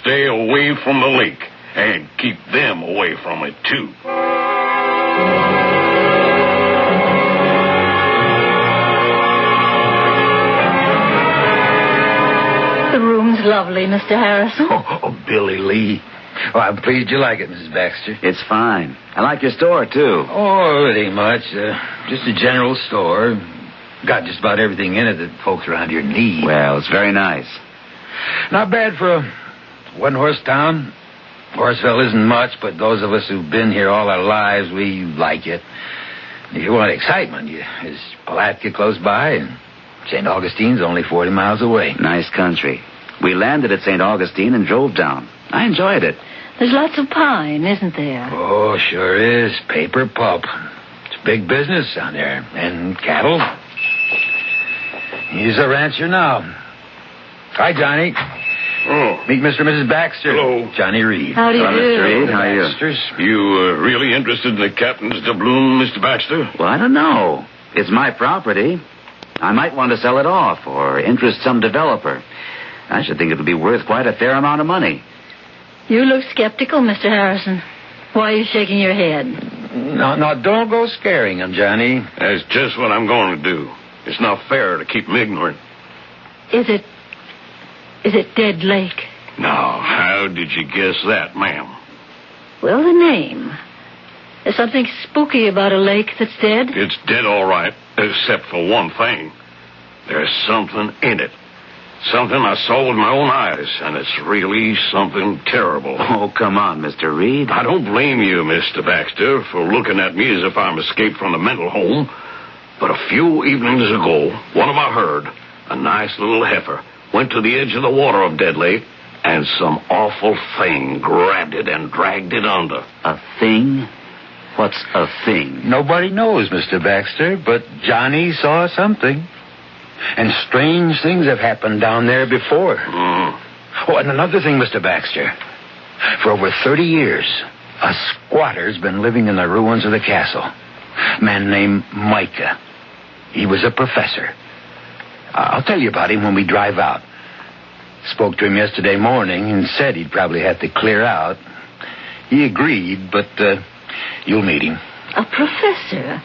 K: Stay away from the lake. And keep them away from it, too.
Q: The room's lovely, Mr. Harrison.
C: Oh, Billy Lee. Oh, I'm pleased you like it, Mrs. Baxter.
R: It's fine. I like your store, too.
C: Oh, it ain't much. Just a general store. Got just about everything in it that folks around here need.
R: Well, it's very nice.
C: Not bad for a one-horse town. Horseville isn't much, but those of us who've been here all our lives, we like it. If you want excitement, there's Palatka close by, and St. Augustine's only 40 miles away.
R: Nice country. We landed at St. Augustine and drove down. I enjoyed it.
Q: There's lots of pine, isn't there?
C: Oh, sure is. Paper pulp. It's big business down there. And cattle. He's a rancher now. Hi, Johnny.
K: Oh.
C: Meet Mr. and Mrs. Baxter.
K: Hello.
C: Johnny Reed.
Q: How do you do?
R: Mr. Reed, how are you?
C: Baxters.
K: You really interested in the captain's doubloon, Mr. Baxter?
R: Well, I don't know. It's my property. I might want to sell it off or interest some developer. I should think it would be worth quite a fair amount of money.
Q: You look skeptical, Mr. Harrison. Why are you shaking your head?
C: No, don't go scaring him, Johnny.
K: That's just what I'm going to do. It's not fair to keep him ignorant.
Q: Is it Dead Lake?
K: Now, how did you guess that, ma'am?
Q: Well, the name. There's something spooky about a lake that's dead.
K: It's dead all right, except for one thing. There's something in it. Something I saw with my own eyes, and it's really something terrible.
R: Oh, come on, Mr. Reed.
K: I don't blame you, Mr. Baxter, for looking at me as if I'm escaped from the mental home. But a few evenings ago, one of my herd, a nice little heifer, went to the edge of the water of Dead Lake, and some awful thing grabbed it and dragged it under.
R: A thing? What's a thing?
C: Nobody knows, Mr. Baxter, but Johnny saw something. And strange things have happened down there before. Oh, and another thing, Mr. Baxter. For over 30 years, a squatter's been living in the ruins of the castle. A man named Micah. He was a professor. I'll tell you about him when we drive out. Spoke to him yesterday morning and said he'd probably have to clear out. He agreed, but you'll meet him.
Q: A professor?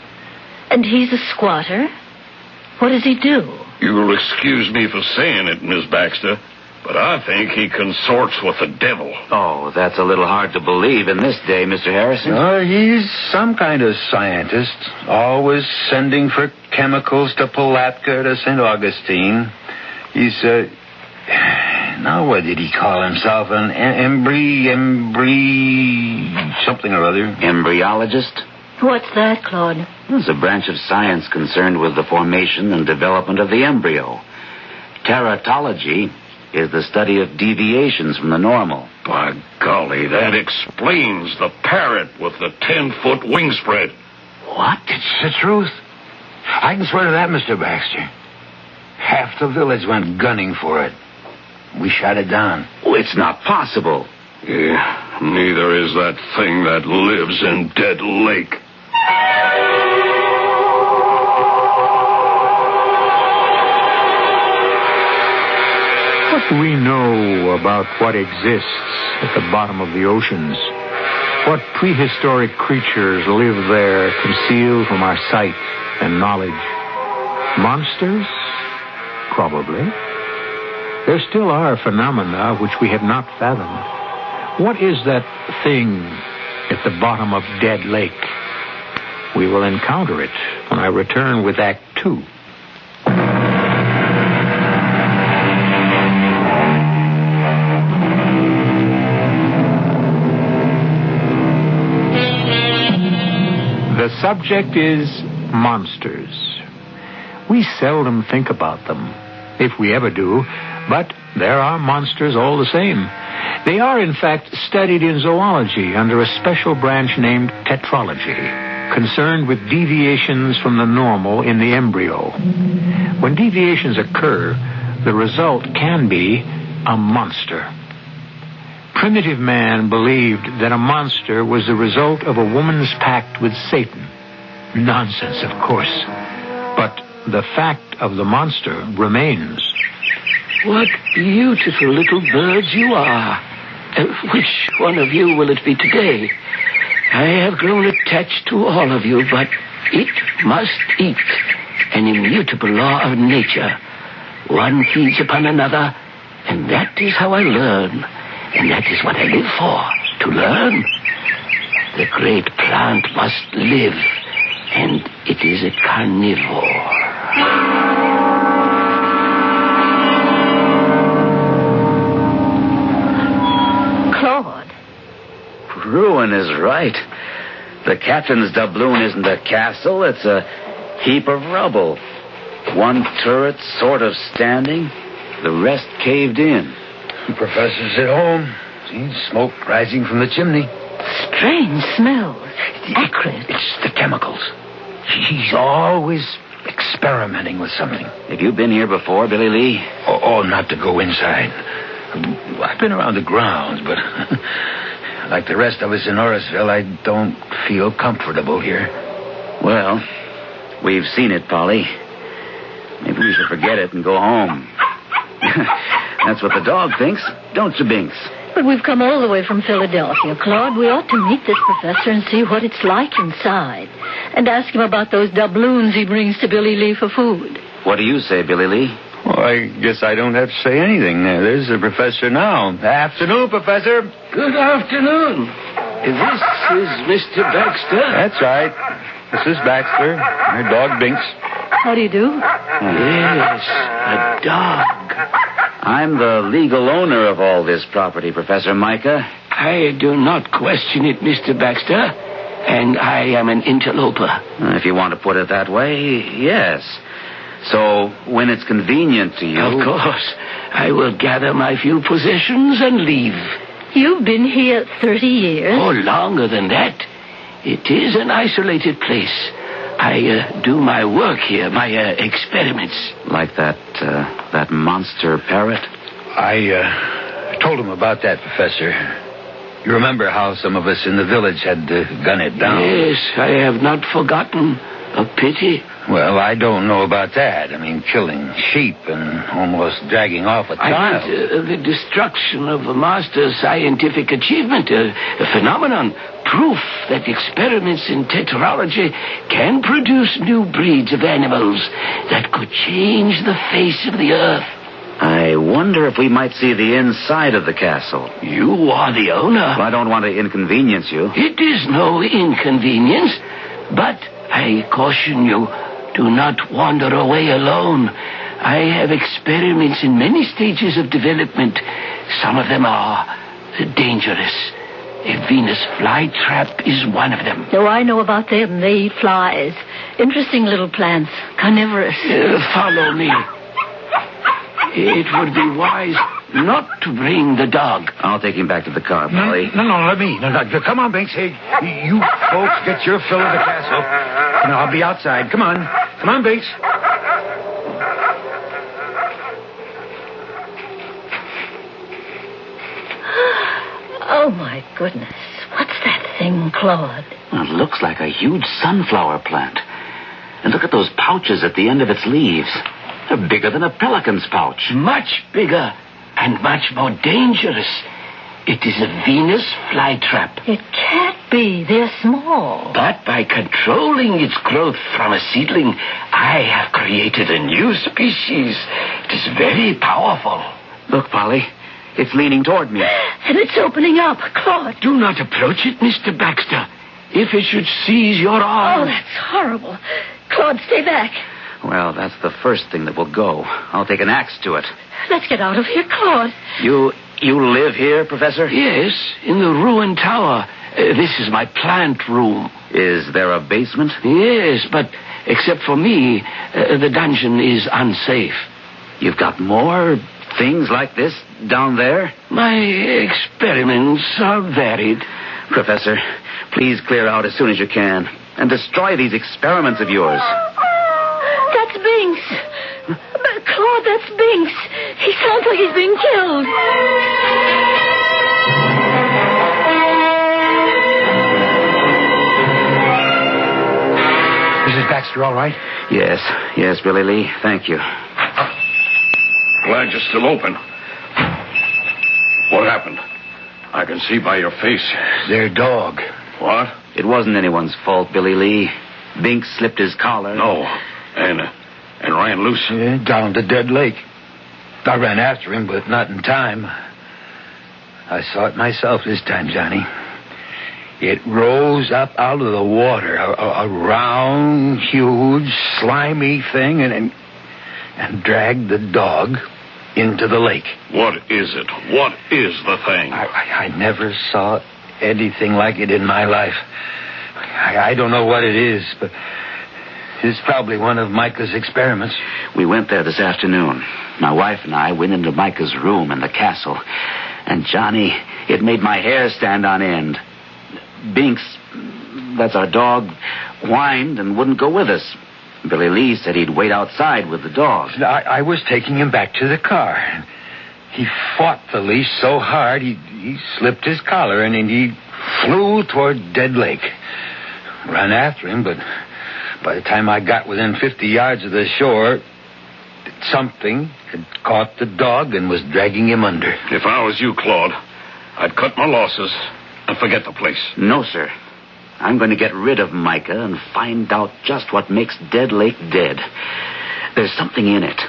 Q: And he's a squatter? What does he do?
K: You'll excuse me for saying it, Miss Baxter, but I think he consorts with the devil.
R: Oh, that's a little hard to believe in this day, Mr. Harrison.
C: He's some kind of scientist, always sending for chemicals to Palatka, to St. Augustine. He's, now what did he call himself? An something or other.
R: Embryologist?
Q: What's that, Claude?
R: It's a branch of science concerned with the formation and development of the embryo. Teratology is the study of deviations from the normal.
K: By golly, that explains the parrot with the 10-foot wingspread.
C: What? It's the truth. I can swear to that, Mr. Baxter. Half the village went gunning for it. We shot it down.
R: Oh, it's not possible.
K: Yeah, neither is that thing that lives in Dead Lake.
A: What do we know about what exists at the bottom of the oceans? What prehistoric creatures live there, concealed from our sight and knowledge? Monsters? Probably. There still are phenomena which we have not fathomed. What is that thing at the bottom of Dead Lake? We will encounter it when I return with Act 2. The subject is monsters. We seldom think about them, if we ever do, but there are monsters all the same. They are, in fact, studied in zoology under a special branch named tetralogy, concerned with deviations from the normal in the embryo. When deviations occur, the result can be a monster. Primitive man believed that a monster was the result of a woman's pact with Satan. Nonsense, of course. But the fact of the monster remains.
E: What beautiful little birds you are. Which one of you will it be today? I have grown attached to all of you, but it must eat. An immutable law of nature. One feeds upon another, and that is how I learn. And that is what I live for, to learn. The great plant must live, and it is a carnivore.
Q: Claude.
R: Bruin is right. The captain's doubloon isn't a castle, it's a heap of rubble. One turret sort of standing, the rest caved in.
C: The professor's at home. See, smoke rising from the chimney.
Q: Strange smells. Acrid.
C: It's the chemicals. He's always experimenting with something.
R: Have you been here before, Billy Lee?
C: Oh, not to go inside. I've been around the grounds, but like the rest of us in Orisville, I don't feel comfortable here.
R: Well, we've seen it, Polly. Maybe we should forget it and go home. That's what the dog thinks, don't you, Binks?
Q: But we've come all the way from Philadelphia, Claude. We ought to meet this professor and see what it's like inside. And ask him about those doubloons he brings to Billy Lee for food.
R: What do you say, Billy Lee?
C: Well, I guess I don't have to say anything. There's the professor now. Afternoon, Professor.
E: Good afternoon. This is Mr. Baxter?
C: That's right. This is Baxter. Her dog, Binks.
Q: How do you do?
E: Yes, a dog.
R: I'm the legal owner of all this property, Professor Micah.
E: I do not question it, Mr. Baxter. And I am an interloper.
R: If you want to put it that way, yes. So, when it's convenient to you...
E: Of course. I will gather my few possessions and leave.
Q: You've been here 30 years?
E: Oh, longer than that. It is an isolated place. I do my work here, my experiments.
R: Like that monster parrot?
C: I told him about that, Professor. You remember how some of us in the village had to gun it down?
E: Yes, I have not forgotten. A pity.
C: Well, I don't know about that. I mean, killing sheep and almost dragging off a child.
E: The destruction of a master's scientific achievement, a phenomenon, proof that experiments in tetralogy can produce new breeds of animals that could change the face of the earth.
R: I wonder if we might see the inside of the castle.
E: You are the owner.
R: Well, I don't want to inconvenience you.
E: It is no inconvenience, but I caution you, do not wander away alone. I have experiments in many stages of development. Some of them are dangerous. A Venus flytrap is one of them.
Q: Oh, I know about them. They eat flies. Interesting little plants. Carnivorous.
E: Follow me. It would be wise not to bring the dog.
R: I'll take him back to the car, Polly.
C: No, let me. No, come on, Binks. Hey, you folks get your fill of the castle. And I'll be outside. Come on. Come on, Binks.
Q: Oh, my goodness. What's that thing, Claude?
R: Well, it looks like a huge sunflower plant. And look at those pouches at the end of its leaves. They're bigger than a pelican's pouch.
E: Much bigger and much more dangerous. It is a Venus flytrap.
Q: It can't be. They're small.
E: But by controlling its growth from a seedling, I have created a new species. It is very powerful.
R: Look, Polly. It's leaning toward me.
Q: And it's opening up. Claude.
E: Do not approach it, Mr. Baxter. If it should seize your arm...
Q: Oh, that's horrible. Claude, stay back.
R: Well, that's the first thing that will go. I'll take an axe to it.
Q: Let's get out of here, Claude.
R: You live here, Professor?
E: Yes, in the ruined tower. This is my plant room.
R: Is there a basement?
E: Yes, but except for me, the dungeon is unsafe.
R: You've got more things like this down there?
E: My experiments are varied.
R: Professor, please clear out as soon as you can and destroy these experiments of yours.
Q: That's Binks. Claude, that's Binks. He sounds like he's being killed.
C: Mrs. Baxter, all right?
R: Yes, Billy Lee. Thank you.
K: Glad you're still open. What happened? I can see by your face.
C: Their dog.
K: What?
R: It wasn't anyone's fault, Billy Lee. Binks slipped his collar.
K: No. And ran loose?
C: Down the dead lake. I ran after him, but not in time. I saw it myself this time, Johnny. It rose up out of the water, a round, huge, slimy thing, and dragged the dog into the lake.
K: What is it? What is the thing?
C: I never saw anything like it in my life. I don't know what it is, but it's probably one of Micah's experiments.
R: We went there this afternoon. My wife and I went into Micah's room in the castle. And, Johnny, it made my hair stand on end. Binks, that's our dog, whined and wouldn't go with us. Billy Lee said he'd wait outside with the dog.
C: I was taking him back to the car. He fought the leash so hard, he slipped his collar and he flew toward Dead Lake. Ran after him, but by the time I got within 50 yards of the shore, something had caught the dog and was dragging him under.
K: If I was you, Claude, I'd cut my losses and forget the place.
R: No, sir. I'm going to get rid of Micah and find out just what makes Dead Lake dead. There's something in it.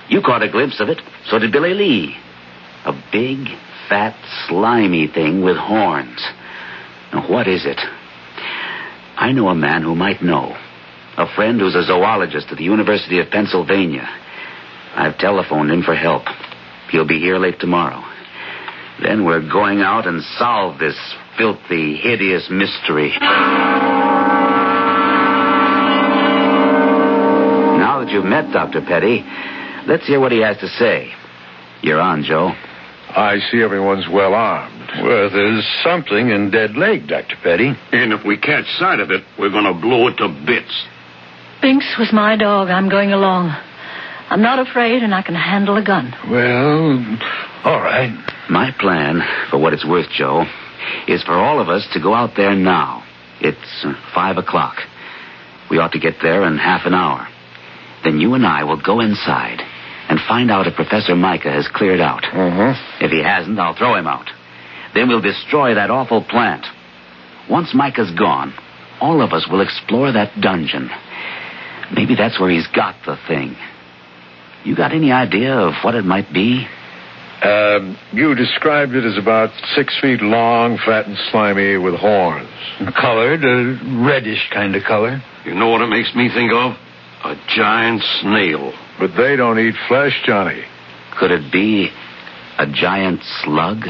R: You caught a glimpse of it. So did Billy Lee. A big, fat, slimy thing with horns. Now, what is it? I know a man who might know. A friend who's a zoologist at the University of Pennsylvania. I've telephoned him for help. He'll be here late tomorrow. Then we're going out and solve this filthy, hideous mystery. Now that you've met Dr. Petty, let's hear what he has to say. You're on, Joe.
D: I see everyone's well armed.
C: Well, there's something in Dead Lake, Dr. Petty.
K: And if we catch sight of it, we're going to blow it to bits.
Q: Binks was my dog. I'm going along. I'm not afraid, and I can handle a gun.
C: Well, all right.
R: My plan, for what it's worth, Joe, is for all of us to go out there now. It's 5 o'clock. We ought to get there in half an hour. Then you and I will go inside and find out if Professor Micah has cleared out.
D: Mm-hmm.
R: If he hasn't, I'll throw him out. Then we'll destroy that awful plant. Once Micah's gone, all of us will explore that dungeon. Maybe that's where he's got the thing. You got any idea of what it might be?
D: You described it as about 6 feet long, fat and slimy, with horns.
C: Colored, a reddish kind of color.
K: You know what it makes me think of? A giant snail.
D: But they don't eat flesh, Johnny.
R: Could it be a giant slug?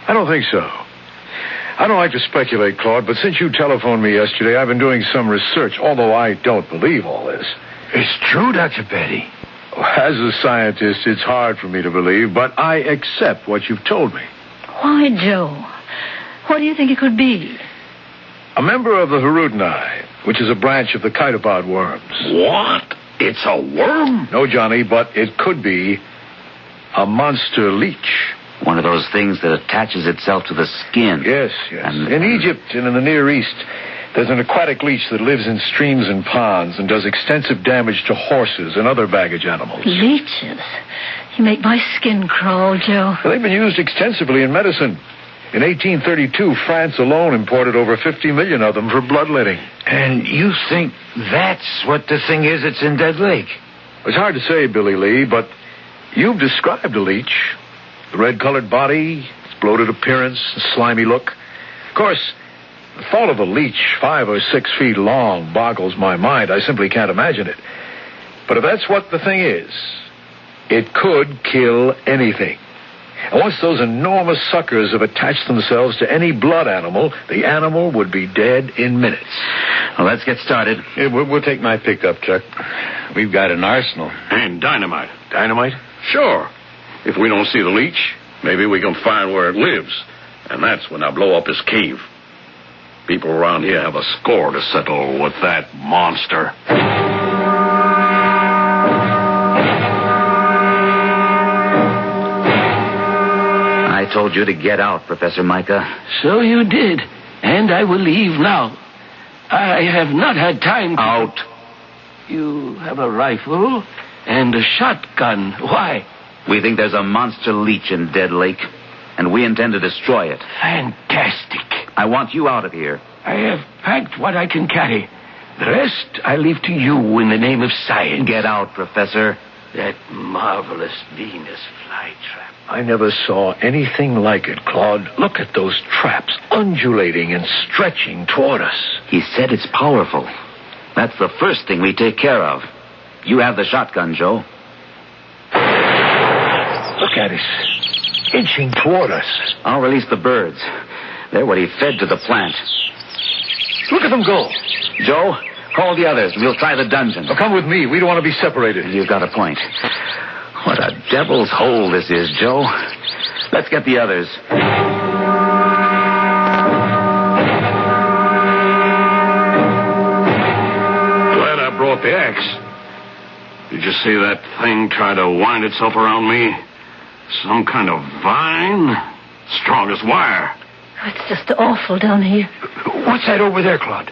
D: I don't think so. I don't like to speculate, Claude, but since you telephoned me yesterday, I've been doing some research, although I don't believe all this.
C: It's true, Dr. Petty.
D: As a scientist, it's hard for me to believe, but I accept what you've told me.
Q: Why, Joe? What do you think it could be?
D: A member of the Hirudinai, which is a branch of the chitopod worms.
K: What? It's a worm?
D: No, Johnny, but it could be a monster leech.
R: One of those things that attaches itself to the skin.
D: Yes. In Egypt and in the Near East, there's an aquatic leech that lives in streams and ponds and does extensive damage to horses and other baggage animals.
Q: Leeches? You make my skin crawl, Joe.
D: They've been used extensively in medicine. In 1832, France alone imported over 50 million of them for bloodletting.
C: And you think that's what the thing is that's in Dead Lake?
D: It's hard to say, Billy Lee, but you've described a leech. The red-colored body, its bloated appearance, the slimy look. Of course, the thought of a leech 5 or 6 feet long boggles my mind. I simply can't imagine it. But if that's what the thing is, it could kill anything. And once those enormous suckers have attached themselves to any blood animal, the animal would be dead in minutes.
R: Well, let's get started.
D: Yeah, we'll take my pickup, Chuck. We've got an arsenal.
K: And dynamite.
D: Dynamite?
K: Sure. If we don't see the leech, maybe we can find where it lives. And that's when I blow up his cave. People around here have a score to settle with that monster.
R: I told you to get out, Professor Micah.
E: So you did. And I will leave now. I have not had time to...
R: Out.
E: You have a rifle and a shotgun. Why?
R: We think there's a monster leech in Dead Lake, and we intend to destroy it.
E: Fantastic.
R: I want you out of here.
E: I have packed what I can carry. The rest I leave to you in the name of science.
R: Get out, Professor.
E: That marvelous Venus flytrap.
D: I never saw anything like it, Claude. Look at those traps, undulating and stretching toward us.
R: He said it's powerful. That's the first thing we take care of. You have the shotgun, Joe.
D: Look at it. Inching toward us.
R: I'll release the birds. They're what he fed to the plant.
D: Look at them go.
R: Joe, call the others. We'll try the dungeon.
D: Come with me. We don't want to be separated.
R: You've got a point. What a devil's hole this is, Joe. Let's get the others.
K: Glad I brought the axe. Did you see that thing try to wind itself around me? Some kind of vine? Strong as wire.
Q: It's just awful down here.
C: What's that over there, Claude?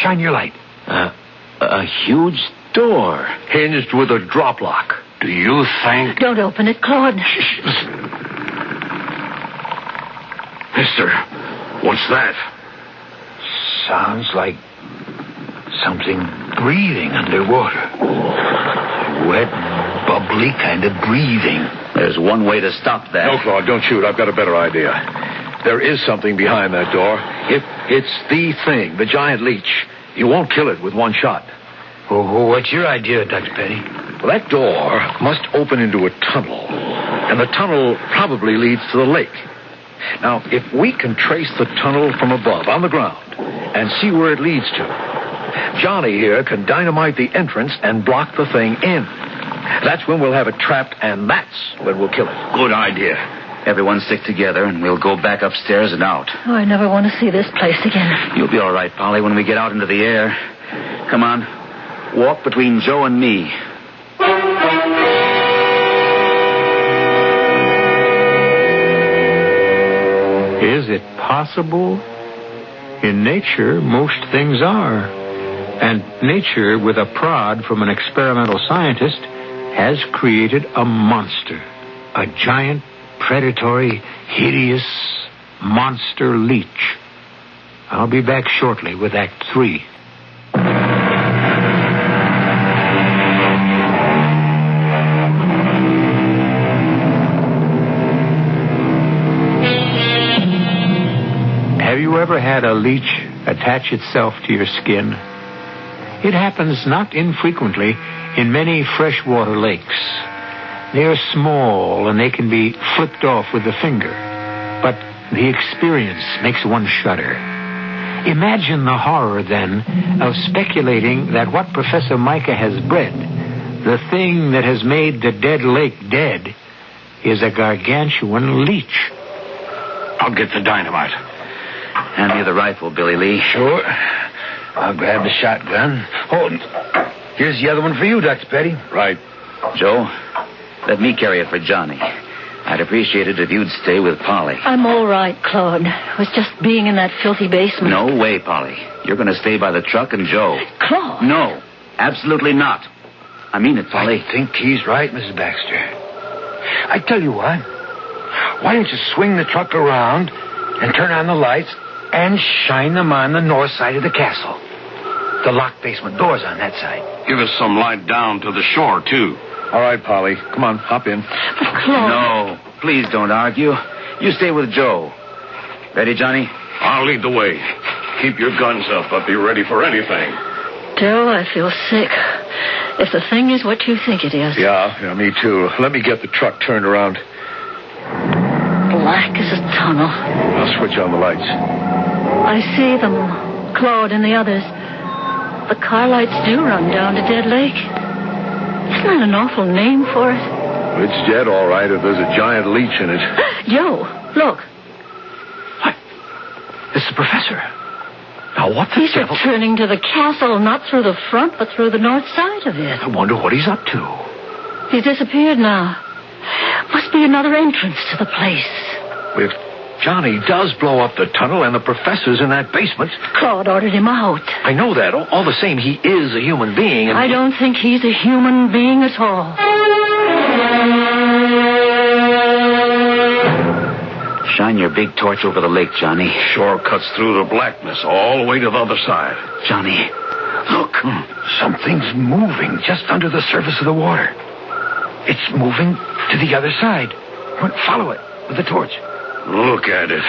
C: Shine your light.
R: A huge door.
D: Hinged with a drop lock.
K: Do you think...
Q: Don't open it, Claude.
K: Mister, what's that?
C: Sounds like something breathing underwater. Wet, bubbly kind of breathing.
R: There's one way to stop that.
D: No, Claude, don't shoot. I've got a better idea. There is something behind that door. If it's the thing, the giant leech, you won't kill it with one shot.
C: Well, what's your idea, Dr. Petty?
D: Well, that door must open into a tunnel, and the tunnel probably leads to the lake. Now, if we can trace the tunnel from above, on the ground, and see where it leads to, Johnny here can dynamite the entrance and block the thing in. That's when we'll have it trapped, and that's when we'll kill it.
K: Good idea.
R: Everyone stick together, and we'll go back upstairs and out.
Q: Oh, I never want to see this place again.
R: You'll be all right, Polly, when we get out into the air. Come on. Walk between Joe and me.
J: Is it possible? In nature, most things are. And nature, with a prod from an experimental scientist, has created a monster. A giant, predatory, hideous monster leech. I'll be back shortly with Act 3. Have you ever had a leech attach itself to your skin? It happens not infrequently in many freshwater lakes. They are small and they can be flipped off with the finger. But the experience makes one shudder. Imagine the horror, then, of speculating that what Professor Micah has bred, the thing that has made the dead lake dead, is a gargantuan leech.
K: I'll get the dynamite.
R: Hand me the rifle, Billy Lee.
C: Sure. I'll grab the shotgun. Oh, here's the other one for you, Dr. Petty.
D: Right.
R: Joe, let me carry it for Johnny. I I'd appreciate it if you'd stay with Polly.
Q: I'm all right, Claude. It was just being in that filthy basement.
R: No way, Polly. You're going to stay by the truck and Joe.
Q: Claude?
R: No, absolutely not. I mean it, Polly.
A: I think he's right, Mrs. Baxter. I tell you what. Why don't you swing the truck around and turn on the lights and shine them on the north side of the castle? The locked basement door's on that side.
K: Give us some light down to the shore, too.
D: All right, Polly. Come on, hop in.
R: No, please don't argue. You stay with Joe. Ready, Johnny?
K: I'll lead the way. Keep your guns up. I'll be ready for anything.
Q: Joe, I feel sick. If the thing is what you think it is.
D: Yeah, me too. Let me get the truck turned around.
Q: Black as a tunnel.
D: I'll switch on the lights.
Q: I see them, Claude and the others. The car lights do run down to Dead Lake. Isn't that an awful name for it?
D: It's dead, all right, if there's a giant leech in it.
Q: Joe, look.
A: What? It's the professor. Now, what the
Q: He's
A: devil?
Q: returning to the castle, not through the front, but through the north side of it.
A: I wonder what he's up to.
Q: He's disappeared now. Must be another entrance to the place.
A: If Johnny does blow up the tunnel and the professor's in that basement...
Q: Claude ordered him out.
A: I know that. All the same, he is a human being. And
Q: I don't think he's a human being at all.
R: Shine your big torch over the lake, Johnny.
K: Shore cuts through the blackness all the way to the other side.
R: Johnny,
A: look. Something's moving just under the surface of the water. It's moving to the other side. Follow it with the torch.
K: Look at it.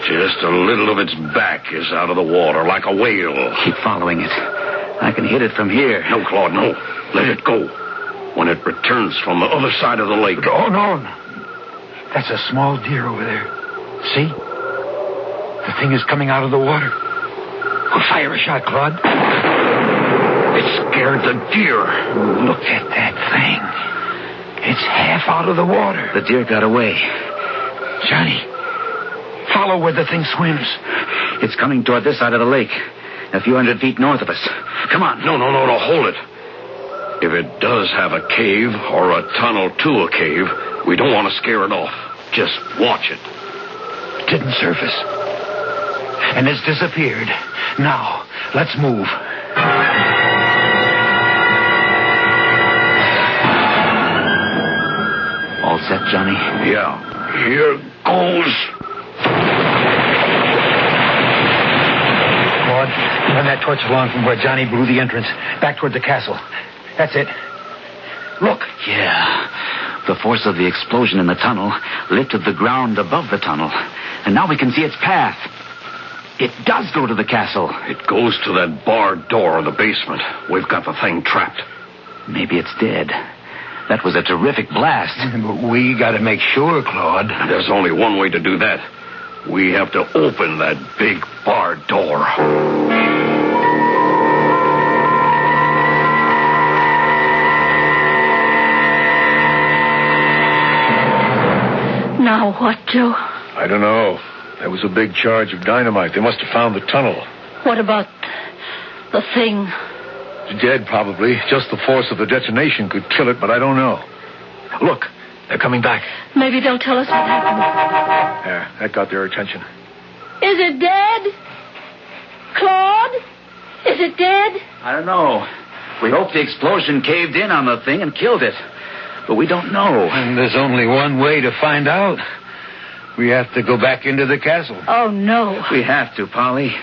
K: Just a little of its back is out of the water, like a whale.
R: Keep following it. I can hit it from here.
K: No, Claude, no. Let it go. When it returns from the other side of the lake.
A: Oh, no. That's a small deer over there. See? The thing is coming out of the water. Well, fire a shot, Claude. It scared the deer. Look at that thing. It's half out of the water.
R: The deer got away.
A: Johnny, follow where the thing swims.
R: It's coming toward this side of the lake, a few hundred feet north of us. Come on.
K: No, hold it. If it does have a cave or a tunnel to a cave, we don't want to scare it off. Just watch it.
A: It didn't surface. And it's disappeared. Now, let's move.
R: All set, Johnny?
K: Yeah. Here goes.
A: Claude, run that torch along from where Johnny blew the entrance, back toward the castle. That's it. Look.
R: Yeah. The force of the explosion in the tunnel lifted the ground above the tunnel, and now we can see its path. It does go to the castle.
K: It goes to that barred door in the basement. We've got the thing trapped.
R: Maybe it's dead. That was a terrific blast.
A: But we got to make sure, Claude.
K: There's only one way to do that. We have to open that big barred door.
Q: Now what, Joe?
D: I don't know. There was a big charge of dynamite. They must have found the tunnel.
Q: What about the thing?
D: It's dead, probably. Just the force of the detonation could kill it, but I don't know. Look, they're coming back.
Q: Maybe they'll tell us what happened.
D: There, that got their attention.
Q: Is it dead? Claude? Is it dead?
R: I don't know. We hope the explosion caved in on the thing and killed it. But we don't know.
A: And there's only one way to find out. We have to go back into the castle.
Q: Oh, no.
R: We have to, Polly.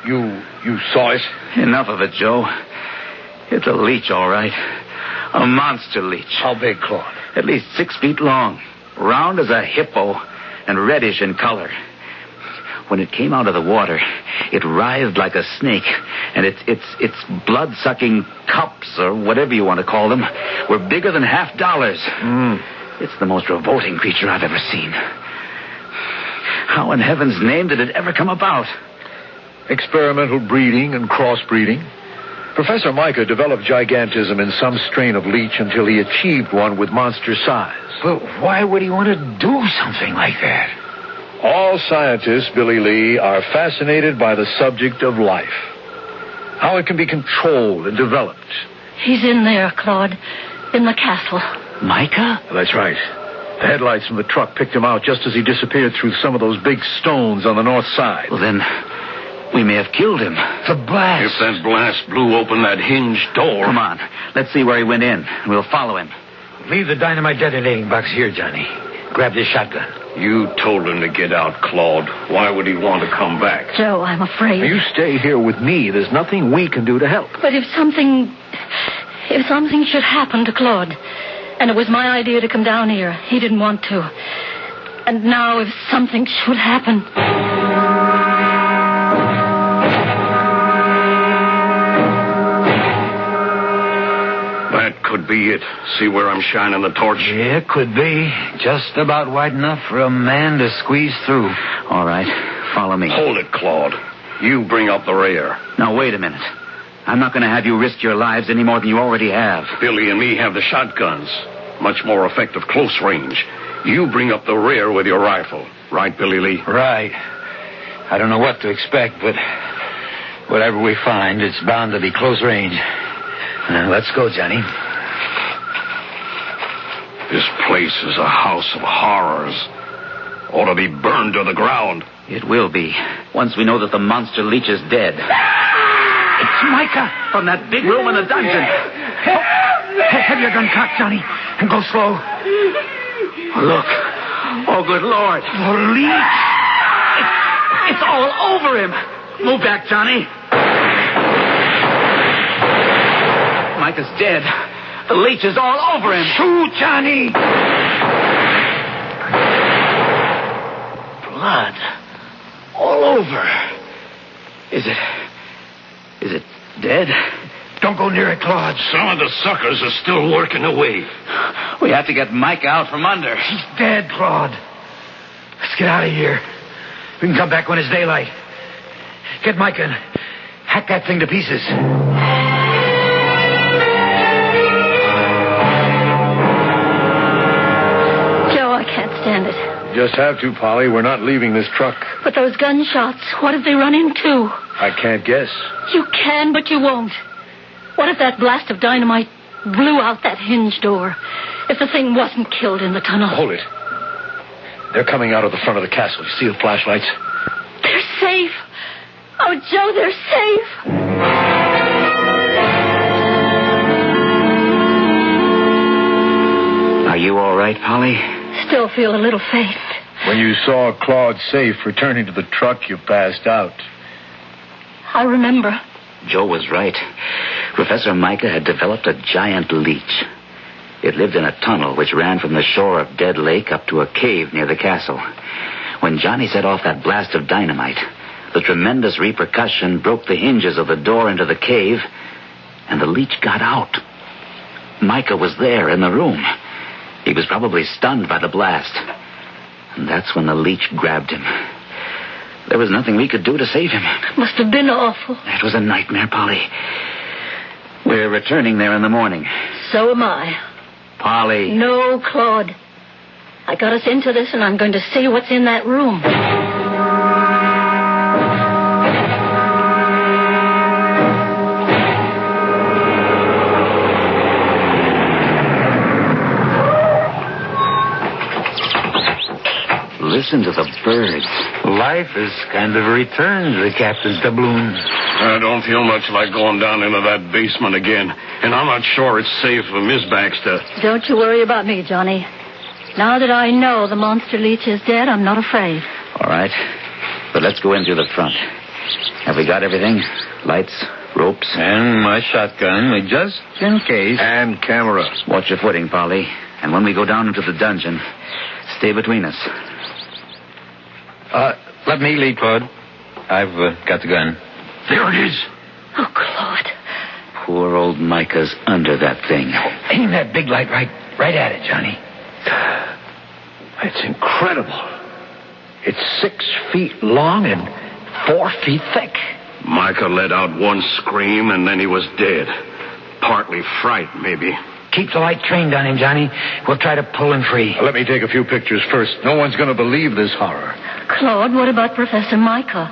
D: You saw it?
R: Enough of it, Joe. It's a leech, all right. A monster leech.
A: How big, Claude?
R: At least 6 feet long. Round as a hippo and reddish in color. When it came out of the water, it writhed like a snake, and its blood-sucking cups, or whatever you want to call them, were bigger than $50. It's the most revolting creature I've ever seen. How in heaven's name did it ever come about?
D: Experimental breeding and crossbreeding. Professor Micah developed gigantism in some strain of leech until he achieved one with monster size.
A: But why would he want to do something like that?
D: All scientists, Billy Lee, are fascinated by the subject of life. How it can be controlled and developed.
Q: He's in there, Claude. In the castle.
R: Micah?
A: That's right.
D: The headlights from the truck picked him out just as he disappeared through some of those big stones on the north side.
R: Well, then, we may have killed him.
K: The blast. If that blast blew open that hinged door.
R: Come on. Let's see where he went in. We'll follow him.
C: Leave the dynamite detonating box here, Johnny. Grab this shotgun.
K: You told him to get out, Claude. Why would he want to come back?
Q: Joe, I'm afraid.
D: You stay here with me. There's nothing we can do to help.
Q: But if something should happen to Claude, and it was my idea to come down here, he didn't want to. And now if something should happen...
K: That could be it. See where I'm shining the torch?
C: Yeah, it could be. Just about wide enough for a man to squeeze through.
R: All right. Follow me.
K: Hold it, Claude. You bring up the rear.
R: Now, wait a minute. I'm not going to have you risk your lives any more than you already have.
K: Billy and me have the shotguns. Much more effective close range. You bring up the rear with your rifle. Right, Billy Lee?
C: Right. I don't know what to expect, but whatever we find, it's bound to be close range. Now, let's go, Johnny.
K: This place is a house of horrors. Ought to be burned to the ground.
R: It will be, once we know that the monster leech is dead. It's Micah from that big room in the dungeon.
C: Have your gun cocked, Johnny, and go slow.
R: Look. Oh, good Lord.
C: The leech.
R: It's all over him. Move back, Johnny. Micah's dead. The leech is all over him.
C: Shoot, Johnny.
R: Blood. All over. Is it dead?
C: Don't go near it, Claude.
K: Some of the suckers are still working away.
R: We have to get Micah out from under.
C: He's dead, Claude. Let's get out of here. We can come back when it's daylight. Get Micah and hack that thing to pieces.
Q: Joe, I can't stand it.
D: Just have to, Polly. We're not leaving this truck.
Q: But those gunshots, what did they run into?
D: I can't guess.
Q: You can, but you won't. What if that blast of dynamite blew out that hinge door? If the thing wasn't killed in the tunnel?
D: Hold it. They're coming out of the front of the castle. You see the flashlights?
Q: They're safe. Oh, Joe, they're safe.
R: Are you all right, Polly?
Q: Still feel a little faint.
D: When you saw Claude safe returning to the truck, you passed out.
Q: I remember.
R: Joe was right. Professor Micah had developed a giant leech. It lived in a tunnel which ran from the shore of Dead Lake up to a cave near the castle. When Johnny set off that blast of dynamite, the tremendous repercussion broke the hinges of the door into the cave, and the leech got out. Micah was there in the room. He was probably stunned by the blast. And that's when the leech grabbed him. There was nothing we could do to save him.
Q: It must have been awful.
R: It was a nightmare, Polly. We're returning there in the morning.
Q: So am I.
R: Polly.
Q: No, Claude. I got us into this, and I'm going to see what's in that room.
R: Listen to the birds.
C: Life is kind of returned to the captain's doubloon.
K: I don't feel much like going down into that basement again. And I'm not sure it's safe for Miss Baxter.
Q: Don't you worry about me, Johnny. Now that I know the monster leech is dead, I'm not afraid.
R: All right. But let's go in through the front. Have we got everything? Lights, ropes?
C: And my shotgun, just in case.
D: And camera.
R: Watch your footing, Polly. And when we go down into the dungeon, stay between us.
C: Let me lead, Claude. I've got the gun.
K: There it is.
Q: Oh, Claude.
R: Poor old Micah's under that thing.
C: Aim that big light right at it, Johnny.
D: It's incredible. It's 6 feet long and 4 feet thick.
K: Micah let out one scream, and then he was dead. Partly fright, maybe.
C: Keep the light trained on him, Johnny. We'll try to pull him free.
D: Let me take a few pictures first. No one's going to believe this horror.
Q: Claude, what about Professor Micah?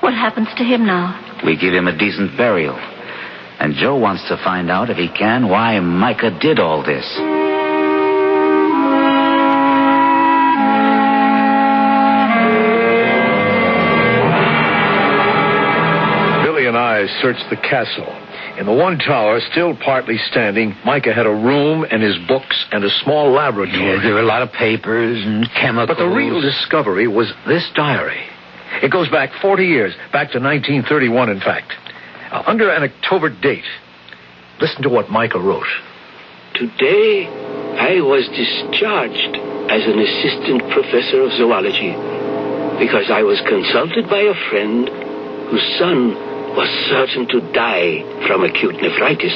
Q: What happens to him now?
R: We give him a decent burial. And Joe wants to find out, if he can, why Micah did all this.
D: guys searched the castle. In the one tower, still partly standing, Micah had a room and his books and a small laboratory.
C: Yeah, there were a lot of papers and chemicals.
D: But the real discovery was this diary. It goes back 40 years, back to 1931, in fact. Under an October date. Listen to what Micah wrote.
E: Today, I was discharged as an assistant professor of zoology because I was consulted by a friend whose son was certain to die from acute nephritis.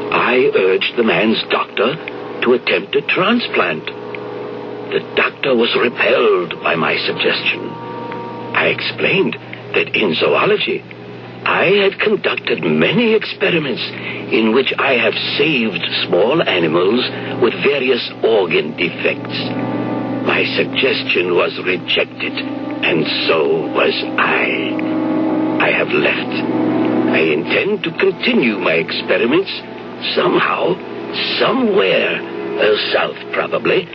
E: I urged the man's doctor to attempt a transplant. The doctor was repelled by my suggestion. I explained that in zoology, I had conducted many experiments in which I have saved small animals with various organ defects. My suggestion was rejected, and so was I. I have left. I intend to continue my experiments somehow, somewhere, south probably,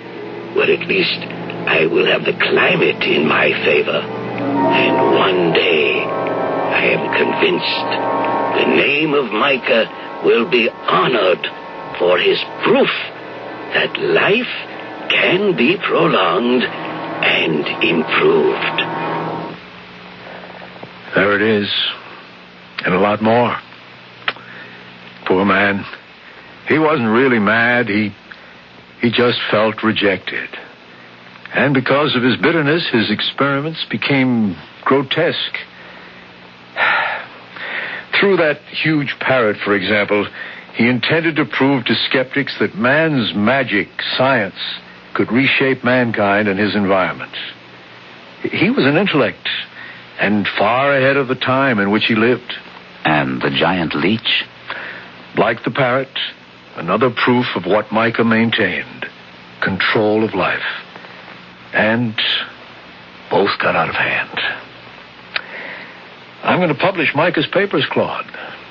E: where at least I will have the climate in my favor. And one day, I am convinced the name of Micah will be honored for his proof that life can be prolonged and improved.
D: There it is. And a lot more. Poor man. He wasn't really mad. He just felt rejected. And because of his bitterness, his experiments became grotesque. Through that huge parrot, for example, he intended to prove to skeptics that man's magic, science, could reshape mankind and his environment. He was an intellect, and far ahead of the time in which he lived.
R: And the giant leech?
D: Like the parrot, another proof of what Micah maintained. Control of life. And both got out of hand. I'm going to publish Micah's papers, Claude.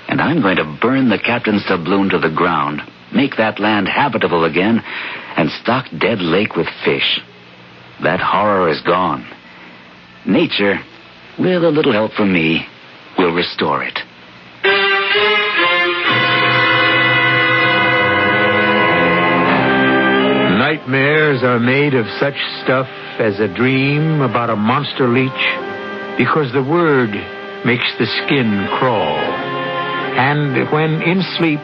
R: And I'm going to burn the captain's doubloon to the ground, make that land habitable again, and stock Dead Lake with fish. That horror is gone. Nature, with a little help from me, will restore it.
A: Nightmares are made of such stuff as a dream about a monster leech, because the word makes the skin crawl. And when in sleep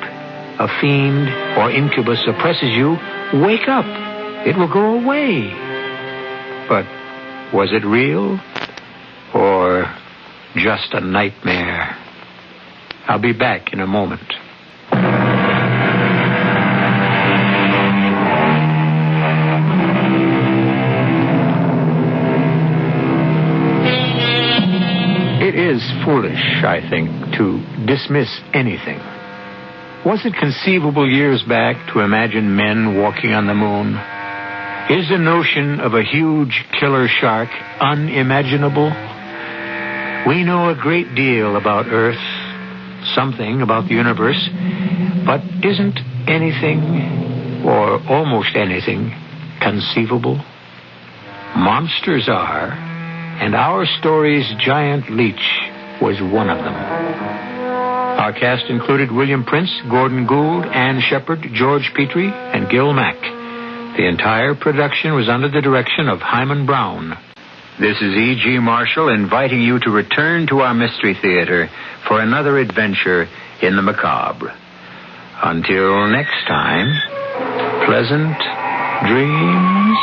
A: a fiend or incubus oppresses you, wake up. It will go away. But was it real or just a nightmare? I'll be back in a moment. It is foolish, I think, to dismiss anything. Was it conceivable years back to imagine men walking on the moon? Is the notion of a huge killer shark unimaginable? We know a great deal about Earth, something about the universe, but isn't anything, or almost anything, conceivable? Monsters are, and our story's giant leech was one of them. Our cast included William Prince, Gordon Gould, Ann Shepard, George Petrie, and Gil Mack. The entire production was under the direction of Hyman Brown. This is E.G. Marshall inviting you to return to our Mystery Theater for another adventure in the macabre. Until next time, pleasant dreams.